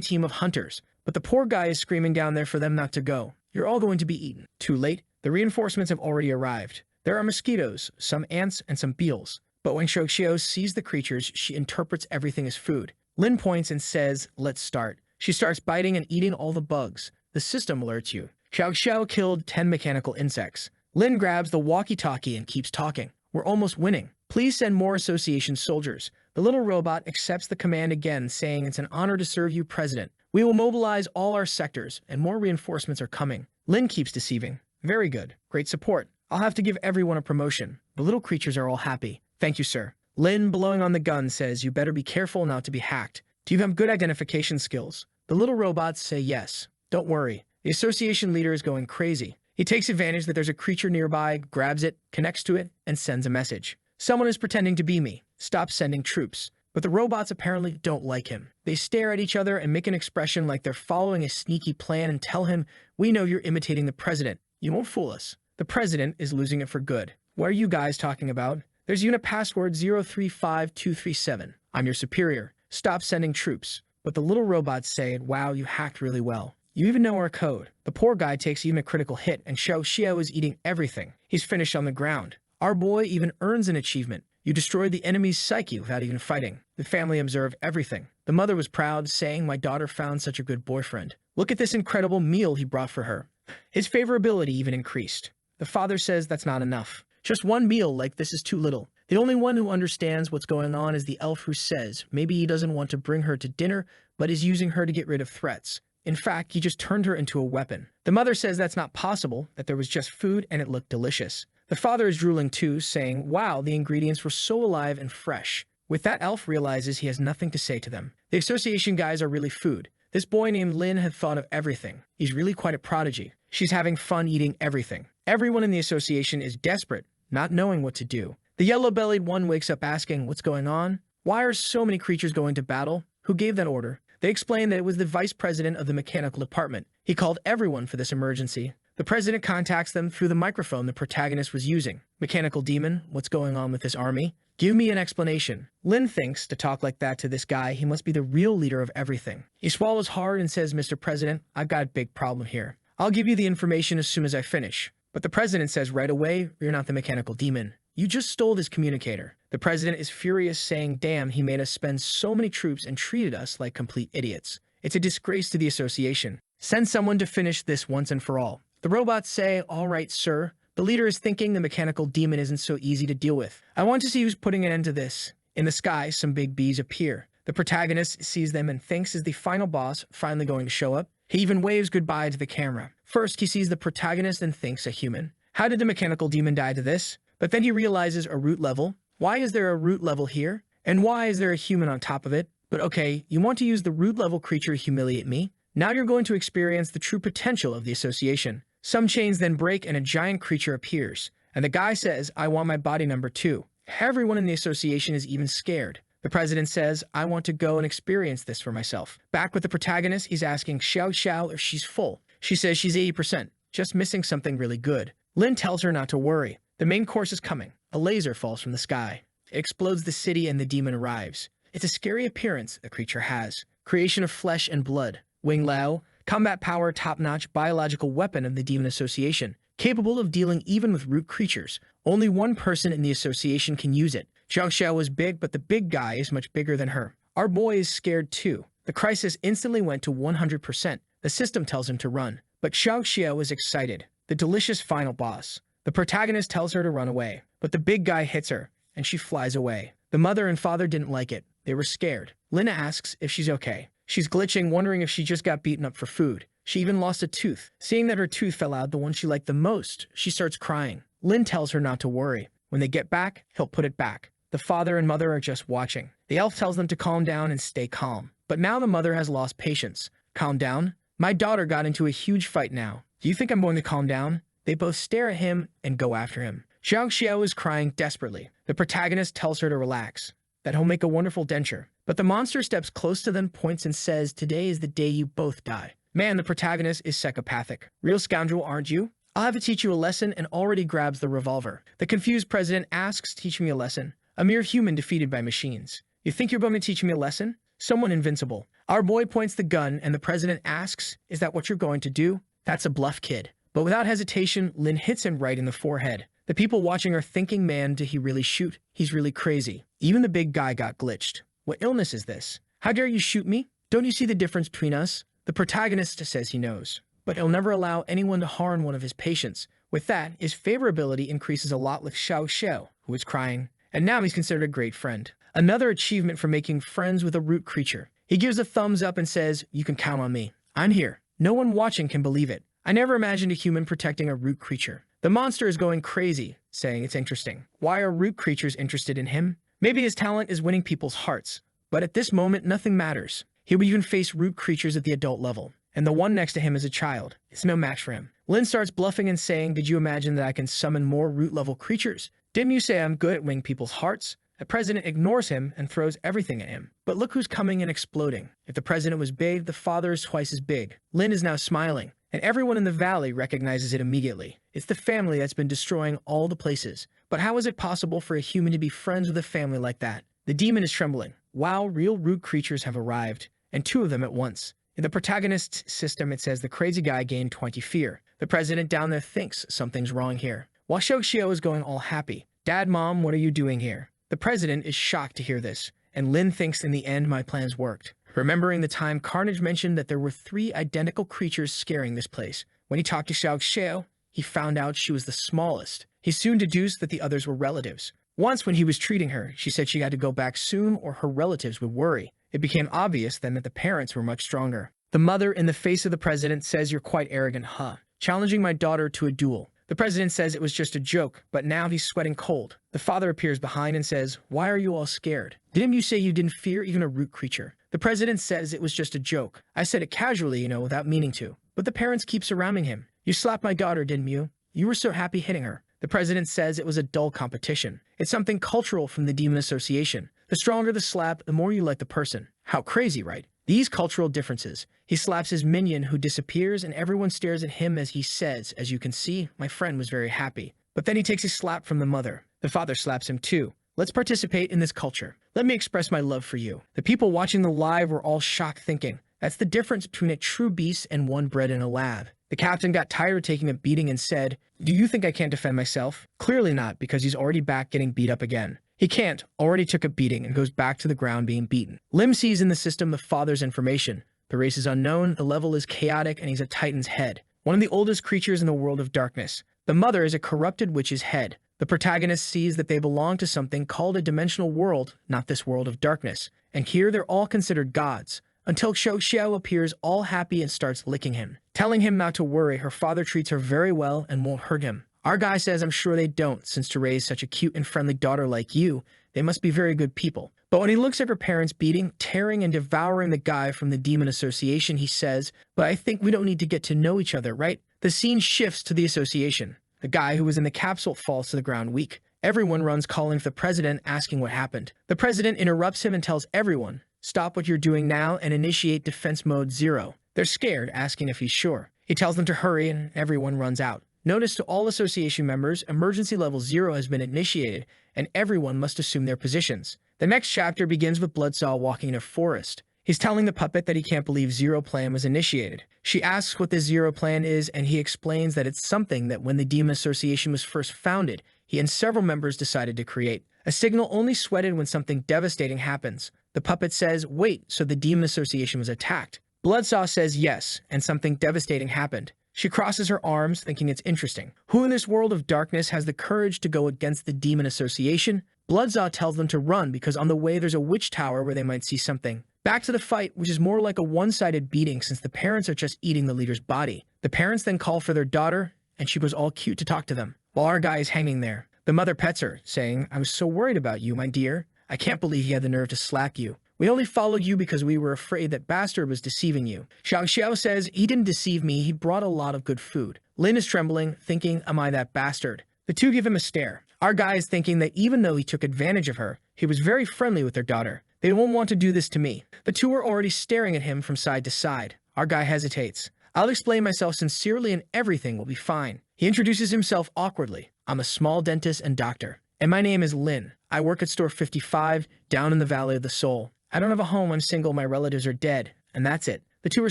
team of hunters. But the poor guy is screaming down there for them not to go. You're all going to be eaten. Too late. The reinforcements have already arrived. There are mosquitoes, some ants, and some beetles. But when Xiao sees the creatures, she interprets everything as food. Lin points and says, let's start. She starts biting and eating all the bugs. The system alerts you. Xiao killed 10 mechanical insects. Lin grabs the walkie-talkie and keeps talking. We're almost winning. Please send more association soldiers. The little robot accepts the command again, saying it's an honor to serve you, President. We will mobilize all our sectors, and more reinforcements are coming. Lin keeps deceiving. Very good. Great support. I'll have to give everyone a promotion. The little creatures are all happy. Thank you, sir. Lin, blowing on the gun, says you better be careful not to be hacked. Do you have good identification skills? The little robots say yes. Don't worry. The association leader is going crazy. He takes advantage that there's a creature nearby, grabs it, connects to it, and sends a message. Someone is pretending to be me. Stop sending troops. But the robots apparently don't like him. They stare at each other and make an expression like they're following a sneaky plan and tell him, we know you're imitating the president. You won't fool us. The president is losing it for good. What are you guys talking about? There's unit password 035237. I'm your superior. Stop sending troops. But the little robots say, wow, you hacked really well. You even know our code. The poor guy takes even a critical hit, and Xiao is eating everything. He's finished on the ground. Our boy even earns an achievement. You destroyed the enemy's psyche without even fighting. The family observed everything. The mother was proud, saying, my daughter found such a good boyfriend. Look at this incredible meal he brought for her. His favorability even increased. The father says that's not enough. Just one meal like this is too little. The only one who understands what's going on is the elf who says maybe he doesn't want to bring her to dinner, but is using her to get rid of threats. In fact, he just turned her into a weapon. The mother says that's not possible, that there was just food and it looked delicious. The father is drooling too, saying, wow, the ingredients were so alive and fresh. With that, elf realizes he has nothing to say to them. The association guys are really food. This boy named Lin had thought of everything. He's really quite a prodigy. She's having fun eating everything. Everyone in the association is desperate, not knowing what to do. The yellow-bellied one wakes up asking, what's going on? Why are so many creatures going to battle? Who gave that order? They explain that it was the vice president of the mechanical department. He called everyone for this emergency. The president contacts them through the microphone the protagonist was using. Mechanical demon, what's going on with this army? Give me an explanation. Lin thinks to talk like that to this guy, he must be the real leader of everything. He swallows hard and says, Mr. President, I've got a big problem here. I'll give you the information as soon as I finish. But the president says right away, you're not the mechanical demon. You just stole this communicator. The president is furious, saying, damn, he made us spend so many troops and treated us like complete idiots. It's a disgrace to the association. Send someone to finish this once and for all. The robots say, all right, sir. The leader is thinking the mechanical demon isn't so easy to deal with. I want to see who's putting an end to this. In the sky, some big bees appear. The protagonist sees them and thinks is the final boss finally going to show up. He even waves goodbye to the camera. First, he sees the protagonist and thinks a human. How did the mechanical demon die to this? But then he realizes a root level. Why is there a root level here? And why is there a human on top of it? But okay, you want to use the root level creature to humiliate me? Now you're going to experience the true potential of the association. Some chains then break and a giant creature appears. And the guy says, I want my body number 2. Everyone in the association is even scared. The president says, I want to go and experience this for myself. Back with the protagonist, he's asking Xiao if she's full. She says she's 80%, just missing something really good. Lin tells her not to worry. The main course is coming. A laser falls from the sky. It explodes the city and the demon arrives. It's a scary appearance the creature has. Creation of flesh and blood. Wing Lao, combat power top-notch biological weapon of the Demon Association, capable of dealing even with root creatures. Only one person in the association can use it. Xiao was big, but the big guy is much bigger than her. Our boy is scared too. The crisis instantly went to 100%. The system tells him to run. But Xiao is excited. The delicious final boss. The protagonist tells her to run away, but the big guy hits her, and she flies away. The mother and father didn't like it. They were scared. Lin asks if she's okay. She's glitching, wondering if she just got beaten up for food. She even lost a tooth. Seeing that her tooth fell out, the one she liked the most, she starts crying. Lin tells her not to worry. When they get back, he'll put it back. The father and mother are just watching. The elf tells them to calm down and stay calm. But now the mother has lost patience. Calm down? My daughter got into a huge fight now. Do you think I'm going to calm down? They both stare at him and go after him. Xiao Xiao is crying desperately. The protagonist tells her to relax, that he'll make a wonderful denture. But the monster steps close to them, points and says, today is the day you both die. Man, the protagonist is psychopathic. Real scoundrel, aren't you? I'll have to teach you a lesson, and already grabs the revolver. The confused president asks, teach me a lesson. A mere human defeated by machines. You think you're going to teach me a lesson? Someone invincible. Our boy points the gun, and the president asks, is that what you're going to do? That's a bluff, kid. But without hesitation, Lin hits him right in the forehead. The people watching are thinking, man, did he really shoot? He's really crazy. Even the big guy got glitched. What illness is this? How dare you shoot me? Don't you see the difference between us? The protagonist says he knows, but he'll never allow anyone to harm one of his patients. With that, his favorability increases a lot with Xiao Xiao, who is crying, and now he's considered a great friend. Another achievement for making friends with a root creature. He gives a thumbs up and says, you can count on me. I'm here. No one watching can believe it. I never imagined a human protecting a root creature. The monster is going crazy, saying it's interesting. Why are root creatures interested in him? Maybe his talent is winning people's hearts, but at this moment, nothing matters. He will even face root creatures at the adult level, and the one next to him is a child. It's no match for him. Lin starts bluffing and saying, did you imagine that I can summon more root-level creatures? Didn't you say I'm good at winning people's hearts? The president ignores him and throws everything at him. But look who's coming and exploding. If the president was big, the father is twice as big. Lin is now smiling, and everyone in the valley recognizes it immediately. It's the family that's been destroying all the places. But how is it possible for a human to be friends with a family like that? The demon is trembling. Wow, real root creatures have arrived, and 2 of them at once. In the protagonist's system, it says the crazy guy gained 20 fear. The president down there thinks something's wrong here. While Shokshio is going all happy. Dad, Mom, what are you doing here? The president is shocked to hear this, and Lin thinks in the end my plans worked. Remembering the time Carnage mentioned that there were 3 identical creatures scaring this place. When he talked to Xiao Xiao, he found out she was the smallest. He soon deduced that the others were relatives. Once when he was treating her, she said she had to go back soon or her relatives would worry. It became obvious then that the parents were much stronger. The mother in the face of the president says, you're quite arrogant, huh? Challenging my daughter to a duel. The president says it was just a joke, but now he's sweating cold. The father appears behind and says, why are you all scared? Didn't you say you didn't fear even a root creature? The president says it was just a joke. I said it casually, without meaning to. But the parents keep surrounding him. You slapped my daughter, didn't you? You were so happy hitting her. The president says it was a dull competition. It's something cultural from the Demon Association. The stronger the slap, the more you like the person. How crazy, right? These cultural differences. He slaps his minion who disappears and everyone stares at him as he says, as you can see, my friend was very happy. But then he takes a slap from the mother. The father slaps him too. Let's participate in this culture. Let me express my love for you. The people watching the live were all shocked thinking, that's the difference between a true beast and one bred in a lab. The captain got tired of taking a beating and said, do you think I can't defend myself? Clearly not, because he's already back getting beat up again. He can't, already took a beating and goes back to the ground being beaten. Lim sees in the system the father's information. The race is unknown, the level is chaotic, and he's a titan's head. One of the oldest creatures in the world of darkness. The mother is a corrupted witch's head. The protagonist sees that they belong to something called a dimensional world, not this world of darkness. And here they're all considered gods. Until Xiao Xiao appears all happy and starts licking him. Telling him not to worry, her father treats her very well and won't hurt him. Our guy says I'm sure they don't, since to raise such a cute and friendly daughter like you, they must be very good people. But when he looks at her parents beating, tearing, and devouring the guy from the Demon Association, he says, but I think we don't need to get to know each other, right? The scene shifts to the association. The guy who was in the capsule falls to the ground weak. Everyone runs calling for the president, asking what happened. The president interrupts him and tells everyone, stop what you're doing now and initiate defense mode 0. They're scared, asking if he's sure. He tells them to hurry and everyone runs out. Notice to all association members, emergency level 0 has been initiated, and everyone must assume their positions. The next chapter begins with Bloodsaw walking in a forest. He's telling the puppet that he can't believe Zero Plan was initiated. She asks what the Zero Plan is, and he explains that it's something that when the Demon Association was first founded, he and several members decided to create. A signal only sweated when something devastating happens. The puppet says, wait, so the Demon Association was attacked. Bloodsaw says yes, and something devastating happened. She crosses her arms, thinking it's interesting. Who in this world of darkness has the courage to go against the demon association? Bloodsaw tells them to run because on the way there's a witch tower where they might see something. Back to the fight, which is more like a one-sided beating since the parents are just eating the leader's body. The parents then call for their daughter, and she was all cute to talk to them, while our guy is hanging there. The mother pets her, saying, "I was so worried about you, my dear. I can't believe he had the nerve to slap you. We only followed you because we were afraid that Bastard was deceiving you." Xiao Xiao says, "He didn't deceive me, he brought a lot of good food." Lin is trembling, thinking, "Am I that bastard?" The two give him a stare. Our guy is thinking that even though he took advantage of her, he was very friendly with their daughter. They won't want to do this to me. The two are already staring at him from side to side. Our guy hesitates. "I'll explain myself sincerely and everything will be fine." He introduces himself awkwardly. "I'm a small dentist and doctor. And my name is Lin. I work at store 55, down in the Valley of the Soul. I don't have a home, I'm single, my relatives are dead. And that's it." The two are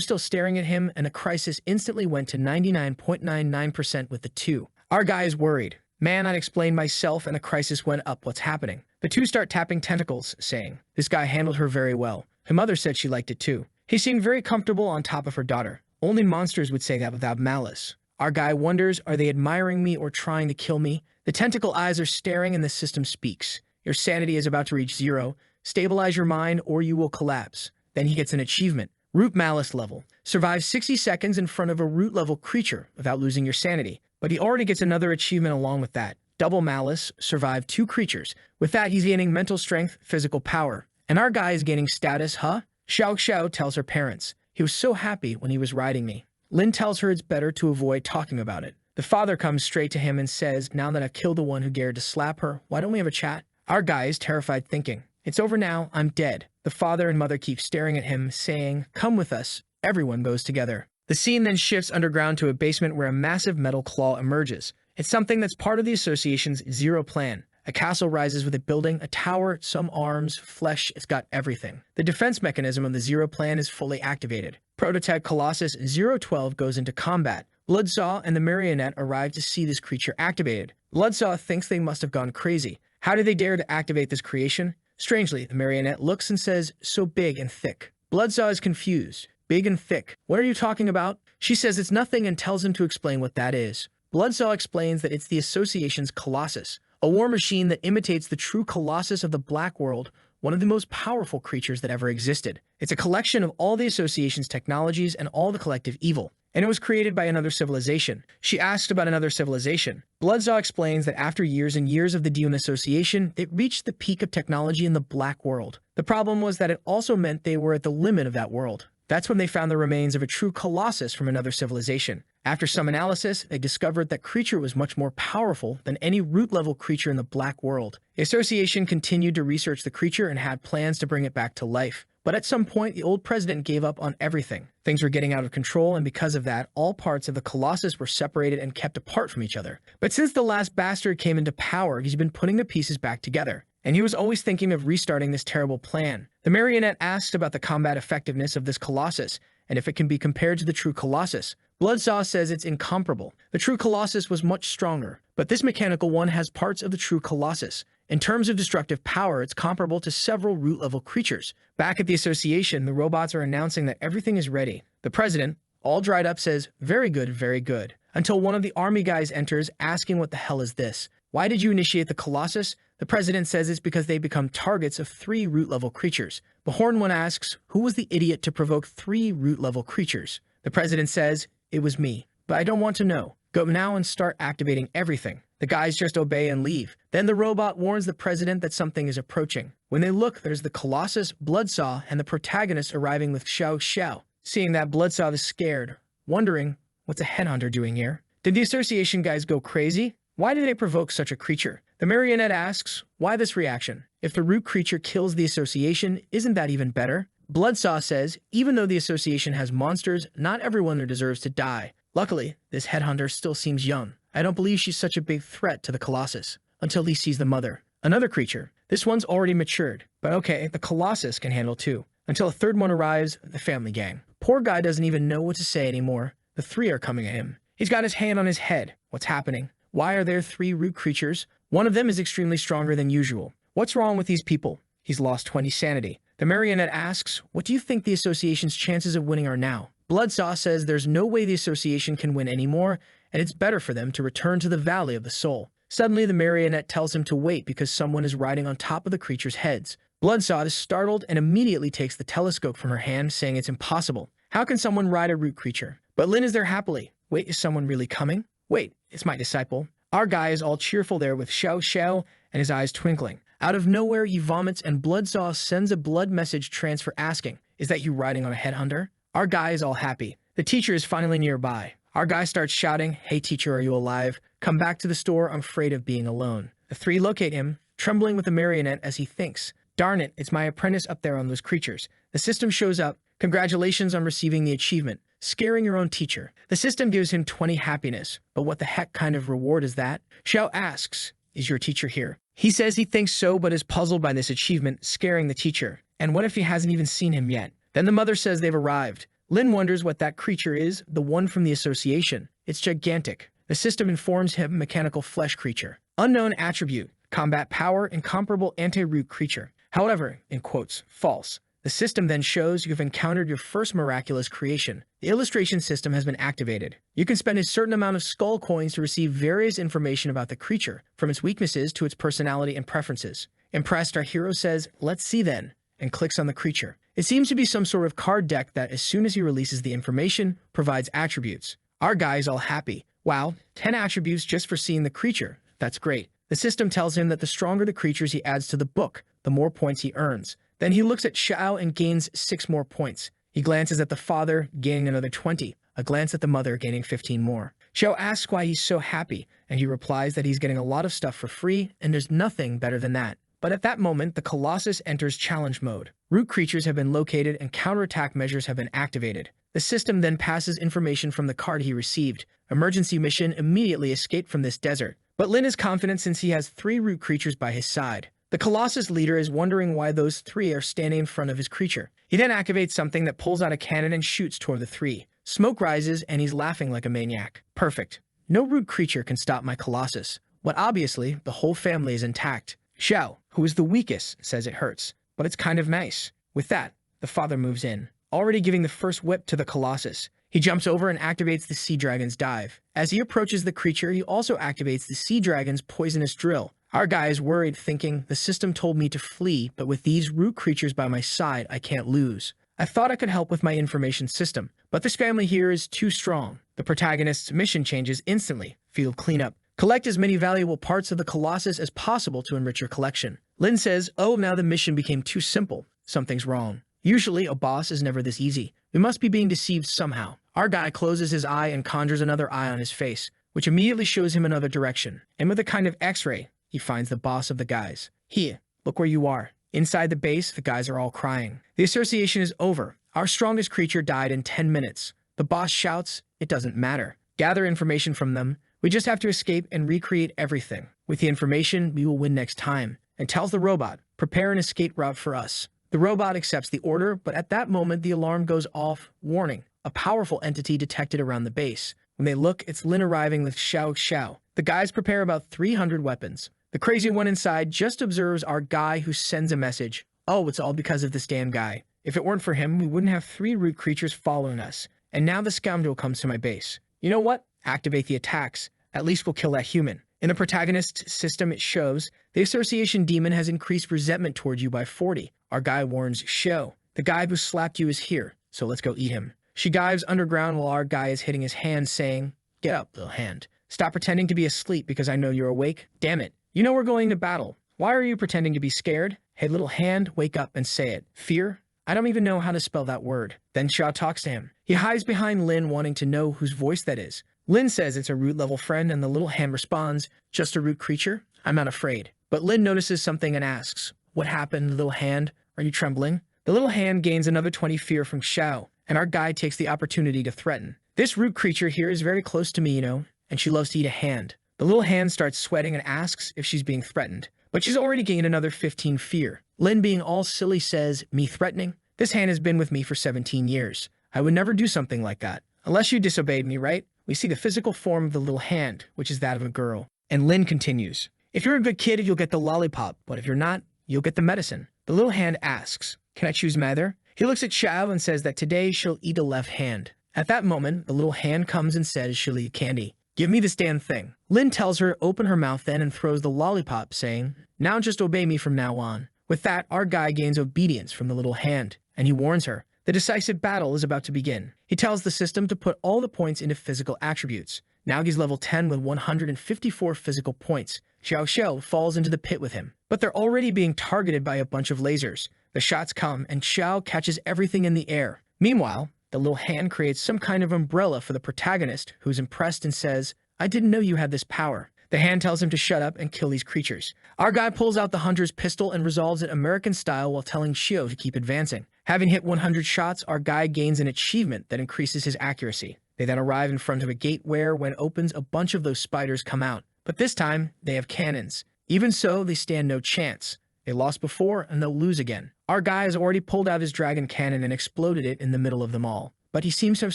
still staring at him, and a crisis instantly went to 99.99% with the two. Our guy is worried. "Man, I'd explain myself, and a crisis went up. What's happening?" The two start tapping tentacles, saying, "This guy handled her very well. Her mother said she liked it too. He seemed very comfortable on top of her daughter. Only monsters would say that without malice." Our guy wonders, are they admiring me or trying to kill me? The tentacle eyes are staring and the system speaks. "Your sanity is about to reach 0. Stabilize your mind or you will collapse." Then he gets an achievement. Root Malice level. Survive 60 seconds in front of a root level creature without losing your sanity. But he already gets another achievement along with that. Double Malice. Survive 2 creatures. With that, he's gaining mental strength, physical power. And our guy is gaining status, huh? Xiao Xiao tells her parents. "He was so happy when he was riding me." Lin tells her it's better to avoid talking about it. The father comes straight to him and says, "Now that I've killed the one who dared to slap her, why don't we have a chat?" Our guy is terrified, thinking, "It's over now, I'm dead." The father and mother keep staring at him, saying, "Come with us." Everyone goes together. The scene then shifts underground to a basement where a massive metal claw emerges. It's something that's part of the association's 0 plan. A castle rises with a building, a tower, some arms, flesh, it's got everything. The defense mechanism of the 0 plan is fully activated. Prototype Colossus 012 goes into combat. Bloodsaw and the marionette arrive to see this creature activated. Bloodsaw thinks they must have gone crazy. How did they dare to activate this creation? Strangely, the marionette looks and says, "So big and thick." Bloodsaw is confused. "Big and thick? What are you talking about?" She says it's nothing and tells him to explain what that is. Bloodsaw explains that it's the association's Colossus, a war machine that imitates the true Colossus of the Black World, one of the most powerful creatures that ever existed. It's a collection of all the association's technologies and all the collective evil. And it was created by another civilization. She asked about another civilization. Bloodsaw explains that after years and years of the Demon Association, it reached the peak of technology in the Black World. The problem was that it also meant they were at the limit of that world. That's when they found the remains of a true colossus from another civilization. After some analysis, they discovered that creature was much more powerful than any root-level creature in the Black World. The Association continued to research the creature and had plans to bring it back to life. But at some point, the old president gave up on everything. Things were getting out of control, and because of that, all parts of the Colossus were separated and kept apart from each other. But since the last bastard came into power, he's been putting the pieces back together. And he was always thinking of restarting this terrible plan. The marionette asked about the combat effectiveness of this Colossus, and if it can be compared to the true Colossus. Bloodsaw says it's incomparable. The true Colossus was much stronger, but this mechanical one has parts of the true Colossus. In terms of destructive power, it's comparable to several root-level creatures. Back at the Association, the robots are announcing that everything is ready. The president, all dried up, says, very good, until one of the army guys enters asking what the hell is this? Why did you initiate the Colossus? The president says it's because they become targets of 3 root-level creatures. The horned one asks, who was the idiot to provoke 3 root-level creatures? The president says, it was me, but I don't want to know. Go now and start activating everything. The guys just obey and leave. Then the robot warns the president that something is approaching. When they look, there's the Colossus, Bloodsaw, and the protagonist arriving with Sha Sha. Seeing that, Bloodsaw is scared, wondering, what's a headhunter doing here? Did the Association guys go crazy? Why did they provoke such a creature? The marionette asks, why this reaction? If the root creature kills the Association, isn't that even better? Bloodsaw says, even though the Association has monsters, not everyone there deserves to die. Luckily, this headhunter still seems young. I don't believe she's such a big threat to the Colossus, until he sees the mother. Another creature. This one's already matured, but okay, the Colossus can handle 2. Until a third one arrives, the family gang. Poor guy doesn't even know what to say anymore. The 3 are coming at him. He's got his hand on his head. What's happening? Why are there 3 root creatures? One of them is extremely stronger than usual. What's wrong with these people? He's lost 20 sanity. The marionette asks, what do you think the Association's chances of winning are now? Bloodsaw says there's no way the association can win anymore, and it's better for them to return to the Valley of the Soul. Suddenly, the marionette tells him to wait because someone is riding on top of the creature's heads. Bloodsaw is startled and immediately takes the telescope from her hand, saying it's impossible. How can someone ride a root creature? But Lin is there happily. Wait, is someone really coming? Wait, it's my disciple. Our guy is all cheerful there with Sha Sha and his eyes twinkling. Out of nowhere, he vomits and Bloodsaw sends a blood message transfer asking, "Is that you riding on a headhunter?" Our guy is all happy. The teacher is finally nearby. Our guy starts shouting, "Hey teacher, are you alive? Come back to the store, I'm afraid of being alone." The three locate him, trembling with the marionette as he thinks, "Darn it, it's my apprentice up there on those creatures." The system shows up. "Congratulations on receiving the achievement, scaring your own teacher." The system gives him 20 happiness, but what the heck kind of reward is that? Xiao asks, "Is your teacher here?" He says he thinks so, but is puzzled by this achievement, scaring the teacher. And what if he hasn't even seen him yet? Then the mother says they've arrived. Lin wonders what that creature is, the one from the association. It's gigantic. The system informs him mechanical flesh creature. Unknown attribute, combat power, incomparable anti-root creature. However, in quotes, false. The system then shows you've encountered your first miraculous creation. The illustration system has been activated. You can spend a certain amount of skull coins to receive various information about the creature, from its weaknesses to its personality and preferences. Impressed, our hero says, "Let's see then," and clicks on the creature. It seems to be some sort of card deck that, as soon as he releases the information, provides attributes. Our guy is all happy. Wow, 10 attributes just for seeing the creature. That's great. The system tells him that the stronger the creatures he adds to the book, the more points he earns. Then he looks at Xiao and gains 6 more points. He glances at the father, gaining another 20. A glance at the mother, gaining 15 more. Xiao asks why he's so happy, and he replies that he's getting a lot of stuff for free, and there's nothing better than that. But at that moment, the Colossus enters challenge mode. Root creatures have been located and counterattack measures have been activated. The system then passes information from the card he received. Emergency mission: immediately escape from this desert. But Lin is confident since he has 3 root creatures by his side. The Colossus leader is wondering why those 3 are standing in front of his creature. He then activates something that pulls out a cannon and shoots toward the 3. Smoke rises and he's laughing like a maniac. Perfect. No root creature can stop my Colossus. But obviously, the whole family is intact. Xiao, who is the weakest, says it hurts, but it's kind of nice. With that, the father moves in, already giving the first whip to the Colossus. He jumps over and activates the Sea Dragon's dive. As he approaches the creature, he also activates the Sea Dragon's poisonous drill. Our guy is worried, thinking, the system told me to flee, but with these root creatures by my side, I can't lose. I thought I could help with my information system, but this family here is too strong. The protagonist's mission changes instantly. Field cleanup. Collect as many valuable parts of the Colossus as possible to enrich your collection. Lin says, "Oh, now the mission became too simple. Something's wrong. Usually, a boss is never this easy. We must be being deceived somehow." Our guy closes his eye and conjures another eye on his face, which immediately shows him another direction. And with a kind of X-ray, he finds the boss of the guys. "Here, look where you are." Inside the base, the guys are all crying. The association is over. Our strongest creature died in 10 minutes. The boss shouts, "It doesn't matter. Gather information from them. We just have to escape and recreate everything. With the information, we will win next time," and tells the robot, "Prepare an escape route for us." The robot accepts the order, but at that moment, the alarm goes off. Warning, a powerful entity detected around the base. When they look, it's Lin arriving with Xiao Xiao. The guys prepare about 300 weapons. The crazy one inside just observes our guy, who sends a message. "Oh, it's all because of this damn guy. If it weren't for him, we wouldn't have 3 root creatures following us. And now the scoundrel comes to my base. You know what? Activate the attacks. At least we'll kill that human." In the protagonist's system, it shows the association demon has increased resentment towards you by 40. Our guy warns Xiao, "The guy who slapped you is here, so let's go eat him." She dives underground while our guy is hitting his hand, saying, "Get up, little hand. Stop pretending to be asleep because I know you're awake. Damn it. You know we're going to battle. Why are you pretending to be scared? Hey, little hand, wake up and say it. Fear? I don't even know how to spell that word." Then Sha talks to him. He hides behind Lin, wanting to know whose voice that is. Lin says it's a root-level friend, and the little hand responds, "Just a root creature? I'm not afraid." But Lin notices something and asks, "What happened, little hand? Are you trembling?" The little hand gains another 20 fear from Xiao, and our guy takes the opportunity to threaten. "This root creature here is very close to me, you know, and she loves to eat a hand." The little hand starts sweating and asks if she's being threatened, but she's already gained another 15 fear. Lin, being all silly, says, "Me threatening? This hand has been with me for 17 years. I would never do something like that. Unless you disobeyed me, right?" We see the physical form of the little hand, which is that of a girl. And Lin continues, "If you're a good kid, you'll get the lollipop, but if you're not, you'll get the medicine." The little hand asks, "Can I choose neither?" He looks at Xiao and says that today she'll eat a left hand. At that moment, the little hand comes and says she'll eat candy. Give me this damn thing. Lin tells her to open her mouth then and throws the lollipop, saying, now just obey me from now on. With that, our guy gains obedience from the little hand, and he warns her. The decisive battle is about to begin. He tells the system to put all the points into physical attributes. Naogi's level 10 with 154 physical points. Xiao Xiao falls into the pit with him. But they're already being targeted by a bunch of lasers. The shots come, and Xiao catches everything in the air. Meanwhile, the little hand creates some kind of umbrella for the protagonist, who's impressed and says, I didn't know you had this power. The hand tells him to shut up and kill these creatures. Our guy pulls out the hunter's pistol and resolves it American style while telling Shio to keep advancing. Having hit 100 shots, our guy gains an achievement that increases his accuracy. They then arrive in front of a gate where, when it opens, a bunch of those spiders come out. But this time, they have cannons. Even so, they stand no chance. They lost before, and they'll lose again. Our guy has already pulled out his dragon cannon and exploded it in the middle of them all. But he seems to have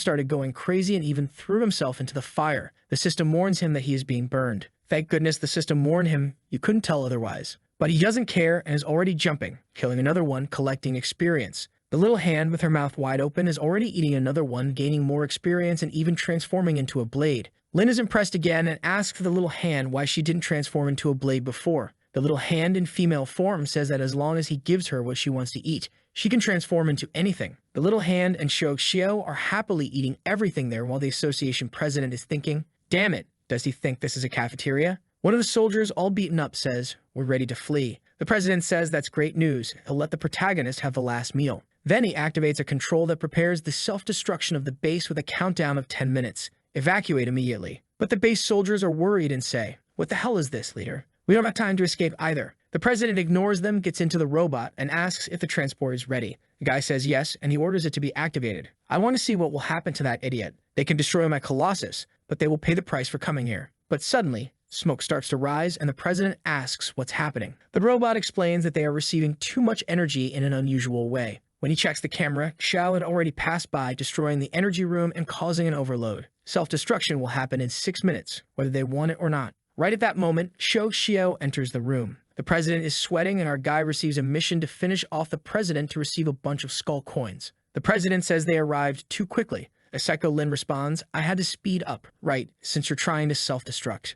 started going crazy and even threw himself into the fire. The system warns him that he is being burned. Thank goodness the system warned him. You couldn't tell otherwise. But he doesn't care and is already jumping, killing another one, collecting experience. The little hand with her mouth wide open is already eating another one, gaining more experience and even transforming into a blade. Lin is impressed again and asks the little hand why she didn't transform into a blade before. The little hand in female form says that as long as he gives her what she wants to eat, she can transform into anything. The little hand and Shou Xiao are happily eating everything there while the association president is thinking, damn it, does he think this is a cafeteria? One of the soldiers, all beaten up, says, we're ready to flee. The president says that's great news. He'll let the protagonist have the last meal. Then he activates a control that prepares the self-destruction of the base with a countdown of 10 minutes. Evacuate immediately. But the base soldiers are worried and say, what the hell is this, leader? We don't have time to escape either. The president ignores them, gets into the robot, and asks if the transport is ready. The guy says yes, and he orders it to be activated. I want to see what will happen to that idiot. They can destroy my Colossus, but they will pay the price for coming here. But suddenly, smoke starts to rise, and the president asks what's happening. The robot explains that they are receiving too much energy in an unusual way. When he checks the camera, Xiao had already passed by, destroying the energy room and causing an overload. Self-destruction will happen in 6 minutes, whether they want it or not. Right at that moment, Shou Xiao enters the room. The president is sweating and our guy receives a mission to finish off the president to receive a bunch of skull coins. The president says they arrived too quickly. A Psycho Lin responds, I had to speed up, right, since you're trying to self-destruct.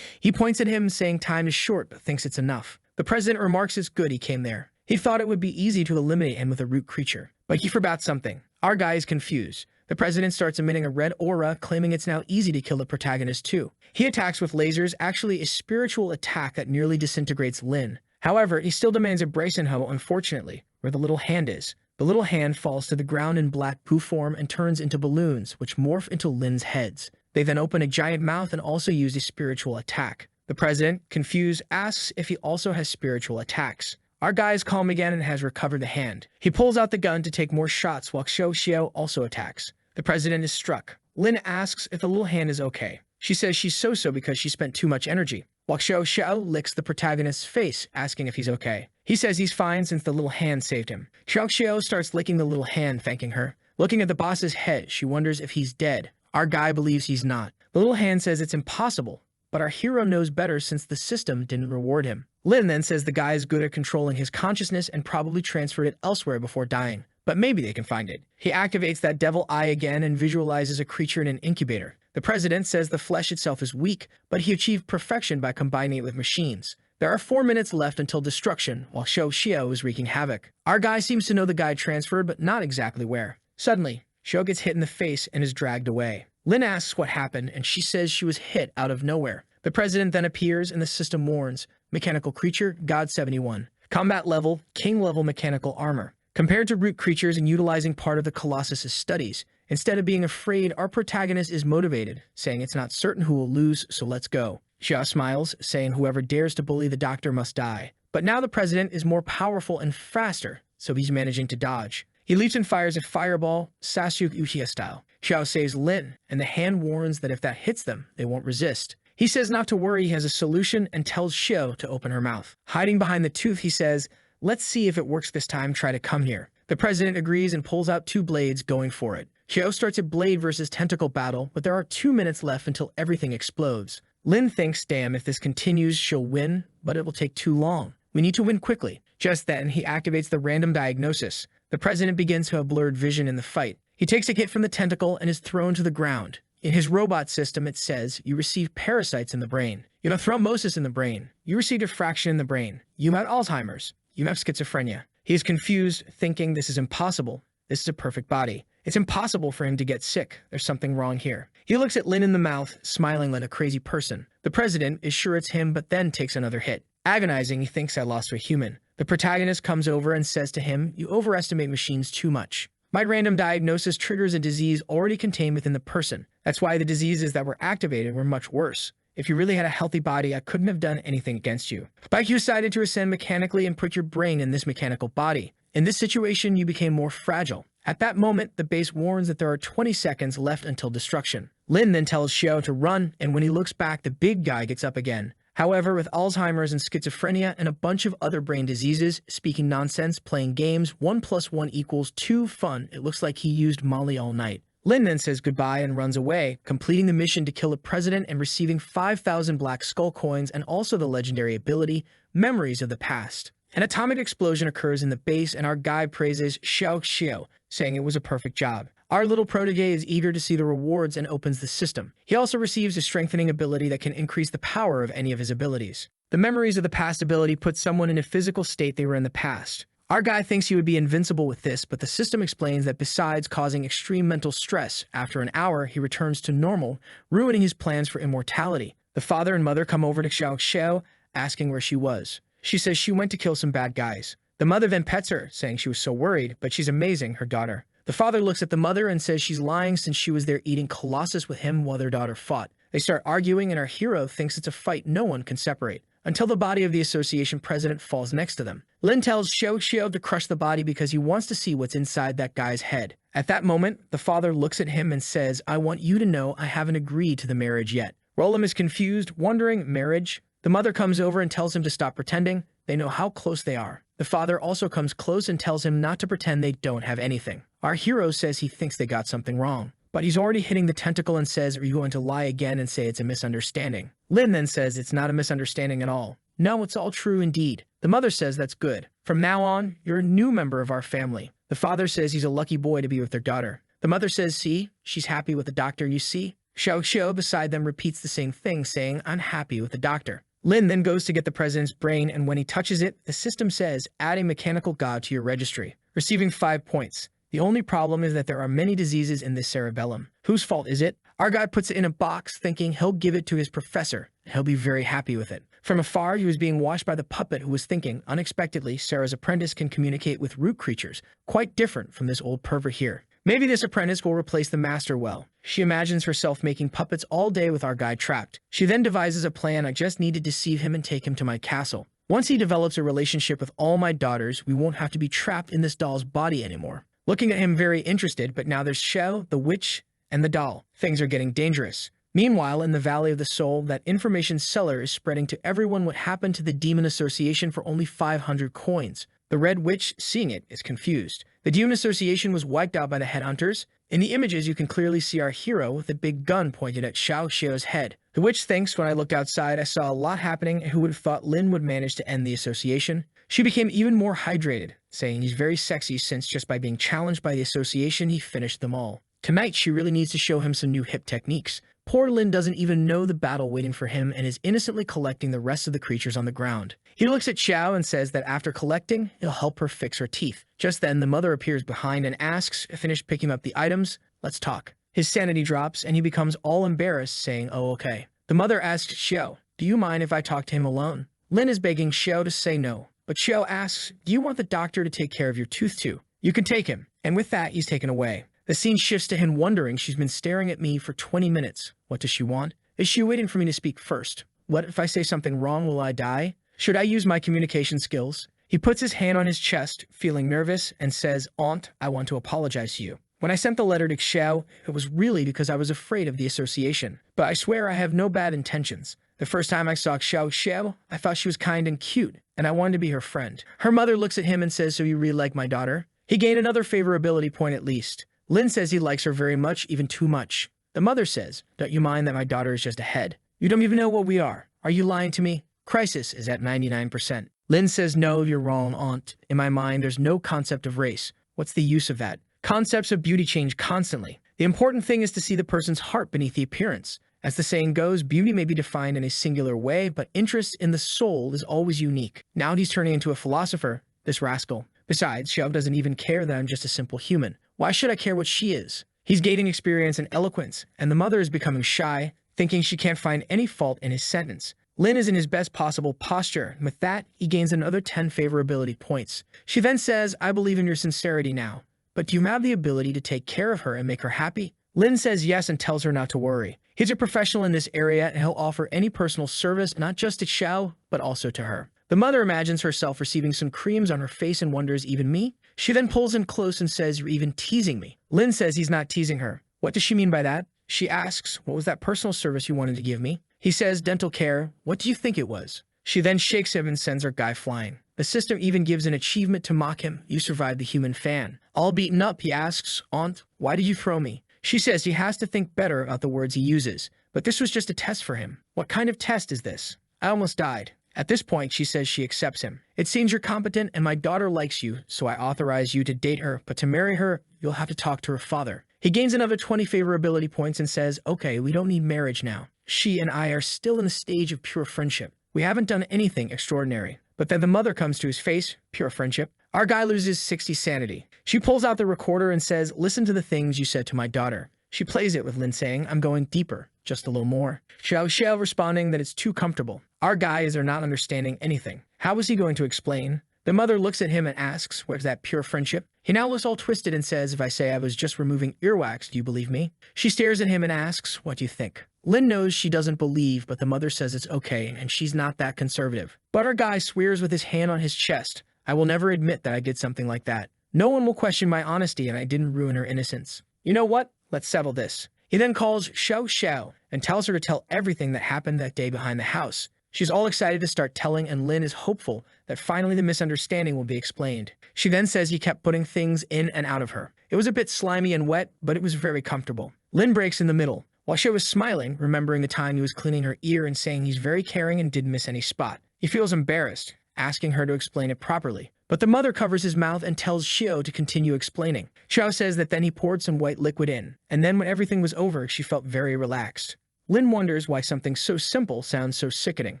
He points at him saying time is short but thinks it's enough. The president remarks it's good he came there. He thought it would be easy to eliminate him with a root creature. But he forgot something. Our guy is confused. The president starts emitting a red aura, claiming it's now easy to kill the protagonist too. He attacks with lasers, actually a spiritual attack that nearly disintegrates Lin. However, he still demands a Bracenho, unfortunately, where the little hand is. The little hand falls to the ground in black poo form and turns into balloons, which morph into Lin's heads. They then open a giant mouth and also use a spiritual attack. The president, confused, asks if he also has spiritual attacks. Our guy is calm again and has recovered the hand. He pulls out the gun to take more shots while Shou Xiao also attacks. The president is struck. Lin asks if the little hand is okay. She says she's so-so because she spent too much energy, while Shou Xiao licks the protagonist's face, asking if he's okay. He says he's fine since the little hand saved him. Shou Xiao starts licking the little hand, thanking her. Looking at the boss's head, she wonders if he's dead. Our guy believes he's not. The little hand says it's impossible, but our hero knows better since the system didn't reward him. Lin then says the guy is good at controlling his consciousness and probably transferred it elsewhere before dying. But maybe they can find it. He activates that devil eye again and visualizes a creature in an incubator. The president says the flesh itself is weak, but he achieved perfection by combining it with machines. There are 4 minutes left until destruction, while Shou Xiao is wreaking havoc. Our guy seems to know the guy transferred, but not exactly where. Suddenly, Shou gets hit in the face and is dragged away. Lin asks what happened, and she says she was hit out of nowhere. The president then appears, and the system warns, mechanical creature, God 71. Combat level, king level mechanical armor. Compared to root creatures and utilizing part of the Colossus's studies, instead of being afraid, our protagonist is motivated, saying it's not certain who will lose, so let's go. Xia smiles, saying whoever dares to bully the doctor must die. But now the president is more powerful and faster, so he's managing to dodge. He leaps and fires a fireball, Sasuke Uchiha style. Xiao saves Lin, and the hand warns that if that hits them, they won't resist. He says not to worry, he has a solution, and tells Xiao to open her mouth. Hiding behind the tooth, he says, let's see if it works this time, try to come here. The president agrees and pulls out 2 blades, going for it. Xiao starts a blade versus tentacle battle, but there are 2 minutes left until everything explodes. Lin thinks, damn, if this continues, she'll win, but it will take too long. We need to win quickly. Just then, he activates the random diagnosis. The The president begins to have blurred vision in the fight. He takes a hit from the tentacle and is thrown to the ground. In his robot system, it says, you received parasites in the brain. You have thrombosis in the brain. You received a fraction in the brain. You have Alzheimer's. You have schizophrenia. He is confused, thinking this is impossible. This is a perfect body. It's impossible for him to get sick. There's something wrong here. He looks at Lin in the mouth, smiling like a crazy person. The president is sure it's him, but then takes another hit. Agonizing, he thinks I lost to a human. The protagonist comes over and says to him, you overestimate machines too much. My random diagnosis triggers a disease already contained within the person. That's why the diseases that were activated were much worse. If you really had a healthy body, I couldn't have done anything against you. But you decided to ascend mechanically and put your brain in this mechanical body. In this situation, you became more fragile. At that moment, the base warns that there are 20 seconds left until destruction. Lin then tells Xiao to run, and when he looks back, the big guy gets up again. However, with Alzheimer's and schizophrenia and a bunch of other brain diseases, speaking nonsense, playing games, 1 + 1 = 2 fun, it looks like he used Molly all night. Lin then says goodbye and runs away, completing the mission to kill the president and receiving 5,000 black skull coins and also the legendary ability, Memories of the Past. An atomic explosion occurs in the base and our guide praises Xiao, saying it was a perfect job. Our little protege is eager to see the rewards and opens the system. He also receives a strengthening ability that can increase the power of any of his abilities. The Memories of the Past ability puts someone in a physical state they were in the past. Our guy thinks he would be invincible with this, but the system explains that besides causing extreme mental stress, after an hour he returns to normal, ruining his plans for immortality. The father and mother come over to Xiao, asking where she was. She says she went to kill some bad guys. The mother then pets her, saying she was so worried, but she's amazing, her daughter. The father looks at the mother and says she's lying since she was there eating Colossus with him while their daughter fought. They start arguing and our hero thinks it's a fight no one can separate, until the body of the association president falls next to them. Lin tells Xiao to crush the body because he wants to see what's inside that guy's head. At that moment, the father looks at him and says, I want you to know I haven't agreed to the marriage yet. Roland is confused, wondering, marriage? The mother comes over and tells him to stop pretending. They know how close they are. The father also comes close and tells him not to pretend they don't have anything. Our hero says he thinks they got something wrong, but he's already hitting the tentacle and says, are you going to lie again and say it's a misunderstanding? Lin then says it's not a misunderstanding at all. No, it's all true indeed. The mother says that's good. From now on, you're a new member of our family. The father says he's a lucky boy to be with their daughter. The mother says, see, she's happy with the doctor, you see? Xiao beside them repeats the same thing, saying, I'm happy with the doctor. Lin then goes to get the president's brain, and when he touches it, the system says, add a mechanical god to your registry, receiving 5 points. The only problem is that there are many diseases in this cerebellum. Whose fault is it? Our guy puts it in a box, thinking he'll give it to his professor. He'll be very happy with it. From afar, he was being watched by the puppet who was thinking, unexpectedly, Sarah's apprentice can communicate with root creatures, quite different from this old pervert here. Maybe this apprentice will replace the master well. She imagines herself making puppets all day with our guy trapped. She then devises a plan. I just need to deceive him and take him to my castle. Once he develops a relationship with all my daughters, we won't have to be trapped in this doll's body anymore. Looking at him very interested, but now there's Xiao, the witch, and the doll. Things are getting dangerous. Meanwhile, in the Valley of the Soul, that information seller is spreading to everyone what happened to the Demon Association for only 500 coins. The Red Witch, seeing it, is confused. The Demon Association was wiped out by the headhunters. In the images, you can clearly see our hero with a big gun pointed at Xiao's head. The witch thinks when I looked outside, I saw a lot happening, and who would have thought Lin would manage to end the association? She became even more hydrated, saying he's very sexy since just by being challenged by the association, he finished them all. Tonight, she really needs to show him some new hip techniques. Poor Lin doesn't even know the battle waiting for him and is innocently collecting the rest of the creatures on the ground. He looks at Xiao and says that after collecting, he'll help her fix her teeth. Just then, the mother appears behind and asks, finish picking up the items, let's talk. His sanity drops and he becomes all embarrassed, saying, oh, okay. The mother asks Xiao, do you mind if I talk to him alone? Lin is begging Xiao to say no, but Xiao asks, do you want the doctor to take care of your tooth too? You can take him. And with that, he's taken away. The scene shifts to him wondering, she's been staring at me for 20 minutes. What does she want? Is she waiting for me to speak first? What if I say something wrong, will I die? Should I use my communication skills? He puts his hand on his chest, feeling nervous, and says, Aunt, I want to apologize to you. When I sent the letter to Xiao, it was really because I was afraid of the association. But I swear I have no bad intentions. The first time I saw Xiao, I thought she was kind and cute, and I wanted to be her friend. Her mother looks at him and says, so you really like my daughter? He gained another favorability point at least. Lin says he likes her very much, even too much. The mother says, don't you mind that my daughter is just ahead? You don't even know what we are. Are you lying to me? Crisis is at 99%. Lin says, no, you're wrong, Aunt. In my mind, there's no concept of race. What's the use of that? Concepts of beauty change constantly. The important thing is to see the person's heart beneath the appearance. As the saying goes, beauty may be defined in a singular way, but interest in the soul is always unique. Now he's turning into a philosopher, this rascal. Besides, Xiao doesn't even care that I'm just a simple human. Why should I care what she is? He's gaining experience and eloquence, and the mother is becoming shy, thinking she can't find any fault in his sentence. Lin is in his best possible posture, and with that, he gains another 10 favorability points. She then says, I believe in your sincerity now, but do you have the ability to take care of her and make her happy? Lin says yes and tells her not to worry. He's a professional in this area and he'll offer any personal service, not just to Xiao, but also to her. The mother imagines herself receiving some creams on her face and wonders, even me? She then pulls him close and says, you're even teasing me. Lin says he's not teasing her. What does she mean by that? She asks, what was that personal service you wanted to give me? He says, dental care. What do you think it was? She then shakes him and sends her guy flying. The system even gives an achievement to mock him. You survived the human fan. All beaten up, he asks, Aunt, why did you throw me? She says he has to think better about the words he uses, but this was just a test for him. What kind of test is this? I almost died. At this point, she says she accepts him. It seems you're competent and my daughter likes you, so I authorize you to date her, but to marry her, you'll have to talk to her father. He gains another 20 favorability points and says, okay, we don't need marriage now. She and I are still in a stage of pure friendship. We haven't done anything extraordinary. But then the mother comes to his face, pure friendship. Our guy loses 60 sanity. She pulls out the recorder and says, listen to the things you said to my daughter. She plays it with Lin saying, I'm going deeper, just a little more. Xiao responding that it's too comfortable. Our guys are not understanding anything. How is he going to explain? The mother looks at him and asks, where's that pure friendship? He now looks all twisted and says, if I say I was just removing earwax, do you believe me? She stares at him and asks, what do you think? Lin knows she doesn't believe, but the mother says it's okay, and she's not that conservative. But our guy swears with his hand on his chest, I will never admit that I did something like that. No one will question my honesty and I didn't ruin her innocence. You know what? Let's settle this. He then calls Sha Sha and tells her to tell everything that happened that day behind the house. She's all excited to start telling, and Lin is hopeful that finally the misunderstanding will be explained. She then says he kept putting things in and out of her. It was a bit slimy and wet, but it was very comfortable. Lin breaks in the middle. While she was smiling, remembering the time he was cleaning her ear and saying he's very caring and didn't miss any spot. He feels embarrassed, asking her to explain it properly. But the mother covers his mouth and tells Xiao to continue explaining. Xiao says that then he poured some white liquid in, and then when everything was over, she felt very relaxed. Lin wonders why something so simple sounds so sickening,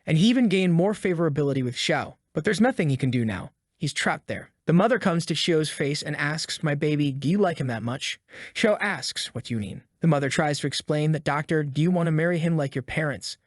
and he even gained more favorability with Xiao. But there's nothing he can do now. He's trapped there. The mother comes to Xiao's face and asks, my baby, do you like him that much? Xiao asks, what do you mean? The mother tries to explain that, doctor, do you want to marry him like your parents?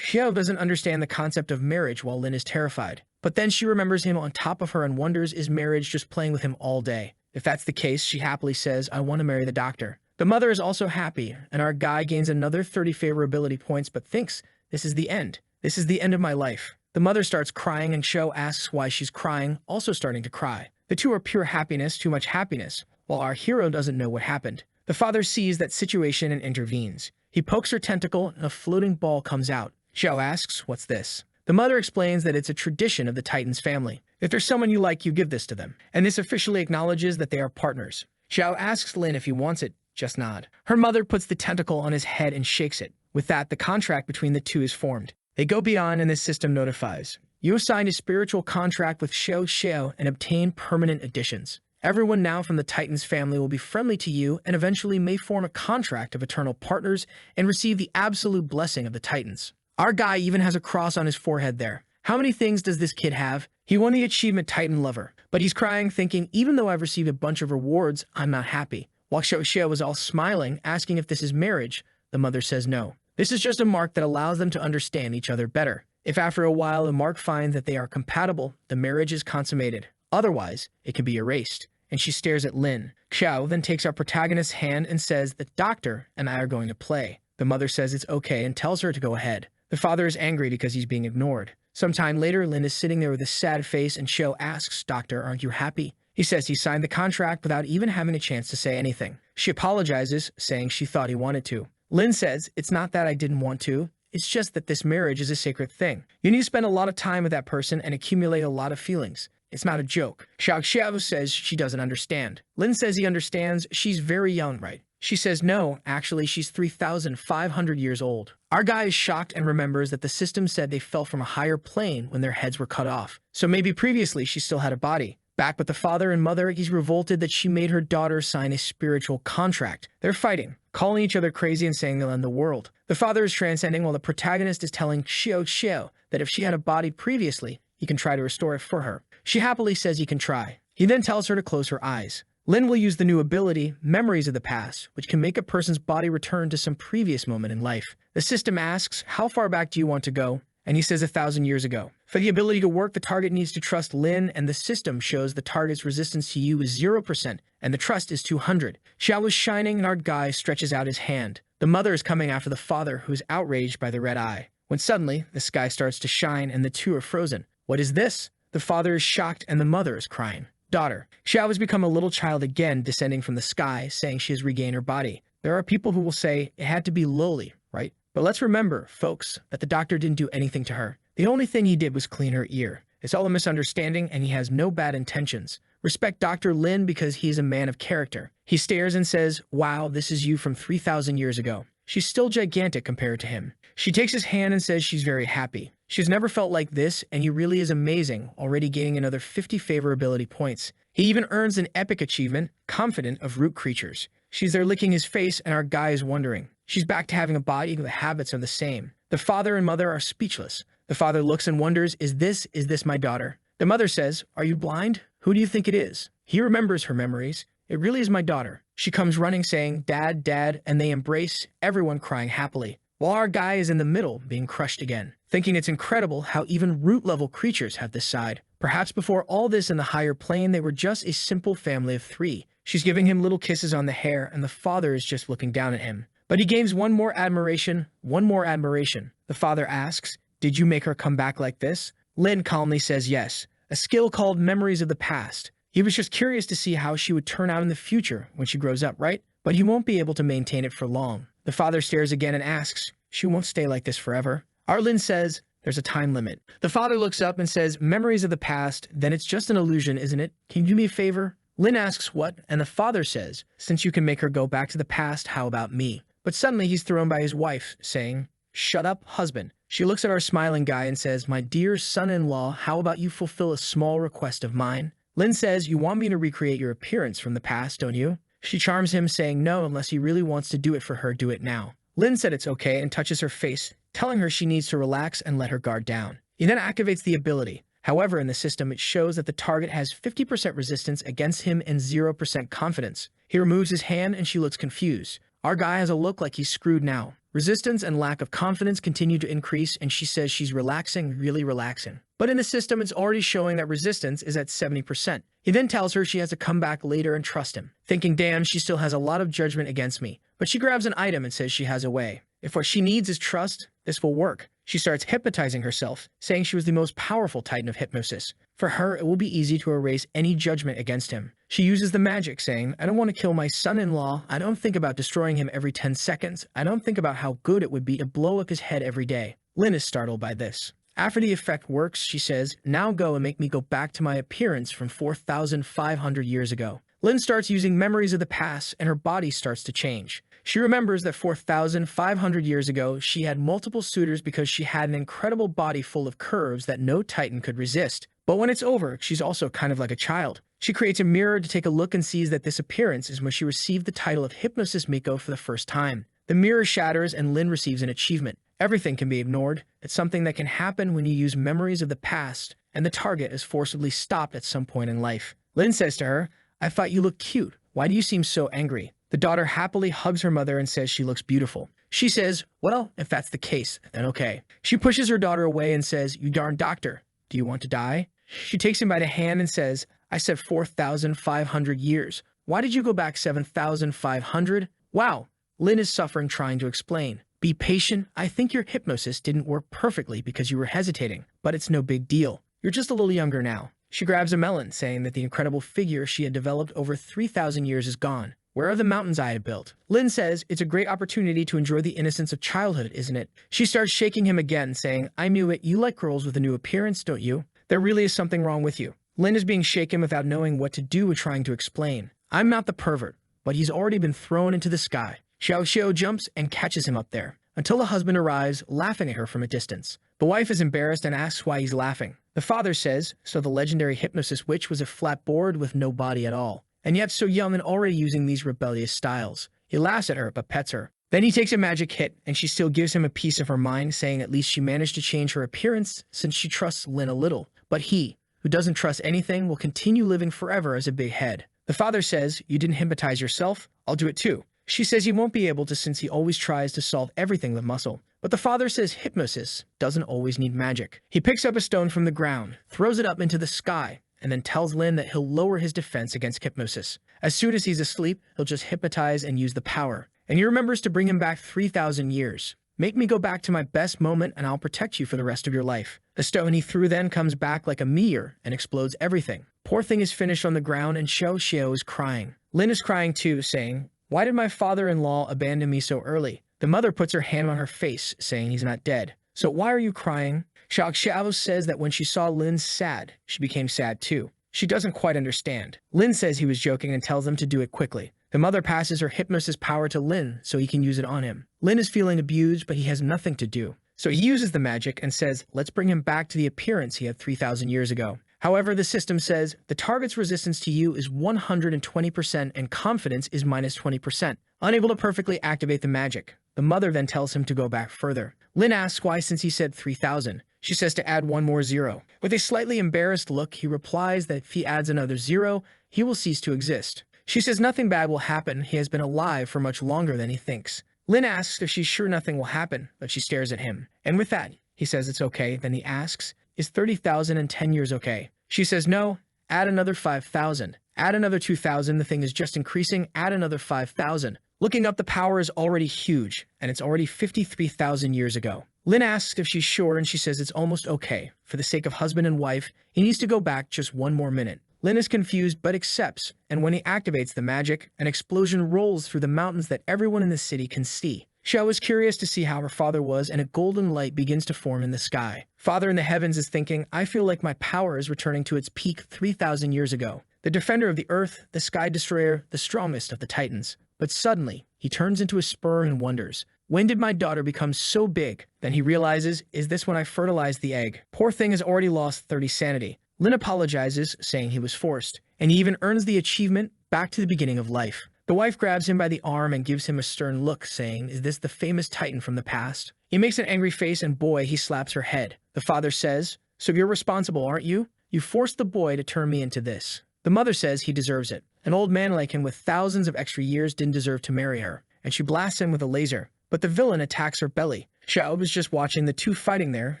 Xiao doesn't understand the concept of marriage while Lin is terrified. But then she remembers him on top of her and wonders, is marriage just playing with him all day? If that's the case, she happily says, I want to marry the doctor. The mother is also happy, and our guy gains another 30 favorability points but thinks, this is the end. This is the end of my life. The mother starts crying and Xiao asks why she's crying, also starting to cry. The two are pure happiness, too much happiness, while our hero doesn't know what happened. The father sees that situation and intervenes. He pokes her tentacle and a floating ball comes out. Xiao asks, what's this? The mother explains that it's a tradition of the Titan's family. If there's someone you like, you give this to them. And this officially acknowledges that they are partners. Xiao asks Lin if he wants it, just nod. Her mother puts the tentacle on his head and shakes it. With that, the contract between the two is formed. They go beyond and the system notifies. You assigned a spiritual contract with Xiao and obtain permanent additions. Everyone now from the Titan's family will be friendly to you and eventually may form a contract of eternal partners and receive the absolute blessing of the Titans. Our guy even has a cross on his forehead there. How many things does this kid have? He won the achievement Titan Lover, but he's crying thinking, even though I've received a bunch of rewards, I'm not happy. While Xiao was all smiling, asking if this is marriage, the mother says no. This is just a mark that allows them to understand each other better. If after a while the mark finds that they are compatible, the marriage is consummated. Otherwise, it can be erased. And she stares at Lin. Xiao then takes our protagonist's hand and says, the doctor and I are going to play. The mother says it's okay and tells her to go ahead. The father is angry because he's being ignored. Sometime later, Lin is sitting there with a sad face and Xiao asks, doctor, aren't you happy? He says he signed the contract without even having a chance to say anything. She apologizes, saying she thought he wanted to. Lin says, it's not that I didn't want to. It's just that this marriage is a sacred thing. You need to spend a lot of time with that person and accumulate a lot of feelings. It's not a joke. Xiao says she doesn't understand. Lin says he understands. She's very young, right? She says no, actually she's 3,500 years old. Our guy is shocked and remembers that the system said they fell from a higher plane when their heads were cut off. So maybe previously she still had a body. Back with the father and mother, he's revolted that she made her daughter sign a spiritual contract. They're fighting, calling each other crazy and saying they'll end the world. The father is transcending while the protagonist is telling Xiao that if she had a body previously, he can try to restore it for her. She happily says he can try. He then tells her to close her eyes. Lin will use the new ability, Memories of the Past, which can make a person's body return to some previous moment in life. The system asks, how far back do you want to go? And he says 1,000 years ago. For the ability to work, the target needs to trust Lin, and the system shows the target's resistance to you is 0%, and the trust is 200. Xiao is shining, and our guy stretches out his hand. The mother is coming after the father, who is outraged by the red eye. When suddenly, the sky starts to shine, and the two are frozen. What is this? The father is shocked, and the mother is crying. Daughter. Xiao has become a little child again, descending from the sky, saying she has regained her body. There are people who will say it had to be lowly, right? But let's remember, folks, that the doctor didn't do anything to her. The only thing he did was clean her ear. It's all a misunderstanding, and he has no bad intentions. Respect Dr. Lin because he is a man of character. He stares and says, wow, this is you from 3,000 years ago. She's still gigantic compared to him. She takes his hand and says she's very happy. She's never felt like this, and he really is amazing, already gaining another 50 favorability points. He even earns an epic achievement, Confident of Root Creatures. She's there licking his face, and our guy is wondering. She's back to having a body, the habits are the same. The father and mother are speechless. The father looks and wonders, is this my daughter? The mother says, are you blind? Who do you think it is? He remembers her memories. It really is my daughter. She comes running saying, Dad, Dad, and they embrace, everyone crying happily. While our guy is in the middle, being crushed again, thinking it's incredible how even root-level creatures have this side. Perhaps before all this in the higher plane, they were just a simple family of 3. She's giving him little kisses on the hair, and the father is just looking down at him. But he gains one more admiration. The father asks, did you make her come back like this? Lin calmly says yes, a skill called Memories of the Past. He was just curious to see how she would turn out in the future when she grows up, right? But he won't be able to maintain it for long. The father stares again and asks, she won't stay like this forever. Lin says, there's a time limit. The father looks up and says, Memories of the Past, then it's just an illusion, isn't it? Can you do me a favor? Lin asks what, and the father says, since you can make her go back to the past, how about me? But suddenly he's thrown by his wife, saying, shut up, husband. She looks at our smiling guy and says, my dear son-in-law, how about you fulfill a small request of mine? Lin says, you want me to recreate your appearance from the past, don't you? She charms him, saying no, unless he really wants to do it for her, do it now. Lin said it's okay and touches her face, telling her she needs to relax and let her guard down. He then activates the ability. However, in the system, it shows that the target has 50% resistance against him and 0% confidence. He removes his hand and she looks confused. Our guy has a look like he's screwed now. Resistance and lack of confidence continue to increase, and she says she's relaxing, really relaxing. But in the system, it's already showing that resistance is at 70%. He then tells her she has to come back later and trust him, thinking, damn, she still has a lot of judgment against me. But she grabs an item and says she has a way. If what she needs is trust, this will work. She starts hypnotizing herself, saying she was the most powerful titan of hypnosis. For her, it will be easy to erase any judgment against him. She uses the magic, saying, I don't want to kill my son-in-law. I don't think about destroying him every 10 seconds. I don't think about how good it would be to blow up his head every day. Lin is startled by this. After the effect works, she says, now go and make me go back to my appearance from 4,500 years ago. Lin starts using Memories of the Past, and her body starts to change. She remembers that 4,500 years ago, she had multiple suitors because she had an incredible body full of curves that no titan could resist. But when it's over, she's also kind of like a child. She creates a mirror to take a look and sees that this appearance is when she received the title of Hypnosis Miko for the first time. The mirror shatters and Lin receives an achievement. Everything can be ignored. It's something that can happen when you use Memories of the Past, and the target is forcibly stopped at some point in life. Lin says to her, I thought you looked cute. Why do you seem so angry? The daughter happily hugs her mother and says she looks beautiful. She says, well, if that's the case, then okay. She pushes her daughter away and says, you darn doctor, do you want to die? She takes him by the hand and says, I said 4,500 years. Why did you go back 7,500? Wow. Lin is suffering trying to explain. Be patient. I think your hypnosis didn't work perfectly because you were hesitating, but it's no big deal. You're just a little younger now. She grabs a melon, saying that the incredible figure she had developed over 3,000 years is gone. Where are the mountains I had built? Lin says it's a great opportunity to enjoy the innocence of childhood, isn't it? She starts shaking him again, saying, I knew it. You like girls with a new appearance, don't you? There really is something wrong with you. Lin is being shaken without knowing what to do with trying to explain. I'm not the pervert, but he's already been thrown into the sky. Xiao jumps and catches him up there, until the husband arrives, laughing at her from a distance. The wife is embarrassed and asks why he's laughing. The father says, so the legendary hypnosis witch was a flat board with no body at all, and yet so young and already using these rebellious styles. He laughs at her but pets her. Then he takes a magic hit, and she still gives him a piece of her mind, saying at least she managed to change her appearance since she trusts Lin a little. But he, who doesn't trust anything, will continue living forever as a big head. The father says, you didn't hypnotize yourself, I'll do it too. She says he won't be able to since he always tries to solve everything with muscle. But the father says hypnosis doesn't always need magic. He picks up a stone from the ground, throws it up into the sky, and then tells Lin that he'll lower his defense against hypnosis. As soon as he's asleep, he'll just hypnotize and use the power. And he remembers to bring him back 3,000 years. Make me go back to my best moment and I'll protect you for the rest of your life. The stone he threw then comes back like a meteor and explodes everything. Poor thing is finished on the ground and Sha Sha is crying. Lin is crying too, saying, why did my father-in-law abandon me so early? The mother puts her hand on her face, saying he's not dead. So why are you crying? Sha Sha says that when she saw Lin sad, she became sad too. She doesn't quite understand. Lin says he was joking and tells them to do it quickly. The mother passes her hypnosis power to Lin so he can use it on him. Lin is feeling abused, but he has nothing to do. So he uses the magic and says, let's bring him back to the appearance he had 3,000 years ago. However, the system says the target's resistance to you is 120% and confidence is minus 20%. Unable to perfectly activate the magic. The mother then tells him to go back further. Lin asks why since he said 3,000. She says to add one more zero. With a slightly embarrassed look, he replies that if he adds another zero, he will cease to exist. She says nothing bad will happen, he has been alive for much longer than he thinks. Lin asks if she's sure nothing will happen, but she stares at him. And with that, he says it's okay. Then he asks, is 30,010 years okay? She says no, add another 5,000. Add another 2,000, the thing is just increasing, add another 5,000. Looking up, the power is already huge, and it's already 53,000 years ago. Lin asks if she's sure, and she says it's almost okay. For the sake of husband and wife, he needs to go back just one more minute. Lin is confused but accepts, and when he activates the magic, an explosion rolls through the mountains that everyone in the city can see. Sha is curious to see how her father was, and a golden light begins to form in the sky. Father in the heavens is thinking, I feel like my power is returning to its peak 3,000 years ago. The defender of the earth, the sky destroyer, the strongest of the titans. But suddenly, he turns into a spur and wonders. When did my daughter become so big? Then he realizes, is this when I fertilized the egg? Poor thing has already lost 30 sanity. Lin apologizes, saying he was forced, and he even earns the achievement back to the beginning of life. The wife grabs him by the arm and gives him a stern look, saying, is this the famous titan from the past? He makes an angry face and boy, he slaps her head. The father says, so you're responsible, aren't you? You forced the boy to turn me into this. The mother says he deserves it. An old man like him with thousands of extra years didn't deserve to marry her, and she blasts him with a laser. But the villain attacks her belly. Sha was just watching the two fighting there,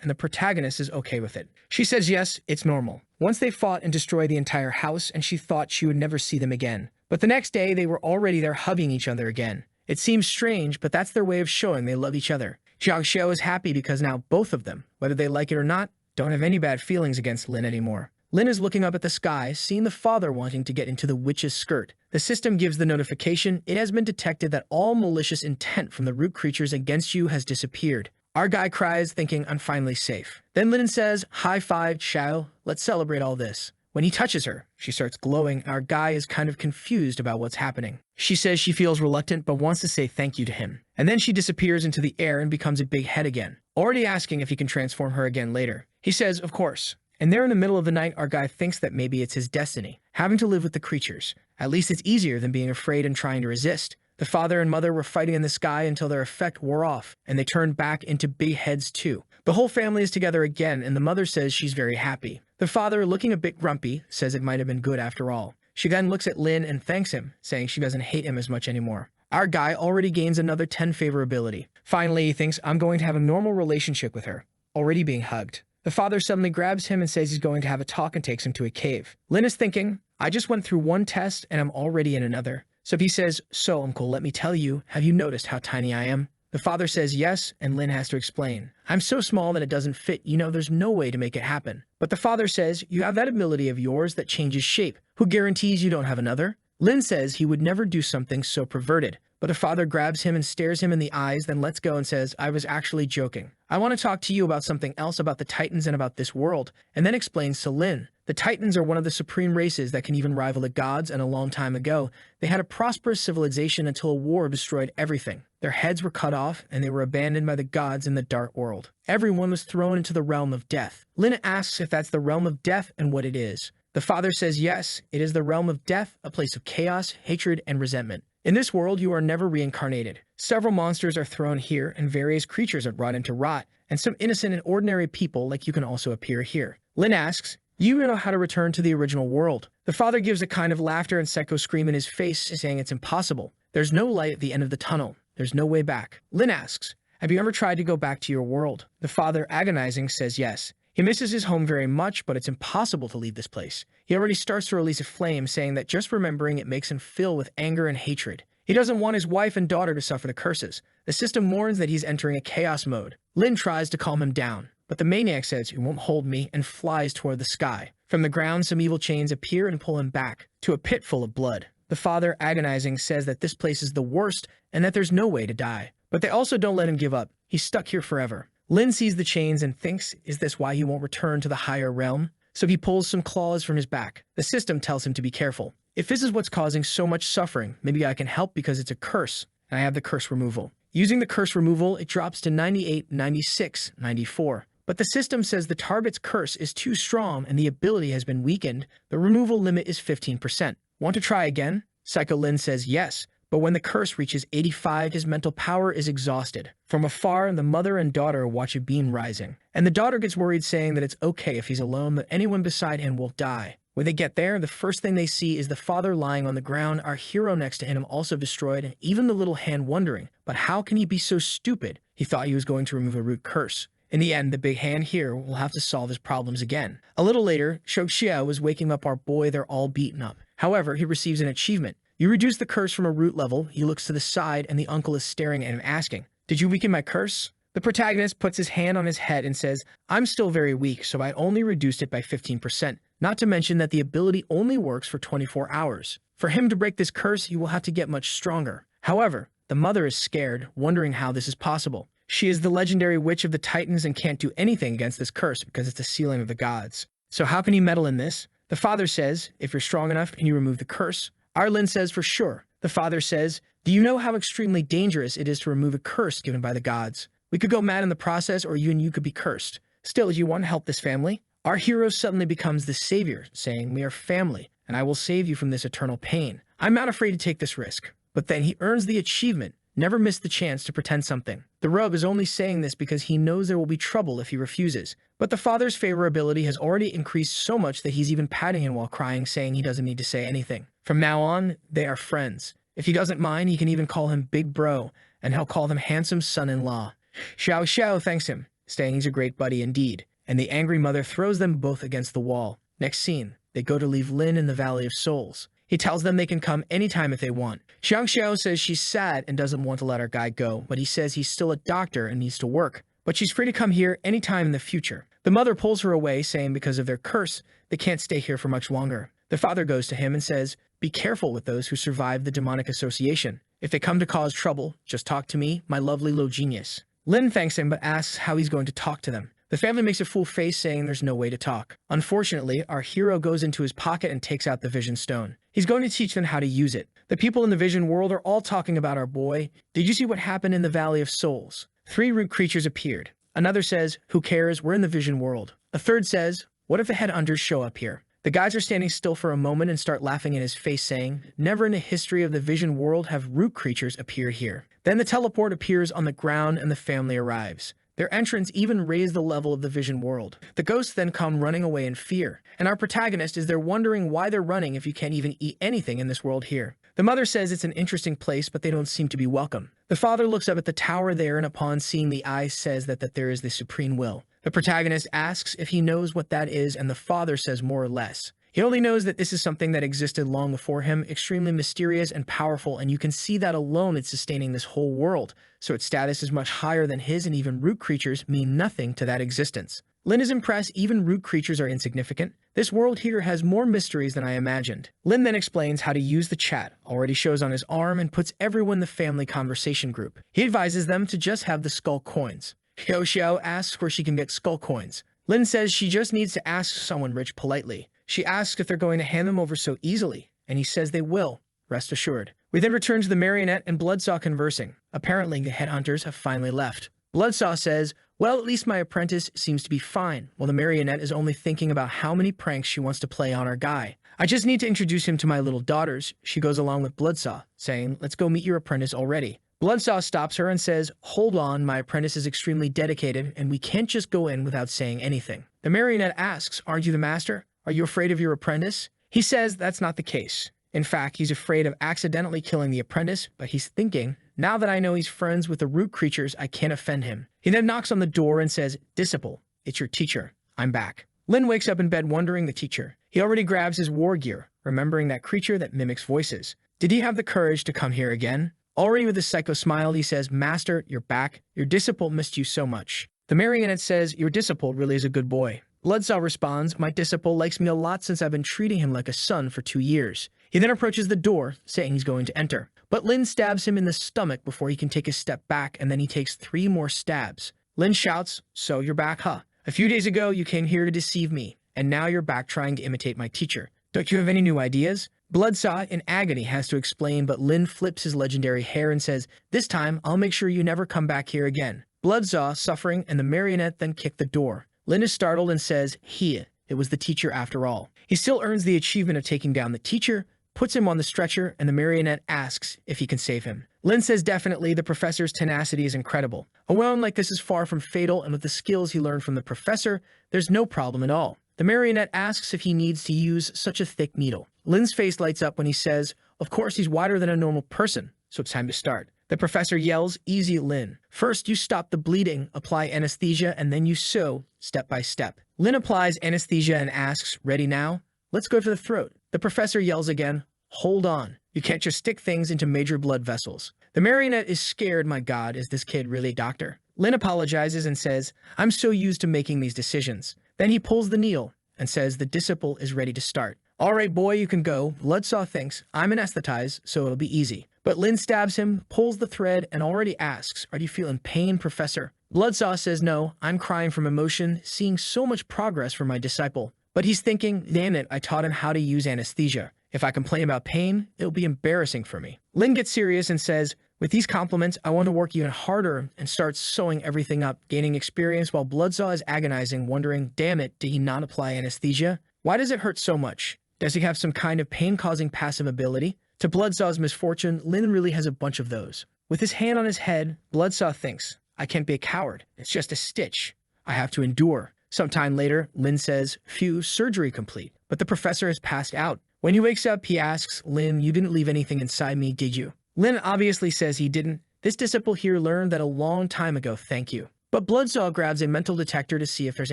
and the protagonist is okay with it. She says yes, it's normal. Once they fought and destroyed the entire house, and she thought she would never see them again. But the next day, they were already there hugging each other again. It seems strange, but that's their way of showing they love each other. Sha Sha is happy because now both of them, whether they like it or not, don't have any bad feelings against Lin anymore. Lin is looking up at the sky, seeing the father wanting to get into the witch's skirt. The system gives the notification, it has been detected that all malicious intent from the root creatures against you has disappeared. Our guy cries, thinking, I'm finally safe. Then Lin says, high five, Shao, let's celebrate all this. When he touches her, she starts glowing, and our guy is kind of confused about what's happening. She says she feels reluctant but wants to say thank you to him. And then she disappears into the air and becomes a big head again, already asking if he can transform her again later. He says, of course. And there in the middle of the night, our guy thinks that maybe it's his destiny, having to live with the creatures. At least it's easier than being afraid and trying to resist. The father and mother were fighting in the sky until their effect wore off, and they turned back into big heads too. The whole family is together again, and the mother says she's very happy. The father, looking a bit grumpy, says it might have been good after all. She then looks at Lin and thanks him, saying she doesn't hate him as much anymore. Our guy already gains another 10 favorability. Finally, he thinks, I'm going to have a normal relationship with her, already being hugged. The father suddenly grabs him and says he's going to have a talk and takes him to a cave. Lin is thinking, I just went through one test and I'm already in another. So he says, so uncle, let me tell you, have you noticed how tiny I am? The father says yes, and Lin has to explain. I'm so small that it doesn't fit, there's no way to make it happen. But the father says, you have that ability of yours that changes shape. Who guarantees you don't have another? Lin says he would never do something so perverted. But the father grabs him and stares him in the eyes, then lets go and says, I was actually joking. I want to talk to you about something else about the Titans and about this world, and then explains to Lin The Titans are one of the supreme races that can even rival the gods, and a long time ago, they had a prosperous civilization until a war destroyed everything. Their heads were cut off, and they were abandoned by the gods in the dark world. Everyone was thrown into the realm of death. Lin asks if that's the realm of death and what it is. The father says yes, it is the realm of death, a place of chaos, hatred, and resentment. In this world, you are never reincarnated. Several monsters are thrown here, and various creatures are brought into rot, and some innocent and ordinary people like you can also appear here. Lin asks, you know how to return to the original world. The father gives a kind of laughter and psycho scream in his face, saying it's impossible. There's no light at the end of the tunnel. There's no way back. Lin asks, have you ever tried to go back to your world? The father, agonizing, says yes. He misses his home very much, but it's impossible to leave this place. He already starts to release a flame, saying that just remembering it makes him fill with anger and hatred. He doesn't want his wife and daughter to suffer the curses. The system warns that he's entering a chaos mode. Lin tries to calm him down, but the maniac says, "You won't hold me," and flies toward the sky. From the ground, some evil chains appear and pull him back to a pit full of blood. The father, agonizing, says that this place is the worst and that there's no way to die. But they also don't let him give up. He's stuck here forever. Lin sees the chains and thinks, is this why he won't return to the higher realm? So he pulls some claws from his back. The system tells him to be careful. If this is what's causing so much suffering, maybe I can help because it's a curse, and I have the curse removal. Using the curse removal, it drops to 98, 96, 94. But the system says the target's curse is too strong and the ability has been weakened. The removal limit is 15%. Want to try again? Psycho Lin says yes, but when the curse reaches 85, his mental power is exhausted. From afar, the mother and daughter watch a beam rising, and the daughter gets worried, saying that it's okay if he's alone, that anyone beside him will die. When they get there, the first thing they see is the father lying on the ground, our hero next to him also destroyed, and even the little hand wondering, but how can he be so stupid? He thought he was going to remove a root curse. In the end, the big hand here will have to solve his problems again. A little later, Sha Sha was waking up our boy. They're all beaten up. However, he receives an achievement. You reduce the curse from a root level. He looks to the side, and the uncle is staring at him, asking, "Did you weaken my curse?" The protagonist puts his hand on his head and says, "I'm still very weak, so I only reduced it by 15%. Not to mention that the ability only works for 24 hours. For him to break this curse, you will have to get much stronger." However, the mother is scared, wondering how this is possible. She is the legendary witch of the Titans and can't do anything against this curse because it's a sealing of the gods. So how can he meddle in this? The father says, if you're strong enough, can you remove the curse? Arlin says for sure. The father says, do you know how extremely dangerous it is to remove a curse given by the gods? We could go mad in the process, or you could be cursed. Still, do you want to help this family? Our hero suddenly becomes the savior, saying, we are family, and I will save you from this eternal pain. I'm not afraid to take this risk. But then he earns the achievement. Never miss the chance to pretend something. The rub is only saying this because he knows there will be trouble if he refuses. But the father's favorability has already increased so much that he's even patting him while crying, saying he doesn't need to say anything. From now on, they are friends. If he doesn't mind, he can even call him Big Bro, and he'll call them handsome son-in-law. Xiao Xiao thanks him, saying he's a great buddy indeed, and the angry mother throws them both against the wall. Next scene, they go to leave Lin in the Valley of Souls. He tells them they can come anytime if they want. Xiao Xiao says she's sad and doesn't want to let our guy go, but he says he's still a doctor and needs to work. But she's free to come here anytime in the future. The mother pulls her away, saying because of their curse, they can't stay here for much longer. The father goes to him and says, be careful with those who survive the demonic association. If they come to cause trouble, just talk to me, my lovely low genius. Lin thanks him but asks how he's going to talk to them. The family makes a full face, saying there's no way to talk. Unfortunately, our hero goes into his pocket and takes out the vision stone. He's going to teach them how to use it. The people in the vision world are all talking about our boy. Did you see what happened in the Valley of Souls? 3 root creatures appeared. Another says, who cares, we're in the vision world. A third says, what if the headhunters show up here? The guys are standing still for a moment and start laughing in his face, saying, never in the history of the vision world have root creatures appear here. Then the teleport appears on the ground and the family arrives. Their entrance even raised the level of the vision world. The ghosts then come running away in fear, and our protagonist is there wondering why they're running if you can't even eat anything in this world here. The mother says it's an interesting place, but they don't seem to be welcome. The father looks up at the tower there, and upon seeing the eyes says that there is the supreme will. The protagonist asks if he knows what that is, and the father says more or less. He only knows that this is something that existed long before him, extremely mysterious and powerful, and you can see that alone it's sustaining this whole world, so its status is much higher than his, and even root creatures mean nothing to that existence. Lin is impressed even root creatures are insignificant. This world here has more mysteries than I imagined. Lin then explains how to use the chat, already shows on his arm, and puts everyone in the family conversation group. He advises them to just have the skull coins. Xiao Xiao asks where she can get skull coins. Lin says she just needs to ask someone rich politely. She asks if they're going to hand them over so easily, and he says they will, rest assured. We then return to the marionette and Bloodsaw conversing. Apparently, the headhunters have finally left. Bloodsaw says, well, at least my apprentice seems to be fine, while the marionette is only thinking about how many pranks she wants to play on our guy. I just need to introduce him to my little daughters. She goes along with Bloodsaw, saying, let's go meet your apprentice already. Bloodsaw stops her and says, hold on, my apprentice is extremely dedicated, and we can't just go in without saying anything. The marionette asks, aren't you the master? Are you afraid of your apprentice? He says that's not the case. In fact, he's afraid of accidentally killing the apprentice, but he's thinking, now that I know he's friends with the root creatures, I can't offend him. He then knocks on the door and says, Disciple, it's your teacher. I'm back. Lin wakes up in bed wondering the teacher. He already grabs his war gear, remembering that creature that mimics voices. Did he have the courage to come here again? Already with a psycho smile, he says, Master, you're back. Your disciple missed you so much. The marionette says, your disciple really is a good boy. Bloodsaw responds, my disciple likes me a lot since I've been treating him like a son for 2 years. He then approaches the door, saying he's going to enter. But Lin stabs him in the stomach before he can take a step back, and then he takes 3 more stabs. Lin shouts, so you're back, huh? A few days ago, you came here to deceive me, and now you're back trying to imitate my teacher. Don't you have any new ideas? Bloodsaw, in agony, has to explain, but Lin flips his legendary hair and says, this time, I'll make sure you never come back here again. Bloodsaw, suffering, and the marionette then kick the door. Lin is startled and says, it was the teacher after all. He still earns the achievement of taking down the teacher, puts him on the stretcher, and the marionette asks if he can save him. Lin says definitely the professor's tenacity is incredible. A wound like this is far from fatal, and with the skills he learned from the professor, there's no problem at all. The marionette asks if he needs to use such a thick needle. Lin's face lights up when he says, of course he's wider than a normal person, so it's time to start. The professor yells, easy Lin. First, you stop the bleeding, apply anesthesia, and then you sew, step by step. Lin applies anesthesia and asks, ready now? Let's go for the throat. The professor yells again, hold on. You can't just stick things into major blood vessels. The marionette is scared, my God, is this kid really a doctor? Lin apologizes and says, I'm so used to making these decisions. Then he pulls the needle and says the disciple is ready to start. All right, boy, you can go. Bloodsaw thinks, I'm anesthetized, so it'll be easy. But Lin stabs him, pulls the thread, and already asks, are you feeling pain, Professor? Bloodsaw says no, I'm crying from emotion, seeing so much progress from my disciple. But he's thinking, damn it, I taught him how to use anesthesia. If I complain about pain, it'll be embarrassing for me. Lin gets serious and says, with these compliments, I want to work even harder, and starts sewing everything up, gaining experience while Bloodsaw is agonizing, wondering, damn it, did he not apply anesthesia? Why does it hurt so much? Does he have some kind of pain-causing passive ability? To Bloodsaw's misfortune, Lin really has a bunch of those. With his hand on his head, Bloodsaw thinks, I can't be a coward. It's just a stitch. I have to endure. Sometime later, Lin says, phew, surgery complete. But the professor has passed out. When he wakes up, he asks, Lin, you didn't leave anything inside me, did you? Lin obviously says he didn't. This disciple here learned that a long time ago, thank you. But Bloodsaw grabs a mental detector to see if there's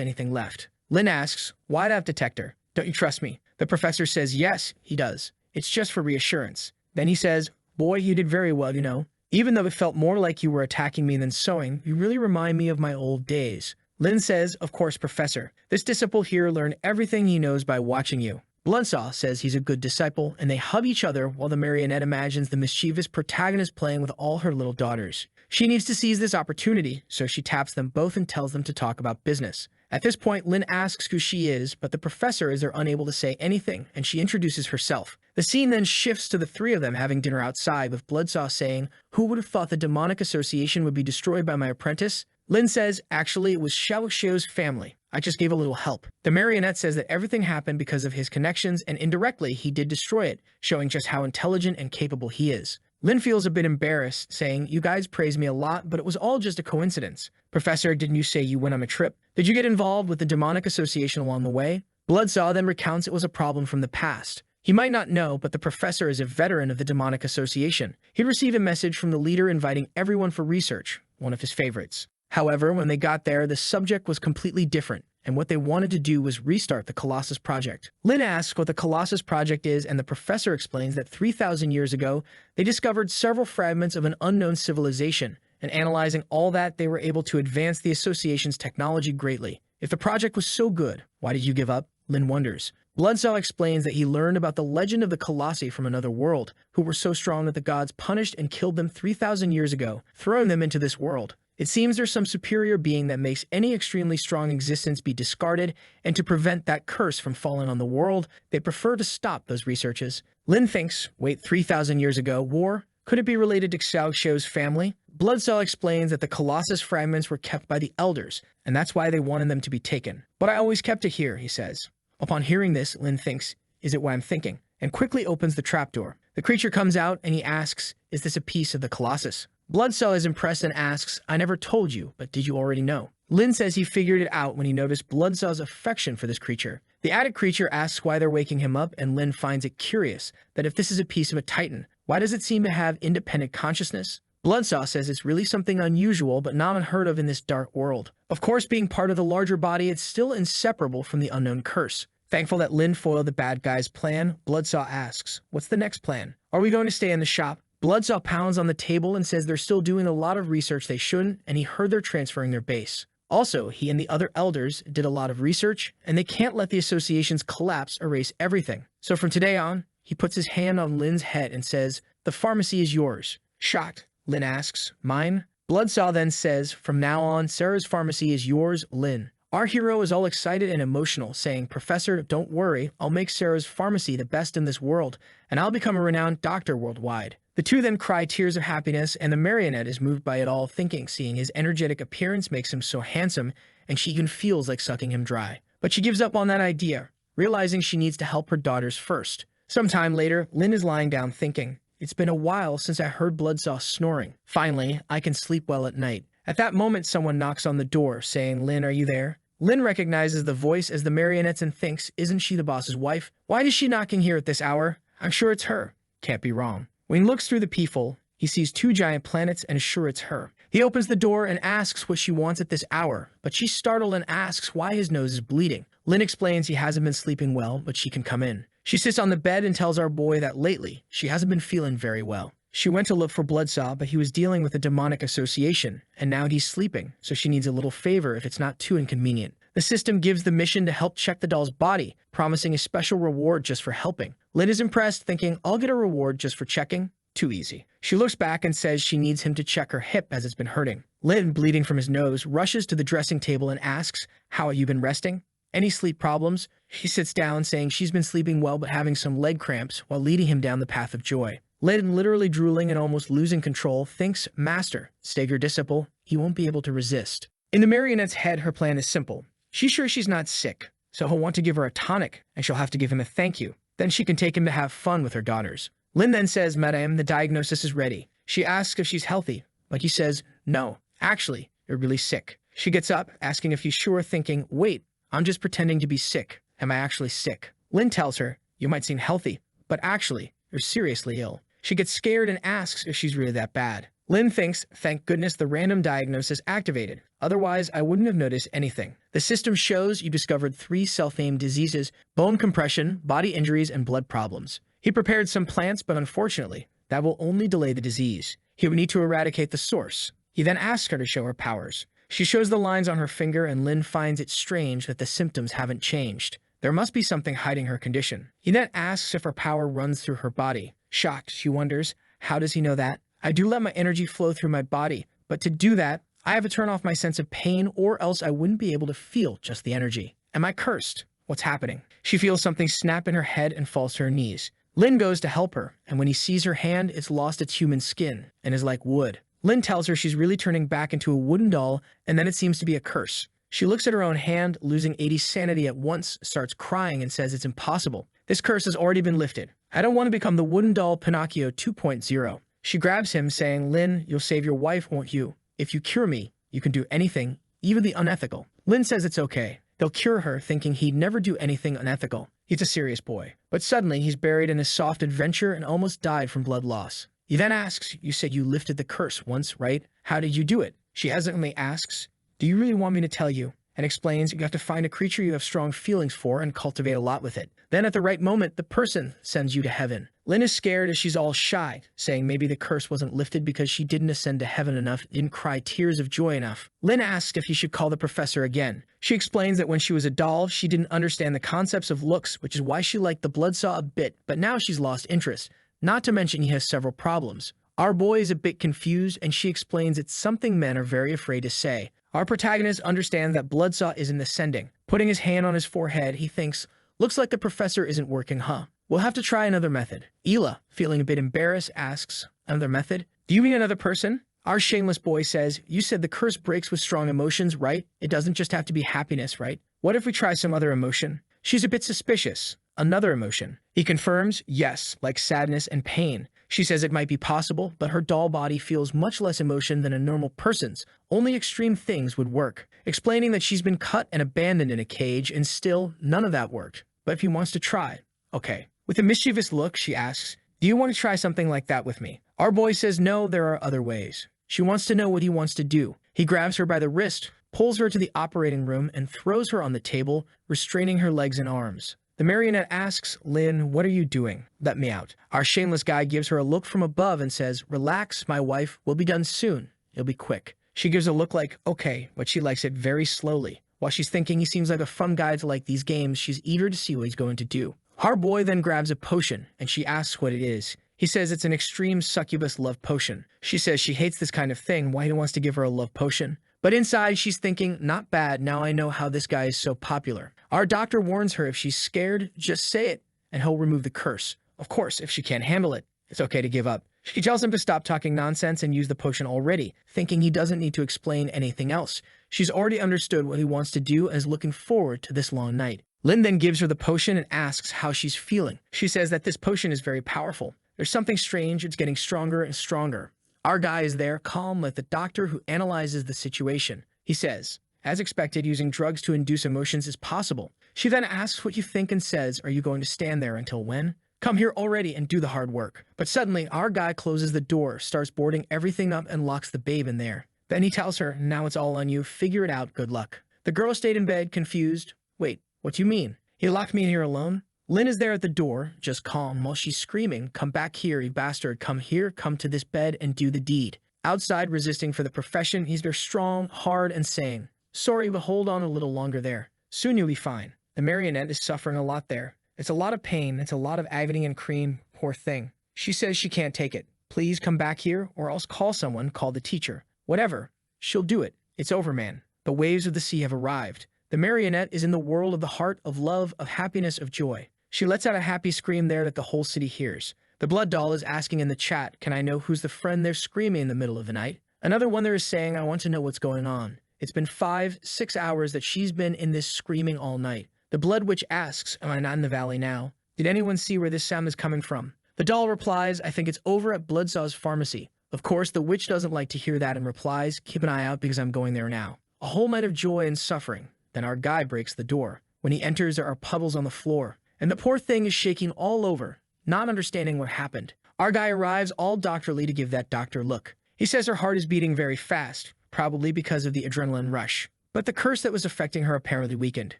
anything left. Lin asks, why'd I have detector? Don't you trust me? The professor says, yes, he does. It's just for reassurance. Then he says, boy, you did very well, you know. Even though it felt more like you were attacking me than sewing, you really remind me of my old days. Lin says, of course, Professor. This disciple here learned everything he knows by watching you. Bloodsaw says he's a good disciple, and they hug each other while the marionette imagines the mischievous protagonist playing with all her little daughters. She needs to seize this opportunity, so she taps them both and tells them to talk about business. At this point, Lin asks who she is, but the professor is there unable to say anything, and she introduces herself. The scene then shifts to the 3 of them having dinner outside, with Bloodsaw saying, who would have thought the demonic association would be destroyed by my apprentice? Lin says, actually, it was Sha Sha's family. I just gave a little help. The marionette says that everything happened because of his connections, and indirectly, he did destroy it, showing just how intelligent and capable he is. Lin feels a bit embarrassed, saying, you guys praise me a lot, but it was all just a coincidence. Professor, didn't you say you went on a trip? Did you get involved with the demonic association along the way? Bloodsaw then recounts it was a problem from the past. He might not know, but the professor is a veteran of the demonic association. He'd received a message from the leader inviting everyone for research, one of his favorites. However, when they got there, the subject was completely different, and what they wanted to do was restart the Colossus Project. Lin asks what the Colossus Project is, and the professor explains that 3,000 years ago, they discovered several fragments of an unknown civilization, and analyzing all that, they were able to advance the association's technology greatly. If the project was so good, why did you give up? Lin wonders. Bloodsaw explains that he learned about the legend of the Colossi from another world, who were so strong that the gods punished and killed them 3,000 years ago, throwing them into this world. It seems there's some superior being that makes any extremely strong existence be discarded, and to prevent that curse from falling on the world, they prefer to stop those researches. Lin thinks, wait, 3,000 years ago, war? Could it be related to Xiao Xiu's family? Bloodsaw explains that the Colossus fragments were kept by the elders, and that's why they wanted them to be taken. But I always kept it here, he says. Upon hearing this, Lin thinks, is it what I'm thinking? And quickly opens the trapdoor. The creature comes out and he asks, is this a piece of the Colossus? Bloodsaw is impressed and asks, I never told you, but did you already know? Lin says he figured it out when he noticed Bloodsaw's affection for this creature. The addict creature asks why they're waking him up, and Lin finds it curious that if this is a piece of a titan, why does it seem to have independent consciousness? Bloodsaw says it's really something unusual but not unheard of in this dark world. Of course, being part of the larger body, it's still inseparable from the unknown curse. Thankful that Lin foiled the bad guy's plan, Bloodsaw asks, what's the next plan? Are we going to stay in the shop? Bloodsaw pounds on the table and says they're still doing a lot of research they shouldn't, and he heard they're transferring their base. Also, he and the other elders did a lot of research, and they can't let the association's collapse erase everything. So from today on, he puts his hand on Lin's head and says, the pharmacy is yours. Shocked, Lin asks, mine? Bloodsaw then says, from now on, Sarah's pharmacy is yours, Lin. Our hero is all excited and emotional, saying, Professor, don't worry, I'll make Sarah's pharmacy the best in this world, and I'll become a renowned doctor worldwide. The two then cry tears of happiness, and the marionette is moved by it all, thinking seeing his energetic appearance makes him so handsome, and she even feels like sucking him dry. But she gives up on that idea, realizing she needs to help her daughters first. Sometime later, Lin is lying down thinking, it's been a while since I heard Bloodsaw snoring. Finally, I can sleep well at night. At that moment, someone knocks on the door, saying, Lin, are you there? Lin recognizes the voice as the marionettes and thinks, isn't she the boss's wife? Why is she knocking here at this hour? I'm sure it's her. Can't be wrong. When he looks through the peephole, he sees two giant planets and is sure it's her. He opens the door and asks what she wants at this hour, but she's startled and asks why his nose is bleeding. Lin explains he hasn't been sleeping well, but she can come in. She sits on the bed and tells our boy that lately, she hasn't been feeling very well. She went to look for Bloodsaw, but he was dealing with a demonic association, and now he's sleeping, so she needs a little favor if it's not too inconvenient. The system gives the mission to help check the doll's body, promising a special reward just for helping. Lin is impressed, thinking, I'll get a reward just for checking. Too easy. She looks back and says she needs him to check her hip as it's been hurting. Lin, bleeding from his nose, rushes to the dressing table and asks, how have you been resting? Any sleep problems? She sits down, saying she's been sleeping well but having some leg cramps, while leading him down the path of joy. Lin, literally drooling and almost losing control, thinks, Master, stave your disciple, he won't be able to resist. In the marionette's head, her plan is simple. She's sure she's not sick, so he'll want to give her a tonic, and she'll have to give him a thank you. Then she can take him to have fun with her daughters. Lin then says, Madame, the diagnosis is ready. She asks if she's healthy, but he says, no, actually, you're really sick. She gets up, asking if he's sure, thinking, wait, I'm just pretending to be sick. Am I actually sick? Lin tells her, you might seem healthy, but actually, you're seriously ill. She gets scared and asks if she's really that bad. Lin thinks, thank goodness the random diagnosis activated. Otherwise, I wouldn't have noticed anything. The system shows you discovered 3 self-named diseases: bone compression, body injuries, and blood problems. He prepared some plants, but unfortunately, that will only delay the disease. He would need to eradicate the source. He then asks her to show her powers. She shows the lines on her finger, and Lin finds it strange that the symptoms haven't changed. There must be something hiding her condition. He then asks if her power runs through her body. Shocked, she wonders, how does he know that? I do let my energy flow through my body, but to do that, I have to turn off my sense of pain, or else I wouldn't be able to feel just the energy. Am I cursed? What's happening? She feels something snap in her head and falls to her knees. Lin goes to help her, and when he sees her hand, it's lost its human skin and is like wood. Lin tells her she's really turning back into a wooden doll, and then it seems to be a curse. She looks at her own hand, losing 80 sanity at once, starts crying and says it's impossible. This curse has already been lifted. I don't want to become the wooden doll Pinocchio 2.0. She grabs him, saying, Lin, you'll save your wife, won't you? If you cure me, you can do anything, even the unethical. Lin says it's okay. They'll cure her, thinking he'd never do anything unethical. He's a serious boy. But suddenly, he's buried in a soft adventure and almost died from blood loss. He then asks, you said you lifted the curse once, right? How did you do it? She hesitantly asks, do you really want me to tell you? And explains you have to find a creature you have strong feelings for and cultivate a lot with it. Then at the right moment, the person sends you to heaven. Lin is scared as she's all shy, saying maybe the curse wasn't lifted because she didn't ascend to heaven enough, didn't cry tears of joy enough. Lin asks if he should call the professor again. She explains that when she was a doll, she didn't understand the concepts of looks, which is why she liked the Bloodsaw a bit, but now she's lost interest. Not to mention he has several problems. Our boy is a bit confused, and she explains it's something men are very afraid to say. Our protagonist understands that Bloodsaw isn't ascending. Putting his hand on his forehead, he thinks, looks like the professor isn't working, huh? We'll have to try another method. Ela, feeling a bit embarrassed, asks, another method? Do you mean another person? Our shameless boy says, you said the curse breaks with strong emotions, right? It doesn't just have to be happiness, right? What if we try some other emotion? She's a bit suspicious. Another emotion. He confirms, yes, like sadness and pain. She says it might be possible, but her doll body feels much less emotion than a normal person's. Only extreme things would work. Explaining that she's been cut and abandoned in a cage, and still, none of that worked. But if he wants to try, okay. With a mischievous look, she asks, do you want to try something like that with me? Our boy says no, there are other ways. She wants to know what he wants to do. He grabs her by the wrist, pulls her to the operating room, and throws her on the table, restraining her legs and arms. The marionette asks, Lin, what are you doing? Let me out. Our shameless guy gives her a look from above and says, relax, my wife, we'll be done soon. It'll be quick. She gives a look like, okay, but she likes it very slowly. While she's thinking he seems like a fun guy to like these games, she's eager to see what he's going to do. Our boy then grabs a potion, and she asks what it is. He says it's an extreme succubus love potion. She says she hates this kind of thing, why he wants to give her a love potion. But inside, she's thinking, not bad, now I know how this guy is so popular. Our doctor warns her if she's scared, just say it, and he'll remove the curse. Of course, if she can't handle it, it's okay to give up. She tells him to stop talking nonsense and use the potion already, thinking he doesn't need to explain anything else. She's already understood what he wants to do and is looking forward to this long night. Lin then gives her the potion and asks how she's feeling. She says that this potion is very powerful. There's something strange, it's getting stronger and stronger. Our guy is there, calm like the doctor who analyzes the situation. He says, as expected, using drugs to induce emotions is possible. She then asks what you think and says, are you going to stand there until when? Come here already and do the hard work. But suddenly, our guy closes the door, starts boarding everything up and locks the babe in there. Then he tells her, now it's all on you, figure it out, good luck. The girl stayed in bed, confused. Wait, what do you mean? He locked me in here alone? Lin is there at the door, just calm, while she's screaming, come back here, you bastard, come here, come to this bed and do the deed. Outside, resisting for the profession, he's there strong, hard, and saying, sorry, but hold on a little longer there. Soon you'll be fine. The marionette is suffering a lot there. It's a lot of pain, it's a lot of agony and cream, poor thing. She says she can't take it. Please come back here, or else call someone, call the teacher. Whatever. She'll do it. It's over, man. The waves of the sea have arrived. The marionette is in the world of the heart, of love, of happiness, of joy. She lets out a happy scream there that the whole city hears. The blood doll is asking in the chat, can I know who's the friend they're screaming in the middle of the night? Another one there is saying, I want to know what's going on. It's been 5-6 hours that she's been in this screaming all night. The blood witch asks, am I not in the valley now? Did anyone see where this sound is coming from? The doll replies, I think it's over at Bloodsaw's pharmacy. Of course, the witch doesn't like to hear that and replies, keep an eye out because I'm going there now. A whole night of joy and suffering. Then our guy breaks the door. When he enters, there are puddles on the floor. And the poor thing is shaking all over, not understanding what happened. Our guy arrives all doctorly to give that doctor look. He says her heart is beating very fast, probably because of the adrenaline rush. But the curse that was affecting her apparently weakened.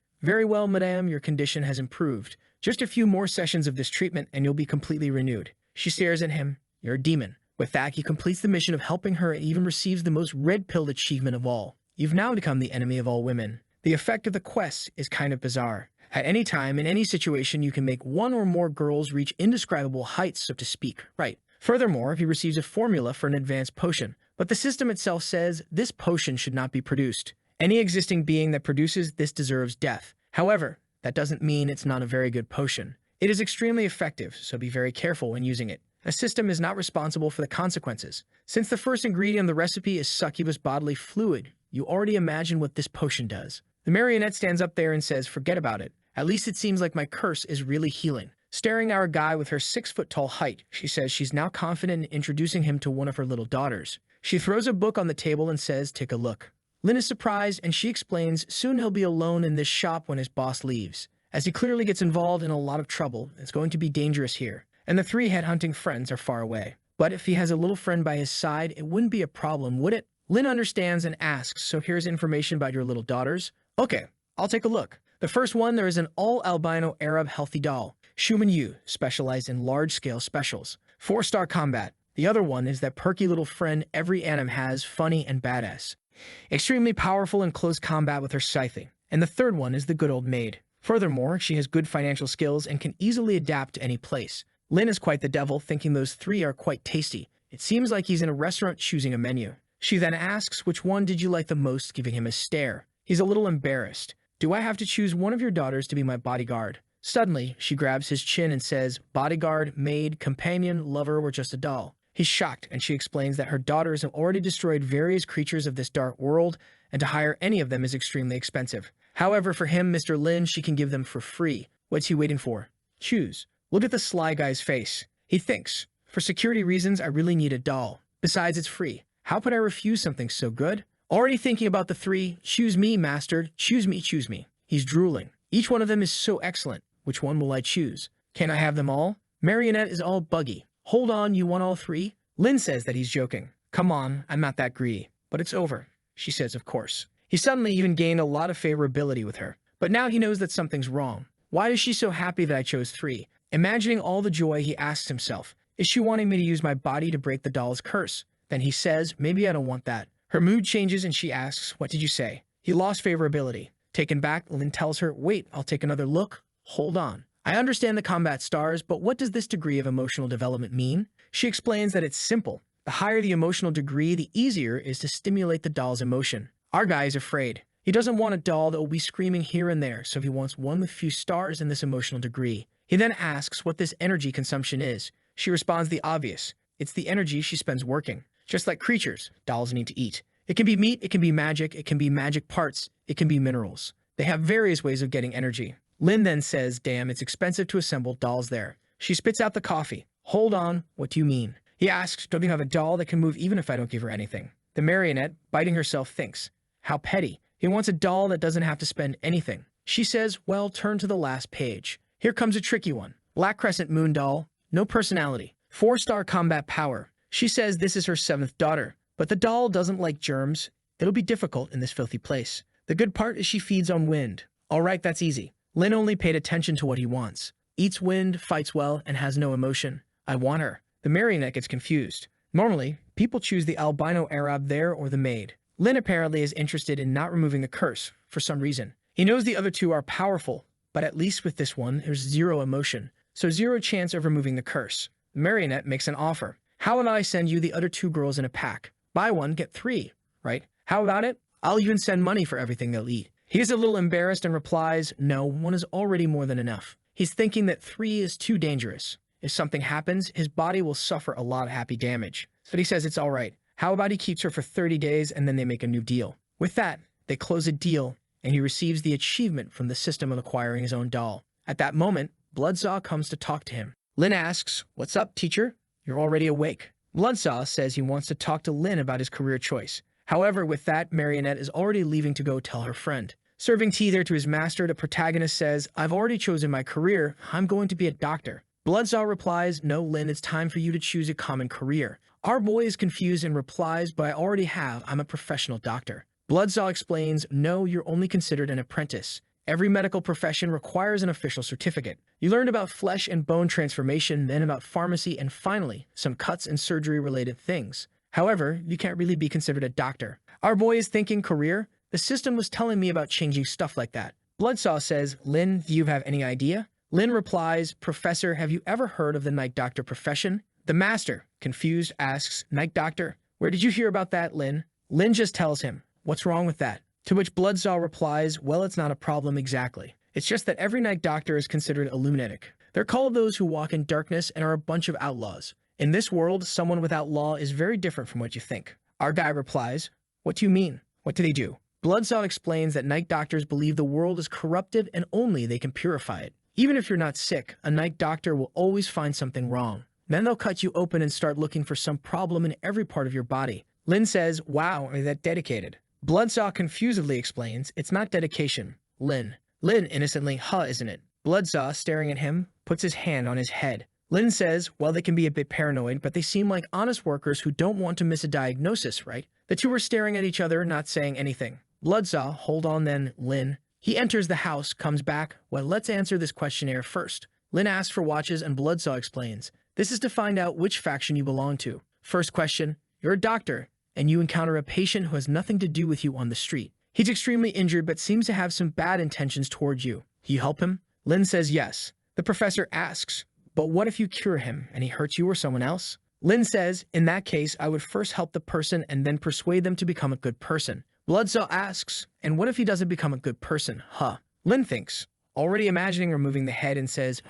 Very well, madame, your condition has improved. Just a few more sessions of this treatment and you'll be completely renewed. She stares at him. You're a demon. With that, he completes the mission of helping her and even receives the most red-pilled achievement of all. You've now become the enemy of all women. The effect of the quest is kind of bizarre. At any time, in any situation, you can make one or more girls reach indescribable heights, so to speak. Right. Furthermore, he receives a formula for an advanced potion, but the system itself says this potion should not be produced. Any existing being that produces this deserves death. However, that doesn't mean it's not a very good potion. It is extremely effective, so be very careful when using it. A system is not responsible for the consequences. Since the first ingredient of the recipe is succubus bodily fluid, you already imagine what this potion does. The marionette stands up there and says, forget about it. At least it seems like my curse is really healing. Staring at our guy with her 6-foot-tall height, she says she's now confident in introducing him to one of her little daughters. She throws a book on the table and says, take a look. Lin is surprised and she explains soon he'll be alone in this shop when his boss leaves. As he clearly gets involved in a lot of trouble, it's going to be dangerous here. And the 3 headhunting friends are far away. But if he has a little friend by his side, it wouldn't be a problem, would it? Lin understands and asks, so here's information about your little daughters? Okay, I'll take a look. The first one, there is an all-albino Arab healthy doll, Shuman Yu, specialized in large-scale specials. 4-star combat. The other one is that perky little friend every anime has, funny and badass. Extremely powerful in close combat with her scything. And the third one is the good old maid. Furthermore, she has good financial skills and can easily adapt to any place. Lin is quite the devil, thinking those 3 are quite tasty. It seems like he's in a restaurant choosing a menu. She then asks, which one did you like the most, giving him a stare. He's a little embarrassed. Do I have to choose one of your daughters to be my bodyguard? Suddenly, she grabs his chin and says, bodyguard, maid, companion, lover, or just a doll. He's shocked, and she explains that her daughters have already destroyed various creatures of this dark world, and to hire any of them is extremely expensive. However, for him, Mr. Lin, she can give them for free. What's he waiting for? Choose. Look at the sly guy's face. He thinks, for security reasons, I really need a doll. Besides, it's free. How could I refuse something so good? Already thinking about the three, choose me, master, choose me, choose me. He's drooling. Each one of them is so excellent. Which one will I choose? Can I have them all? Marionette is all buggy. Hold on, you want all three? Lin says that he's joking. Come on, I'm not that greedy. But it's over. She says, of course. He suddenly even gained a lot of favorability with her. But now he knows that something's wrong. Why is she so happy that I chose three? Imagining all the joy, he asks himself, is she wanting me to use my body to break the doll's curse? Then he says, maybe I don't want that. Her mood changes and she asks, what did you say? He lost favorability. Taken back, Lin tells her, wait, I'll take another look. Hold on. I understand the combat stars, but what does this degree of emotional development mean? She explains that it's simple. The higher the emotional degree, the easier it is to stimulate the doll's emotion. Our guy is afraid. He doesn't want a doll that will be screaming here and there, so he wants one with few stars in this emotional degree. He then asks what this energy consumption is. She responds the obvious. It's the energy she spends working. Just like creatures, dolls need to eat. It can be meat, it can be magic parts, it can be minerals. They have various ways of getting energy. Lin then says, damn, it's expensive to assemble dolls there. She spits out the coffee. Hold on, what do you mean? He asks, don't you have a doll that can move even if I don't give her anything? The marionette, biting herself, thinks, how petty. He wants a doll that doesn't have to spend anything. She says, well, turn to the last page. Here comes a tricky one. Black Crescent Moon doll, no personality, 4-star combat power. She says this is her 7th daughter, but the doll doesn't like germs. It'll be difficult in this filthy place. The good part is she feeds on wind. All right, that's easy. Lin only paid attention to what he wants. Eats wind, fights well, and has no emotion. I want her. The marionette gets confused. Normally, people choose the albino Arab there or the maid. Lin apparently is interested in not removing the curse, for some reason. He knows the other two are powerful, but at least with this one, there's 0 emotion, so 0 chance of removing the curse. The marionette makes an offer. How about I send you the other 2 girls in a pack? Buy 1, get 3, right? How about it? I'll even send money for everything they'll eat. He is a little embarrassed and replies, no, 1 is already more than enough. He's thinking that 3 is too dangerous. If something happens, his body will suffer a lot of happy damage. But he says it's all right. How about he keeps her for 30 days and then they make a new deal? With that, they close a deal and he receives the achievement from the system of acquiring his own doll. At that moment, Bloodsaw comes to talk to him. Lin asks, what's up, teacher? You're already awake. Bloodsaw says he wants to talk to Lin about his career choice. However, with that, Marionette is already leaving to go tell her friend. Serving tea there to his master, the protagonist says, I've already chosen my career. I'm going to be a doctor. Bloodsaw replies, no, Lin, it's time for you to choose a common career. Our boy is confused and replies, but I already have. I'm a professional doctor. Bloodsaw explains, no, you're only considered an apprentice. Every medical profession requires an official certificate. You learned about flesh and bone transformation, then about pharmacy, and finally, some cuts and surgery-related things. However, you can't really be considered a doctor. Our boy is thinking career. The system was telling me about changing stuff like that. Bloodsaw says, Lin, do you have any idea? Lin replies, Professor, have you ever heard of the night doctor profession? The master, confused, asks, Night doctor? Where did you hear about that, Lin? Lin just tells him, what's wrong with that? To which Bloodsaw replies, well, it's not a problem exactly. It's just that every night doctor is considered a lunatic. They're called those who walk in darkness and are a bunch of outlaws. In this world, someone without law is very different from what you think. Our guy replies, what do you mean? What do they do? Bloodsaw explains that night doctors believe the world is corrupted and only they can purify it. Even if you're not sick, a night doctor will always find something wrong. Then they'll cut you open and start looking for some problem in every part of your body. Lin says, wow, are that dedicated? Bloodsaw confusedly explains, it's not dedication. Lin innocently, huh, isn't it? Bloodsaw, staring at him, puts his hand on his head. Lin says, well, they can be a bit paranoid, but they seem like honest workers who don't want to miss a diagnosis, right? The two are staring at each other, not saying anything. Bloodsaw, hold on then, Lin. He enters the house, comes back, well, let's answer this questionnaire first. Lin asks for watches and Bloodsaw explains, this is to find out which faction you belong to. First question, you're a doctor, and you encounter a patient who has nothing to do with you on the street. He's extremely injured but seems to have some bad intentions towards you. Can you help him? Lin says yes. The professor asks, but what if you cure him and he hurts you or someone else? Lin says, in that case, I would first help the person and then persuade them to become a good person. Bloodsaw asks, and what if he doesn't become a good person, huh? Lin thinks, already imagining removing the head, and says,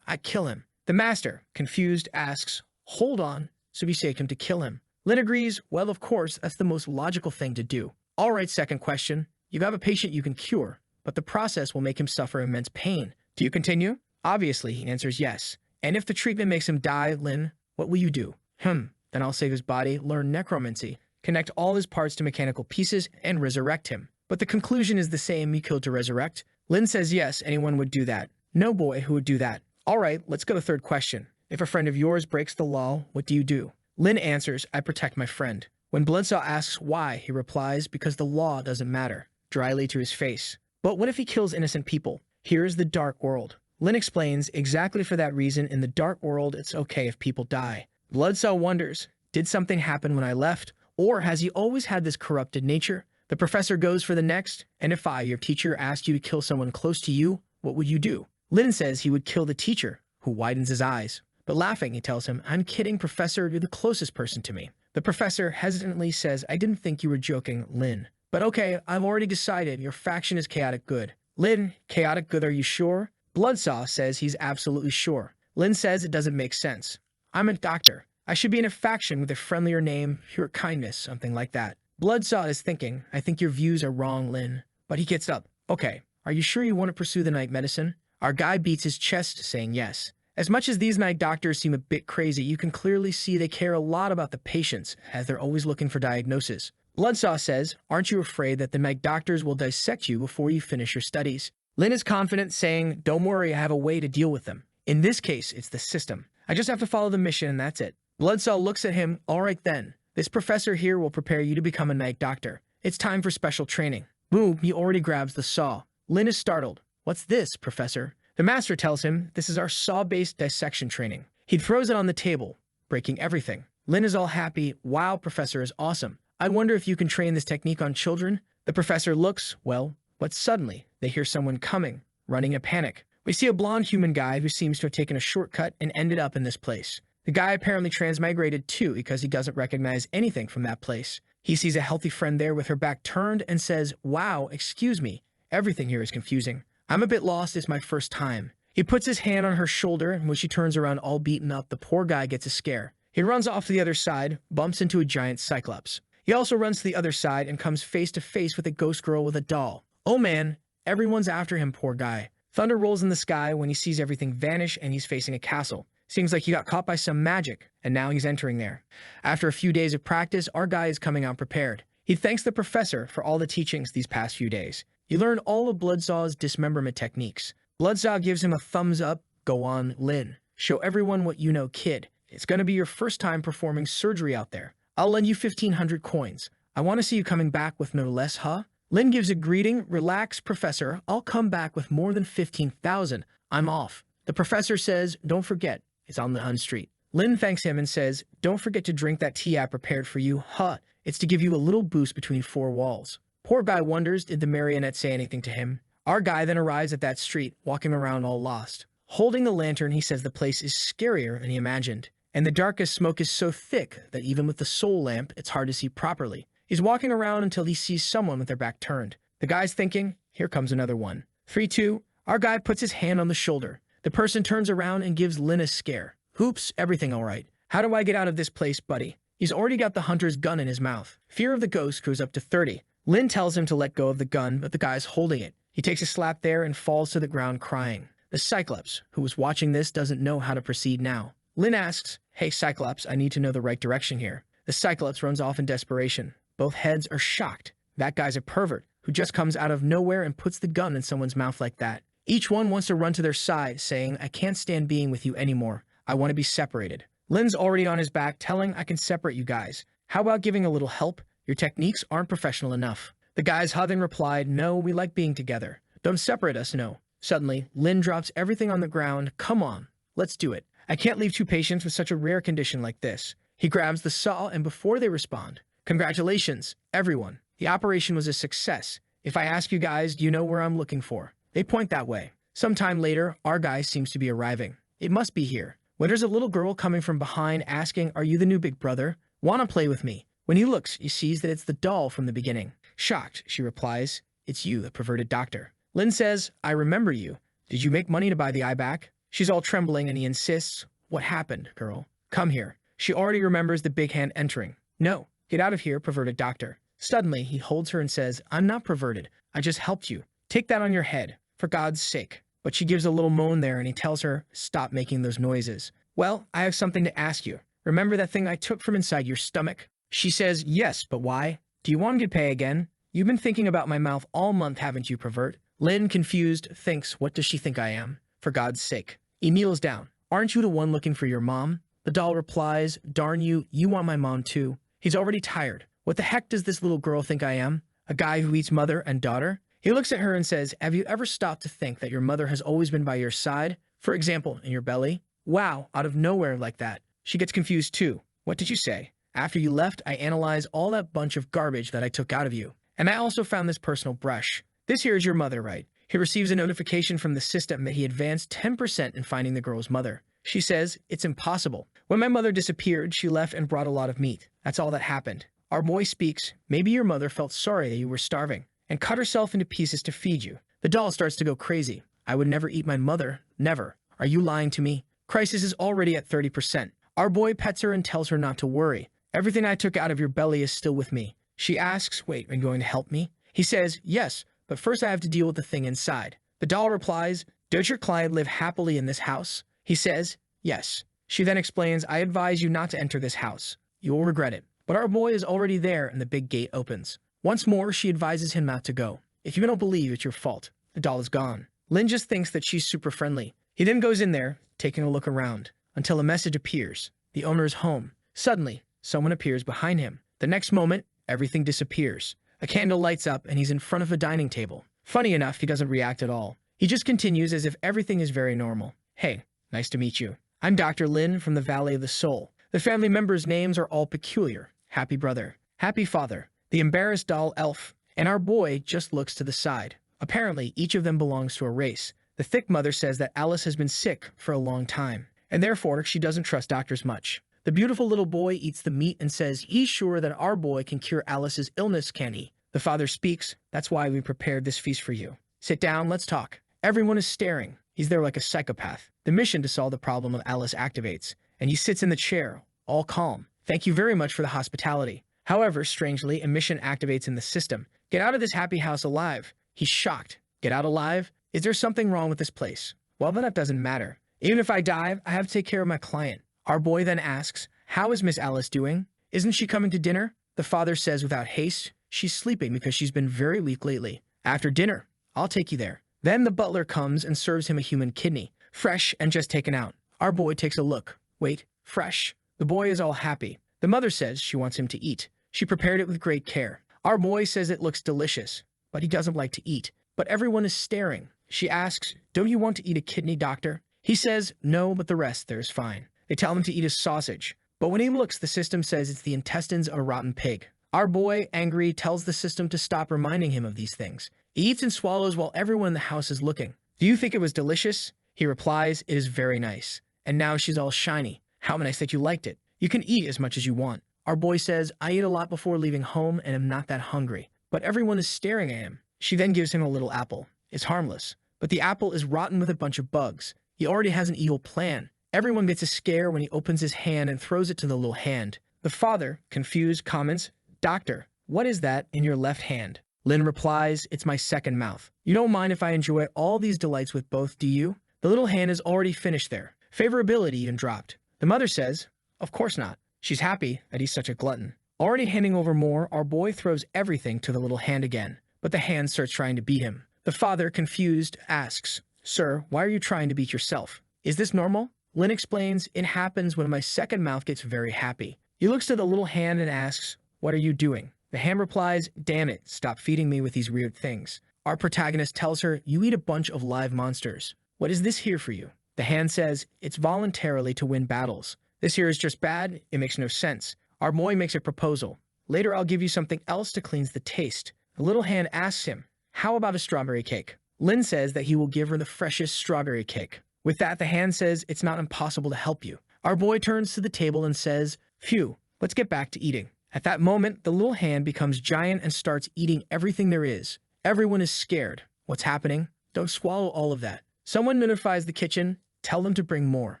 I'd kill him. The master, confused, asks, hold on, so we take him to kill him. Lin agrees, well, of course, that's the most logical thing to do. All right, second question. You have a patient you can cure, but the process will make him suffer immense pain. Do you continue? Obviously, he answers yes. And if the treatment makes him die, Lin, what will you do? Then I'll save his body, learn necromancy, connect all his parts to mechanical pieces, and resurrect him. But the conclusion is the same, you killed to resurrect. Lin says yes, anyone would do that. No boy who would do that. All right, let's go to third question. If a friend of yours breaks the law, what do you do? Lin answers, I protect my friend. When Bloodsaw asks why, he replies, because the law doesn't matter, dryly to his face. But what if he kills innocent people? Here's the dark world. Lin explains, exactly for that reason, in the dark world, it's okay if people die. Bloodsaw wonders, did something happen when I left? Or has he always had this corrupted nature? The professor goes for the next, and if I, your teacher, asked you to kill someone close to you, what would you do? Lin says he would kill the teacher, who widens his eyes. But laughing, he tells him, I'm kidding, Professor, you're the closest person to me. The professor hesitantly says, I didn't think you were joking, Lin. But okay, I've already decided your faction is chaotic good. Lin, chaotic good, are you sure? Bloodsaw says he's absolutely sure. Lin says it doesn't make sense. I'm a doctor. I should be in a faction with a friendlier name, pure kindness, something like that. Bloodsaw is thinking, I think your views are wrong, Lin. But he gets up. Okay, are you sure you want to pursue the night medicine? Our guy beats his chest, saying yes. As much as these night doctors seem a bit crazy, you can clearly see they care a lot about the patients, as they're always looking for diagnosis. Bloodsaw says, aren't you afraid that the night doctors will dissect you before you finish your studies? Lin is confident, saying, don't worry, I have a way to deal with them. In this case, it's the system. I just have to follow the mission and that's it. Bloodsaw looks at him, all right then. This professor here will prepare you to become a night doctor. It's time for special training. Boom, he already grabs the saw. Lin is startled. What's this, Professor? The master tells him, this is our saw-based dissection training. He throws it on the table, breaking everything. Lin is all happy. Wow, Professor is awesome. I wonder if you can train this technique on children? The professor looks, well, but suddenly they hear someone coming, running in panic. We see a blonde human guy who seems to have taken a shortcut and ended up in this place. The guy apparently transmigrated too because he doesn't recognize anything from that place. He sees a healthy friend there with her back turned and says, wow, excuse me. Everything here is confusing. I'm a bit lost, it's my first time. He puts his hand on her shoulder, and when she turns around all beaten up, the poor guy gets a scare. He runs off to the other side, bumps into a giant cyclops. He also runs to the other side and comes face to face with a ghost girl with a doll. Oh man, everyone's after him, poor guy. Thunder rolls in the sky when he sees everything vanish and he's facing a castle. Seems like he got caught by some magic, and now he's entering there. After a few days of practice, our guy is coming out prepared. He thanks the professor for all the teachings these past few days. He learned all of Bloodsaw's dismemberment techniques. Bloodsaw gives him a thumbs up. Go on, Lin. Show everyone what you know, kid. It's gonna be your first time performing surgery out there. I'll lend you 1,500 coins. I want to see you coming back with no less, huh? Lin gives a greeting. Relax, Professor. I'll come back with more than 15,000. I'm off. The professor says, don't forget, it's on the Hun Street. Lin thanks him and says, don't forget to drink that tea I prepared for you. Huh, it's to give you a little boost between four walls. Poor guy wonders, did the marionette say anything to him? Our guy then arrives at that street, walking around all lost. Holding the lantern, he says the place is scarier than he imagined. And the darkest smoke is so thick that even with the soul lamp, it's hard to see properly. He's walking around until he sees someone with their back turned. The guy's thinking, here comes another one. 3, 2, our guy puts his hand on the shoulder. The person turns around and gives Lin a scare. Oops, everything all right. How do I get out of this place, buddy? He's already got the hunter's gun in his mouth. Fear of the ghost goes up to 30. Lin tells him to let go of the gun, but the guy's holding it. He takes a slap there and falls to the ground crying. The Cyclops, who was watching this, doesn't know how to proceed now. Lin asks, hey Cyclops, I need to know the right direction here. The Cyclops runs off in desperation. Both heads are shocked. That guy's a pervert who just comes out of nowhere and puts the gun in someone's mouth like that. Each one wants to run to their side, saying, I can't stand being with you anymore. I want to be separated. Lin's already on his back, telling, I can separate you guys. How about giving a little help? Your techniques aren't professional enough. The guys hugging replied, no, we like being together. Don't separate us, no. Suddenly, Lin drops everything on the ground. Come on, let's do it. I can't leave two patients with such a rare condition like this. He grabs the saw, and before they respond, congratulations, everyone. The operation was a success. If I ask you guys, do you know where I'm looking for? They point that way. Sometime later, our guy seems to be arriving. It must be here. when there's a little girl coming from behind asking, "Are you the new big brother? Wanna play with me?" When he looks, he sees that it's the doll from the beginning. Shocked, she replies, "It's you, the perverted doctor." Lin says, "I remember you. Did you make money to buy the eye back?" She's all trembling and he insists, "What happened, girl? Come here." She already remembers the big hand entering. "No, get out of here, perverted doctor." Suddenly, he holds her and says, "I'm not perverted. I just helped you. Take that on your head, for God's sake." But she gives a little moan there and he tells her, "Stop making those noises." "Well, I have something to ask you. Remember that thing I took from inside your stomach?" She says, "Yes, but why? Do you want to get pay again? You've been thinking about my mouth all month, haven't you, pervert?" Lin, confused, thinks, what does she think I am? For God's sake. He kneels down. "Aren't you the one looking for your mom?" The doll replies, "Darn you, you want my mom too." He's already tired. What the heck does this little girl think I am? A guy who eats mother and daughter? He looks at her and says, "Have you ever stopped to think that your mother has always been by your side? For example, in your belly?" Wow, out of nowhere like that. She gets confused too. "What did you say?" "After you left, I analyzed all that bunch of garbage that I took out of you. And I also found this personal brush. This here is your mother, right?" He receives a notification from the system that he advanced 10% in finding the girl's mother. She says, "It's impossible. When my mother disappeared, she left and brought a lot of meat. That's all that happened." Our boy speaks, "Maybe your mother felt sorry that you were starving and cut herself into pieces to feed you." The doll starts to go crazy. "I would never eat my mother. Never. Are you lying to me?" Crisis is already at 30%. Our boy pets her and tells her not to worry. "Everything I took out of your belly is still with me." She asks, "Wait, are you going to help me?" He says, "Yes, but first I have to deal with the thing inside." The doll replies, "Does your client live happily in this house?" He says, "Yes." She then explains, "I advise you not to enter this house. You will regret it." But our boy is already there and the big gate opens. Once more, she advises him not to go. "If you don't believe, it's your fault." The doll is gone. Lin just thinks that she's super friendly. He then goes in there, taking a look around, until a message appears. The owner is home. Suddenly, someone appears behind him. The next moment, everything disappears. A candle lights up and he's in front of a dining table. Funny enough, he doesn't react at all. He just continues as if everything is very normal. "Hey, nice to meet you. I'm Dr. Lin from the Valley of the Soul." The family members' names are all peculiar. Happy brother, happy father, the embarrassed doll elf, and our boy just looks to the side. Apparently, each of them belongs to a race. The thick mother says that Alice has been sick for a long time, and therefore she doesn't trust doctors much. The beautiful little boy eats the meat and says he's sure that our boy can cure Alice's illness, can he? The father speaks, "That's why we prepared this feast for you. Sit down, let's talk." Everyone is staring. He's there like a psychopath. The mission to solve the problem of Alice activates, and he sits in the chair, all calm. "Thank you very much for the hospitality." However, strangely, a mission activates in the system. "Get out of this happy house alive." He's shocked. "Get out alive? Is there something wrong with this place?" "Well, then that doesn't matter. Even if I die, I have to take care of my client." Our boy then asks, "How is Miss Alice doing? Isn't she coming to dinner?" The father says without haste, "She's sleeping because she's been very weak lately. After dinner, I'll take you there." Then the butler comes and serves him a human kidney, fresh and just taken out. Our boy takes a look. Wait, fresh? The boy is all happy. The mother says she wants him to eat. She prepared it with great care. Our boy says it looks delicious, but he doesn't like to eat. But everyone is staring. She asks, "Don't you want to eat a kidney, doctor?" He says, "No, but the rest there is fine." They tell him to eat a sausage. But when he looks, the system says it's the intestines of a rotten pig. Our boy, angry, tells the system to stop reminding him of these things. He eats and swallows while everyone in the house is looking. "Do you think it was delicious?" He replies, "It is very nice. And now she's all shiny. How nice that you liked it. You can eat as much as you want." Our boy says, "I eat a lot before leaving home and am not that hungry." But everyone is staring at him. She then gives him a little apple. It's harmless. But the apple is rotten with a bunch of bugs. He already has an evil plan. Everyone gets a scare when he opens his hand and throws it to the little hand. The father, confused, comments, "Doctor, what is that in your left hand?" Lin replies, "It's my second mouth. You don't mind if I enjoy all these delights with both, do you?" The little hand is already finished there. Favorability even dropped. The mother says, "Of course not." She's happy that he's such a glutton. Already handing over more, our boy throws everything to the little hand again, but the hand starts trying to beat him. The father, confused, asks, "Sir, why are you trying to beat yourself? Is this normal?" Lin explains, "It happens when my second mouth gets very happy." He looks to the little hand and asks, "What are you doing?" The hand replies, "Damn it, stop feeding me with these weird things." Our protagonist tells her, "You eat a bunch of live monsters. What is this here for you?" The hand says, "It's voluntarily to win battles. This here is just bad, it makes no sense." Our boy makes a proposal. "Later I'll give you something else to cleanse the taste." The little hand asks him, "How about a strawberry cake?" Lin says that he will give her the freshest strawberry cake. With that, the hand says it's not impossible to help you. Our boy turns to the table and says, "Phew, let's get back to eating." At that moment, the little hand becomes giant and starts eating everything there is. Everyone is scared. What's happening? Don't swallow all of that. Someone notifies the kitchen, tell them to bring more.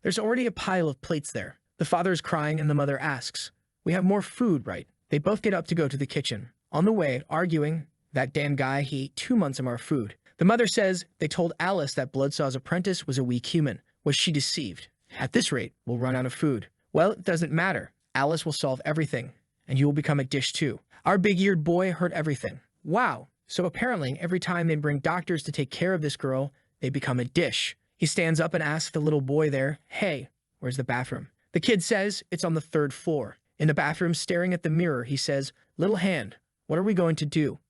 There's already a pile of plates there. The father is crying and the mother asks, "We have more food, right?" They both get up to go to the kitchen. On the way, arguing, "That damn guy, he ate 2 months of our food." The mother says they told Alice that Bloodsaw's apprentice was a weak human. Was she deceived? At this rate, we'll run out of food. Well, it doesn't matter. Alice will solve everything, and you will become a dish too. Our big-eared boy heard everything. Wow. So apparently, every time they bring doctors to take care of this girl, they become a dish. He stands up and asks the little boy there, "Hey, where's the bathroom?" The kid says it's on the 3rd floor. In the bathroom, staring at the mirror, he says, "Little hand, what are we going to do?"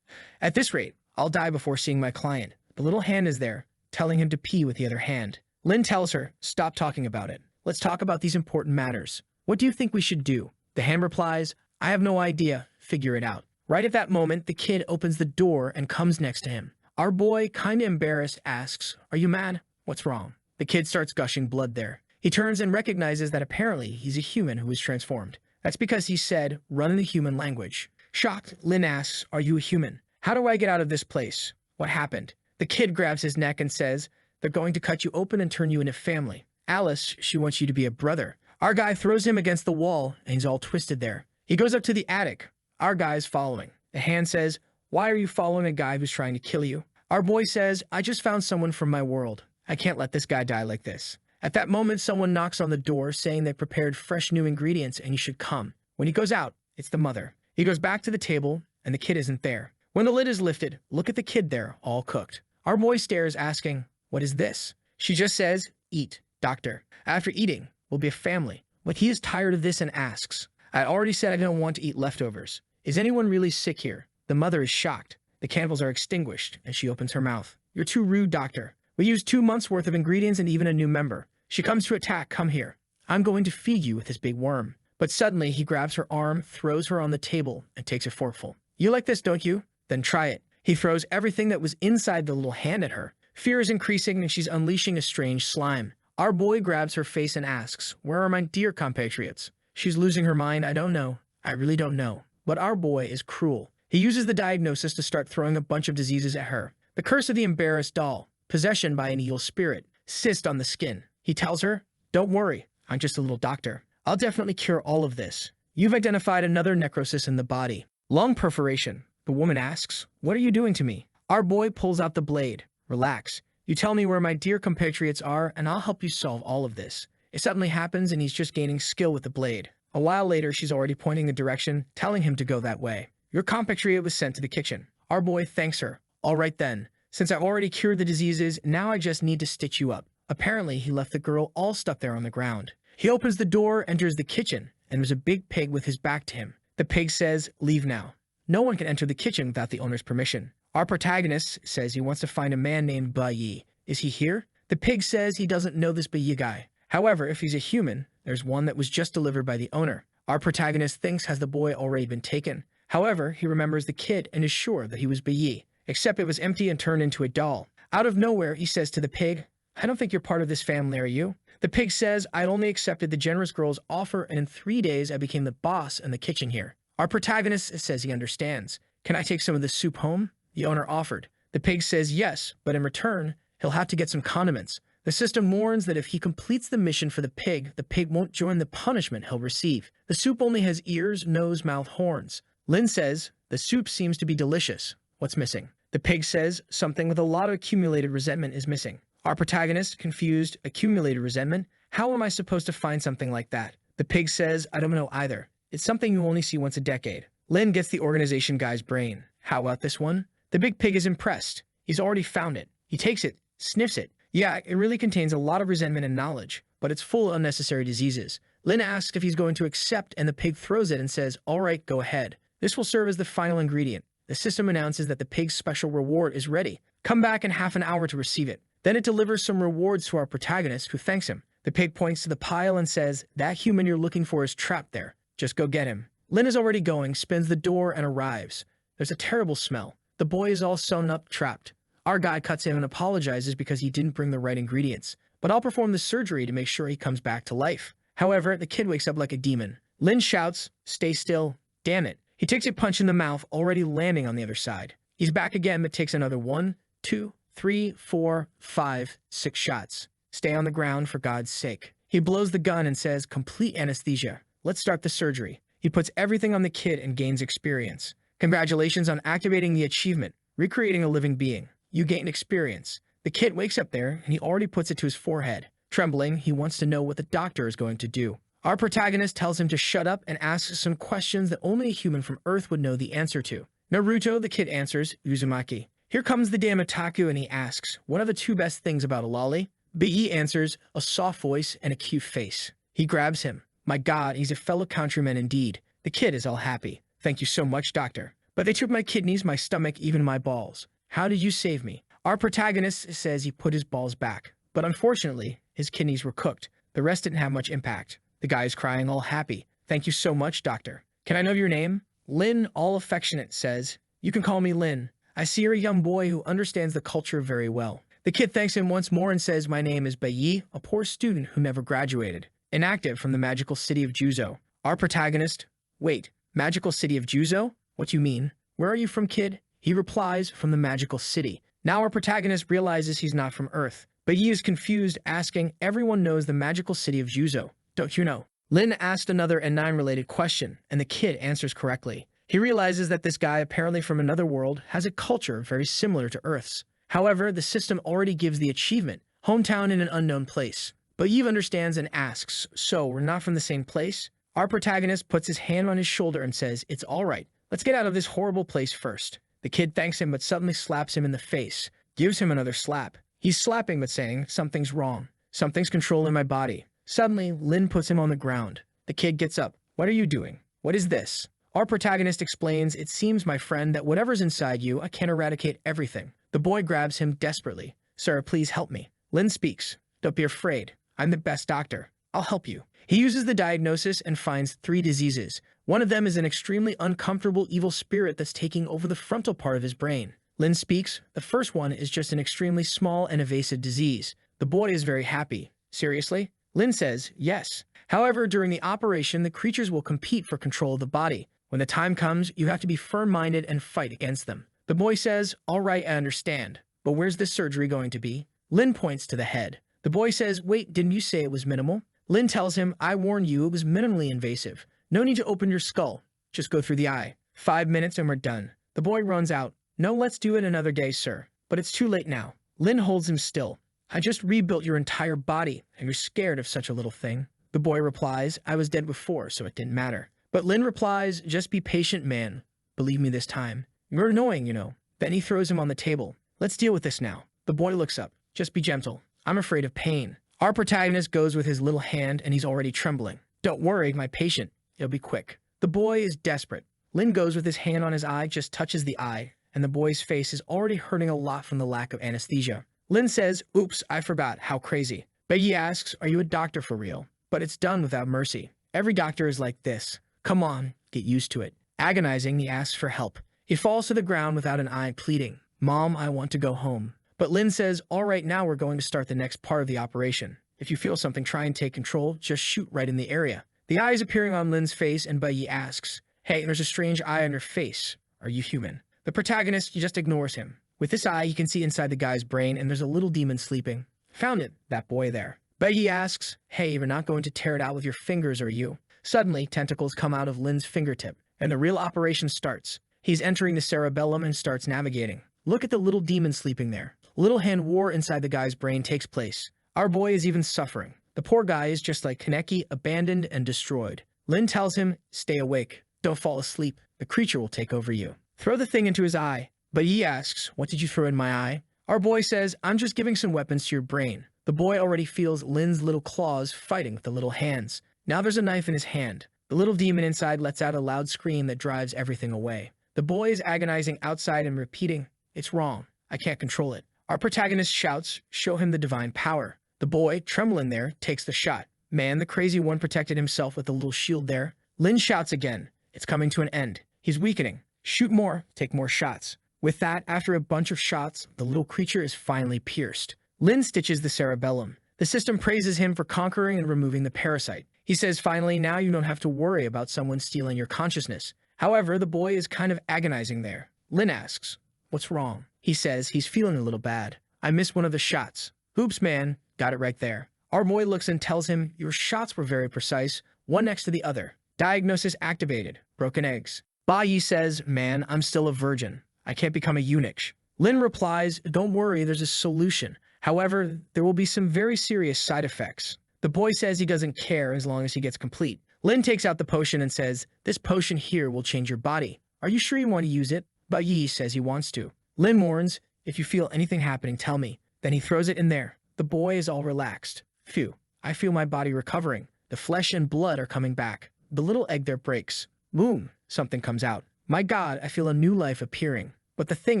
At this rate, I'll die before seeing my client. The little hand is there, telling him to pee with the other hand. Lin tells her, "Stop talking about it. Let's talk about these important matters. What do you think we should do?" The hand replies, "I have no idea. Figure it out." Right at that moment, the kid opens the door and comes next to him. Our boy, kinda embarrassed, asks, "Are you mad? What's wrong?" The kid starts gushing blood there. He turns and recognizes that apparently he's a human who was transformed. That's because he said, "Run in the human language." Shocked, Lin asks, "Are you a human? How do I get out of this place? What happened?" The kid grabs his neck and says, "They're going to cut you open and turn you into family. Alice, she wants you to be a brother." Our guy throws him against the wall, and he's all twisted there. He goes up to the attic. Our guy is following. The hand says, "Why are you following a guy who's trying to kill you?" Our boy says, "I just found someone from my world. I can't let this guy die like this." At that moment, someone knocks on the door saying they prepared fresh new ingredients and you should come. When he goes out, it's the mother. He goes back to the table, and the kid isn't there. When the lid is lifted, look at the kid there, all cooked. Our boy stares, asking, "What is this?" She just says, "Eat, doctor. After eating, we'll be a family." But he is tired of this and asks, "I already said I don't want to eat leftovers. Is anyone really sick here?" The mother is shocked. The candles are extinguished, and she opens her mouth. "You're too rude, doctor. We used 2 months' worth of ingredients and even a new member. She comes to attack. Come here. I'm going to feed you with this big worm." But suddenly, he grabs her arm, throws her on the table, and takes a forkful. "You like this, don't you? Then try it." He throws everything that was inside the little hand at her. Fear is increasing, and she's unleashing a strange slime. Our boy grabs her face and asks, "Where are my dear compatriots?" She's losing her mind. "I don't know. I really don't know." But our boy is cruel. He uses the diagnosis to start throwing a bunch of diseases at her. The curse of the embarrassed doll, possession by an evil spirit, cyst on the skin. He tells her, "Don't worry, I'm just a little doctor. I'll definitely cure all of this. You've identified another necrosis in the body. Lung perforation." The woman asks, "What are you doing to me?" Our boy pulls out the blade. "Relax. You tell me where my dear compatriots are, and I'll help you solve all of this." It suddenly happens, and he's just gaining skill with the blade. A while later, she's already pointing the direction, telling him to go that way. Your compatriot was sent to the kitchen. Our boy thanks her. "All right then. Since I've already cured the diseases, now I just need to stitch you up." Apparently, he left the girl all stuck there on the ground. He opens the door, enters the kitchen, and there's a big pig with his back to him. The pig says, "Leave now." No one can enter the kitchen without the owner's permission. Our protagonist says he wants to find a man named Bayi. Is he here? The pig says he doesn't know this Bayi guy. However, if he's a human, there's one that was just delivered by the owner. Our protagonist thinks has the boy already been taken. However, he remembers the kid and is sure that he was Bayi, except it was empty and turned into a doll. Out of nowhere, he says to the pig, "I don't think you're part of this family, are you?" The pig says, "I only accepted the generous girl's offer, and in 3 days I became the boss in the kitchen here." Our protagonist says he understands. "Can I take some of this soup home?" The owner offered. The pig says yes, but in return, he'll have to get some condiments. The system warns that if he completes the mission for the pig won't join the punishment he'll receive. The soup only has ears, nose, mouth, horns. Lin says, "The soup seems to be delicious. What's missing?" The pig says, "Something with a lot of accumulated resentment is missing." Our protagonist, confused, accumulated resentment? How am I supposed to find something like that? The pig says, "I don't know either. It's something you only see once a decade." Lin gets the organization guy's brain. "How about this one?" The big pig is impressed. He's already found it. He takes it, sniffs it. Yeah, it really contains a lot of resentment and knowledge, but it's full of unnecessary diseases. Lin asks if he's going to accept, and the pig throws it and says, "All right, go ahead." This will serve as the final ingredient. The system announces that the pig's special reward is ready. Come back in half an hour to receive it. Then it delivers some rewards to our protagonist, who thanks him. The pig points to the pile and says, "That human you're looking for is trapped there. Just go get him." Lin is already going, spins the door, and arrives. There's a terrible smell. The boy is all sewn up, trapped. Our guy cuts him and apologizes because he didn't bring the right ingredients. but I'll perform the surgery to make sure he comes back to life. However, the kid wakes up like a demon. Lin shouts, "Stay still." Damn it. He takes a punch in the mouth, already landing on the other side. He's back again, but takes another 1, 2, 3, 4, 5, 6 shots. Stay on the ground for God's sake. He blows the gun and says, "Complete anesthesia. Let's start the surgery." He puts everything on the kid and gains experience. Congratulations on activating the achievement, recreating a living being. You gain experience. The kid wakes up there, and he already puts it to his forehead. Trembling, he wants to know what the doctor is going to do. Our protagonist tells him to shut up and asks some questions that only a human from Earth would know the answer to. Naruto, the kid answers, "Uzumaki." Here comes the damn otaku and he asks, "What are the 2 best things about a lolly?" Be answers, "A soft voice and a cute face." He grabs him. My God, he's a fellow countryman indeed. The kid is all happy. "Thank you so much, doctor. But they took my kidneys, my stomach, even my balls. How did you save me?" Our protagonist says he put his balls back, but unfortunately, his kidneys were cooked. The rest didn't have much impact. The guy is crying all happy. "Thank you so much, doctor. Can I know your name?" Lin, all affectionate, says, "You can call me Lin. I see you're a young boy who understands the culture very well." The kid thanks him once more and says, "My name is Baiyi, a poor student who never graduated. Inactive from the magical city of Juzo." Our protagonist, "Wait, magical city of Juzo? What do you mean? Where are you from, kid?" He replies, "From the magical city." Now our protagonist realizes he's not from Earth. Baiyi is confused, asking, "Everyone knows the magical city of Juzo, don't you know?" Lin asked another N9-related question, and the kid answers correctly. He realizes that this guy, apparently from another world, has a culture very similar to Earth's. However, the system already gives the achievement, hometown in an unknown place. But Eve understands and asks, "So, we're not from the same place?" Our protagonist puts his hand on his shoulder and says, "It's all right. Let's get out of this horrible place first." The kid thanks him but suddenly slaps him in the face, gives him another slap. He's slapping but saying, "Something's wrong. Something's controlling my body." Suddenly, Lin puts him on the ground. The kid gets up. "What are you doing? What is this?" Our protagonist explains, "It seems, my friend, that whatever's inside you, I can't eradicate everything." The boy grabs him desperately. "Sir, please help me." Lin speaks. "Don't be afraid. I'm the best doctor. I'll help you." He uses the diagnosis and finds 3 diseases. One of them is an extremely uncomfortable evil spirit that's taking over the frontal part of his brain. Lin speaks. The first one is just an extremely small and evasive disease. The boy is very happy. "Seriously?" Lin says, "Yes. However, during the operation, the creatures will compete for control of the body. When the time comes, you have to be firm-minded and fight against them." The boy says, "All right, I understand. But where's this surgery going to be?" Lin points to the head. The boy says, "Wait, didn't you say it was minimal?" Lin tells him, "I warned you, it was minimally invasive. No need to open your skull. Just go through the eye. 5 minutes and we're done." The boy runs out. "No, let's do it another day, sir. But it's too late now." Lin holds him still. "I just rebuilt your entire body, and you're scared of such a little thing." The boy replies, "I was dead before, so it didn't matter." But Lin replies, "Just be patient, man. Believe me this time. You're annoying, you know." Then he throws him on the table. "Let's deal with this now." The boy looks up. "Just be gentle. I'm afraid of pain." Our protagonist goes with his little hand, and he's already trembling. "Don't worry, my patient. It'll be quick." The boy is desperate. Lin goes with his hand on his eye, just touches the eye, and the boy's face is already hurting a lot from the lack of anesthesia. Lin says, "Oops, I forgot. How crazy." Becky asks, "Are you a doctor for real?" But it's done without mercy. Every doctor is like this. Come on, get used to it. Agonizing, he asks for help. He falls to the ground without an eye, pleading, "Mom, I want to go home." But Lin says, "All right, now we're going to start the next part of the operation. If you feel something try and take control, just shoot right in the area." The eye is appearing on Lin's face, and Baiyi asks, "Hey, there's a strange eye on your face. Are you human?" The protagonist just ignores him. With this eye, he can see inside the guy's brain, and there's a little demon sleeping. Found it, that boy there. Baiyi asks, "Hey, you're not going to tear it out with your fingers, are you?" Suddenly, tentacles come out of Lin's fingertip, and the real operation starts. He's entering the cerebellum and starts navigating. Look at the little demon sleeping there. Little hand war inside the guy's brain takes place. Our boy is even suffering. The poor guy is just like Kaneki, abandoned and destroyed. Lin tells him, "Stay awake. Don't fall asleep. The creature will take over you. Throw the thing into his eye." But he asks, "What did you throw in my eye?" Our boy says, "I'm just giving some weapons to your brain." The boy already feels Lin's little claws fighting with the little hands. Now there's a knife in his hand. The little demon inside lets out a loud scream that drives everything away. The boy is agonizing outside and repeating, "It's wrong. I can't control it." Our protagonist shouts, "Show him the divine power." The boy, trembling there, takes the shot. Man, the crazy one protected himself with a little shield there. Lin shouts again. It's coming to an end. He's weakening. Shoot more, take more shots. With that, after a bunch of shots, the little creature is finally pierced. Lin stitches the cerebellum. The system praises him for conquering and removing the parasite. He says finally, now you don't have to worry about someone stealing your consciousness. However, the boy is kind of agonizing there. Lin asks, what's wrong? He says he's feeling a little bad. I missed one of the shots. Oops, man. Got it right there. Our boy looks and tells him, your shots were very precise, one next to the other. Diagnosis activated. Broken eggs. Ba Yi says, man, I'm still a virgin. I can't become a eunuch. Lin replies, don't worry, there's a solution. However, there will be some very serious side effects. The boy says he doesn't care as long as he gets complete. Lin takes out the potion and says, this potion here will change your body. Are you sure you want to use it? Ba Yi says he wants to. Lin warns, if you feel anything happening, tell me. Then he throws it in there. The boy is all relaxed. Phew, I feel my body recovering. The flesh and blood are coming back. The little egg there breaks. Boom, something comes out. My God, I feel a new life appearing. But the thing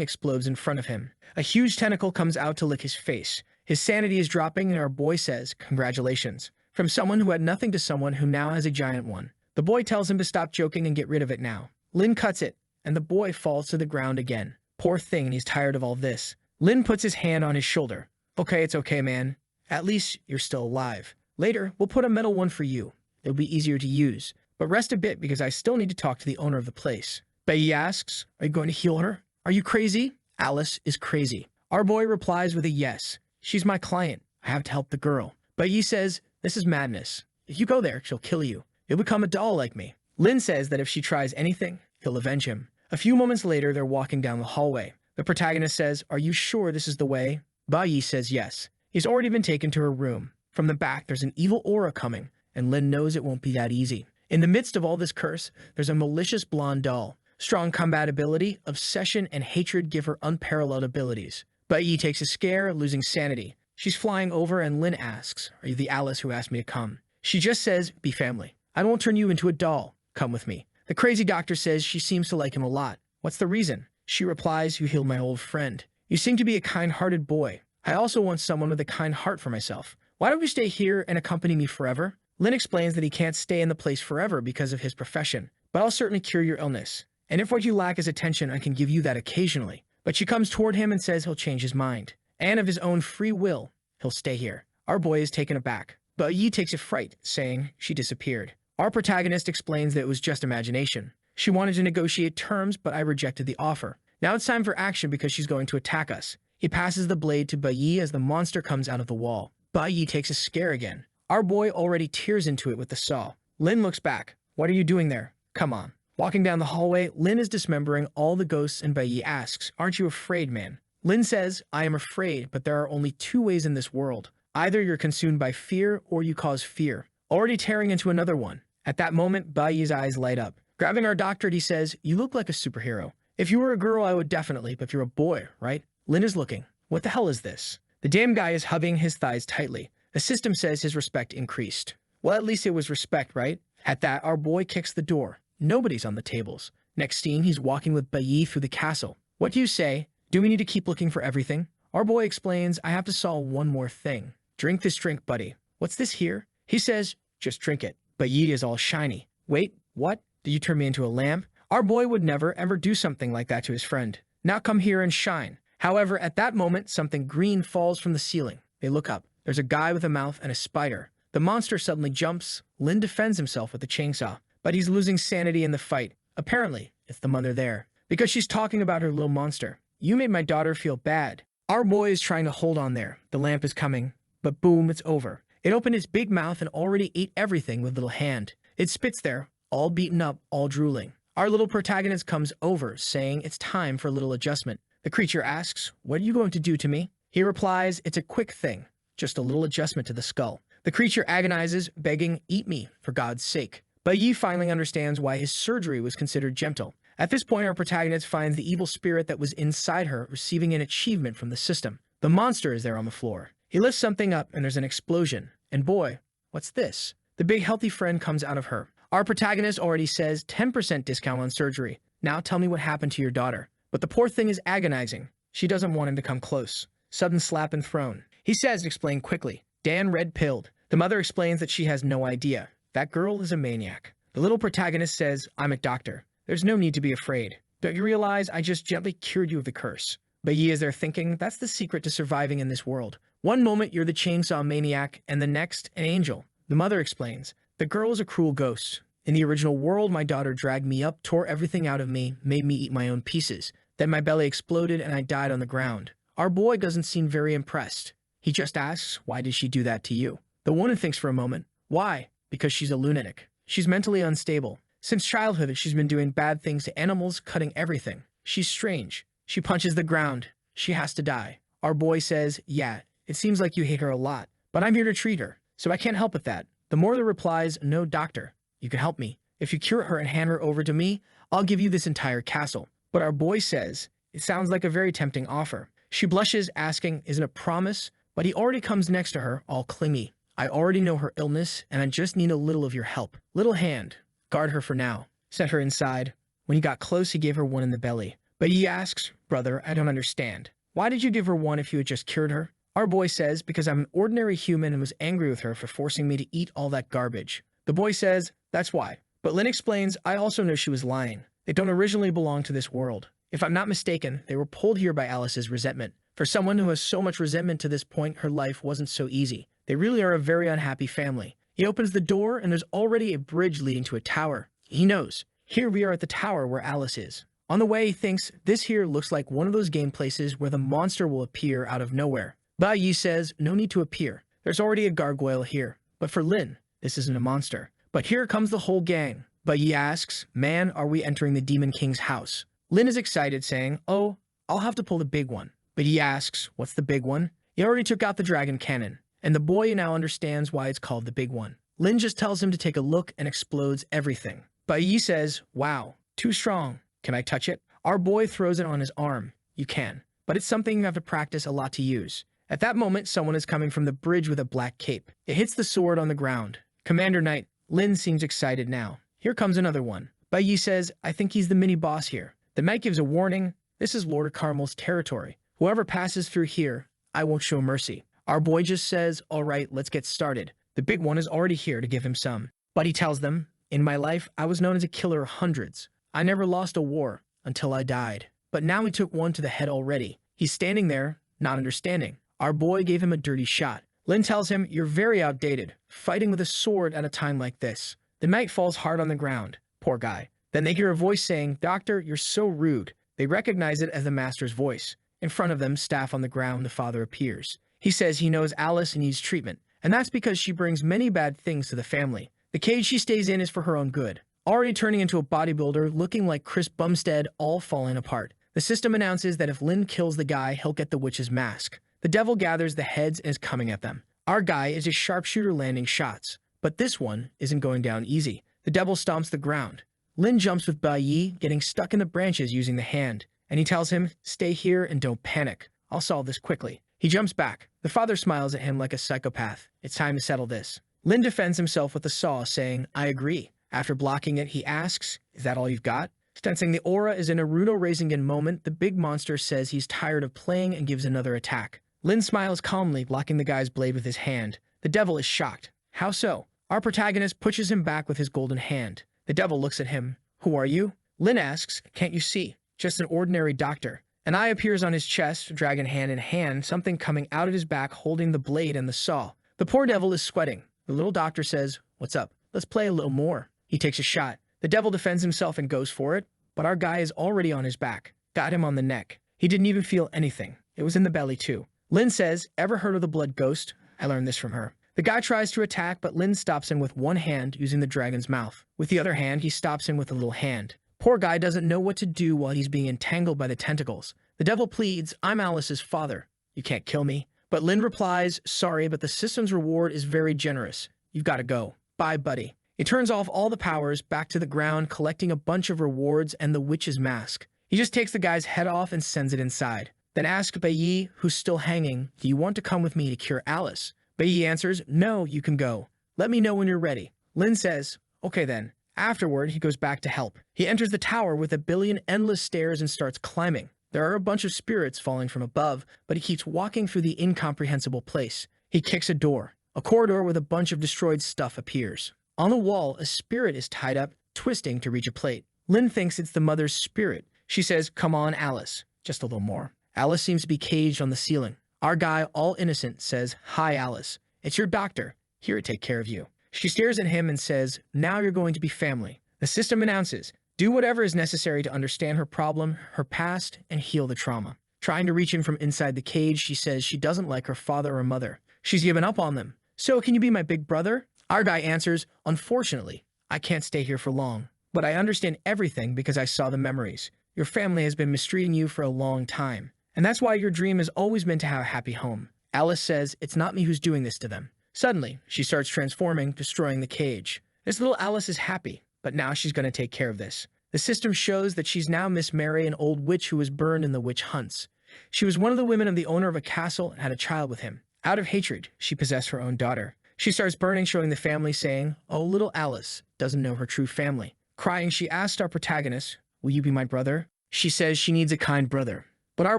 explodes in front of him. A huge tentacle comes out to lick his face. His sanity is dropping and our boy says, congratulations. From someone who had nothing to someone who now has a giant one. The boy tells him to stop joking and get rid of it now. Lin cuts it, and the boy falls to the ground again. Poor thing, he's tired of all this. Lin puts his hand on his shoulder. Okay, it's okay, man. At least you're still alive. Later, we'll put a metal one for you. It'll be easier to use. But rest a bit because I still need to talk to the owner of the place. Bai Yi asks, are you going to heal her? Are you crazy? Alice is crazy. Our boy replies with a yes. She's my client. I have to help the girl. Bai Yi says, this is madness. If you go there, she'll kill you. You'll become a doll like me. Lin says that if she tries anything, he'll avenge him. A few moments later, they're walking down the hallway. The protagonist says, are you sure this is the way? Bai Yi says yes. He's already been taken to her room. From the back, there's an evil aura coming, and Lin knows it won't be that easy. In the midst of all this curse, there's a malicious blonde doll. Strong combat ability, obsession, and hatred give her unparalleled abilities. Bai Yi takes a scare, losing sanity. She's flying over and Lin asks, are you the Alice who asked me to come? She just says, be family. I won't turn you into a doll. Come with me. The crazy doctor says she seems to like him a lot. What's the reason? She replies, you healed my old friend. You seem to be a kind-hearted boy. I also want someone with a kind heart for myself. Why don't you stay here and accompany me forever? Lin explains that he can't stay in the place forever because of his profession, but I'll certainly cure your illness. And if what you lack is attention, I can give you that occasionally. But she comes toward him and says he'll change his mind. And of his own free will, he'll stay here. Our boy is taken aback. But Yi takes a fright, saying she disappeared. Our protagonist explains that it was just imagination. She wanted to negotiate terms, but I rejected the offer. Now it's time for action because she's going to attack us. He passes the blade to Bai Yi as the monster comes out of the wall. Bai Yi takes a scare again. Our boy already tears into it with the saw. Lin looks back. What are you doing there? Come on. Walking down the hallway, Lin is dismembering all the ghosts and Bai Yi asks, aren't you afraid, man? Lin says, I am afraid, but there are only two ways in this world. Either you're consumed by fear or you cause fear. Already tearing into another one. At that moment, Bai Yi's eyes light up. Grabbing our doctorate, he says, you look like a superhero. If you were a girl, I would definitely, but you're a boy, right? Lin is looking. What the hell is this? The damn guy is hugging his thighs tightly. The system says his respect increased. Well, at least it was respect, right? At that, our boy kicks the door. Nobody's on the tables. Next scene, he's walking with Bai Yi through the castle. What do you say? Do we need to keep looking for everything? Our boy explains, I have to solve one more thing. Drink this drink, buddy. What's this here? He says, just drink it. Bai Yi is all shiny. Wait, what? Did you turn me into a lamp? Our boy would never, ever do something like that to his friend. Now come here and shine. However, at that moment, something green falls from the ceiling. They look up. There's a guy with a mouth and a spider. The monster suddenly jumps. Lin defends himself with a chainsaw, but he's losing sanity in the fight. Apparently, it's the mother there, because she's talking about her little monster. You made my daughter feel bad. Our boy is trying to hold on there. The lamp is coming, but boom, it's over. It opened its big mouth and already ate everything with little hand. It spits there, all beaten up, all drooling. Our little protagonist comes over, saying it's time for a little adjustment. The creature asks, what are you going to do to me? He replies, it's a quick thing, just a little adjustment to the skull. The creature agonizes, begging, eat me, for God's sake. Bai Yi finally understands why his surgery was considered gentle. At this point, our protagonist finds the evil spirit that was inside her receiving an achievement from the system. The monster is there on the floor. He lifts something up and there's an explosion. And boy, what's this? The big healthy friend comes out of her. Our protagonist already says 10% discount on surgery. Now tell me what happened to your daughter. But the poor thing is agonizing. She doesn't want him to come close. Sudden slap and thrown. He says, explain quickly. Dan red-pilled. The mother explains that she has no idea. That girl is a maniac. The little protagonist says, I'm a doctor. There's no need to be afraid. Don't you realize I just gently cured you of the curse? Bai Yi is there thinking, that's the secret to surviving in this world. One moment you're the chainsaw maniac, and the next, an angel. The mother explains, the girl is a cruel ghost. In the original world, my daughter dragged me up, tore everything out of me, made me eat my own pieces. Then my belly exploded and I died on the ground. Our boy doesn't seem very impressed. He just asks, why did she do that to you? The woman thinks for a moment. Why? Because she's a lunatic. She's mentally unstable. Since childhood, she's been doing bad things to animals, cutting everything. She's strange. She punches the ground. She has to die. Our boy says, yeah, it seems like you hate her a lot, but I'm here to treat her, so I can't help with that. The Mortar replies, no, doctor. You can help me. If you cure her and hand her over to me, I'll give you this entire castle. But our boy says, it sounds like a very tempting offer. She blushes, asking, is it a promise? But he already comes next to her, all clingy. I already know her illness, and I just need a little of your help. Little hand. Guard her for now. Sent her inside. When he got close, he gave her one in the belly. But he asks, brother, I don't understand. Why did you give her one if you had just cured her? Our boy says, because I'm an ordinary human and was angry with her for forcing me to eat all that garbage. The boy says, that's why. But Lin explains, I also know she was lying. They don't originally belong to this world. If I'm not mistaken, they were pulled here by Alice's resentment. For someone who has so much resentment to this point, her life wasn't so easy. They really are a very unhappy family. He opens the door and there's already a bridge leading to a tower. He knows. Here we are at the tower where Alice is. On the way, he thinks, this here looks like one of those game places where the monster will appear out of nowhere. Ba Yi says, no need to appear. There's already a gargoyle here. But for Lin, this isn't a monster. But here comes the whole gang. Ba Yi asks, man, are we entering the Demon King's house? Lin is excited, saying, oh, I'll have to pull the big one. But he asks, what's the big one? He already took out the dragon cannon, and the boy now understands why it's called the big one. Lin just tells him to take a look and explodes everything. Ba Yi says, wow, too strong. Can I touch it? Our boy throws it on his arm. You can, but it's something you have to practice a lot to use. At that moment, someone is coming from the bridge with a black cape. It hits the sword on the ground. Commander Knight. Lin seems excited now. Here comes another one. Ba Yi says, I think he's the mini-boss here. The knight gives a warning. This is Lord Carmel's territory. Whoever passes through here, I won't show mercy. Our boy just says, all right, let's get started. The big one is already here to give him some. But he tells them, in my life, I was known as a killer of hundreds. I never lost a war until I died. But now he took one to the head already. He's standing there, not understanding. Our boy gave him a dirty shot. Lin tells him, you're very outdated, fighting with a sword at a time like this. The knight falls hard on the ground. Poor guy. Then they hear a voice saying, Doctor, you're so rude. They recognize it as the master's voice. In front of them, staff on the ground, the father appears. He says he knows Alice needs treatment, and that's because she brings many bad things to the family. The cage she stays in is for her own good. Already turning into a bodybuilder, looking like Chris Bumstead, all falling apart. The system announces that if Lin kills the guy, he'll get the witch's mask. The devil gathers the heads and is coming at them. Our guy is a sharpshooter landing shots, but this one isn't going down easy. The devil stomps the ground. Lin jumps with Ba Yi, getting stuck in the branches using the hand, and he tells him, stay here and don't panic. I'll solve this quickly. He jumps back. The father smiles at him like a psychopath. It's time to settle this. Lin defends himself with a saw, saying, I agree. After blocking it, he asks, is that all you've got? Sensing the aura is in a Runo-Raisingen moment, the big monster says he's tired of playing and gives another attack. Lin smiles calmly, blocking the guy's blade with his hand. The devil is shocked. How so? Our protagonist pushes him back with his golden hand. The devil looks at him. Who are you? Lin asks, can't you see? Just an ordinary doctor. An eye appears on his chest, dragon hand in hand, something coming out of his back holding the blade and the saw. The poor devil is sweating. The little doctor says, what's up? Let's play a little more. He takes a shot. The devil defends himself and goes for it, but our guy is already on his back. Got him on the neck. He didn't even feel anything. It was in the belly too. Lin says, ever heard of the blood ghost? I learned this from her. The guy tries to attack, but Lin stops him with one hand using the dragon's mouth. With the other hand, he stops him with a little hand. Poor guy doesn't know what to do while he's being entangled by the tentacles. The devil pleads, I'm Alice's father. You can't kill me. But Lin replies, sorry, but the system's reward is very generous. You've got to go. Bye, buddy. He turns off all the powers, back to the ground, collecting a bunch of rewards and the witch's mask. He just takes the guy's head off and sends it inside. Then asks Ba Yi, who's still hanging, do you want to come with me to cure Alice? Ba Yi answers, no, you can go. Let me know when you're ready. Lin says, okay then. Afterward, he goes back to help. He enters the tower with a billion endless stairs and starts climbing. There are a bunch of spirits falling from above, but he keeps walking through the incomprehensible place. He kicks a door. A corridor with a bunch of destroyed stuff appears. On the wall, a spirit is tied up, twisting to reach a plate. Lin thinks it's the mother's spirit. She says, come on, Alice. Just a little more. Alice seems to be caged on the ceiling. Our guy, all innocent, says, "Hi, Alice. It's your doctor. Here to take care of you." She stares at him and says, "Now you're going to be family." The system announces, "Do whatever is necessary to understand her problem, her past, and heal the trauma." Trying to reach him from inside the cage, she says she doesn't like her father or mother. She's given up on them. "So can you be my big brother?" Our guy answers, "Unfortunately, I can't stay here for long. But I understand everything because I saw the memories. Your family has been mistreating you for a long time. And that's why your dream is always meant to have a happy home." Alice says, "It's not me who's doing this to them." Suddenly, she starts transforming, destroying the cage. This little Alice is happy, but now she's going to take care of this. The system shows that she's now Miss Mary, an old witch who was burned in the witch hunts. She was one of the women of the owner of a castle and had a child with him. Out of hatred, she possessed her own daughter. She starts burning, showing the family, saying, "Oh, little Alice doesn't know her true family." Crying, she asked our protagonist, "Will you be my brother?" She says she needs a kind brother. But our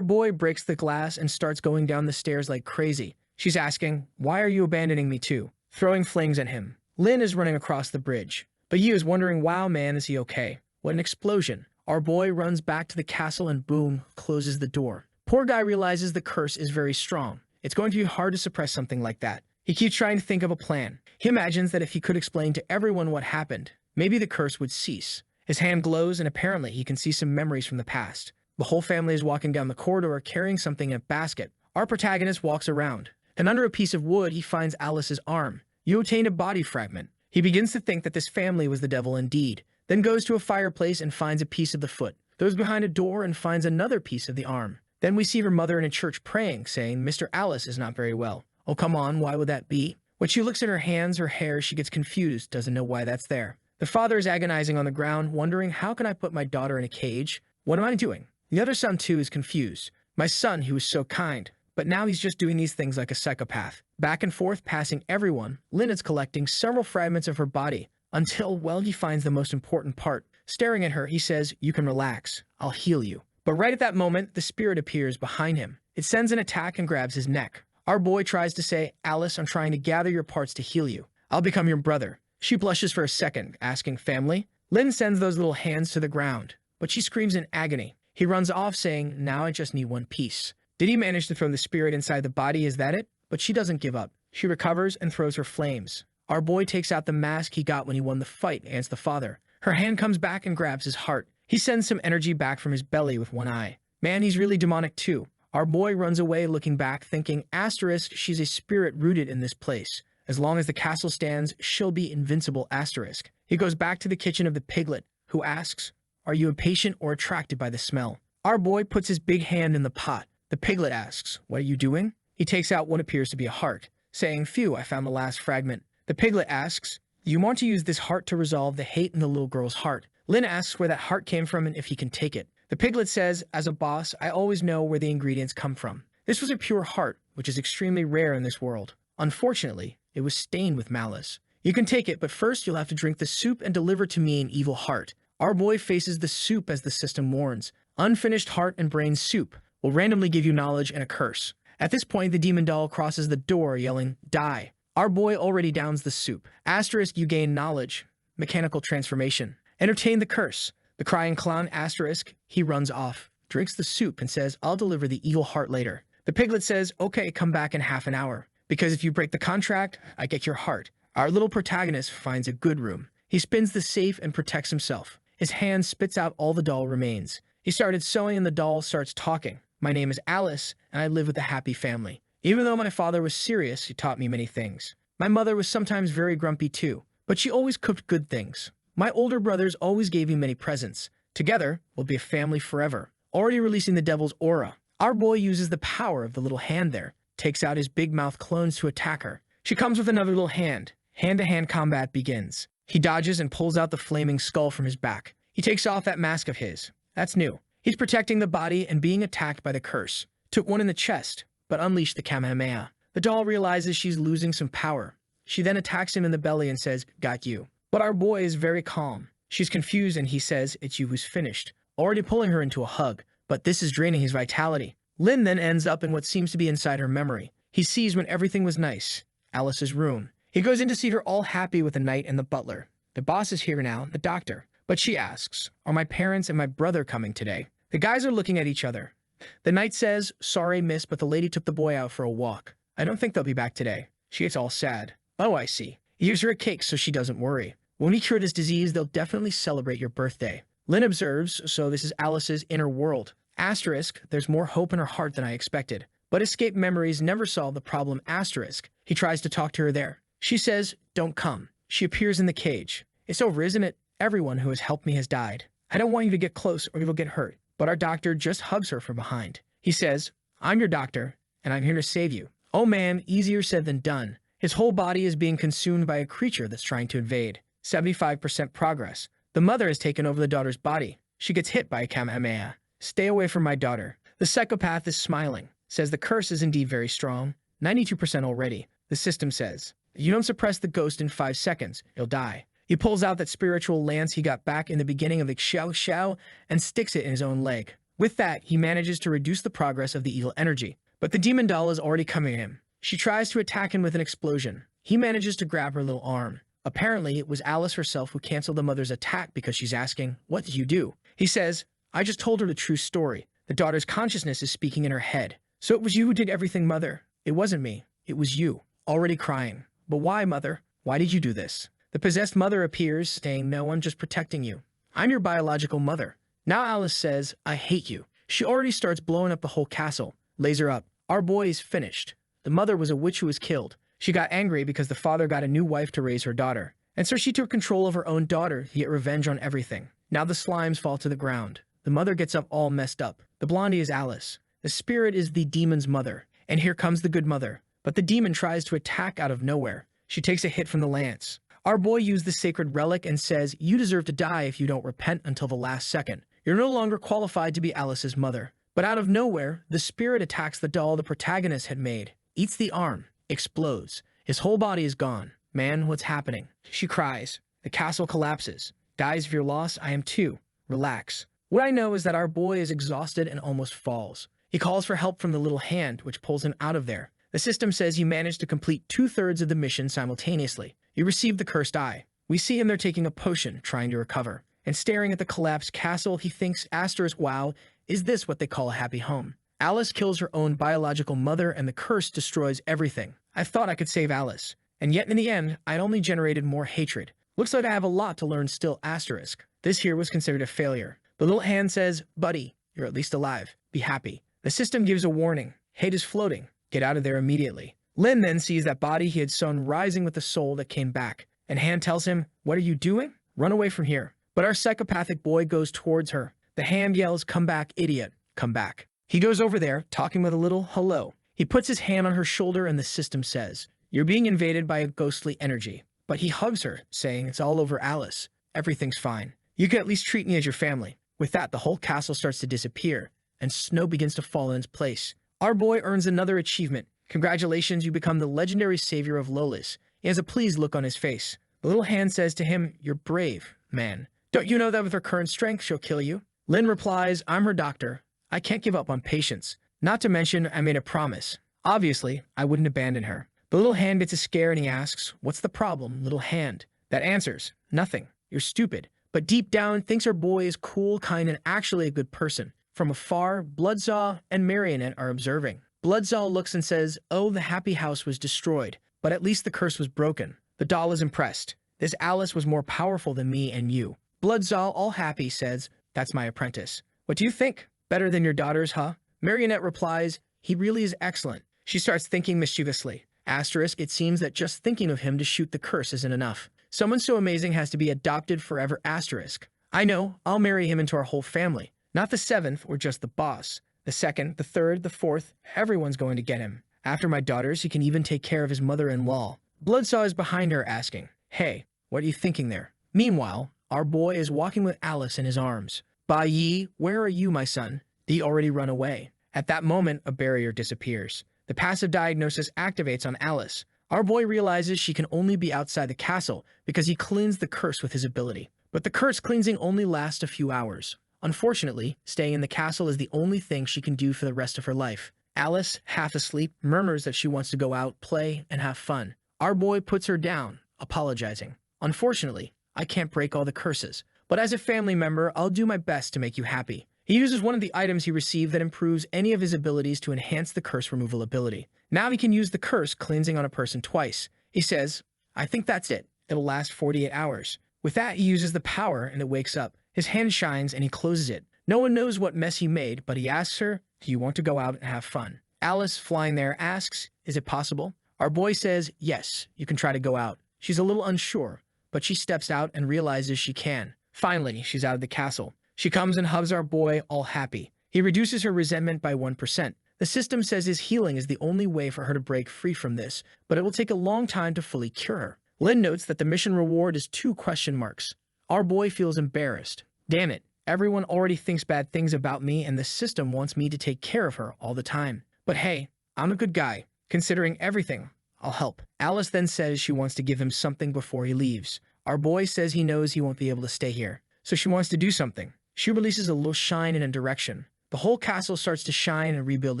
boy breaks the glass and starts going down the stairs like crazy. She's asking, "Why are you abandoning me too?" Throwing flames at him. Lynn is running across the bridge. But Yu is wondering, wow man, is he okay? What an explosion. Our boy runs back to the castle and boom, closes the door. Poor guy realizes the curse is very strong. It's going to be hard to suppress something like that. He keeps trying to think of a plan. He imagines that if he could explain to everyone what happened, maybe the curse would cease. His hand glows and apparently he can see some memories from the past. The whole family is walking down the corridor carrying something in a basket. Our protagonist walks around, and under a piece of wood he finds Alice's arm. You obtain a body fragment. He begins to think that this family was the devil indeed, then goes to a fireplace and finds a piece of the foot, goes behind a door and finds another piece of the arm. Then we see her mother in a church praying, saying, "Mr. Alice is not very well." Oh, come on, why would that be? When she looks at her hands, her hair, she gets confused, doesn't know why that's there. The father is agonizing on the ground, wondering, how can I put my daughter in a cage? What am I doing? The other son, too, is confused. My son, who was so kind, but now he's just doing these things like a psychopath. Back and forth, passing everyone, Lynn is collecting several fragments of her body, until, well, he finds the most important part. Staring at her, he says, "You can relax. I'll heal you." But right at that moment, the spirit appears behind him. It sends an attack and grabs his neck. Our boy tries to say, "Alice, I'm trying to gather your parts to heal you. I'll become your brother." She blushes for a second, asking, "Family?" Lynn sends those little hands to the ground, but she screams in agony. He runs off saying, "Now I just need one piece." Did he manage to throw the spirit inside the body? Is that it? But she doesn't give up. She recovers and throws her flames. Our boy takes out the mask he got when he won the fight against the father. Her hand comes back and grabs his heart. He sends some energy back from his belly with one eye. Man, he's really demonic too. Our boy runs away looking back, thinking, asterisk, she's a spirit rooted in this place. As long as the castle stands, she'll be invincible, asterisk. He goes back to the kitchen of the piglet, who asks, "Are you impatient or attracted by the smell?" Our boy puts his big hand in the pot. The piglet asks, "What are you doing?" He takes out what appears to be a heart, saying, "Phew, I found the last fragment." The piglet asks, "Do you want to use this heart to resolve the hate in the little girl's heart?" Lynn asks where that heart came from and if he can take it. The piglet says, "As a boss, I always know where the ingredients come from. This was a pure heart, which is extremely rare in this world. Unfortunately, it was stained with malice. You can take it, but first you'll have to drink the soup and deliver to me an evil heart." Our boy faces the soup as the system warns. Unfinished heart and brain soup will randomly give you knowledge and a curse. At this point, the demon doll crosses the door, yelling, "Die." Our boy already downs the soup. Asterisk, you gain knowledge. Mechanical transformation. Entertain the curse. The crying clown, asterisk, he runs off, drinks the soup and says, "I'll deliver the evil heart later." The piglet says, "Okay, come back in half an hour. Because if you break the contract, I get your heart." Our little protagonist finds a good room. He spins the safe and protects himself. His hand spits out all the doll remains. He started sewing and the doll starts talking. "My name is Alice, and I live with a happy family. Even though my father was serious, he taught me many things. My mother was sometimes very grumpy too, but she always cooked good things. My older brothers always gave me many presents. Together, we'll be a family forever." Already releasing the devil's aura, our boy uses the power of the little hand there, takes out his big mouth clones to attack her. She comes with another little hand. Hand-to-hand combat begins. He dodges and pulls out the flaming skull from his back. He takes off that mask of his. That's new. He's protecting the body and being attacked by the curse. Took one in the chest, but unleashed the Kamehameha. The doll realizes she's losing some power. She then attacks him in the belly and says, "Got you." But our boy is very calm. She's confused and he says, "It's you who's finished," already pulling her into a hug. But this is draining his vitality. Lynn then ends up in what seems to be inside her memory. He sees when everything was nice. Alice's room. He goes in to see her all happy with the knight and the butler. The boss is here now, the doctor. But she asks, "Are my parents and my brother coming today?" The guys are looking at each other. The knight says, "Sorry, miss, but the lady took the boy out for a walk. I don't think they'll be back today." She gets all sad. "Oh, I see." He gives her a cake so she doesn't worry. "When we cure this disease, they'll definitely celebrate your birthday." Lynn observes, so this is Alice's inner world. Asterisk, there's more hope in her heart than I expected. But escape memories never solve the problem. Asterisk. He tries to talk to her there. She says, "Don't come." She appears in the cage. "It's over, isn't it? Everyone who has helped me has died. I don't want you to get close or you'll get hurt." But our doctor just hugs her from behind. He says, "I'm your doctor, and I'm here to save you." Oh man, easier said than done. His whole body is being consumed by a creature that's trying to invade. 75% progress. The mother has taken over the daughter's body. She gets hit by a Kamehameha. "Stay away from my daughter." The psychopath is smiling. Says the curse is indeed very strong. 92% already. The system says, "If you don't suppress the ghost in 5 seconds, you'll die." He pulls out that spiritual lance he got back in the beginning of the Sha Sha and sticks it in his own leg. With that, he manages to reduce the progress of the evil energy. But the demon doll is already coming at him. She tries to attack him with an explosion. He manages to grab her little arm. Apparently, it was Alice herself who canceled the mother's attack because she's asking, "What did you do?" He says, "I just told her the true story. The daughter's consciousness is speaking in her head. So it was you who did everything, mother." "It wasn't me. It was you." Already crying. "But why, mother? Why did you do this?" The possessed mother appears, saying, "No, I'm just protecting you. I'm your biological mother." Now Alice says, "I hate you." She already starts blowing up the whole castle. Laser up. Our boy is finished. The mother was a witch who was killed. She got angry because the father got a new wife to raise her daughter. And so she took control of her own daughter to get revenge on everything. Now the slimes fall to the ground. The mother gets up all messed up. The blondie is Alice. The spirit is the demon's mother. And here comes the good mother. But the demon tries to attack out of nowhere. She takes a hit from the lance. Our boy used the sacred relic and says, "You deserve to die if you don't repent until the last second. You're no longer qualified to be Alice's mother." But out of nowhere, the spirit attacks the doll the protagonist had made, eats the arm, explodes. His whole body is gone. "Man, what's happening?" She cries. The castle collapses. "Guys, if you're lost, I am too. Relax." What I know is that our boy is exhausted and almost falls. He calls for help from the little hand, which pulls him out of there. The system says he managed to complete 2/3 of the mission simultaneously. You received the cursed eye. We see him there taking a potion, trying to recover. And staring at the collapsed castle, he thinks, asterisk, wow, is this what they call a happy home? Alice kills her own biological mother and the curse destroys everything. I thought I could save Alice. And yet in the end, I'd only generated more hatred. Looks like I have a lot to learn still, asterisk. This here was considered a failure. The little hand says, "Buddy, you're at least alive. Be happy." The system gives a warning. Hate is floating. Get out of there immediately. Lin then sees that body he had sewn rising with the soul that came back. And Hand tells him, "What are you doing? Run away from here." But our psychopathic boy goes towards her. The Hand yells, "Come back, idiot. Come back." He goes over there, talking with a little hello. He puts his hand on her shoulder and the system says, "You're being invaded by a ghostly energy." But he hugs her, saying, "It's all over, Alice. Everything's fine. You can at least treat me as your family." With that, the whole castle starts to disappear, and snow begins to fall in its place. Our boy earns another achievement. Congratulations, you become the legendary savior of Lolis. He has a pleased look on his face. The little Hand says to him, "You're brave, man. Don't you know that with her current strength, she'll kill you?" Lin replies, "I'm her doctor. I can't give up on patients. Not to mention, I made a promise. Obviously, I wouldn't abandon her." The little Hand gets a scare and he asks, "What's the problem, little Hand?" That answers, "Nothing. You're stupid." But deep down, thinks her boy is cool, kind, and actually a good person. From afar, Bloodsaw and Marionette are observing. Bloodsaw looks and says, "Oh, the happy house was destroyed, but at least the curse was broken." The doll is impressed. "This Alice was more powerful than me and you." Bloodsaw, all happy, says, "That's my apprentice." "What do you think? Better than your daughter's, huh?" Marionette replies, "He really is excellent." She starts thinking mischievously. Asterisk, it seems that just thinking of him to shoot the curse isn't enough. Someone so amazing has to be adopted forever, asterisk. I know, I'll marry him into our whole family. Not the 7th or just the boss. The 2nd, the 3rd, the 4th, everyone's going to get him. After my daughters, he can even take care of his mother-in-law. Bloodsaw is behind her asking, "Hey, what are you thinking there?" Meanwhile, our boy is walking with Alice in his arms. "Ba Yi, where are you, my son? Did he already run away?" At that moment, a barrier disappears. The passive diagnosis activates on Alice. Our boy realizes she can only be outside the castle because he cleansed the curse with his ability. But the curse cleansing only lasts a few hours. Unfortunately, staying in the castle is the only thing she can do for the rest of her life. Alice, half asleep, murmurs that she wants to go out, play, and have fun. Our boy puts her down, apologizing. "Unfortunately, I can't break all the curses, but as a family member, I'll do my best to make you happy. He uses one of the items he received that improves any of his abilities to enhance the curse removal ability. Now he can use the curse cleansing on a person twice. He says, I think that's it. It'll last 48 hours. With that, he uses the power and it wakes up. His hand shines and he closes it. No one knows what mess he made, but he asks her, do you want to go out and have fun? Alice, flying there, asks, is it possible? Our boy says, yes, you can try to go out. She's a little unsure, but she steps out and realizes she can. Finally, she's out of the castle. She comes and hugs our boy, all happy. He reduces her resentment by 1%. The system says his healing is the only way for her to break free from this, but it will take a long time to fully cure her. Lin notes that the mission reward is 2 question marks. Our boy feels embarrassed. Damn it, everyone already thinks bad things about me and the system wants me to take care of her all the time. But hey, I'm a good guy. Considering everything, I'll help. Alice then says she wants to give him something before he leaves. Our boy says he knows he won't be able to stay here, so she wants to do something. She releases a little shine in a direction. The whole castle starts to shine and rebuild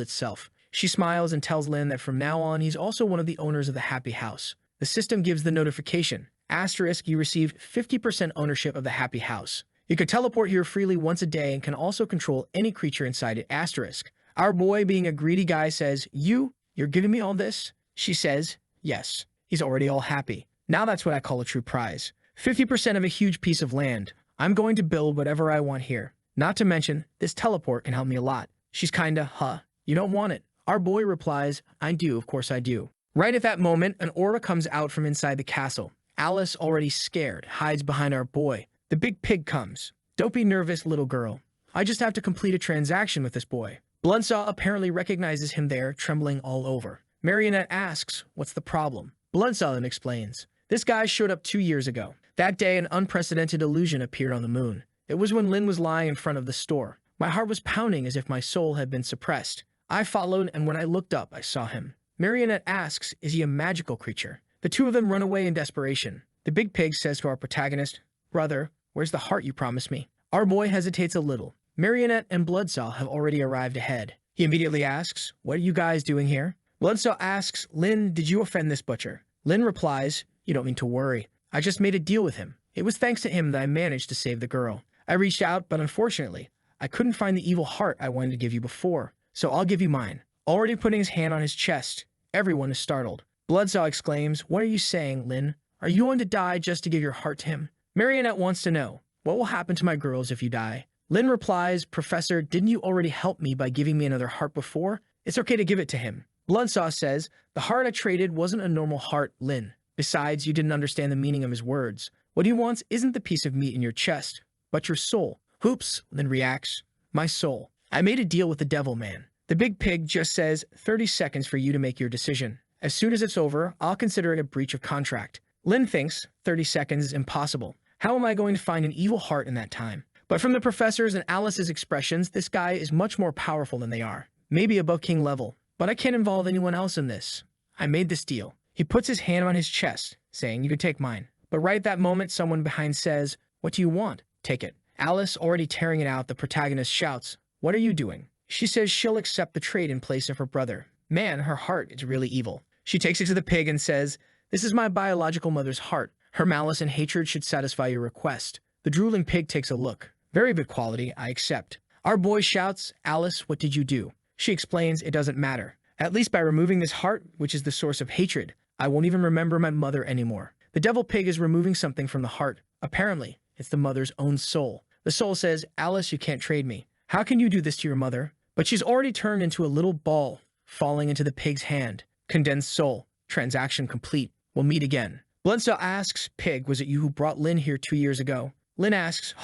itself. She smiles and tells Lin that from now on he's also one of the owners of the happy house. The system gives the notification. Asterisk, you receive 50% ownership of the happy house. You can teleport here freely once a day and can also control any creature inside it. Asterisk. Our boy, being a greedy guy, says, you're giving me all this? She says, yes. He's already all happy. Now that's what I call a true prize. 50% of a huge piece of land. I'm going to build whatever I want here. Not to mention, this teleport can help me a lot. She's kinda, you don't want it. Our boy replies, I do, of course I do. Right at that moment, an aura comes out from inside the castle. Alice, already scared, hides behind our boy. The big pig comes. Don't be nervous, little girl. I just have to complete a transaction with this boy. Bloodsaw apparently recognizes him there, trembling all over. Marionette asks, what's the problem? Bloodsaw then explains, this guy showed up 2 years ago. That day, an unprecedented illusion appeared on the moon. It was when Lin was lying in front of the store. My heart was pounding as if my soul had been suppressed. I followed, and when I looked up, I saw him. Marionette asks, is he a magical creature? The two of them run away in desperation. The big pig says to our protagonist, brother, where's the heart you promised me? Our boy hesitates a little. Marionette and Bloodsaw have already arrived ahead. He immediately asks, what are you guys doing here? Bloodsaw asks, Lin, did you offend this butcher? Lin replies, you don't need to worry. I just made a deal with him. It was thanks to him that I managed to save the girl. I reached out, but unfortunately, I couldn't find the evil heart I wanted to give you before, so I'll give you mine. Already putting his hand on his chest, everyone is startled. Bloodsaw exclaims, what are you saying, Lin? Are you going to die just to give your heart to him? Marionette wants to know, what will happen to my girls if you die? Lin replies, Professor, didn't you already help me by giving me another heart before? It's okay to give it to him. Bloodsaw says, the heart I traded wasn't a normal heart, Lin. Besides, you didn't understand the meaning of his words. What he wants isn't the piece of meat in your chest, but your soul. Hoops, Lin reacts, my soul. I made a deal with the devil man. The big pig just says, 30 seconds for you to make your decision. As soon as it's over, I'll consider it a breach of contract. Lin thinks 30 seconds is impossible. How am I going to find an evil heart in that time? But from the professor's and Alice's expressions, this guy is much more powerful than they are. Maybe above king level. But I can't involve anyone else in this. I made this deal. He puts his hand on his chest, saying, you can take mine. But right at that moment, someone behind says, what do you want? Take it. Alice, already tearing it out, the protagonist shouts, what are you doing? She says she'll accept the trade in place of her brother. Man, her heart is really evil. She takes it to the pig and says, this is my biological mother's heart. Her malice and hatred should satisfy your request. The drooling pig takes a look. Very good quality, I accept. Our boy shouts, Alice, what did you do? She explains it doesn't matter. At least by removing this heart, which is the source of hatred, I won't even remember my mother anymore. The devil pig is removing something from the heart. Apparently, it's the mother's own soul. The soul says, Alice, you can't trade me. How can you do this to your mother? But she's already turned into a little ball, falling into the pig's hand. Condensed soul. Transaction complete. We'll meet again. Bloodsaw asks, Pig, was it you who brought Lin here 2 years ago? Lin asks,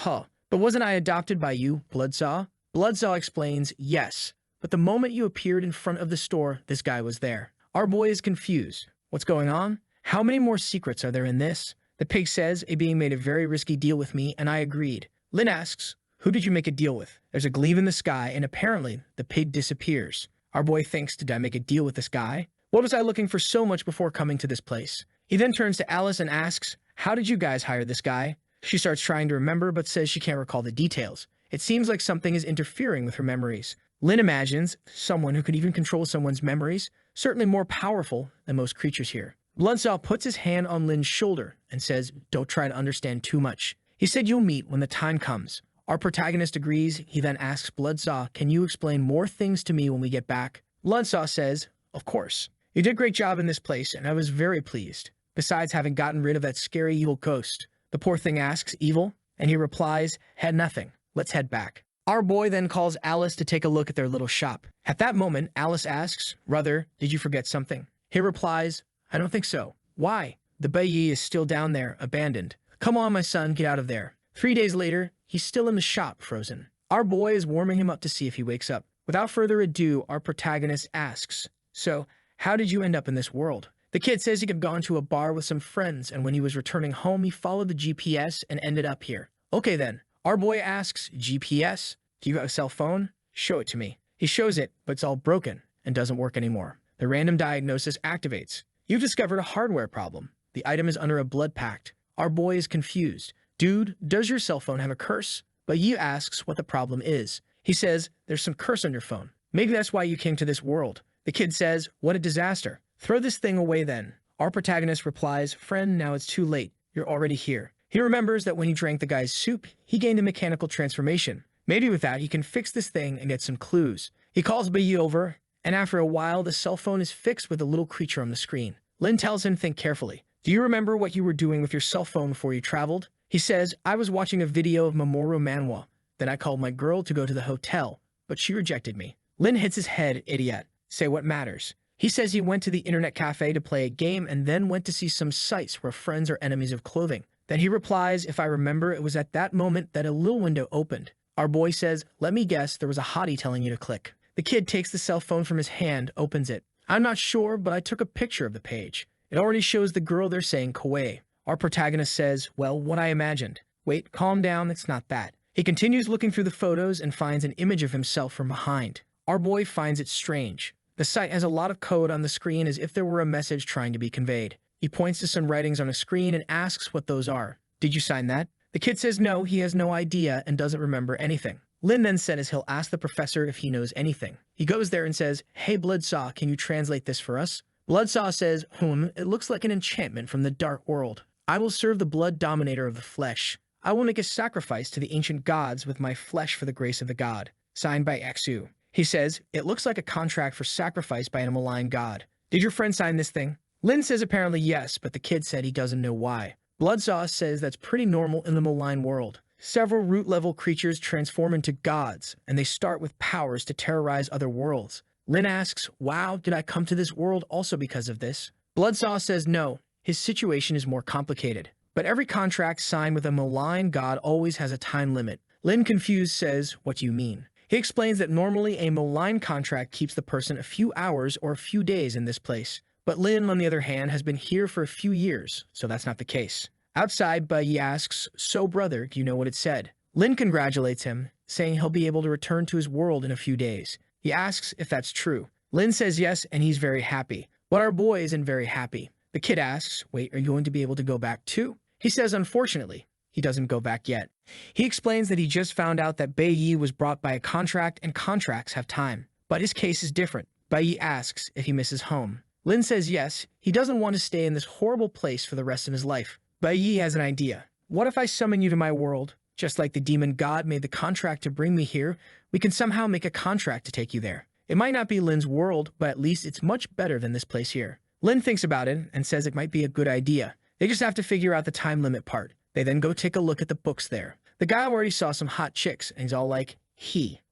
but wasn't I adopted by you, Bloodsaw? Bloodsaw explains, yes. But the moment you appeared in front of the store, this guy was there. Our boy is confused. What's going on? How many more secrets are there in this? The pig says, a being made a very risky deal with me, and I agreed. Lin asks, who did you make a deal with? There's a gleam in the sky, and apparently, the pig disappears. Our boy thinks, did I make a deal with this guy? What was I looking for so much before coming to this place? He then turns to Alice and asks, how did you guys hire this guy? She starts trying to remember, but says she can't recall the details. It seems like something is interfering with her memories. Lin imagines someone who could even control someone's memories, certainly more powerful than most creatures here. Bloodsaw puts his hand on Lin's shoulder and says, don't try to understand too much. He said you'll meet when the time comes. Our protagonist agrees. He then asks Bloodsaw, can you explain more things to me when we get back? Bloodsaw says, of course. You did a great job in this place, and I was very pleased. Besides having gotten rid of that scary evil ghost. The poor thing asks, evil? And he replies, had nothing. Let's head back. Our boy then calls Alice to take a look at their little shop. At that moment, Alice asks, brother, did you forget something? He replies, I don't think so. Why? The Baiyi is still down there, abandoned. Come on, my son, get out of there. 3 days later, he's still in the shop, frozen. Our boy is warming him up to see if he wakes up. Without further ado, our protagonist asks, so, how did you end up in this world? The kid says he had gone to a bar with some friends, and when he was returning home, he followed the GPS and ended up here. Okay then. Our boy asks, GPS? Do you have a cell phone? Show it to me. He shows it, but it's all broken and doesn't work anymore. The random diagnosis activates. You've discovered a hardware problem. The item is under a blood pact. Our boy is confused. Dude, does your cell phone have a curse? But Yi asks what the problem is. He says, there's some curse on your phone. Maybe that's why you came to this world. The kid says, what a disaster. Throw this thing away then. Our protagonist replies, friend, now it's too late. You're already here. He remembers that when he drank the guy's soup, he gained a mechanical transformation. Maybe with that, he can fix this thing and get some clues. He calls Baiyi over, and after a while, the cell phone is fixed with a little creature on the screen. Lin tells him, think carefully. Do you remember what you were doing with your cell phone before you traveled? He says, I was watching a video of Mamoru Manhwa. Then I called my girl to go to the hotel, but she rejected me. Lin hits his head, idiot. Say what matters. He says he went to the internet cafe to play a game and then went to see some sites where friends are enemies of clothing. Then he replies, if I remember, it was at that moment that a little window opened. Our boy says, let me guess, there was a hottie telling you to click. The kid takes the cell phone from his hand, opens it. I'm not sure, but I took a picture of the page. It already shows the girl they're saying Koei. Our protagonist says, well, what I imagined. Wait, calm down, it's not that. He continues looking through the photos and finds an image of himself from behind. Our boy finds it strange. The site has a lot of code on the screen as if there were a message trying to be conveyed. He points to some writings on a screen and asks what those are. Did you sign that? The kid says no, he has no idea and doesn't remember anything. Lin then says he'll ask the professor if he knows anything. He goes there and says, hey Bloodsaw, can you translate this for us? Bloodsaw says, it looks like an enchantment from the dark world. I will serve the blood dominator of the flesh. I will make a sacrifice to the ancient gods with my flesh for the grace of the god. Signed by Xu. He says, it looks like a contract for sacrifice by a malign god. Did your friend sign this thing? Lin says apparently yes, but the kid said he doesn't know why. Bloodsaw says that's pretty normal in the malign world. Several root-level creatures transform into gods, and they start with powers to terrorize other worlds. Lin asks, wow, did I come to this world also because of this? Bloodsaw says no, his situation is more complicated. But every contract signed with a malign god always has a time limit. Lin, confused, says, what do you mean? He explains that normally a malign contract keeps the person a few hours or a few days in this place. But Lin, on the other hand, has been here for a few years, so that's not the case. Outside, Baiyi asks, so brother, do you know what it said? Lin congratulates him, saying he'll be able to return to his world in a few days. He asks if that's true. Lin says yes, and he's very happy. But our boy isn't very happy. The kid asks, wait, are you going to be able to go back too? He says, unfortunately, he doesn't go back yet. He explains that he just found out that Baiyi was brought by a contract and contracts have time. But his case is different. Baiyi asks if he misses home. Lin says yes, he doesn't want to stay in this horrible place for the rest of his life. Baiyi has an idea. What if I summon you to my world? Just like the demon god made the contract to bring me here, we can somehow make a contract to take you there. It might not be Lin's world, but at least it's much better than this place here. Lin thinks about it and says it might be a good idea. They just have to figure out the time limit part. They then go take a look at the books there. The guy already saw some hot chicks, and he's all like,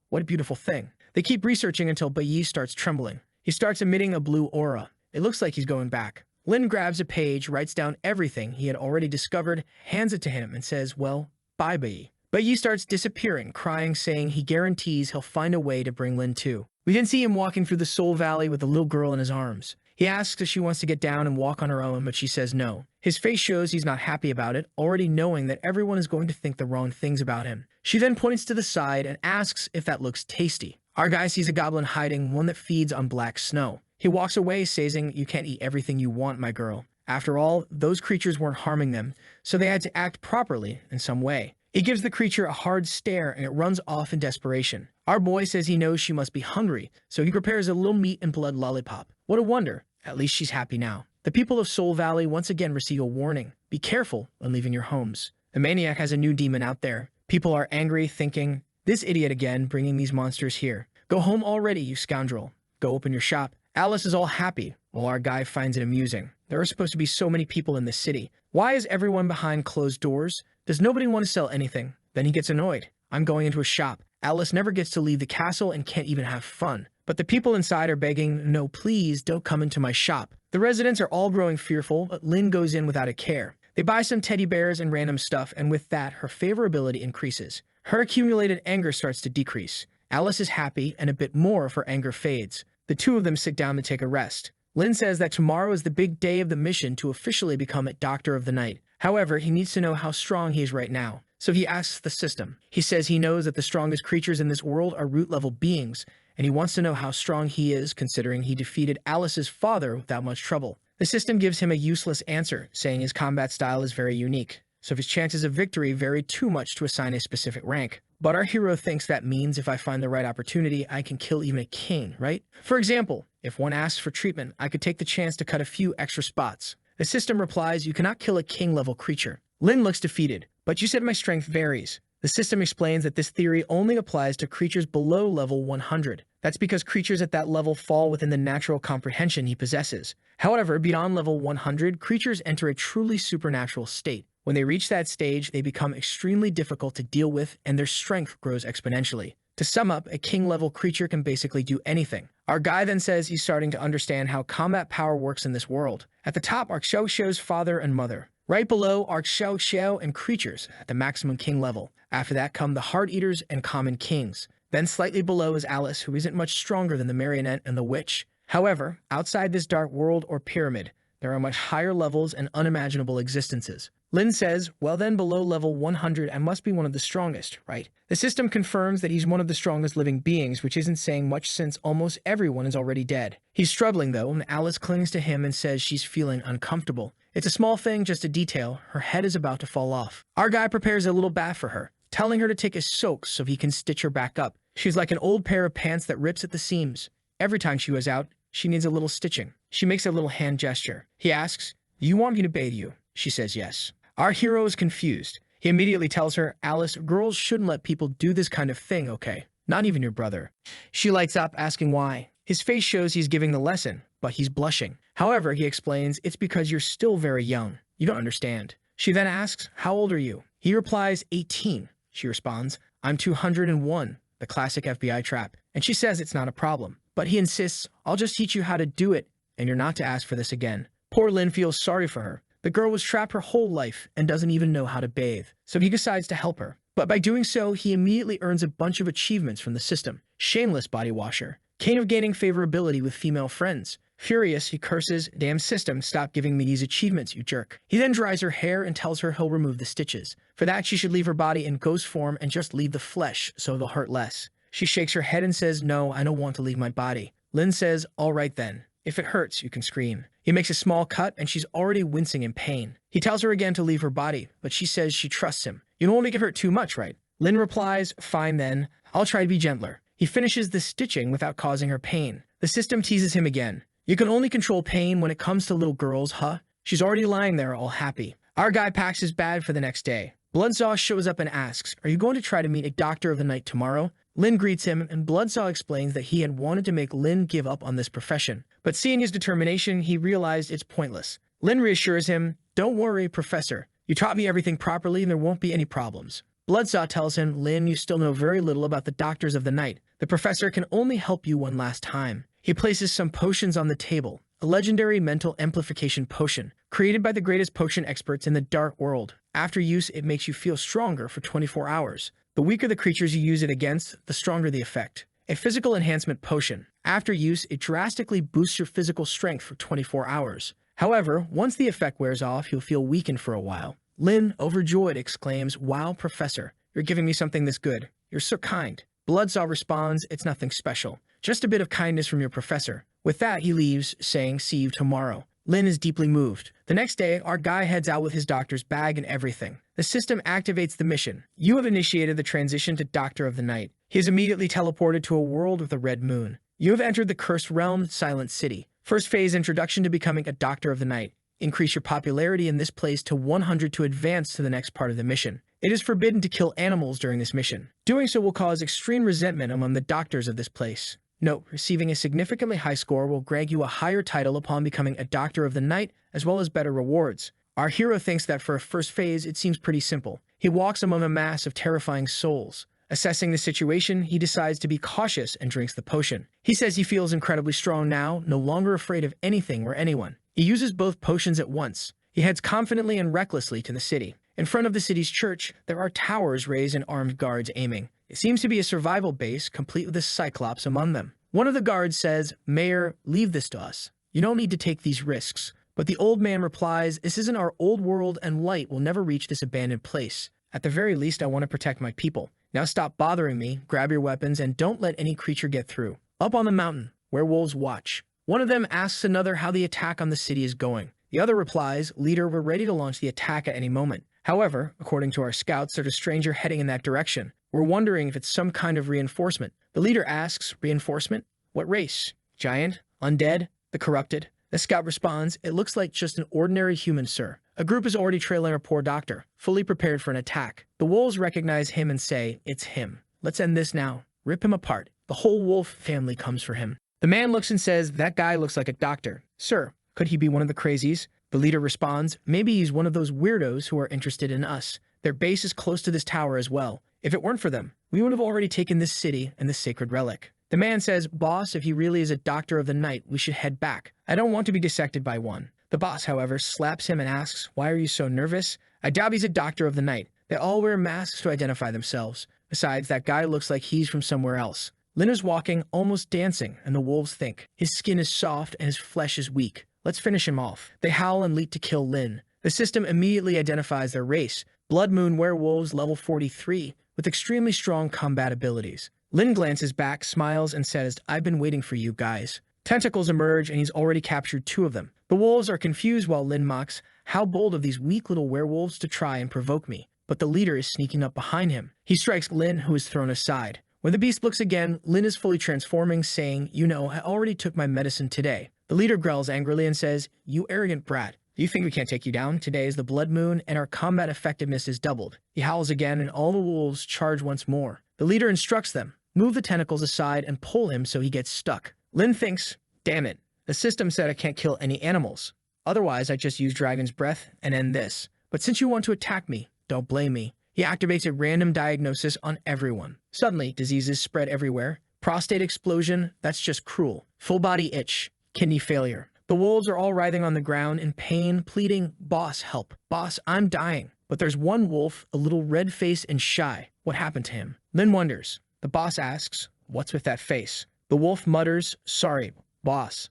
what a beautiful thing. They keep researching until Baiyi starts trembling. He starts emitting a blue aura. It looks like he's going back. Lin grabs a page, writes down everything he had already discovered, hands it to him, and says, well, bye Baiyi. Baiyi starts disappearing, crying, saying he guarantees he'll find a way to bring Lin too. We then see him walking through the Soul Valley with the little girl in his arms. He asks if she wants to get down and walk on her own, but she says no. His face shows he's not happy about it, already knowing that everyone is going to think the wrong things about him. She then points to the side and asks if that looks tasty. Our guy sees a goblin hiding, one that feeds on black snow. He walks away, saying, you can't eat everything you want, my girl. After all, those creatures weren't harming them, so they had to act properly in some way. He gives the creature a hard stare and it runs off in desperation. Our boy says he knows she must be hungry, so he prepares a little meat and blood lollipop. What a wonder. At least she's happy now. The people of Soul Valley once again receive a warning. Be careful when leaving your homes. The maniac has a new demon out there. People are angry, thinking, "This idiot again, bringing these monsters here. Go home already, you scoundrel. Go open your shop." Alice is all happy, while our guy finds it amusing. There are supposed to be so many people in this city. Why is everyone behind closed doors? Does nobody want to sell anything? Then he gets annoyed. I'm going into a shop. Alice never gets to leave the castle and can't even have fun. But the people inside are begging, "No, please, don't come into my shop." The residents are all growing fearful, but Lynn goes in without a care. They buy some teddy bears and random stuff, and with that, her favorability increases. Her accumulated anger starts to decrease. Alice is happy, and a bit more of her anger fades. The two of them sit down to take a rest. Lynn says that tomorrow is the big day of the mission to officially become a Doctor of the Night. However, he needs to know how strong he is right now. So he asks the system. He says he knows that the strongest creatures in this world are root-level beings, and he wants to know how strong he is, considering he defeated Alice's father without much trouble. The system gives him a useless answer, saying his combat style is very unique, so his chances of victory vary too much to assign a specific rank. But our hero thinks that means if I find the right opportunity, I can kill even a king, right? For example, if one asks for treatment, I could take the chance to cut a few extra spots. The system replies, you cannot kill a king-level creature. Lynn looks defeated, but you said my strength varies. The system explains that this theory only applies to creatures below level 100. That's because creatures at that level fall within the natural comprehension he possesses. However, beyond level 100, creatures enter a truly supernatural state. When they reach that stage, they become extremely difficult to deal with, and their strength grows exponentially. To sum up, a king-level creature can basically do anything. Our guy then says he's starting to understand how combat power works in this world. At the top are Xiao Xiao's father and mother. Right below are Xiao Xiao and creatures at the maximum king level. After that come the Heart Eaters and Common Kings. Then slightly below is Alice, who isn't much stronger than the Marionette and the Witch. However, outside this dark world or pyramid, there are much higher levels and unimaginable existences. Lynn says, well then below level 100 I must be one of the strongest, right? The system confirms that he's one of the strongest living beings, which isn't saying much since almost everyone is already dead. He's struggling though, and Alice clings to him and says she's feeling uncomfortable. It's a small thing, just a detail. Her head is about to fall off. Our guy prepares a little bath for her, telling her to take a soak so he can stitch her back up. She's like an old pair of pants that rips at the seams. Every time she was out, she needs a little stitching. She makes a little hand gesture. He asks, "Do you want me to bathe you?" She says yes. Our hero is confused. He immediately tells her, "Alice, girls shouldn't let people do this kind of thing, okay? Not even your brother." She lights up, asking why. His face shows he's giving the lesson, but he's blushing. However, he explains, it's because you're still very young. You don't understand. She then asks, how old are you? He replies, 18. She responds, I'm 201, the classic FBI trap. And she says it's not a problem. But he insists, I'll just teach you how to do it, and you're not to ask for this again. Poor Lynn feels sorry for her. The girl was trapped her whole life and doesn't even know how to bathe. So he decides to help her. But by doing so, he immediately earns a bunch of achievements from the system. Shameless body washer. King of gaining favorability with female friends. Furious, he curses, damn system, stop giving me these achievements, you jerk. He then dries her hair and tells her he'll remove the stitches. For that, she should leave her body in ghost form and just leave the flesh so they'll hurt less. She shakes her head and says, no, I don't want to leave my body. Lynn says, all right then. If it hurts, you can scream. He makes a small cut and she's already wincing in pain. He tells her again to leave her body, but she says she trusts him. You don't want to get hurt too much, right? Lynn replies, fine then. I'll try to be gentler. He finishes the stitching without causing her pain. The system teases him again. You can only control pain when it comes to little girls, huh? She's already lying there all happy. Our guy packs his bag for the next day. Bloodsaw shows up and asks, are you going to try to meet a Doctor of the Night tomorrow? Lynn greets him, and Bloodsaw explains that he had wanted to make Lynn give up on this profession. But seeing his determination, he realized it's pointless. Lynn reassures him, don't worry, Professor. You taught me everything properly and there won't be any problems. Bloodsaw tells him, Lynn, you still know very little about the Doctors of the Night. The Professor can only help you one last time. He places some potions on the table, a legendary mental amplification potion, created by the greatest potion experts in the dark world. After use, it makes you feel stronger for 24 hours. The weaker the creatures you use it against, the stronger the effect. A physical enhancement potion. After use, it drastically boosts your physical strength for 24 hours. However, once the effect wears off, you'll feel weakened for a while. Lynn, overjoyed, exclaims, wow, Professor, you're giving me something this good. You're so kind. Bloodsaw responds, it's nothing special. Just a bit of kindness from your professor. With that, he leaves, saying, see you tomorrow. Lynn is deeply moved. The next day, our guy heads out with his doctor's bag and everything. The system activates the mission. You have initiated the transition to Doctor of the Night. He is immediately teleported to a world with a red moon. You have entered the cursed realm, Silent City. First phase introduction to becoming a Doctor of the Night. Increase your popularity in this place to 100 to advance to the next part of the mission. It is forbidden to kill animals during this mission. Doing so will cause extreme resentment among the doctors of this place. Note, receiving a significantly high score will grant you a higher title upon becoming a Doctor of the Night, as well as better rewards. Our hero thinks that for a first phase, it seems pretty simple. He walks among a mass of terrifying souls. Assessing the situation, he decides to be cautious and drinks the potion. He says he feels incredibly strong now, no longer afraid of anything or anyone. He uses both potions at once. He heads confidently and recklessly to the city. In front of the city's church, there are towers raised and armed guards aiming. It seems to be a survival base, complete with a cyclops among them. One of the guards says, "Mayor, leave this to us. You don't need to take these risks." But the old man replies, "This isn't our old world and light will never reach this abandoned place. At the very least, I want to protect my people. Now stop bothering me, grab your weapons, and don't let any creature get through." Up on the mountain, werewolves watch. One of them asks another how the attack on the city is going. The other replies, "Leader, we're ready to launch the attack at any moment. However, according to our scouts, there's a stranger heading in that direction. We're wondering if it's some kind of reinforcement." The leader asks, "Reinforcement? What race? Giant? Undead? The corrupted?" The scout responds, "It looks like just an ordinary human, sir." A group is already trailing our poor doctor, fully prepared for an attack. The wolves recognize him and say, "It's him. Let's end this now. Rip him apart." The whole wolf family comes for him. The man looks and says, "That guy looks like a doctor. Sir, could he be one of the crazies?" The leader responds, "Maybe he's one of those weirdos who are interested in us. Their base is close to this tower as well. If it weren't for them, we would have already taken this city and the sacred relic." The man says, "Boss, if he really is a Doctor of the Night, we should head back. I don't want to be dissected by one." The boss, however, slaps him and asks, "Why are you so nervous?" "I doubt he's a Doctor of the Night. They all wear masks to identify themselves. Besides, that guy looks like he's from somewhere else." Lin is walking, almost dancing, and the wolves think, "His skin is soft and his flesh is weak. Let's finish him off." They howl and leap to kill Lin. The system immediately identifies their race, Blood Moon Werewolves level 43, with extremely strong combat abilities. Lin glances back, smiles, and says, "I've been waiting for you guys." Tentacles emerge, and he's already captured 2 of them. The wolves are confused while Lin mocks, "How bold of these weak little werewolves to try and provoke me." But the leader is sneaking up behind him. He strikes Lin, who is thrown aside. When the beast looks again, Lin is fully transforming, saying, "You know, I already took my medicine today." The leader growls angrily and says, "You arrogant brat. Do you think we can't take you down? Today is the blood moon, and our combat effectiveness is doubled." He howls again, and all the wolves charge once more. The leader instructs them, "Move the tentacles aside and pull him so he gets stuck." Lin thinks, "Damn it. The system said I can't kill any animals. Otherwise, I just use Dragon's Breath and end this. But since you want to attack me, don't blame me." He activates a random diagnosis on everyone. Suddenly, diseases spread everywhere. Prostate explosion, that's just cruel. Full body itch, kidney failure. The wolves are all writhing on the ground in pain, pleading, "Boss, help. Boss, I'm dying." But there's one wolf, a little red-faced and shy. What happened to him? Lin wonders. The boss asks, "What's with that face?" The wolf mutters, "Sorry, boss.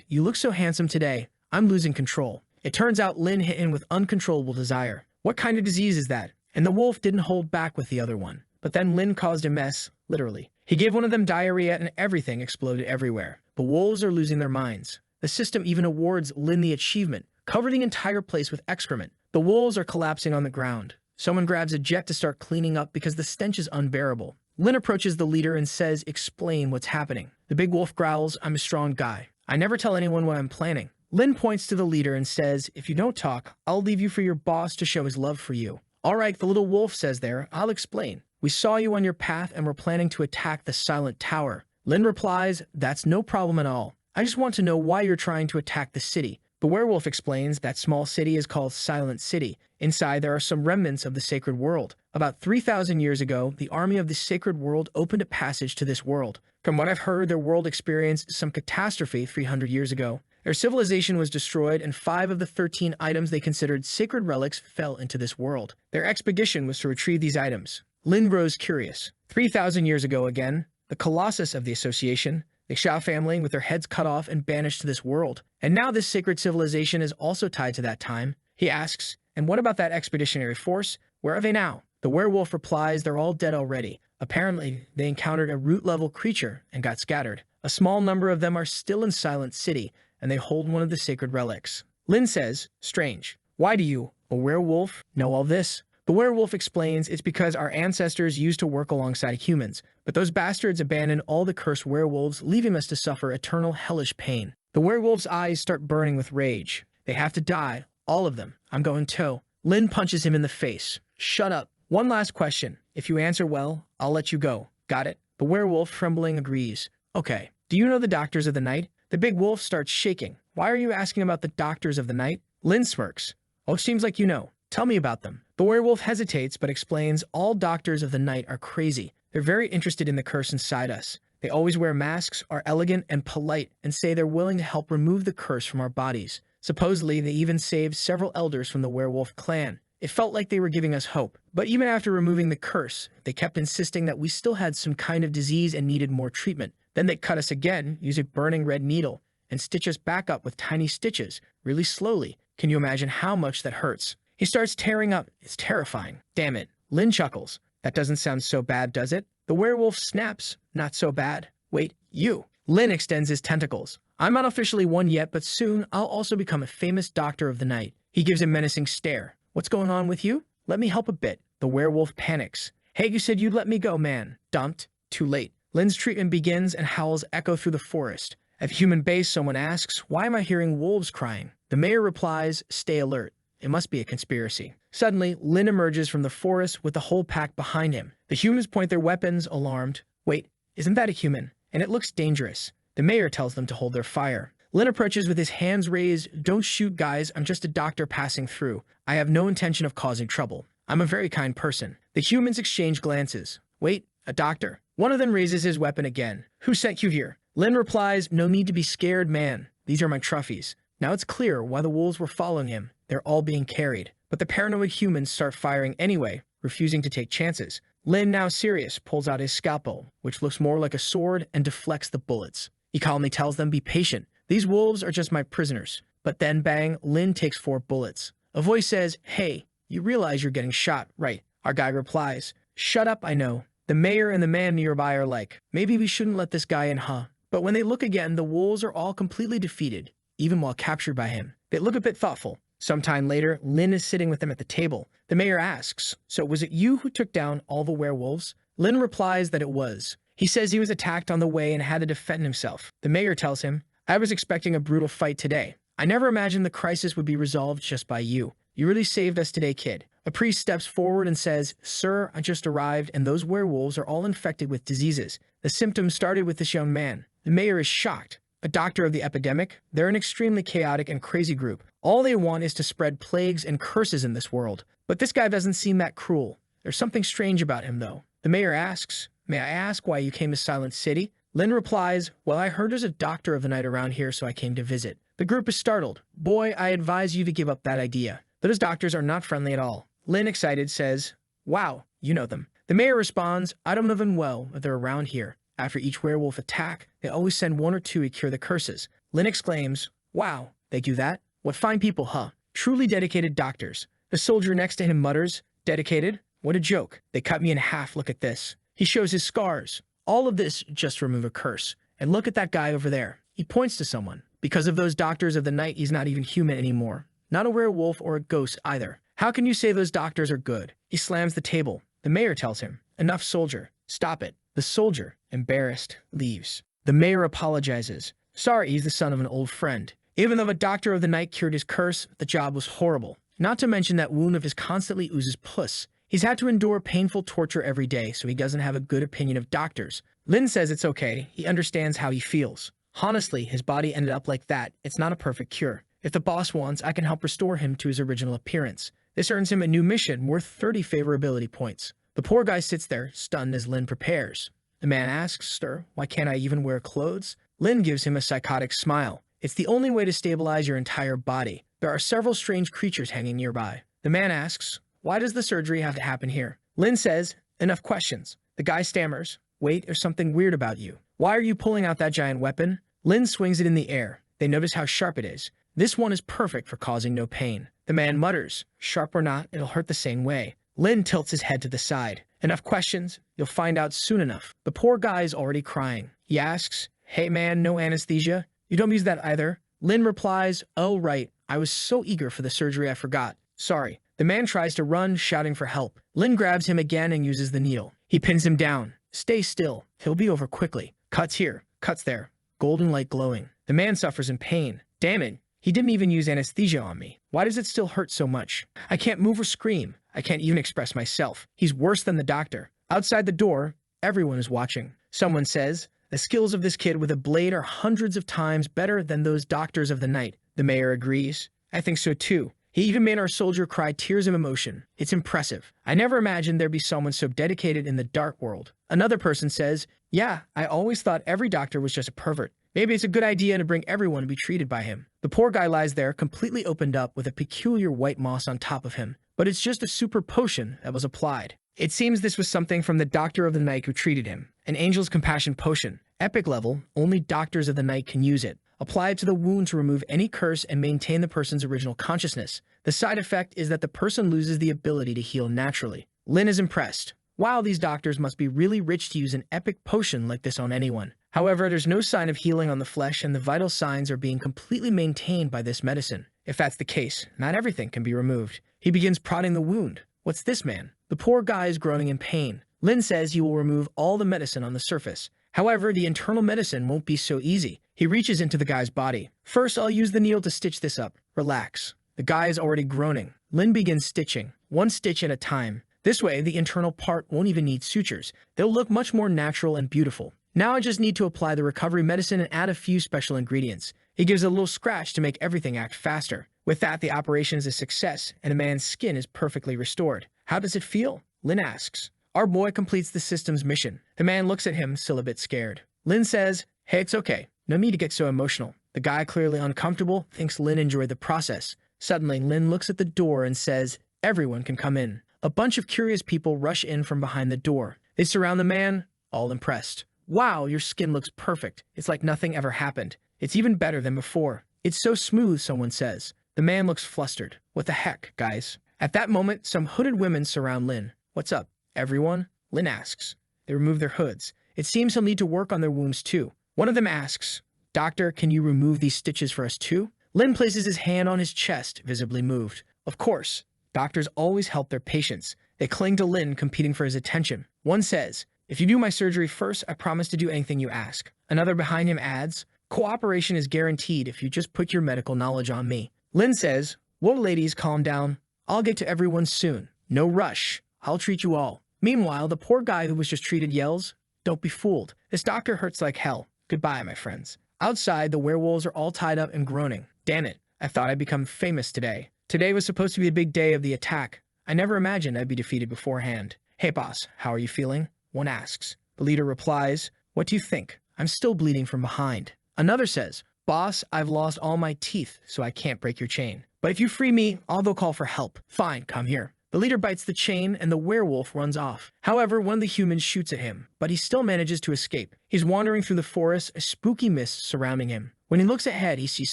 You look so handsome today. I'm losing control." It turns out Lin hit him with uncontrollable desire. What kind of disease is that? And the wolf didn't hold back with the other one. But then Lin caused a mess, literally. He gave one of them diarrhea and everything exploded everywhere. The wolves are losing their minds. The system even awards Lin the achievement, cover the entire place with excrement. The wolves are collapsing on the ground. Someone grabs a jet to start cleaning up because the stench is unbearable. Lin approaches the leader and says, "Explain what's happening." The big wolf growls, "I'm a strong guy. I never tell anyone what I'm planning." Lin points to the leader and says, "If you don't talk, I'll leave you for your boss to show his love for you." "All right," the little wolf says there, "I'll explain. We saw you on your path and we're planning to attack the Silent Tower." Lin replies, "That's no problem at all. I just want to know why you're trying to attack the city." The werewolf explains that small city is called Silent City. Inside, there are some remnants of the sacred world. About 3,000 years ago, the army of the sacred world opened a passage to this world. From what I've heard, their world experienced some catastrophe 300 years ago. Their civilization was destroyed, and 5 of the 13 items they considered sacred relics fell into this world. Their expedition was to retrieve these items. Lin grows curious. 3,000 years ago again, the colossus of the association, the Sha family, with their heads cut off and banished to this world. And now this sacred civilization is also tied to that time. He asks, "And what about that expeditionary force? Where are they now?" The werewolf replies, "They're all dead already. Apparently, they encountered a root-level creature and got scattered. A small number of them are still in Silent City, and they hold one of the sacred relics." Lin says, "Strange. Why do you, a werewolf, know all this?" The werewolf explains it's because our ancestors used to work alongside humans, but those bastards abandoned all the cursed werewolves, leaving us to suffer eternal hellish pain. The werewolf's eyes start burning with rage. They have to die. All of them. I'm going to. Lin punches him in the face. Shut up. One last question. If you answer well, I'll let you go. Got it? The werewolf, trembling, agrees. Okay. Do you know the Doctors of the Night? The big wolf starts shaking. Why are you asking about the Doctors of the Night? Lin smirks. Oh, seems like you know. Tell me about them. The werewolf hesitates but explains all Doctors of the Night are crazy. They're very interested in the curse inside us. They always wear masks, are elegant and polite, and say they're willing to help remove the curse from our bodies. Supposedly, they even saved several elders from the werewolf clan. It felt like they were giving us hope. But even after removing the curse, they kept insisting that we still had some kind of disease and needed more treatment. Then they cut us again, use a burning red needle, and stitch us back up with tiny stitches, really slowly. Can you imagine how much that hurts? He starts tearing up. It's terrifying. Damn it. Lin chuckles. That doesn't sound so bad, does it? The werewolf snaps. Not so bad. Wait, you. Lin extends his tentacles. I'm not officially one yet, but soon I'll also become a famous Doctor of the Night. He gives a menacing stare. What's going on with you? Let me help a bit. The werewolf panics. Hey, you said you'd let me go, man. Dumped. Too late. Lin's treatment begins and howls echo through the forest. At human base, someone asks, why am I hearing wolves crying? The mayor replies, stay alert. It must be a conspiracy. Suddenly, Lin emerges from the forest with the whole pack behind him. The humans point their weapons, alarmed. Wait, isn't that a human? And it looks dangerous. The mayor tells them to hold their fire. Lin approaches with his hands raised. Don't shoot, guys. I'm just a doctor passing through. I have no intention of causing trouble. I'm a very kind person. The humans exchange glances. Wait, a doctor? One of them raises his weapon again. Who sent you here? Lin replies, no need to be scared, man. These are my trophies. Now it's clear why the wolves were following him. They're all being carried. But the paranoid humans start firing anyway, refusing to take chances. Lin, now serious, pulls out his scalpel, which looks more like a sword, and deflects the bullets. He calmly tells them, be patient. These wolves are just my prisoners. But then, bang, Lin takes 4 bullets. A voice says, hey, you realize you're getting shot, right? Our guy replies, shut up, I know. The mayor and the man nearby are like, maybe we shouldn't let this guy in, huh? But when they look again, the wolves are all completely defeated, even while captured by him. They look a bit thoughtful. Sometime later, Lin is sitting with them at the table. The mayor asks, so was it you who took down all the werewolves? Lin replies that it was. He says he was attacked on the way and had to defend himself. The mayor tells him, I was expecting a brutal fight today. I never imagined the crisis would be resolved just by you. You really saved us today, kid. A priest steps forward and says, sir, I just arrived and those werewolves are all infected with diseases. The symptoms started with this young man. The mayor is shocked. A doctor of the epidemic, they're an extremely chaotic and crazy group. All they want is to spread plagues and curses in this world. But this guy doesn't seem that cruel. There's something strange about him, though. The mayor asks, may I ask why you came to Silent City? Lin replies, well, I heard there's a Doctor of the Night around here, so I came to visit. The group is startled. Boy, I advise you to give up that idea. Those doctors are not friendly at all. Lin, excited, says, wow, you know them. The mayor responds, I don't know them well, but they're around here. After each werewolf attack, they always send 1 or 2 to cure the curses. Lin exclaims, wow, they do that? What fine people, huh? Truly dedicated doctors. The soldier next to him mutters, dedicated? What a joke. They cut me in half, look at this. He shows his scars. All of this just to remove a curse. And look at that guy over there. He points to someone. Because of those Doctors of the Night, he's not even human anymore. Not a werewolf or a ghost either. How can you say those doctors are good? He slams the table. The mayor tells him, enough, soldier. Stop it. The soldier, embarrassed, leaves. The mayor apologizes. Sorry, he's the son of an old friend. Even though a Doctor of the Night cured his curse, the job was horrible. Not to mention that wound of his constantly oozes pus. He's had to endure painful torture every day, so he doesn't have a good opinion of doctors. Lin says it's okay. He understands how he feels. Honestly, his body ended up like that. It's not a perfect cure. If the boss wants, I can help restore him to his original appearance. This earns him a new mission worth 30 favorability points. The poor guy sits there, stunned as Lin prepares. The man asks, sir, why can't I even wear clothes? Lin gives him a psychotic smile. It's the only way to stabilize your entire body. There are several strange creatures hanging nearby. The man asks, why does the surgery have to happen here? Lin says, enough questions. The guy stammers, wait, there's something weird about you. Why are you pulling out that giant weapon? Lin swings it in the air. They notice how sharp it is. This one is perfect for causing no pain. The man mutters, sharp or not, it'll hurt the same way. Lin tilts his head to the side. Enough questions? You'll find out soon enough. The poor guy is already crying. He asks, hey man, no anesthesia? You don't use that either. Lin replies, oh right, I was so eager for the surgery I forgot. Sorry. The man tries to run, shouting for help. Lin grabs him again and uses the needle. He pins him down. Stay still. He'll be over quickly. Cuts here. Cuts there. Golden light glowing. The man suffers in pain. Damn it. He didn't even use anesthesia on me. Why does it still hurt so much? I can't move or scream. I can't even express myself. He's worse than the doctor. Outside the door, everyone is watching. Someone says, the skills of this kid with a blade are hundreds of times better than those doctors of the night. The mayor agrees. I think so too. He even made our soldier cry tears of emotion. It's impressive. I never imagined there'd be someone so dedicated in the dark world. Another person says, yeah, I always thought every doctor was just a pervert. Maybe it's a good idea to bring everyone to be treated by him. The poor guy lies there, completely opened up with a peculiar white moss on top of him. But it's just a super potion that was applied. It seems this was something from the doctor of the night who treated him. An angel's compassion potion. Epic level, only doctors of the night can use it. Apply it to the wound to remove any curse and maintain the person's original consciousness. The side effect is that the person loses the ability to heal naturally. Lin is impressed. Wow, these doctors must be really rich to use an epic potion like this on anyone. However, there's no sign of healing on the flesh and the vital signs are being completely maintained by this medicine. If that's the case, not everything can be removed. He begins prodding the wound. What's this, man? The poor guy is groaning in pain. Lin says he will remove all the medicine on the surface. However, the internal medicine won't be so easy. He reaches into the guy's body. First, I'll use the needle to stitch this up. Relax. The guy is already groaning. Lin begins stitching, one stitch at a time. This way, the internal part won't even need sutures. They'll look much more natural and beautiful. Now I just need to apply the recovery medicine and add a few special ingredients. He gives a little scratch to make everything act faster. With that, the operation is a success, and the man's skin is perfectly restored. How does it feel? Lin asks. Our boy completes the system's mission. The man looks at him, still a bit scared. Lin says, hey, it's okay. No need to get so emotional. The guy, clearly uncomfortable, thinks Lin enjoyed the process. Suddenly, Lin looks at the door and says, everyone can come in. A bunch of curious people rush in from behind the door. They surround the man, all impressed. Wow, your skin looks perfect. It's like nothing ever happened. It's even better than before. It's so smooth, someone says. The man looks flustered. What the heck, guys? At that moment, some hooded women surround Lin. What's up, everyone? Lin asks. They remove their hoods. It seems he'll need to work on their wounds too. One of them asks, Doctor, can you remove these stitches for us too? Lin places his hand on his chest, visibly moved. Of course. Doctors always help their patients. They cling to Lin, competing for his attention. One says, if you do my surgery first, I promise to do anything you ask. Another behind him adds, cooperation is guaranteed if you just put your medical knowledge on me. Lin says, whoa, ladies, calm down. I'll get to everyone soon. No rush. I'll treat you all. Meanwhile, the poor guy who was just treated yells, don't be fooled. This doctor hurts like hell. Goodbye, my friends. Outside, the werewolves are all tied up and groaning. Damn it. I thought I'd become famous today. Today was supposed to be the big day of the attack. I never imagined I'd be defeated beforehand. Hey, boss, how are you feeling? One asks. The leader replies, what do you think? I'm still bleeding from behind. Another says, boss, I've lost all my teeth, so I can't break your chain. But if you free me, I'll go call for help. Fine, come here. The leader bites the chain and the werewolf runs off. However, one of the humans shoots at him, but he still manages to escape. He's wandering through the forest, a spooky mist surrounding him. When he looks ahead, he sees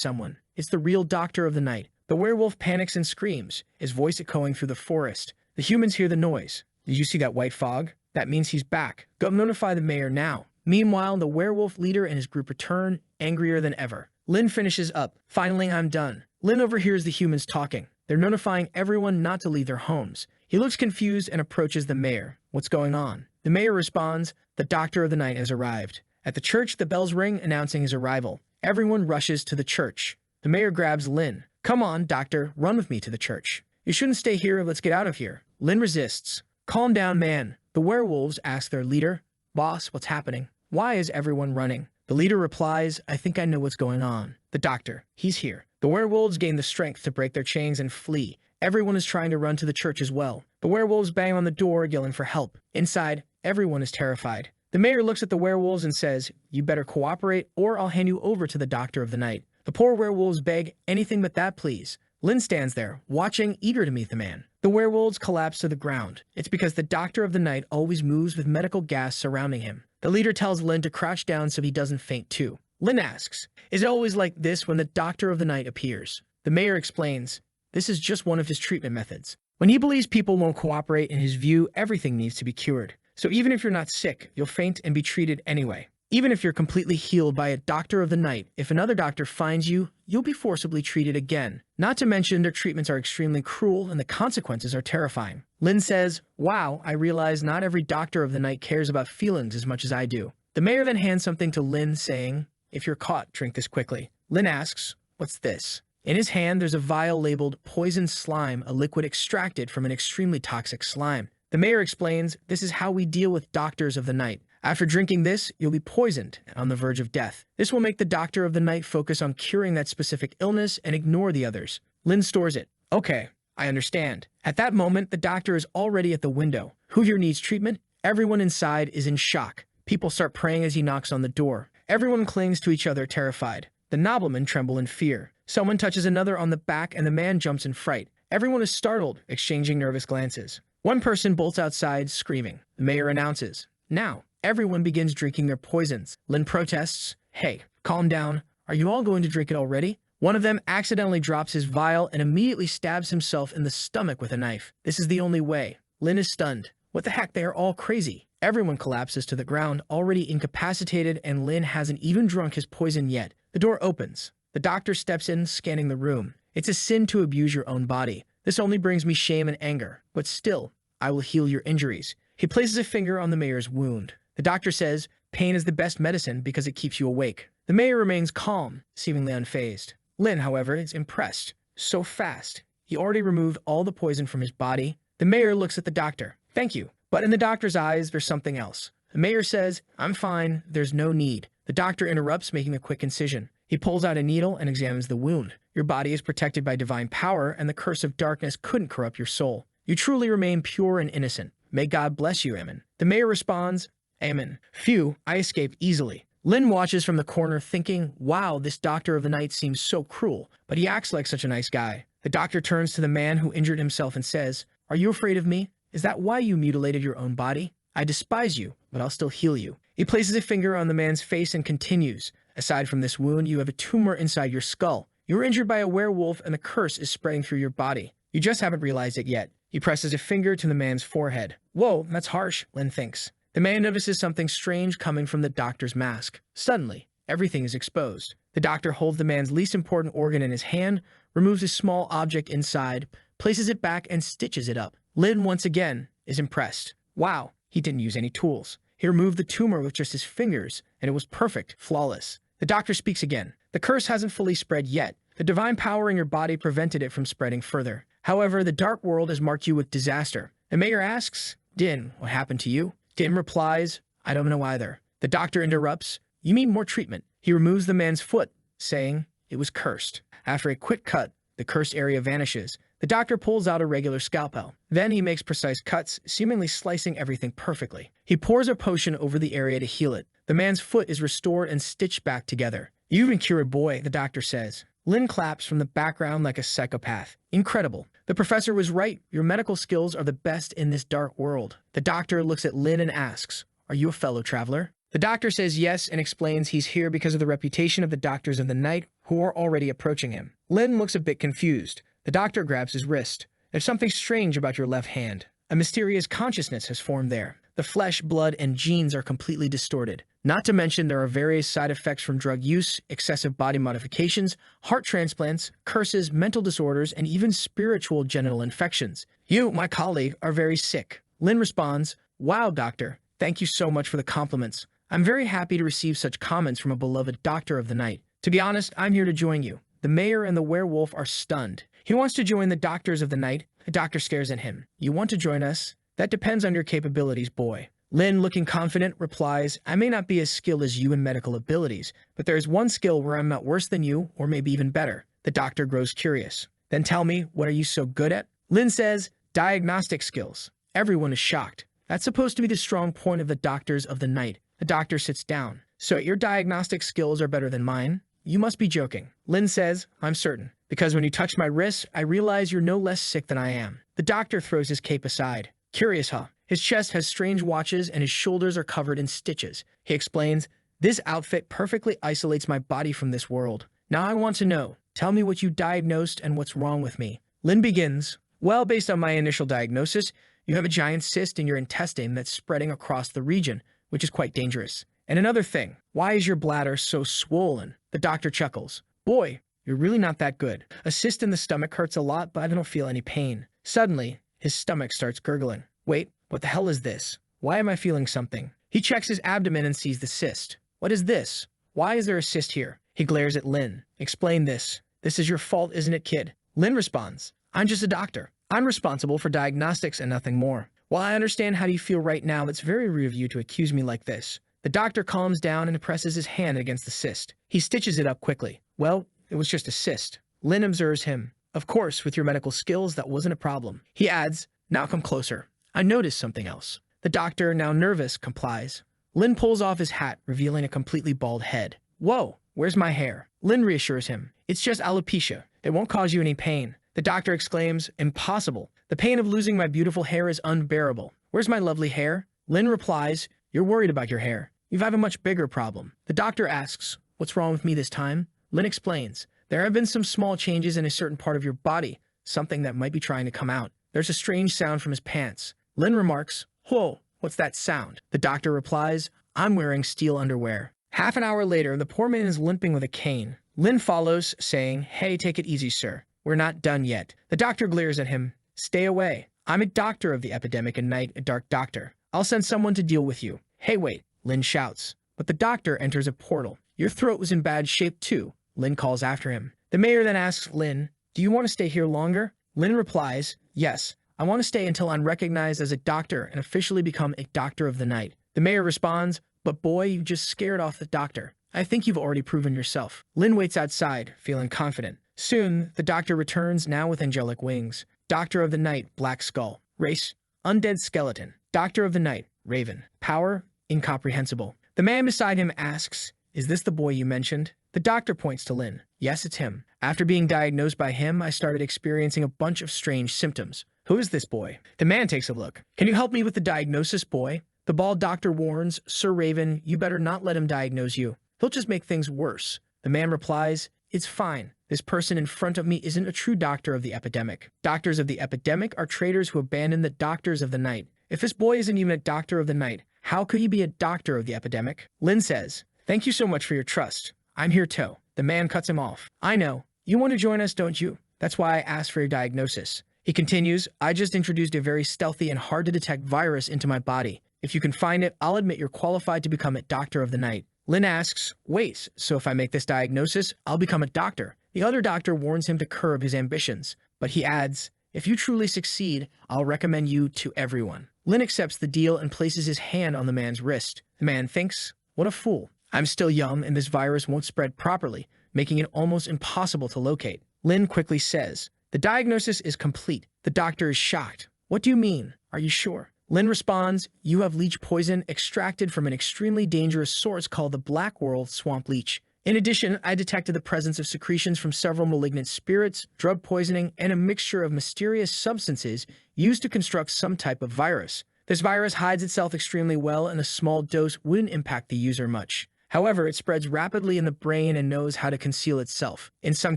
someone. It's the real doctor of the night. The werewolf panics and screams, his voice echoing through the forest. The humans hear the noise. Did you see that white fog? That means he's back. Go notify the mayor now. Meanwhile, the werewolf leader and his group return, angrier than ever. Lin finishes up. Finally, I'm done. Lin overhears the humans talking. They're notifying everyone not to leave their homes. He looks confused and approaches the mayor. What's going on? The mayor responds, the doctor of the night has arrived. At the church, the bells ring announcing his arrival. Everyone rushes to the church. The mayor grabs Lin. Come on, doctor, run with me to the church. You shouldn't stay here, let's get out of here. Lin resists. Calm down, man. The werewolves ask their leader, boss, what's happening? Why is everyone running? The leader replies, I think I know what's going on. The doctor, he's here. The werewolves gain the strength to break their chains and flee. Everyone is trying to run to the church as well. The werewolves bang on the door, yelling for help. Inside, everyone is terrified. The mayor looks at the werewolves and says, you better cooperate or I'll hand you over to the doctor of the night. The poor werewolves beg, anything but that, please. Lin stands there, watching, eager to meet the man. The werewolves collapse to the ground. It's because the doctor of the night always moves with medical gas surrounding him. The leader tells Lin to crouch down so he doesn't faint too. Lin asks, is it always like this when the doctor of the night appears? The mayor explains, this is just one of his treatment methods. When he believes people won't cooperate, in his view, everything needs to be cured. So even if you're not sick, you'll faint and be treated anyway. Even if you're completely healed by a doctor of the night, if another doctor finds you, you'll be forcibly treated again. Not to mention their treatments are extremely cruel and the consequences are terrifying. Lin says, wow, I realize not every doctor of the night cares about feelings as much as I do. The mayor then hands something to Lin saying, if you're caught, drink this quickly. Lin asks, what's this? In his hand, there's a vial labeled poison slime, a liquid extracted from an extremely toxic slime. The mayor explains, this is how we deal with doctors of the night. After drinking this, you'll be poisoned and on the verge of death. This will make the doctor of the night focus on curing that specific illness and ignore the others. Lin stores it. Okay, I understand. At that moment, the doctor is already at the window. Who here needs treatment? Everyone inside is in shock. People start praying as he knocks on the door. Everyone clings to each other, terrified. The noblemen tremble in fear. Someone touches another on the back and the man jumps in fright. Everyone is startled, exchanging nervous glances. One person bolts outside, screaming. The mayor announces, now, everyone begins drinking their poisons. Lin protests, hey, calm down. Are you all going to drink it already? One of them accidentally drops his vial and immediately stabs himself in the stomach with a knife. This is the only way. Lin is stunned. What the heck, they are all crazy. Everyone collapses to the ground, already incapacitated, and Lin hasn't even drunk his poison yet. The door opens. The doctor steps in, scanning the room. It's a sin to abuse your own body. This only brings me shame and anger. But still, I will heal your injuries. He places a finger on the mayor's wound. The doctor says, pain is the best medicine because it keeps you awake. The mayor remains calm, seemingly unfazed. Lin, however, is impressed. So fast. He already removed all the poison from his body. The mayor looks at the doctor. Thank you. But in the doctor's eyes, there's something else. The mayor says, I'm fine. There's no need. The doctor interrupts, making a quick incision. He pulls out a needle and examines the wound. Your body is protected by divine power, and the curse of darkness couldn't corrupt your soul. You truly remain pure and innocent. May God bless you, Amen. The mayor responds, Amen. Phew, I escaped easily. Lin watches from the corner thinking, wow, this doctor of the night seems so cruel, but he acts like such a nice guy. The doctor turns to the man who injured himself and says, are you afraid of me? Is that why you mutilated your own body? I despise you, but I'll still heal you. He places a finger on the man's face and continues, aside from this wound, you have a tumor inside your skull. You were injured by a werewolf and the curse is spreading through your body. You just haven't realized it yet. He presses a finger to the man's forehead. Whoa, that's harsh, Lin thinks. The man notices something strange coming from the doctor's mask. Suddenly, everything is exposed. The doctor holds the man's least important organ in his hand, removes a small object inside, places it back, and stitches it up. Lin, once again, is impressed. Wow, he didn't use any tools. He removed the tumor with just his fingers, and it was perfect, flawless. The doctor speaks again. The curse hasn't fully spread yet. The divine power in your body prevented it from spreading further. However, the dark world has marked you with disaster. The mayor asks, Din, what happened to you? Din replies, I don't know either. The doctor interrupts, you mean more treatment? He removes the man's foot, saying, it was cursed. After a quick cut, the cursed area vanishes. The doctor pulls out a regular scalpel. Then he makes precise cuts, seemingly slicing everything perfectly. He pours a potion over the area to heal it. The man's foot is restored and stitched back together. You even cure a boy, the doctor says. Lin claps from the background like a psychopath. Incredible. The professor was right. Your medical skills are the best in this dark world. The doctor looks at Lin and asks, are you a fellow traveler? The doctor says yes and explains he's here because of the reputation of the doctors of the night who are already approaching him. Lin looks a bit confused. The doctor grabs his wrist. There's something strange about your left hand. A mysterious consciousness has formed there. The flesh, blood, and genes are completely distorted. Not to mention there are various side effects from drug use, excessive body modifications, heart transplants, curses, mental disorders, and even spiritual genital infections. You, my colleague, are very sick. Lin responds, wow, doctor. Thank you so much for the compliments. I'm very happy to receive such comments from a beloved doctor of the night. To be honest, I'm here to join you. The mayor and the werewolf are stunned. He wants to join the doctors of the night. The doctor stares at him. You want to join us? That depends on your capabilities, boy. Lin, looking confident, replies, I may not be as skilled as you in medical abilities, but there is one skill where I'm not worse than you, or maybe even better. The doctor grows curious. Then tell me, what are you so good at? Lin says, diagnostic skills. Everyone is shocked. That's supposed to be the strong point of the doctors of the night. The doctor sits down. So your diagnostic skills are better than mine? You must be joking. Lin says, I'm certain. Because when you touch my wrist, I realize you're no less sick than I am. The doctor throws his cape aside. Curious, huh? His chest has strange watches and his shoulders are covered in stitches. He explains, this outfit perfectly isolates my body from this world. Now I want to know. Tell me what you diagnosed and what's wrong with me. Lin begins, well, based on my initial diagnosis, you have a giant cyst in your intestine that's spreading across the region, which is quite dangerous. And another thing, why is your bladder so swollen? The doctor chuckles. Boy, you're really not that good. A cyst in the stomach hurts a lot, but I don't feel any pain. Suddenly, his stomach starts gurgling. Wait, what the hell is this? Why am I feeling something? He checks his abdomen and sees the cyst. What is this? Why is there a cyst here? He glares at Lin. Explain this. This is your fault, isn't it, kid? Lin responds, I'm just a doctor. I'm responsible for diagnostics and nothing more. While I understand how you feel right now, it's very rude of you to accuse me like this. The doctor calms down and presses his hand against the cyst. He stitches it up quickly. Well, it was just a cyst. Lin observes him. Of course, with your medical skills, that wasn't a problem. He adds, now come closer. I noticed something else. The doctor, now nervous, complies. Lin pulls off his hat, revealing a completely bald head. Whoa, where's my hair? Lin reassures him. It's just alopecia. It won't cause you any pain. The doctor exclaims, impossible. The pain of losing my beautiful hair is unbearable. Where's my lovely hair? Lin replies, you're worried about your hair. You have a much bigger problem. The doctor asks, what's wrong with me this time? Lin explains, there have been some small changes in a certain part of your body, something that might be trying to come out. There's a strange sound from his pants. Lin remarks, whoa, what's that sound? The doctor replies, I'm wearing steel underwear. Half an hour later, the poor man is limping with a cane. Lin follows, saying, hey, take it easy, sir. We're not done yet. The doctor glares at him. Stay away. I'm a doctor of the epidemic and night, a dark doctor. I'll send someone to deal with you. Hey, wait, Lin shouts. But the doctor enters a portal. Your throat was in bad shape too, Lin calls after him. The mayor then asks Lin, do you want to stay here longer? Lin replies, yes, I want to stay until I'm recognized as a doctor and officially become a doctor of the night. The mayor responds, but boy, you just scared off the doctor. I think you've already proven yourself. Lin waits outside, feeling confident. Soon, the doctor returns, now with angelic wings. Doctor of the Night, Black Skull. Race, Undead Skeleton. Doctor of the Night, Raven. Power, Incomprehensible. The man beside him asks, is this the boy you mentioned? The doctor points to Lin. Yes, it's him. After being diagnosed by him, I started experiencing a bunch of strange symptoms. Who is this boy? The man takes a look. Can you help me with the diagnosis, boy? The bald doctor warns, Sir Raven, you better not let him diagnose you. He'll just make things worse. The man replies, it's fine. This person in front of me isn't a true doctor of the epidemic. Doctors of the epidemic are traitors who abandon the doctors of the night. If this boy isn't even a doctor of the night, how could he be a doctor of the epidemic? Lin says, thank you so much for your trust. I'm here too. The man cuts him off. I know. You want to join us, don't you? That's why I asked for your diagnosis. He continues, I just introduced a very stealthy and hard-to-detect virus into my body. If you can find it, I'll admit you're qualified to become a doctor of the night. Lin asks, wait, so if I make this diagnosis, I'll become a doctor? The other doctor warns him to curb his ambitions, but he adds, if you truly succeed, I'll recommend you to everyone. Lin accepts the deal and places his hand on the man's wrist. The man thinks, what a fool. I'm still young and this virus won't spread properly, making it almost impossible to locate. Lin quickly says, the diagnosis is complete. The doctor is shocked. What do you mean? Are you sure? Lin responds, you have leech poison extracted from an extremely dangerous source called the Black World Swamp Leech. In addition, I detected the presence of secretions from several malignant spirits, drug poisoning, and a mixture of mysterious substances used to construct some type of virus. This virus hides itself extremely well, and a small dose wouldn't impact the user much. However, it spreads rapidly in the brain and knows how to conceal itself. In some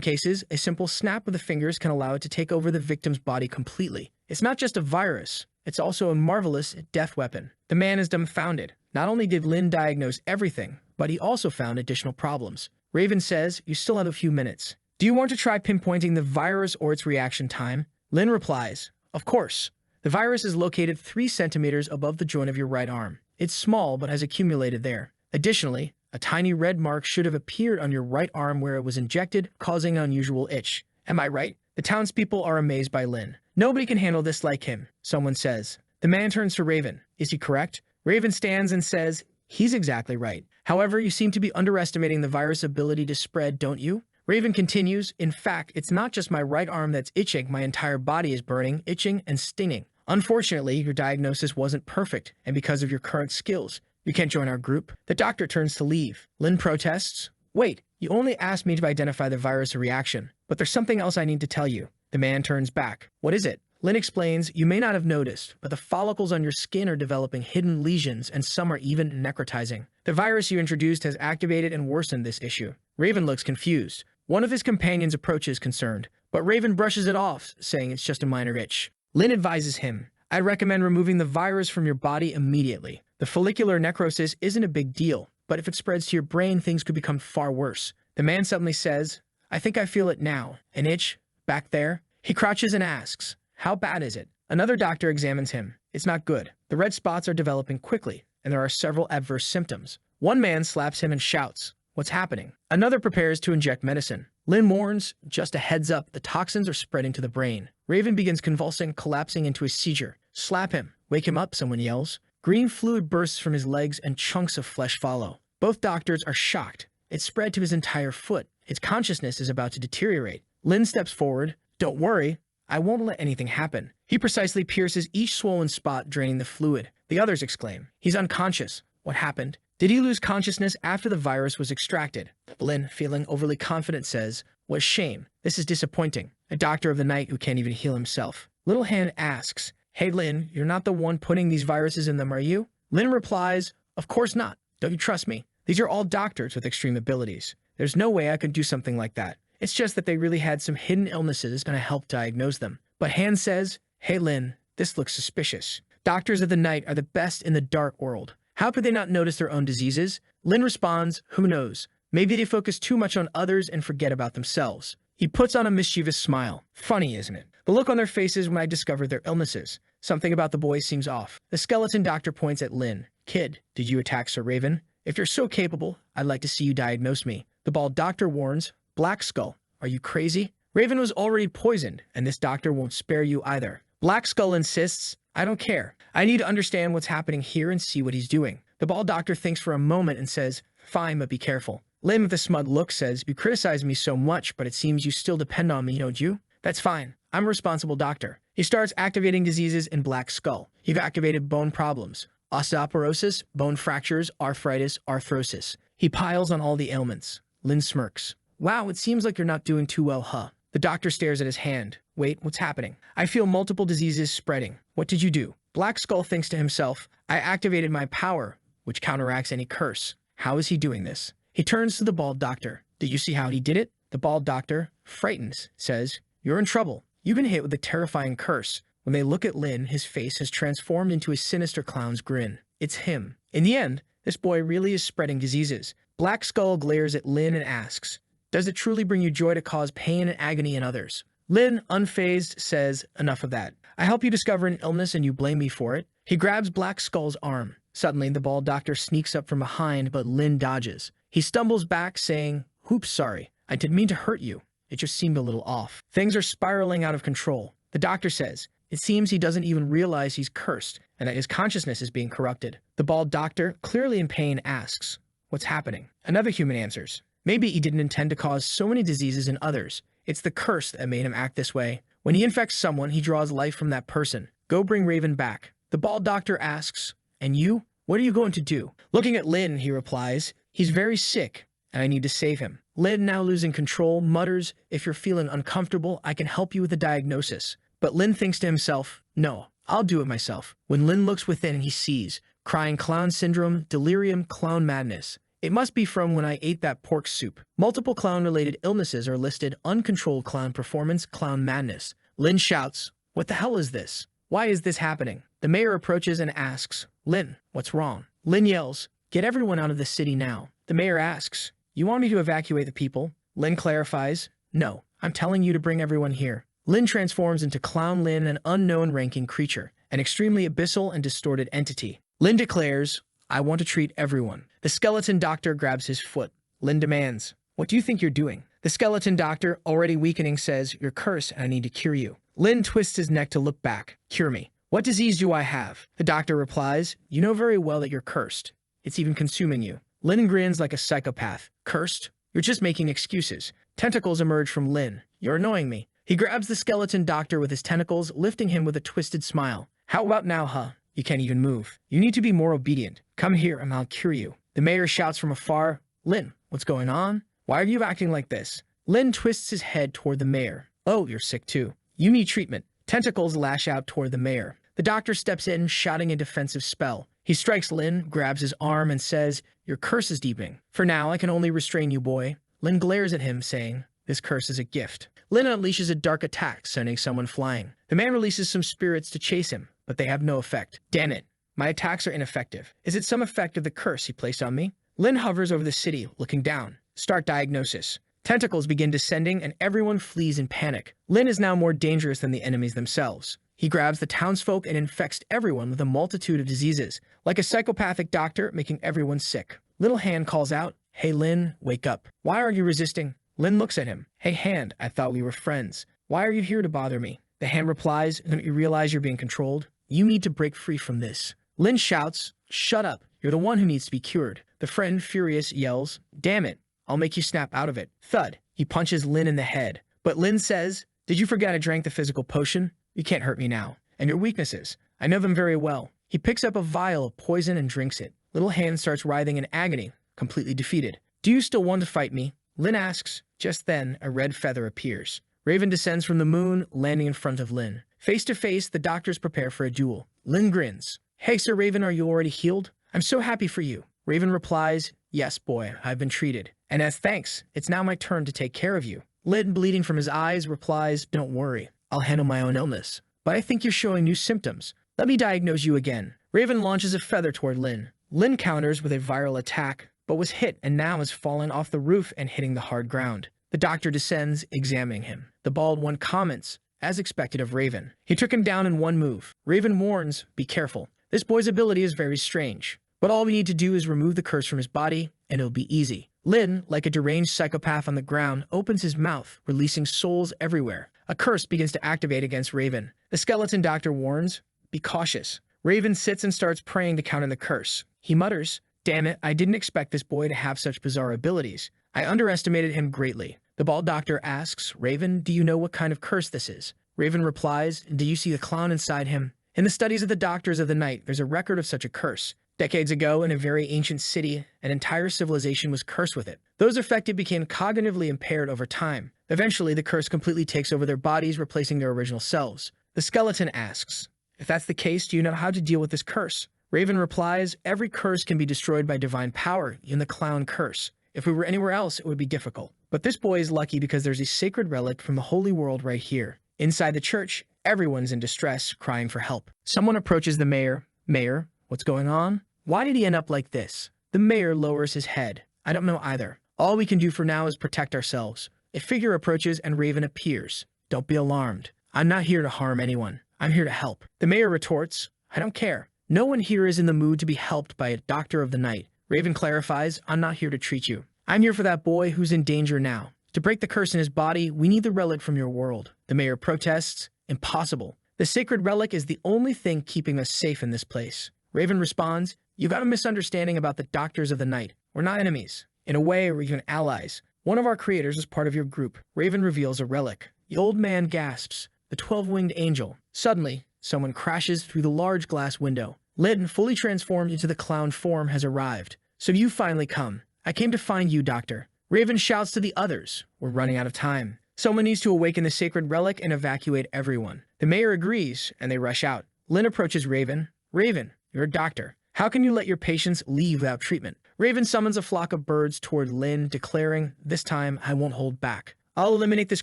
cases, a simple snap of the fingers can allow it to take over the victim's body completely. It's not just a virus, it's also a marvelous death weapon. The man is dumbfounded. Not only did Lin diagnose everything, but he also found additional problems. Raven says, you still have a few minutes. Do you want to try pinpointing the virus or its reaction time? Lin replies, of course. The virus is located 3 centimeters above the joint of your right arm. It's small but has accumulated there. Additionally, a tiny red mark should have appeared on your right arm where it was injected, causing an unusual itch. Am I right? The townspeople are amazed by Lin. Nobody can handle this like him, someone says. The man turns to Raven. Is he correct? Raven stands and says, he's exactly right. However, you seem to be underestimating the virus' ability to spread, don't you? Raven continues, in fact, it's not just my right arm that's itching, my entire body is burning, itching, and stinging. Unfortunately, your diagnosis wasn't perfect, and because of your current skills, you can't join our group. The doctor turns to leave. Lin protests, wait, you only asked me to identify the virus reaction, but there's something else I need to tell you. The man turns back. What is it? Lin explains, you may not have noticed, but the follicles on your skin are developing hidden lesions and some are even necrotizing. The virus you introduced has activated and worsened this issue. Raven looks confused. One of his companions approaches concerned, but Raven brushes it off, saying it's just a minor itch. Lin advises him, I'd recommend removing the virus from your body immediately. The follicular necrosis isn't a big deal, but if it spreads to your brain, things could become far worse. The man suddenly says, I think I feel it now. An itch? Back there? He crouches and asks, how bad is it? Another doctor examines him. It's not good. The red spots are developing quickly, and there are several adverse symptoms. One man slaps him and shouts, what's happening? Another prepares to inject medicine. Lin warns, just a heads up, the toxins are spreading to the brain. Raven begins convulsing, collapsing into a seizure. Slap him. Wake him up, someone yells. Green fluid bursts from his legs and chunks of flesh follow. Both doctors are shocked. It's spread to his entire foot. His consciousness is about to deteriorate. Lin steps forward. Don't worry, I won't let anything happen. He precisely pierces each swollen spot, draining the fluid. The others exclaim. He's unconscious. What happened? Did he lose consciousness after the virus was extracted? Lin, feeling overly confident, says, what shame. This is disappointing. A doctor of the night who can't even heal himself. Little Hand asks, hey Lin, you're not the one putting these viruses in them, are you? Lin replies, of course not. Don't you trust me? These are all doctors with extreme abilities. There's no way I could do something like that. It's just that they really had some hidden illnesses and I helped diagnose them. But Han says, hey Lin, this looks suspicious. Doctors of the night are the best in the dark world. How could they not notice their own diseases? Lin responds, who knows? Maybe they focus too much on others and forget about themselves. He puts on a mischievous smile. Funny, isn't it? The look on their faces when I discover their illnesses. Something about the boys seems off. The skeleton doctor points at Lin. Kid, did you attack Sir Raven? If you're so capable, I'd like to see you diagnose me. The bald doctor warns, Black Skull, are you crazy? Raven was already poisoned, and this doctor won't spare you either. Black Skull insists, I don't care. I need to understand what's happening here and see what he's doing. The bald doctor thinks for a moment and says, fine, but be careful. Lin with a smug look says, you criticize me so much, but it seems you still depend on me, don't you? That's fine. I'm a responsible doctor. He starts activating diseases in Black Skull. You've activated bone problems. Osteoporosis, bone fractures, arthritis, arthrosis. He piles on all the ailments. Lin smirks. Wow, it seems like you're not doing too well, huh? The doctor stares at his hand. Wait, what's happening? I feel multiple diseases spreading. What did you do? Black Skull thinks to himself, I activated my power, which counteracts any curse. How is he doing this? He turns to the bald doctor. Did you see how he did it? The bald doctor, frightened, says, you're in trouble. You've been hit with a terrifying curse. When they look at Lin, his face has transformed into a sinister clown's grin. It's him. In the end, this boy really is spreading diseases. Black Skull glares at Lin and asks, does it truly bring you joy to cause pain and agony in others? Lin, unfazed, says, enough of that. I help you discover an illness and you blame me for it. He grabs Black Skull's arm. Suddenly, the bald doctor sneaks up from behind, but Lin dodges. He stumbles back, saying, oops, sorry. I didn't mean to hurt you. It just seemed a little off. Things are spiraling out of control. The doctor says, it seems he doesn't even realize he's cursed and that his consciousness is being corrupted. The bald doctor, clearly in pain, asks, what's happening? Another human answers, maybe he didn't intend to cause so many diseases in others. It's the curse that made him act this way. When he infects someone, he draws life from that person. Go bring Raven back. The bald doctor asks, and you? What are you going to do? Looking at Lin, he replies, he's very sick, and I need to save him. Lin, now losing control, mutters, if you're feeling uncomfortable, I can help you with a diagnosis. But Lin thinks to himself, no, I'll do it myself. When Lin looks within, he sees, crying clown syndrome, delirium, clown madness. It must be from when I ate that pork soup. Multiple clown-related illnesses are listed, uncontrolled clown performance, clown madness. Lin shouts, what the hell is this? Why is this happening? The mayor approaches and asks, Lin, what's wrong? Lin yells, get everyone out of the city now. The mayor asks, you want me to evacuate the people? Lin clarifies, no, I'm telling you to bring everyone here. Lin transforms into Clown Lin, an unknown ranking creature, an extremely abyssal and distorted entity. Lin declares, I want to treat everyone. The skeleton doctor grabs his foot. Lin demands, what do you think you're doing? The skeleton doctor, already weakening, says, you're cursed and I need to cure you. Lin twists his neck to look back. Cure me. What disease do I have? The doctor replies, you know very well that you're cursed. It's even consuming you. Lin grins like a psychopath. Cursed? You're just making excuses. Tentacles emerge from Lin. You're annoying me. He grabs the skeleton doctor with his tentacles, lifting him with a twisted smile. How about now, huh? You can't even move. You need to be more obedient. Come here and I'll cure you. The mayor shouts from afar, Lin, what's going on? Why are you acting like this? Lin twists his head toward the mayor. Oh, you're sick too. You need treatment. Tentacles lash out toward the mayor. The doctor steps in, shouting a defensive spell. He strikes Lin, grabs his arm, and says, your curse is deepening. For now, I can only restrain you, boy. Lin glares at him, saying, this curse is a gift. Lin unleashes a dark attack, sending someone flying. The man releases some spirits to chase him, but they have no effect. Damn it. My attacks are ineffective. Is it some effect of the curse he placed on me? Lin hovers over the city, looking down. Start diagnosis. Tentacles begin descending, and everyone flees in panic. Lin is now more dangerous than the enemies themselves. He grabs the townsfolk and infects everyone with a multitude of diseases, like a psychopathic doctor making everyone sick. Little Hand calls out, hey Lin, wake up. Why are you resisting? Lin looks at him. Hey, hand, I thought we were friends. Why are you here to bother me? The hand replies, don't you realize you're being controlled? You need to break free from this. Lin shouts, shut up. You're the one who needs to be cured. The friend, furious, yells, damn it. I'll make you snap out of it. Thud. He punches Lin in the head. But Lin says, did you forget I drank the physical potion? You can't hurt me now. And your weaknesses. I know them very well. He picks up a vial of poison and drinks it. Little hand starts writhing in agony, completely defeated. Do you still want to fight me? Lin asks. Just then, a red feather appears. Raven descends from the moon, landing in front of Lin. Face to face, the doctors prepare for a duel. Lin grins. Hey, Sir Raven, are you already healed? I'm so happy for you. Raven replies, yes, boy, I've been treated. And as thanks, it's now my turn to take care of you. Lin, bleeding from his eyes, replies, don't worry. I'll handle my own illness. But I think you're showing new symptoms. Let me diagnose you again. Raven launches a feather toward Lin. Lin counters with a viral attack, but was hit and now is falling off the roof and hitting the hard ground. The doctor descends, examining him. The bald one comments, as expected of Raven. He took him down in one move. Raven warns, be careful. This boy's ability is very strange. But all we need to do is remove the curse from his body, and it'll be easy. Lin, like a deranged psychopath on the ground, opens his mouth, releasing souls everywhere. A curse begins to activate against Raven. The skeleton doctor warns, be cautious. Raven sits and starts praying to counter the curse. He mutters, damn it, I didn't expect this boy to have such bizarre abilities. I underestimated him greatly. The bald doctor asks, Raven, do you know what kind of curse this is? Raven replies, do you see the clown inside him? In the studies of the doctors of the night, there's a record of such a curse. Decades ago, in a very ancient city, an entire civilization was cursed with it. Those affected became cognitively impaired over time. Eventually, the curse completely takes over their bodies, replacing their original selves. The skeleton asks, if that's the case, do you know how to deal with this curse? Raven replies, every curse can be destroyed by divine power, even the clown curse. If we were anywhere else, it would be difficult. But this boy is lucky because there's a sacred relic from the holy world right here. Inside the church, everyone's in distress, crying for help. Someone approaches the mayor. Mayor, what's going on? Why did he end up like this? The mayor lowers his head. I don't know either. All we can do for now is protect ourselves. A figure approaches and Raven appears. Don't be alarmed. I'm not here to harm anyone. I'm here to help. The mayor retorts, I don't care. No one here is in the mood to be helped by a doctor of the night. Raven clarifies, I'm not here to treat you. I'm here for that boy who's in danger now. To break the curse in his body, we need the relic from your world. The mayor protests, impossible. The sacred relic is the only thing keeping us safe in this place. Raven responds, you got a misunderstanding about the doctors of the night. We're not enemies. In a way, we're even allies. One of our creators is part of your group. Raven reveals a relic. The old man gasps, the 12-winged angel. Suddenly, someone crashes through the large glass window. Lin, fully transformed into the clown form, has arrived. So you finally come. I came to find you, Doctor. Raven shouts to the others. We're running out of time. Someone needs to awaken the sacred relic and evacuate everyone. The mayor agrees, and they rush out. Lin approaches Raven. Raven, you're a doctor. How can you let your patients leave without treatment? Raven summons a flock of birds toward Lin, declaring, this time I won't hold back. I'll eliminate this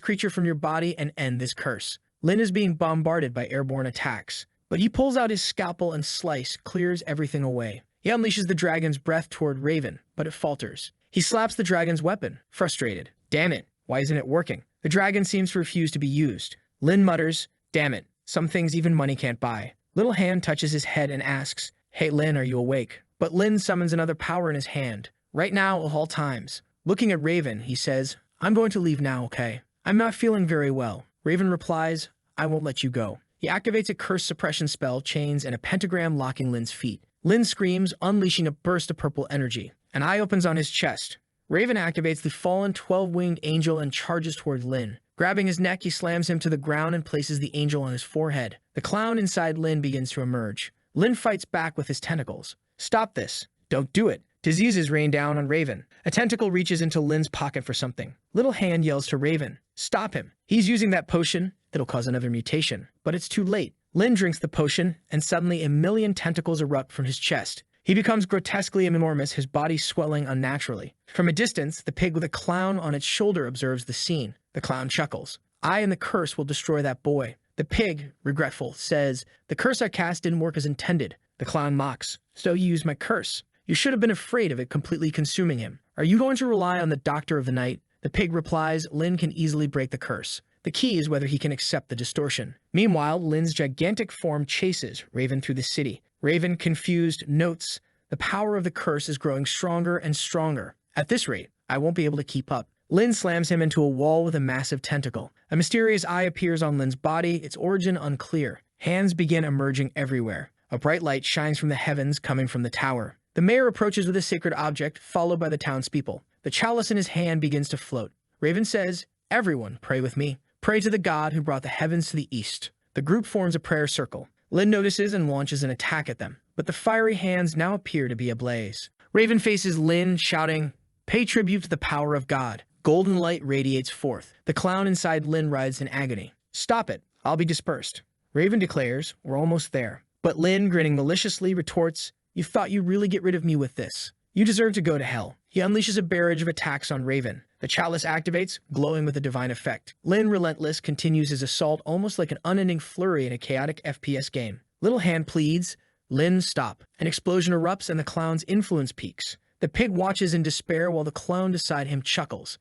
creature from your body and end this curse. Lin is being bombarded by airborne attacks, but he pulls out his scalpel and slice, clears everything away. He unleashes the dragon's breath toward Raven, but it falters. He slaps the dragon's weapon, frustrated. Damn it, why isn't it working? The dragon seems to refuse to be used. Lin mutters, damn it, some things even money can't buy. Little Hand touches his head and asks, hey Lin, are you awake? But Lin summons another power in his hand. Right now, of all times. Looking at Raven, he says, I'm going to leave now, okay? I'm not feeling very well. Raven replies, I won't let you go. He activates a curse suppression spell, chains, and a pentagram locking Lin's feet. Lin screams, unleashing a burst of purple energy. An eye opens on his chest. Raven activates the fallen 12-winged angel and charges toward Lin. Grabbing his neck, he slams him to the ground and places the angel on his forehead. The clown inside Lin begins to emerge. Lin fights back with his tentacles. Stop this. Don't do it. Diseases rain down on Raven. A tentacle reaches into Lin's pocket for something. Little Hand yells to Raven, stop him. He's using that potion. It'll cause another mutation. But it's too late. Lin drinks the potion, and suddenly a million tentacles erupt from his chest. He becomes grotesquely enormous, his body swelling unnaturally. From a distance, the pig with a clown on its shoulder observes the scene. The clown chuckles. I and the curse will destroy that boy. The pig, regretful, says, the curse I cast didn't work as intended. The clown mocks. So you used my curse. You should have been afraid of it completely consuming him. Are you going to rely on the doctor of the night? The pig replies, Lin can easily break the curse. The key is whether he can accept the distortion. Meanwhile, Lin's gigantic form chases Raven through the city. Raven, confused, notes, the power of the curse is growing stronger and stronger. At this rate, I won't be able to keep up. Lin slams him into a wall with a massive tentacle. A mysterious eye appears on Lin's body, its origin unclear. Hands begin emerging everywhere. A bright light shines from the heavens coming from the tower. The mayor approaches with a sacred object, followed by the townspeople. The chalice in his hand begins to float. Raven says, "Everyone, pray with me. Pray to the god who brought the heavens to the east." The group forms a prayer circle. Lin notices and launches an attack at them, but the fiery hands now appear to be ablaze. Raven faces Lin, shouting, "Pay tribute to the power of God." Golden light radiates forth. The clown inside Lin writhes in agony. "Stop it. I'll be dispersed." Raven declares, "We're almost there." But Lin, grinning maliciously, retorts, "You thought you'd really get rid of me with this? You deserve to go to hell." He unleashes a barrage of attacks on Raven. The chalice activates, glowing with a divine effect. Lin, relentless, continues his assault almost like an unending flurry in a chaotic FPS game. Little Hand pleads, "Lin, stop." An explosion erupts and the clown's influence peaks. The pig watches in despair while the clown beside him chuckles.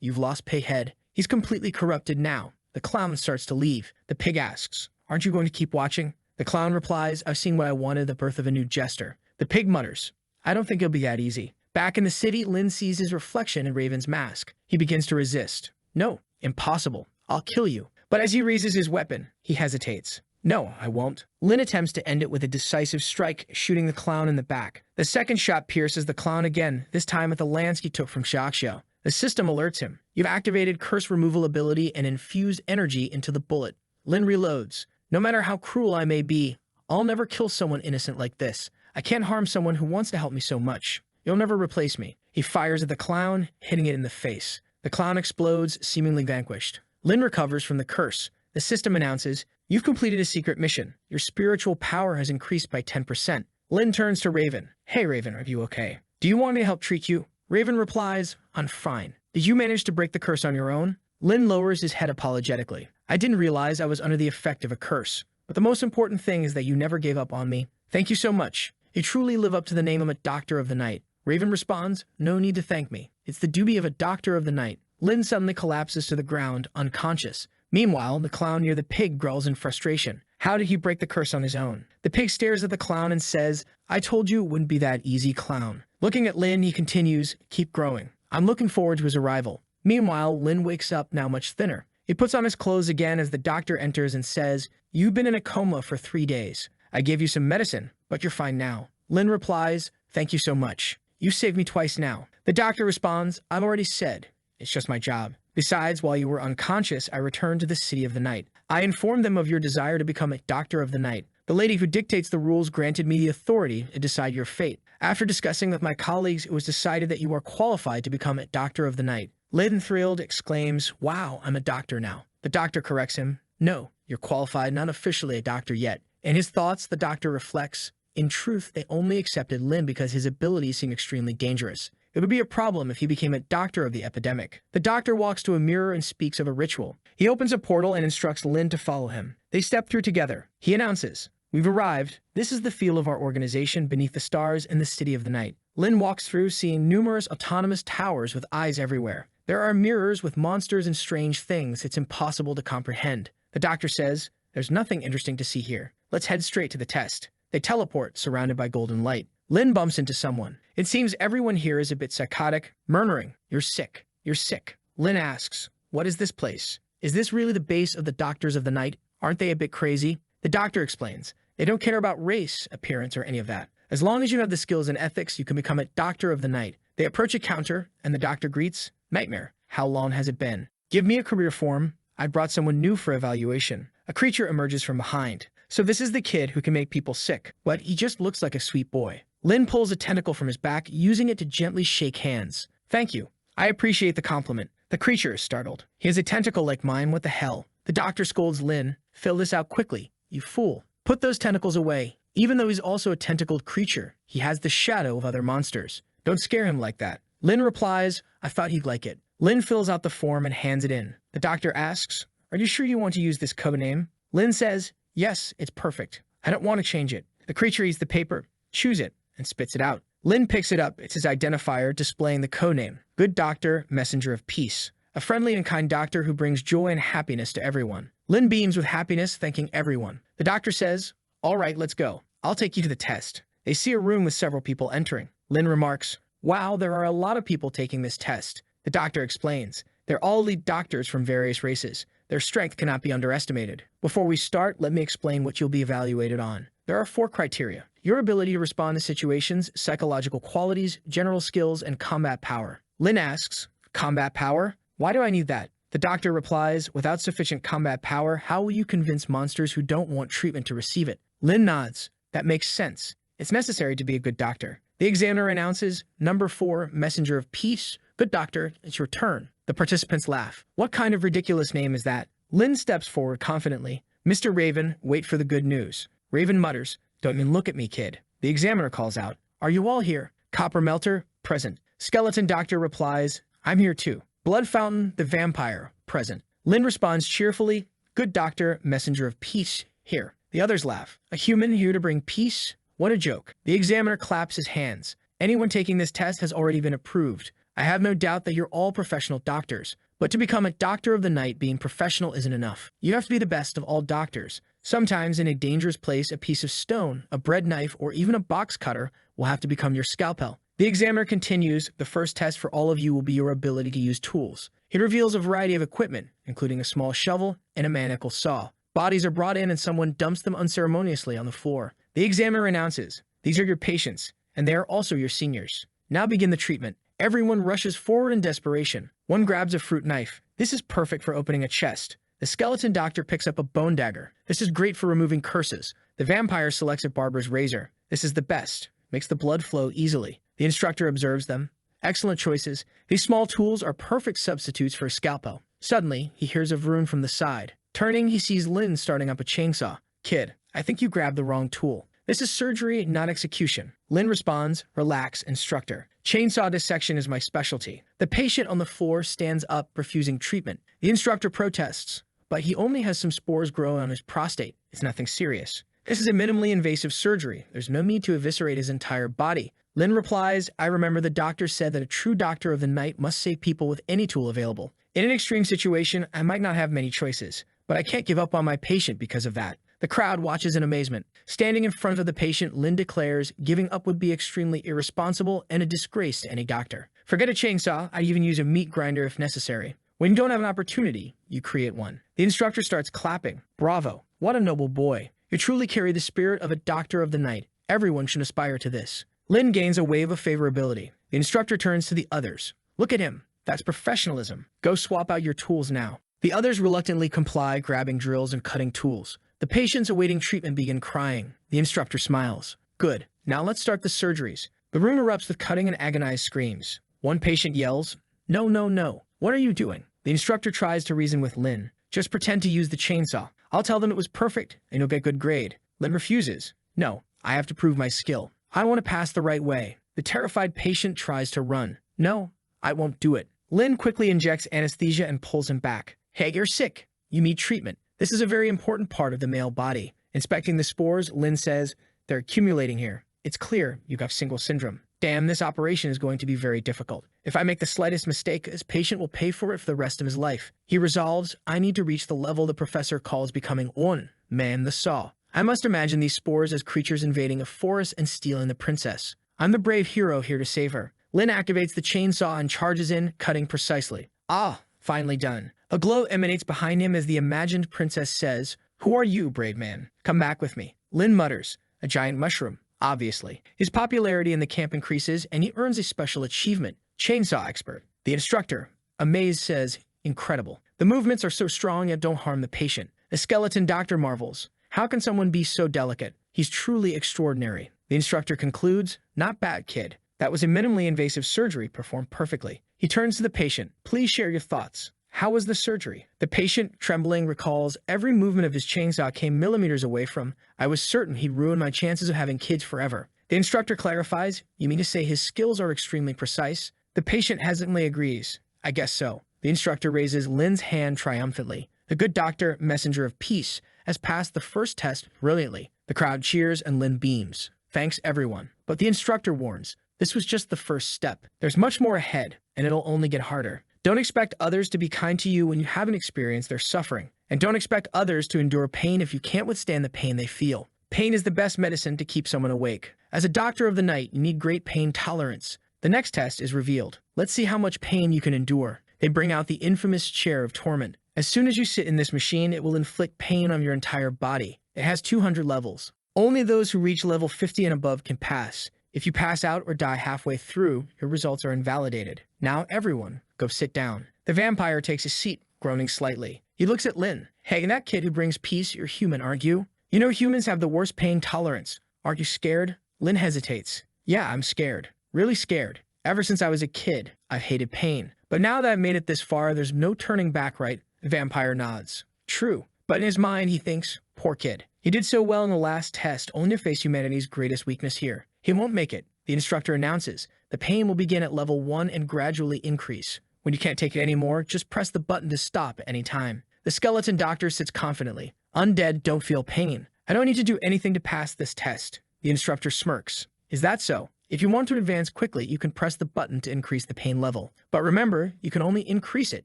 "You've lost Pighead. He's completely corrupted now." The clown starts to leave. The pig asks, "Aren't you going to keep watching?" The clown replies, "I've seen what I wanted, the birth of a new jester." The pig mutters, "I don't think it'll be that easy." Back in the city, Lin sees his reflection in Raven's mask. He begins to resist. "No, impossible. I'll kill you." But as he raises his weapon, he hesitates. "No, I won't." Lin attempts to end it with a decisive strike, shooting the clown in the back. The second shot pierces the clown again, this time at the lance he took from Sha Sha. The system alerts him. "You've activated curse removal ability and infused energy into the bullet." Lin reloads. "No matter how cruel I may be, I'll never kill someone innocent like this. I can't harm someone who wants to help me so much. You'll never replace me." He fires at the clown, hitting it in the face. The clown explodes, seemingly vanquished. Lin recovers from the curse. The system announces, "You've completed a secret mission. Your spiritual power has increased by 10%. Lin turns to Raven. "Hey Raven, are you okay? Do you want me to help treat you?" Raven replies, "I'm fine. Did you manage to break the curse on your own?" Lin lowers his head apologetically. "I didn't realize I was under the effect of a curse. But the most important thing is that you never gave up on me. Thank you so much. You truly live up to the name of a Doctor of the Night." Raven responds, "No need to thank me. It's the duty of a Doctor of the Night." Lin suddenly collapses to the ground, unconscious. Meanwhile, the clown near the pig growls in frustration. How did he break the curse on his own? The pig stares at the clown and says, "I told you it wouldn't be that easy, clown." Looking at Lin, he continues, "Keep growing. I'm looking forward to his arrival." Meanwhile, Lin wakes up now much thinner. He puts on his clothes again as the doctor enters and says, "You've been in a coma for 3 days. I gave you some medicine, but you're fine now." Lin replies, "Thank you so much. You saved me twice now." The doctor responds, "I've already said. It's just my job. Besides, while you were unconscious, I returned to the City of the Night. I informed them of your desire to become a Doctor of the Night. The lady who dictates the rules granted me the authority to decide your fate. After discussing with my colleagues, it was decided that you are qualified to become a Doctor of the Night." Lin, thrilled, exclaims, "Wow, I'm a doctor now." The doctor corrects him, "No, you're qualified, not officially a doctor yet." In his thoughts, the doctor reflects, in truth, they only accepted Lin because his abilities seem extremely dangerous. It would be a problem if he became a doctor of the epidemic. The doctor walks to a mirror and speaks of a ritual. He opens a portal and instructs Lin to follow him. They step through together. He announces, "We've arrived. This is the field of our organization beneath the stars in the City of the Night." Lin walks through, seeing numerous autonomous towers with eyes everywhere. There are mirrors with monsters and strange things it's impossible to comprehend. The doctor says, "There's nothing interesting to see here. Let's head straight to the test." They teleport, surrounded by golden light. Lin bumps into someone. It seems everyone here is a bit psychotic, murmuring, "You're sick. You're sick." Lin asks, "What is this place? Is this really the base of the Doctors of the Night? Aren't they a bit crazy?" The doctor explains, "They don't care about race, appearance, or any of that. As long as you have the skills and ethics, you can become a Doctor of the Night." They approach a counter, and the doctor greets, "Nightmare, how long has it been? Give me a career form. I brought someone new for evaluation." A creature emerges from behind. "So this is the kid who can make people sick, but he just looks like a sweet boy." Lin pulls a tentacle from his back, using it to gently shake hands. "Thank you. I appreciate the compliment." The creature is startled. "He has a tentacle like mine, what the hell?" The doctor scolds Lin, "Fill this out quickly, you fool. Put those tentacles away. Even though he's also a tentacled creature, he has the shadow of other monsters. Don't scare him like that." Lin replies, "I thought he'd like it." Lin fills out the form and hands it in. The doctor asks, "Are you sure you want to use this code name?" Lin says, "Yes, it's perfect. I don't want to change it." The creature eats the paper, chews it, and spits it out. Lin picks it up. It's his identifier displaying the codename, Good Doctor, Messenger of Peace. A friendly and kind doctor who brings joy and happiness to everyone. Lin beams with happiness, thanking everyone. The doctor says, "All right, let's go. I'll take you to the test." They see a room with several people entering. Lin remarks, "Wow, there are a lot of people taking this test. The doctor explains. They're all elite doctors from various races. Their strength cannot be underestimated. Before we start, let me explain what you'll be evaluated on. There are 4 criteria: your ability to respond to situations, psychological qualities, general skills, and combat power. Lin asks, combat power? Why do I need that? The doctor replies, without sufficient combat power, how will you convince monsters who don't want treatment to receive it? Lin nods. That makes sense. It's necessary to be a good doctor. The examiner announces, number 4, messenger of peace. Good doctor, it's your turn. The participants laugh. What kind of ridiculous name is that? Lin steps forward confidently. Mr. Raven, wait for the good news. Raven mutters, don't even look at me, kid. The examiner calls out, are you all here? Copper Melter, present. Skeleton Doctor replies, I'm here too. Blood Fountain, the vampire, present. Lin responds cheerfully, good doctor, messenger of peace, here. The others laugh. A human here to bring peace? What a joke. The examiner claps his hands. Anyone taking this test has already been approved. I have no doubt that you're all professional doctors. But to become a doctor of the night, being professional isn't enough. You have to be the best of all doctors. Sometimes in a dangerous place, a piece of stone, a bread knife, or even a box cutter will have to become your scalpel. The examiner continues, the first test for all of you will be your ability to use tools. He reveals a variety of equipment, including a small shovel and a mechanical saw. Bodies are brought in and someone dumps them unceremoniously on the floor. The examiner announces, these are your patients, and they are also your seniors. Now begin the treatment. Everyone rushes forward in desperation. One grabs a fruit knife. This is perfect for opening a chest. The skeleton doctor picks up a bone dagger. This is great for removing curses. The vampire selects a barber's razor. This is the best. Makes the blood flow easily. The instructor observes them. Excellent choices. These small tools are perfect substitutes for a scalpel. Suddenly, he hears a vroom from the side. Turning, he sees Lin starting up a chainsaw. Kid, I think you grabbed the wrong tool. This is surgery, not execution. Lin responds, relax, instructor. Chainsaw dissection is my specialty. The patient on the floor stands up, refusing treatment. The instructor protests, but he only has some spores growing on his prostate. It's nothing serious. This is a minimally invasive surgery. There's no need to eviscerate his entire body. Lin replies, I remember the doctor said that a true doctor of the night must save people with any tool available. In an extreme situation, I might not have many choices, but I can't give up on my patient because of that. The crowd watches in amazement. Standing in front of the patient, Lin declares, giving up would be extremely irresponsible and a disgrace to any doctor. Forget a chainsaw, I'd even use a meat grinder if necessary. When you don't have an opportunity, you create one. The instructor starts clapping. Bravo, what a noble boy. You truly carry the spirit of a doctor of the night. Everyone should aspire to this. Lin gains a wave of favorability. The instructor turns to the others. Look at him. That's professionalism. Go swap out your tools now. The others reluctantly comply, grabbing drills and cutting tools. The patients awaiting treatment begin crying. The instructor smiles. Good. Now let's start the surgeries. The room erupts with cutting and agonized screams. One patient yells, no, no, no. What are you doing? The instructor tries to reason with Lin. Just pretend to use the chainsaw. I'll tell them it was perfect and you'll get good grade. Lin refuses. No, I have to prove my skill. I want to pass the right way. The terrified patient tries to run. No, I won't do it. Lin quickly injects anesthesia and pulls him back. Hey, you're sick. You need treatment. This is a very important part of the male body. Inspecting the spores, Lin says, they're accumulating here. It's clear you got single syndrome. Damn, this operation is going to be very difficult. If I make the slightest mistake, this patient will pay for it for the rest of his life. He resolves, I need to reach the level the professor calls becoming one, man the saw. I must imagine these spores as creatures invading a forest and stealing the princess. I'm the brave hero here to save her. Lin activates the chainsaw and charges in, cutting precisely. Ah, finally done. A glow emanates behind him as the imagined princess says, who are you, brave man? Come back with me. Lin mutters, a giant mushroom, obviously. His popularity in the camp increases and he earns a special achievement, chainsaw expert. The instructor, amazed, says, incredible. The movements are so strong yet don't harm the patient. The skeleton doctor marvels, how can someone be so delicate? He's truly extraordinary. The instructor concludes, not bad, kid. That was a minimally invasive surgery performed perfectly. He turns to the patient, please share your thoughts. How was the surgery? The patient, trembling, recalls every movement of his chainsaw came millimeters away from. I was certain he'd ruin my chances of having kids forever. The instructor clarifies, you mean to say his skills are extremely precise? The patient hesitantly agrees. I guess so. The instructor raises Lin's hand triumphantly. The good doctor, messenger of peace, has passed the first test brilliantly. The crowd cheers and Lin beams. Thanks everyone. But the instructor warns, this was just the first step. There's much more ahead, and it'll only get harder. Don't expect others to be kind to you when you haven't experienced their suffering. And don't expect others to endure pain if you can't withstand the pain they feel. Pain is the best medicine to keep someone awake. As a doctor of the night, you need great pain tolerance. The next test is revealed. Let's see how much pain you can endure. They bring out the infamous chair of torment. As soon as you sit in this machine, it will inflict pain on your entire body. It has 200 levels. Only those who reach level 50 and above can pass. If you pass out or die halfway through, your results are invalidated. Now everyone, go sit down. The vampire takes a seat, groaning slightly. He looks at Lin. Hey, that kid who brings peace, you're human, aren't you? You know humans have the worst pain tolerance. Aren't you scared? Lin hesitates. Yeah, I'm scared. Really scared. Ever since I was a kid, I've hated pain. But now that I've made it this far, there's no turning back, right? The vampire nods. True. But in his mind, he thinks, poor kid. He did so well in the last test, only to face humanity's greatest weakness here. He won't make it. The instructor announces, the pain will begin at level 1 and gradually increase. When you can't take it anymore, just press the button to stop at any time. The skeleton doctor sits confidently. Undead don't feel pain. I don't need to do anything to pass this test. The instructor smirks. Is that so? If you want to advance quickly, you can press the button to increase the pain level. But remember, you can only increase it,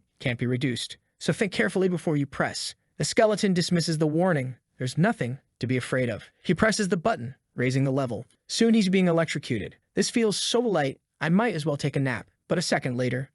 can't be reduced. So think carefully before you press. The skeleton dismisses the warning. There's nothing to be afraid of. He presses the button, raising the level. Soon he's being electrocuted. This feels so light, I might as well take a nap. But a second later,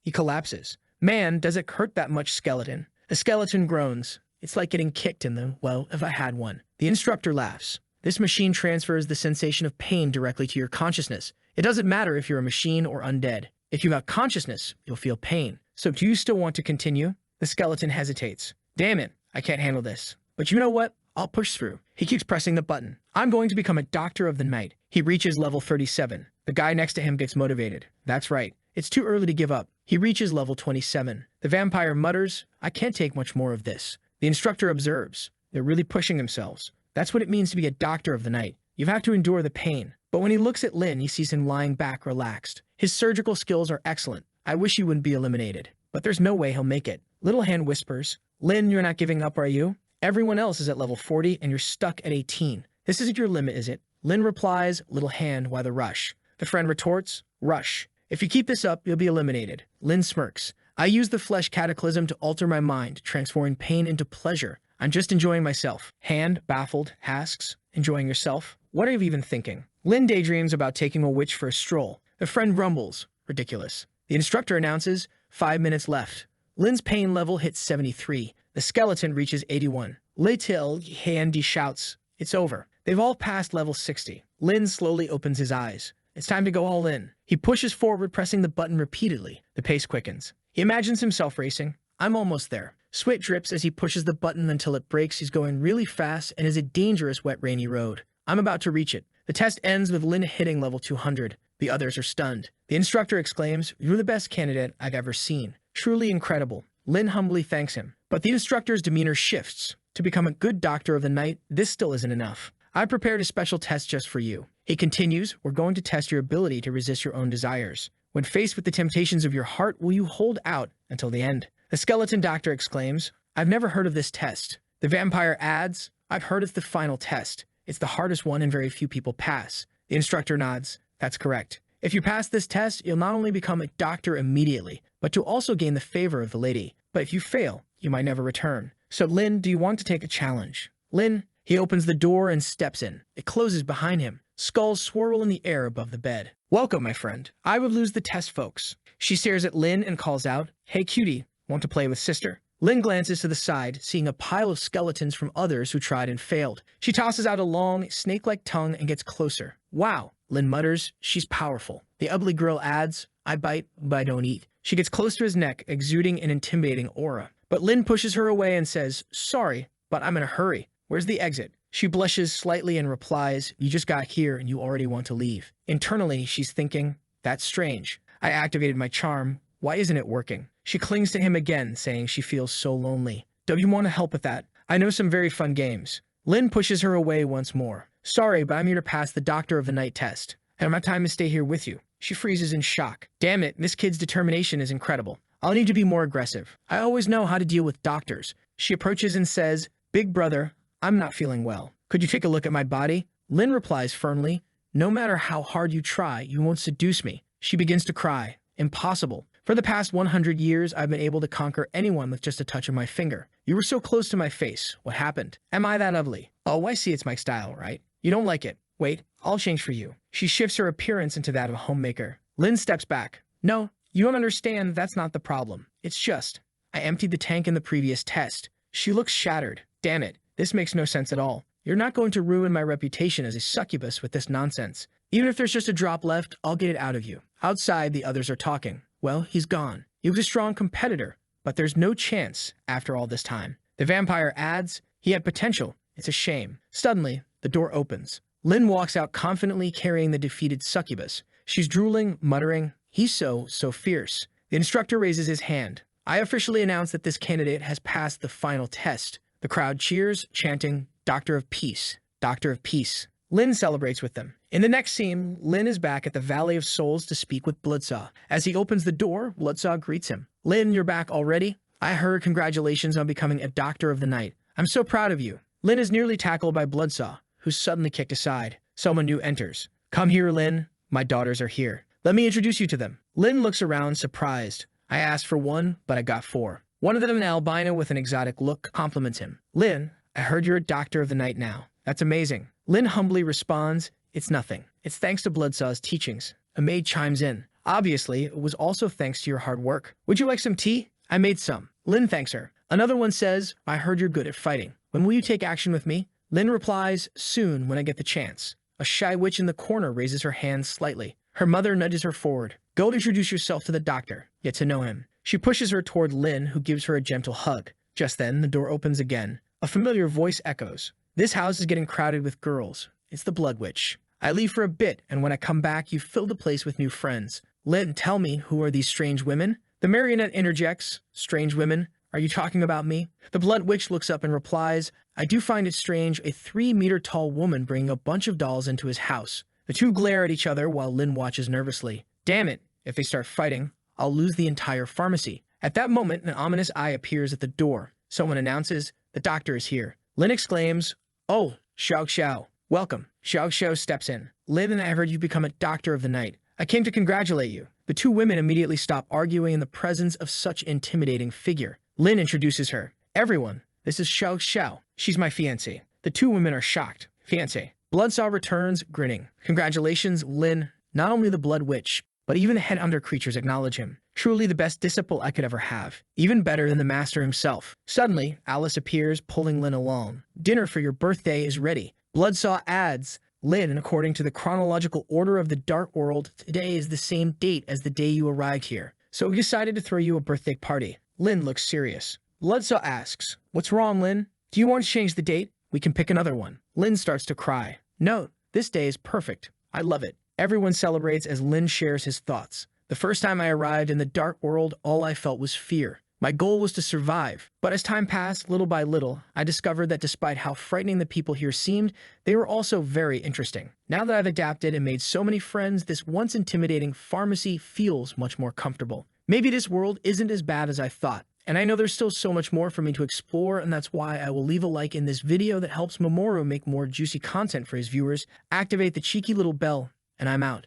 he collapses. Man, does it hurt that much, skeleton? The skeleton groans. It's like getting kicked in the, well, if I had one. The instructor laughs. This machine transfers the sensation of pain directly to your consciousness. It doesn't matter if you're a machine or undead. If you have consciousness, you'll feel pain. So do you still want to continue? The skeleton hesitates. Damn it, I can't handle this. But you know what? I'll push through. He keeps pressing the button. I'm going to become a doctor of the night. He reaches level 37. The guy next to him gets motivated. That's right. It's too early to give up. He reaches level 27. The vampire mutters, I can't take much more of this. The instructor observes. They're really pushing themselves. That's what it means to be a doctor of the night. You have to endure the pain. But when he looks at Lin, he sees him lying back, relaxed. His surgical skills are excellent. I wish he wouldn't be eliminated. But there's no way he'll make it. Little Hand whispers, Lin, you're not giving up, are you? Everyone else is at level 40 and you're stuck at 18. This isn't your limit, is it? Lin replies, Little Hand, why the rush? The friend retorts, rush. If you keep this up, you'll be eliminated. Lin smirks. I use the flesh cataclysm to alter my mind, transforming pain into pleasure. I'm just enjoying myself. Hand, baffled, asks, enjoying yourself? What are you even thinking? Lin daydreams about taking a witch for a stroll. The friend rumbles. Ridiculous. The instructor announces, 5 minutes left. Lin's pain level hits 73. The skeleton reaches 81. Little Handy shouts, it's over. They've all passed level 60. Lin slowly opens his eyes. It's time to go all in. He pushes forward, pressing the button repeatedly. The pace quickens. He imagines himself racing. I'm almost there. Sweat drips as he pushes the button until it breaks. He's going really fast and is a dangerous wet rainy road. I'm about to reach it. The test ends with Lin hitting level 200. The others are stunned. The instructor exclaims, you're the best candidate I've ever seen. Truly incredible. Lin humbly thanks him. But the instructor's demeanor shifts. To become a good doctor of the night, this still isn't enough. I prepared a special test just for you. He continues, we're going to test your ability to resist your own desires. When faced with the temptations of your heart, will you hold out until the end? The skeleton doctor exclaims, I've never heard of this test. The vampire adds, I've heard it's the final test. It's the hardest one and very few people pass. The instructor nods, that's correct. If you pass this test, you'll not only become a doctor immediately, but you'll also gain the favor of the lady. But if you fail, you might never return. So Lin, do you want to take a challenge? Lin, he opens the door and steps in. It closes behind him. Skulls swirl in the air above the bed. Welcome, my friend. I would lose the test, folks. She stares at Lin and calls out, hey cutie, want to play with sister? Lin glances to the side, seeing a pile of skeletons from others who tried and failed. She tosses out a long, snake-like tongue and gets closer. Wow, Lin mutters, she's powerful. The ugly girl adds, I bite, but I don't eat. She gets close to his neck, exuding an intimidating aura. But Lin pushes her away and says, sorry, but I'm in a hurry. Where's the exit? She blushes slightly and replies, you just got here and you already want to leave. Internally, she's thinking, that's strange. I activated my charm. Why isn't it working? She clings to him again, saying she feels so lonely. Don't you want to help with that? I know some very fun games. Lin pushes her away once more. Sorry, but I'm here to pass the Doctor of the Night test. I don't have time to stay here with you. She freezes in shock. Damn it, this kid's determination is incredible. I'll need to be more aggressive. I always know how to deal with doctors. She approaches and says, Big brother, I'm not feeling well. Could you take a look at my body? Lin replies firmly, no matter how hard you try, you won't seduce me. She begins to cry. Impossible. For the past 100 years, I've been able to conquer anyone with just a touch of my finger. You were so close to my face. What happened? Am I that ugly? Oh, I see, it's my style, right? You don't like it. Wait, I'll change for you. She shifts her appearance into that of a homemaker. Lin steps back. No, you don't understand, that's not the problem. It's just, I emptied the tank in the previous test. She looks shattered. Damn it, this makes no sense at all. You're not going to ruin my reputation as a succubus with this nonsense. Even if there's just a drop left, I'll get it out of you. Outside, the others are talking. Well, he's gone. He was a strong competitor, but there's no chance after all this time. The vampire adds, he had potential. It's a shame. Suddenly, the door opens. Lin walks out confidently carrying the defeated succubus. She's drooling, muttering, he's so fierce. The instructor raises his hand. I officially announce that this candidate has passed the final test. The crowd cheers, chanting, Doctor of Peace, Doctor of Peace. Lin celebrates with them. In the next scene, Lin is back at the Valley of Souls to speak with Bloodsaw. As he opens the door, Bloodsaw greets him. Lin, you're back already? I heard congratulations on becoming a Doctor of the Night. I'm so proud of you. Lin is nearly tackled by Bloodsaw, who's suddenly kicked aside. Someone new enters. Come here, Lin. My daughters are here. Let me introduce you to them. Lin looks around, surprised. I asked for one, but I got four. One of them, an albino with an exotic look, compliments him. Lin, I heard you're a Doctor of the Night now. That's amazing. Lin humbly responds, it's nothing. It's thanks to Bloodsaw's teachings. A maid chimes in. Obviously, it was also thanks to your hard work. Would you like some tea? I made some. Lin thanks her. Another one says, I heard you're good at fighting. When will you take action with me? Lin replies, soon when I get the chance. A shy witch in the corner raises her hand slightly. Her mother nudges her forward. Go introduce yourself to the doctor. Get to know him. She pushes her toward Lin, who gives her a gentle hug. Just then, the door opens again. A familiar voice echoes. This house is getting crowded with girls. It's the Blood Witch. I leave for a bit, and when I come back, you fill the place with new friends. Lin, tell me, who are these strange women? The marionette interjects. Strange women? Are you talking about me? The Blood Witch looks up and replies, I do find it strange, a 3-meter-tall woman bringing a bunch of dolls into his house. The two glare at each other while Lin watches nervously. Damn it, if they start fighting, I'll lose the entire pharmacy. At that moment, an ominous eye appears at the door. Someone announces, the doctor is here. Lin exclaims, oh, Sha Sha. Welcome. Sha Sha steps in. Lin, I heard you become a Doctor of the Night. I came to congratulate you. The two women immediately stop arguing in the presence of such intimidating figure. Lin introduces her. Everyone, this is Sha Sha. She's my fiancée. The two women are shocked. Fiancé. Bloodsaw returns, grinning. Congratulations, Lin. Not only the Blood Witch, but even the head under creatures acknowledge him. Truly the best disciple I could ever have. Even better than the master himself. Suddenly, Alice appears, pulling Lin along. Dinner for your birthday is ready. Bloodsaw adds, Lin, according to the chronological order of the Dark World, today is the same date as the day you arrived here. So we decided to throw you a birthday party. Lin looks serious. Bloodsaw asks, what's wrong, Lin? Do you want to change the date? We can pick another one. Lin starts to cry. No, this day is perfect. I love it. Everyone celebrates as Lin shares his thoughts. The first time I arrived in the Dark World, all I felt was fear. My goal was to survive. But as time passed, little by little, I discovered that despite how frightening the people here seemed, they were also very interesting. Now that I've adapted and made so many friends, this once intimidating pharmacy feels much more comfortable. Maybe this world isn't as bad as I thought. And I know there's still so much more for me to explore, and that's why I will leave a like in this video that helps Mamoru make more juicy content for his viewers, activate the cheeky little bell, and I'm out.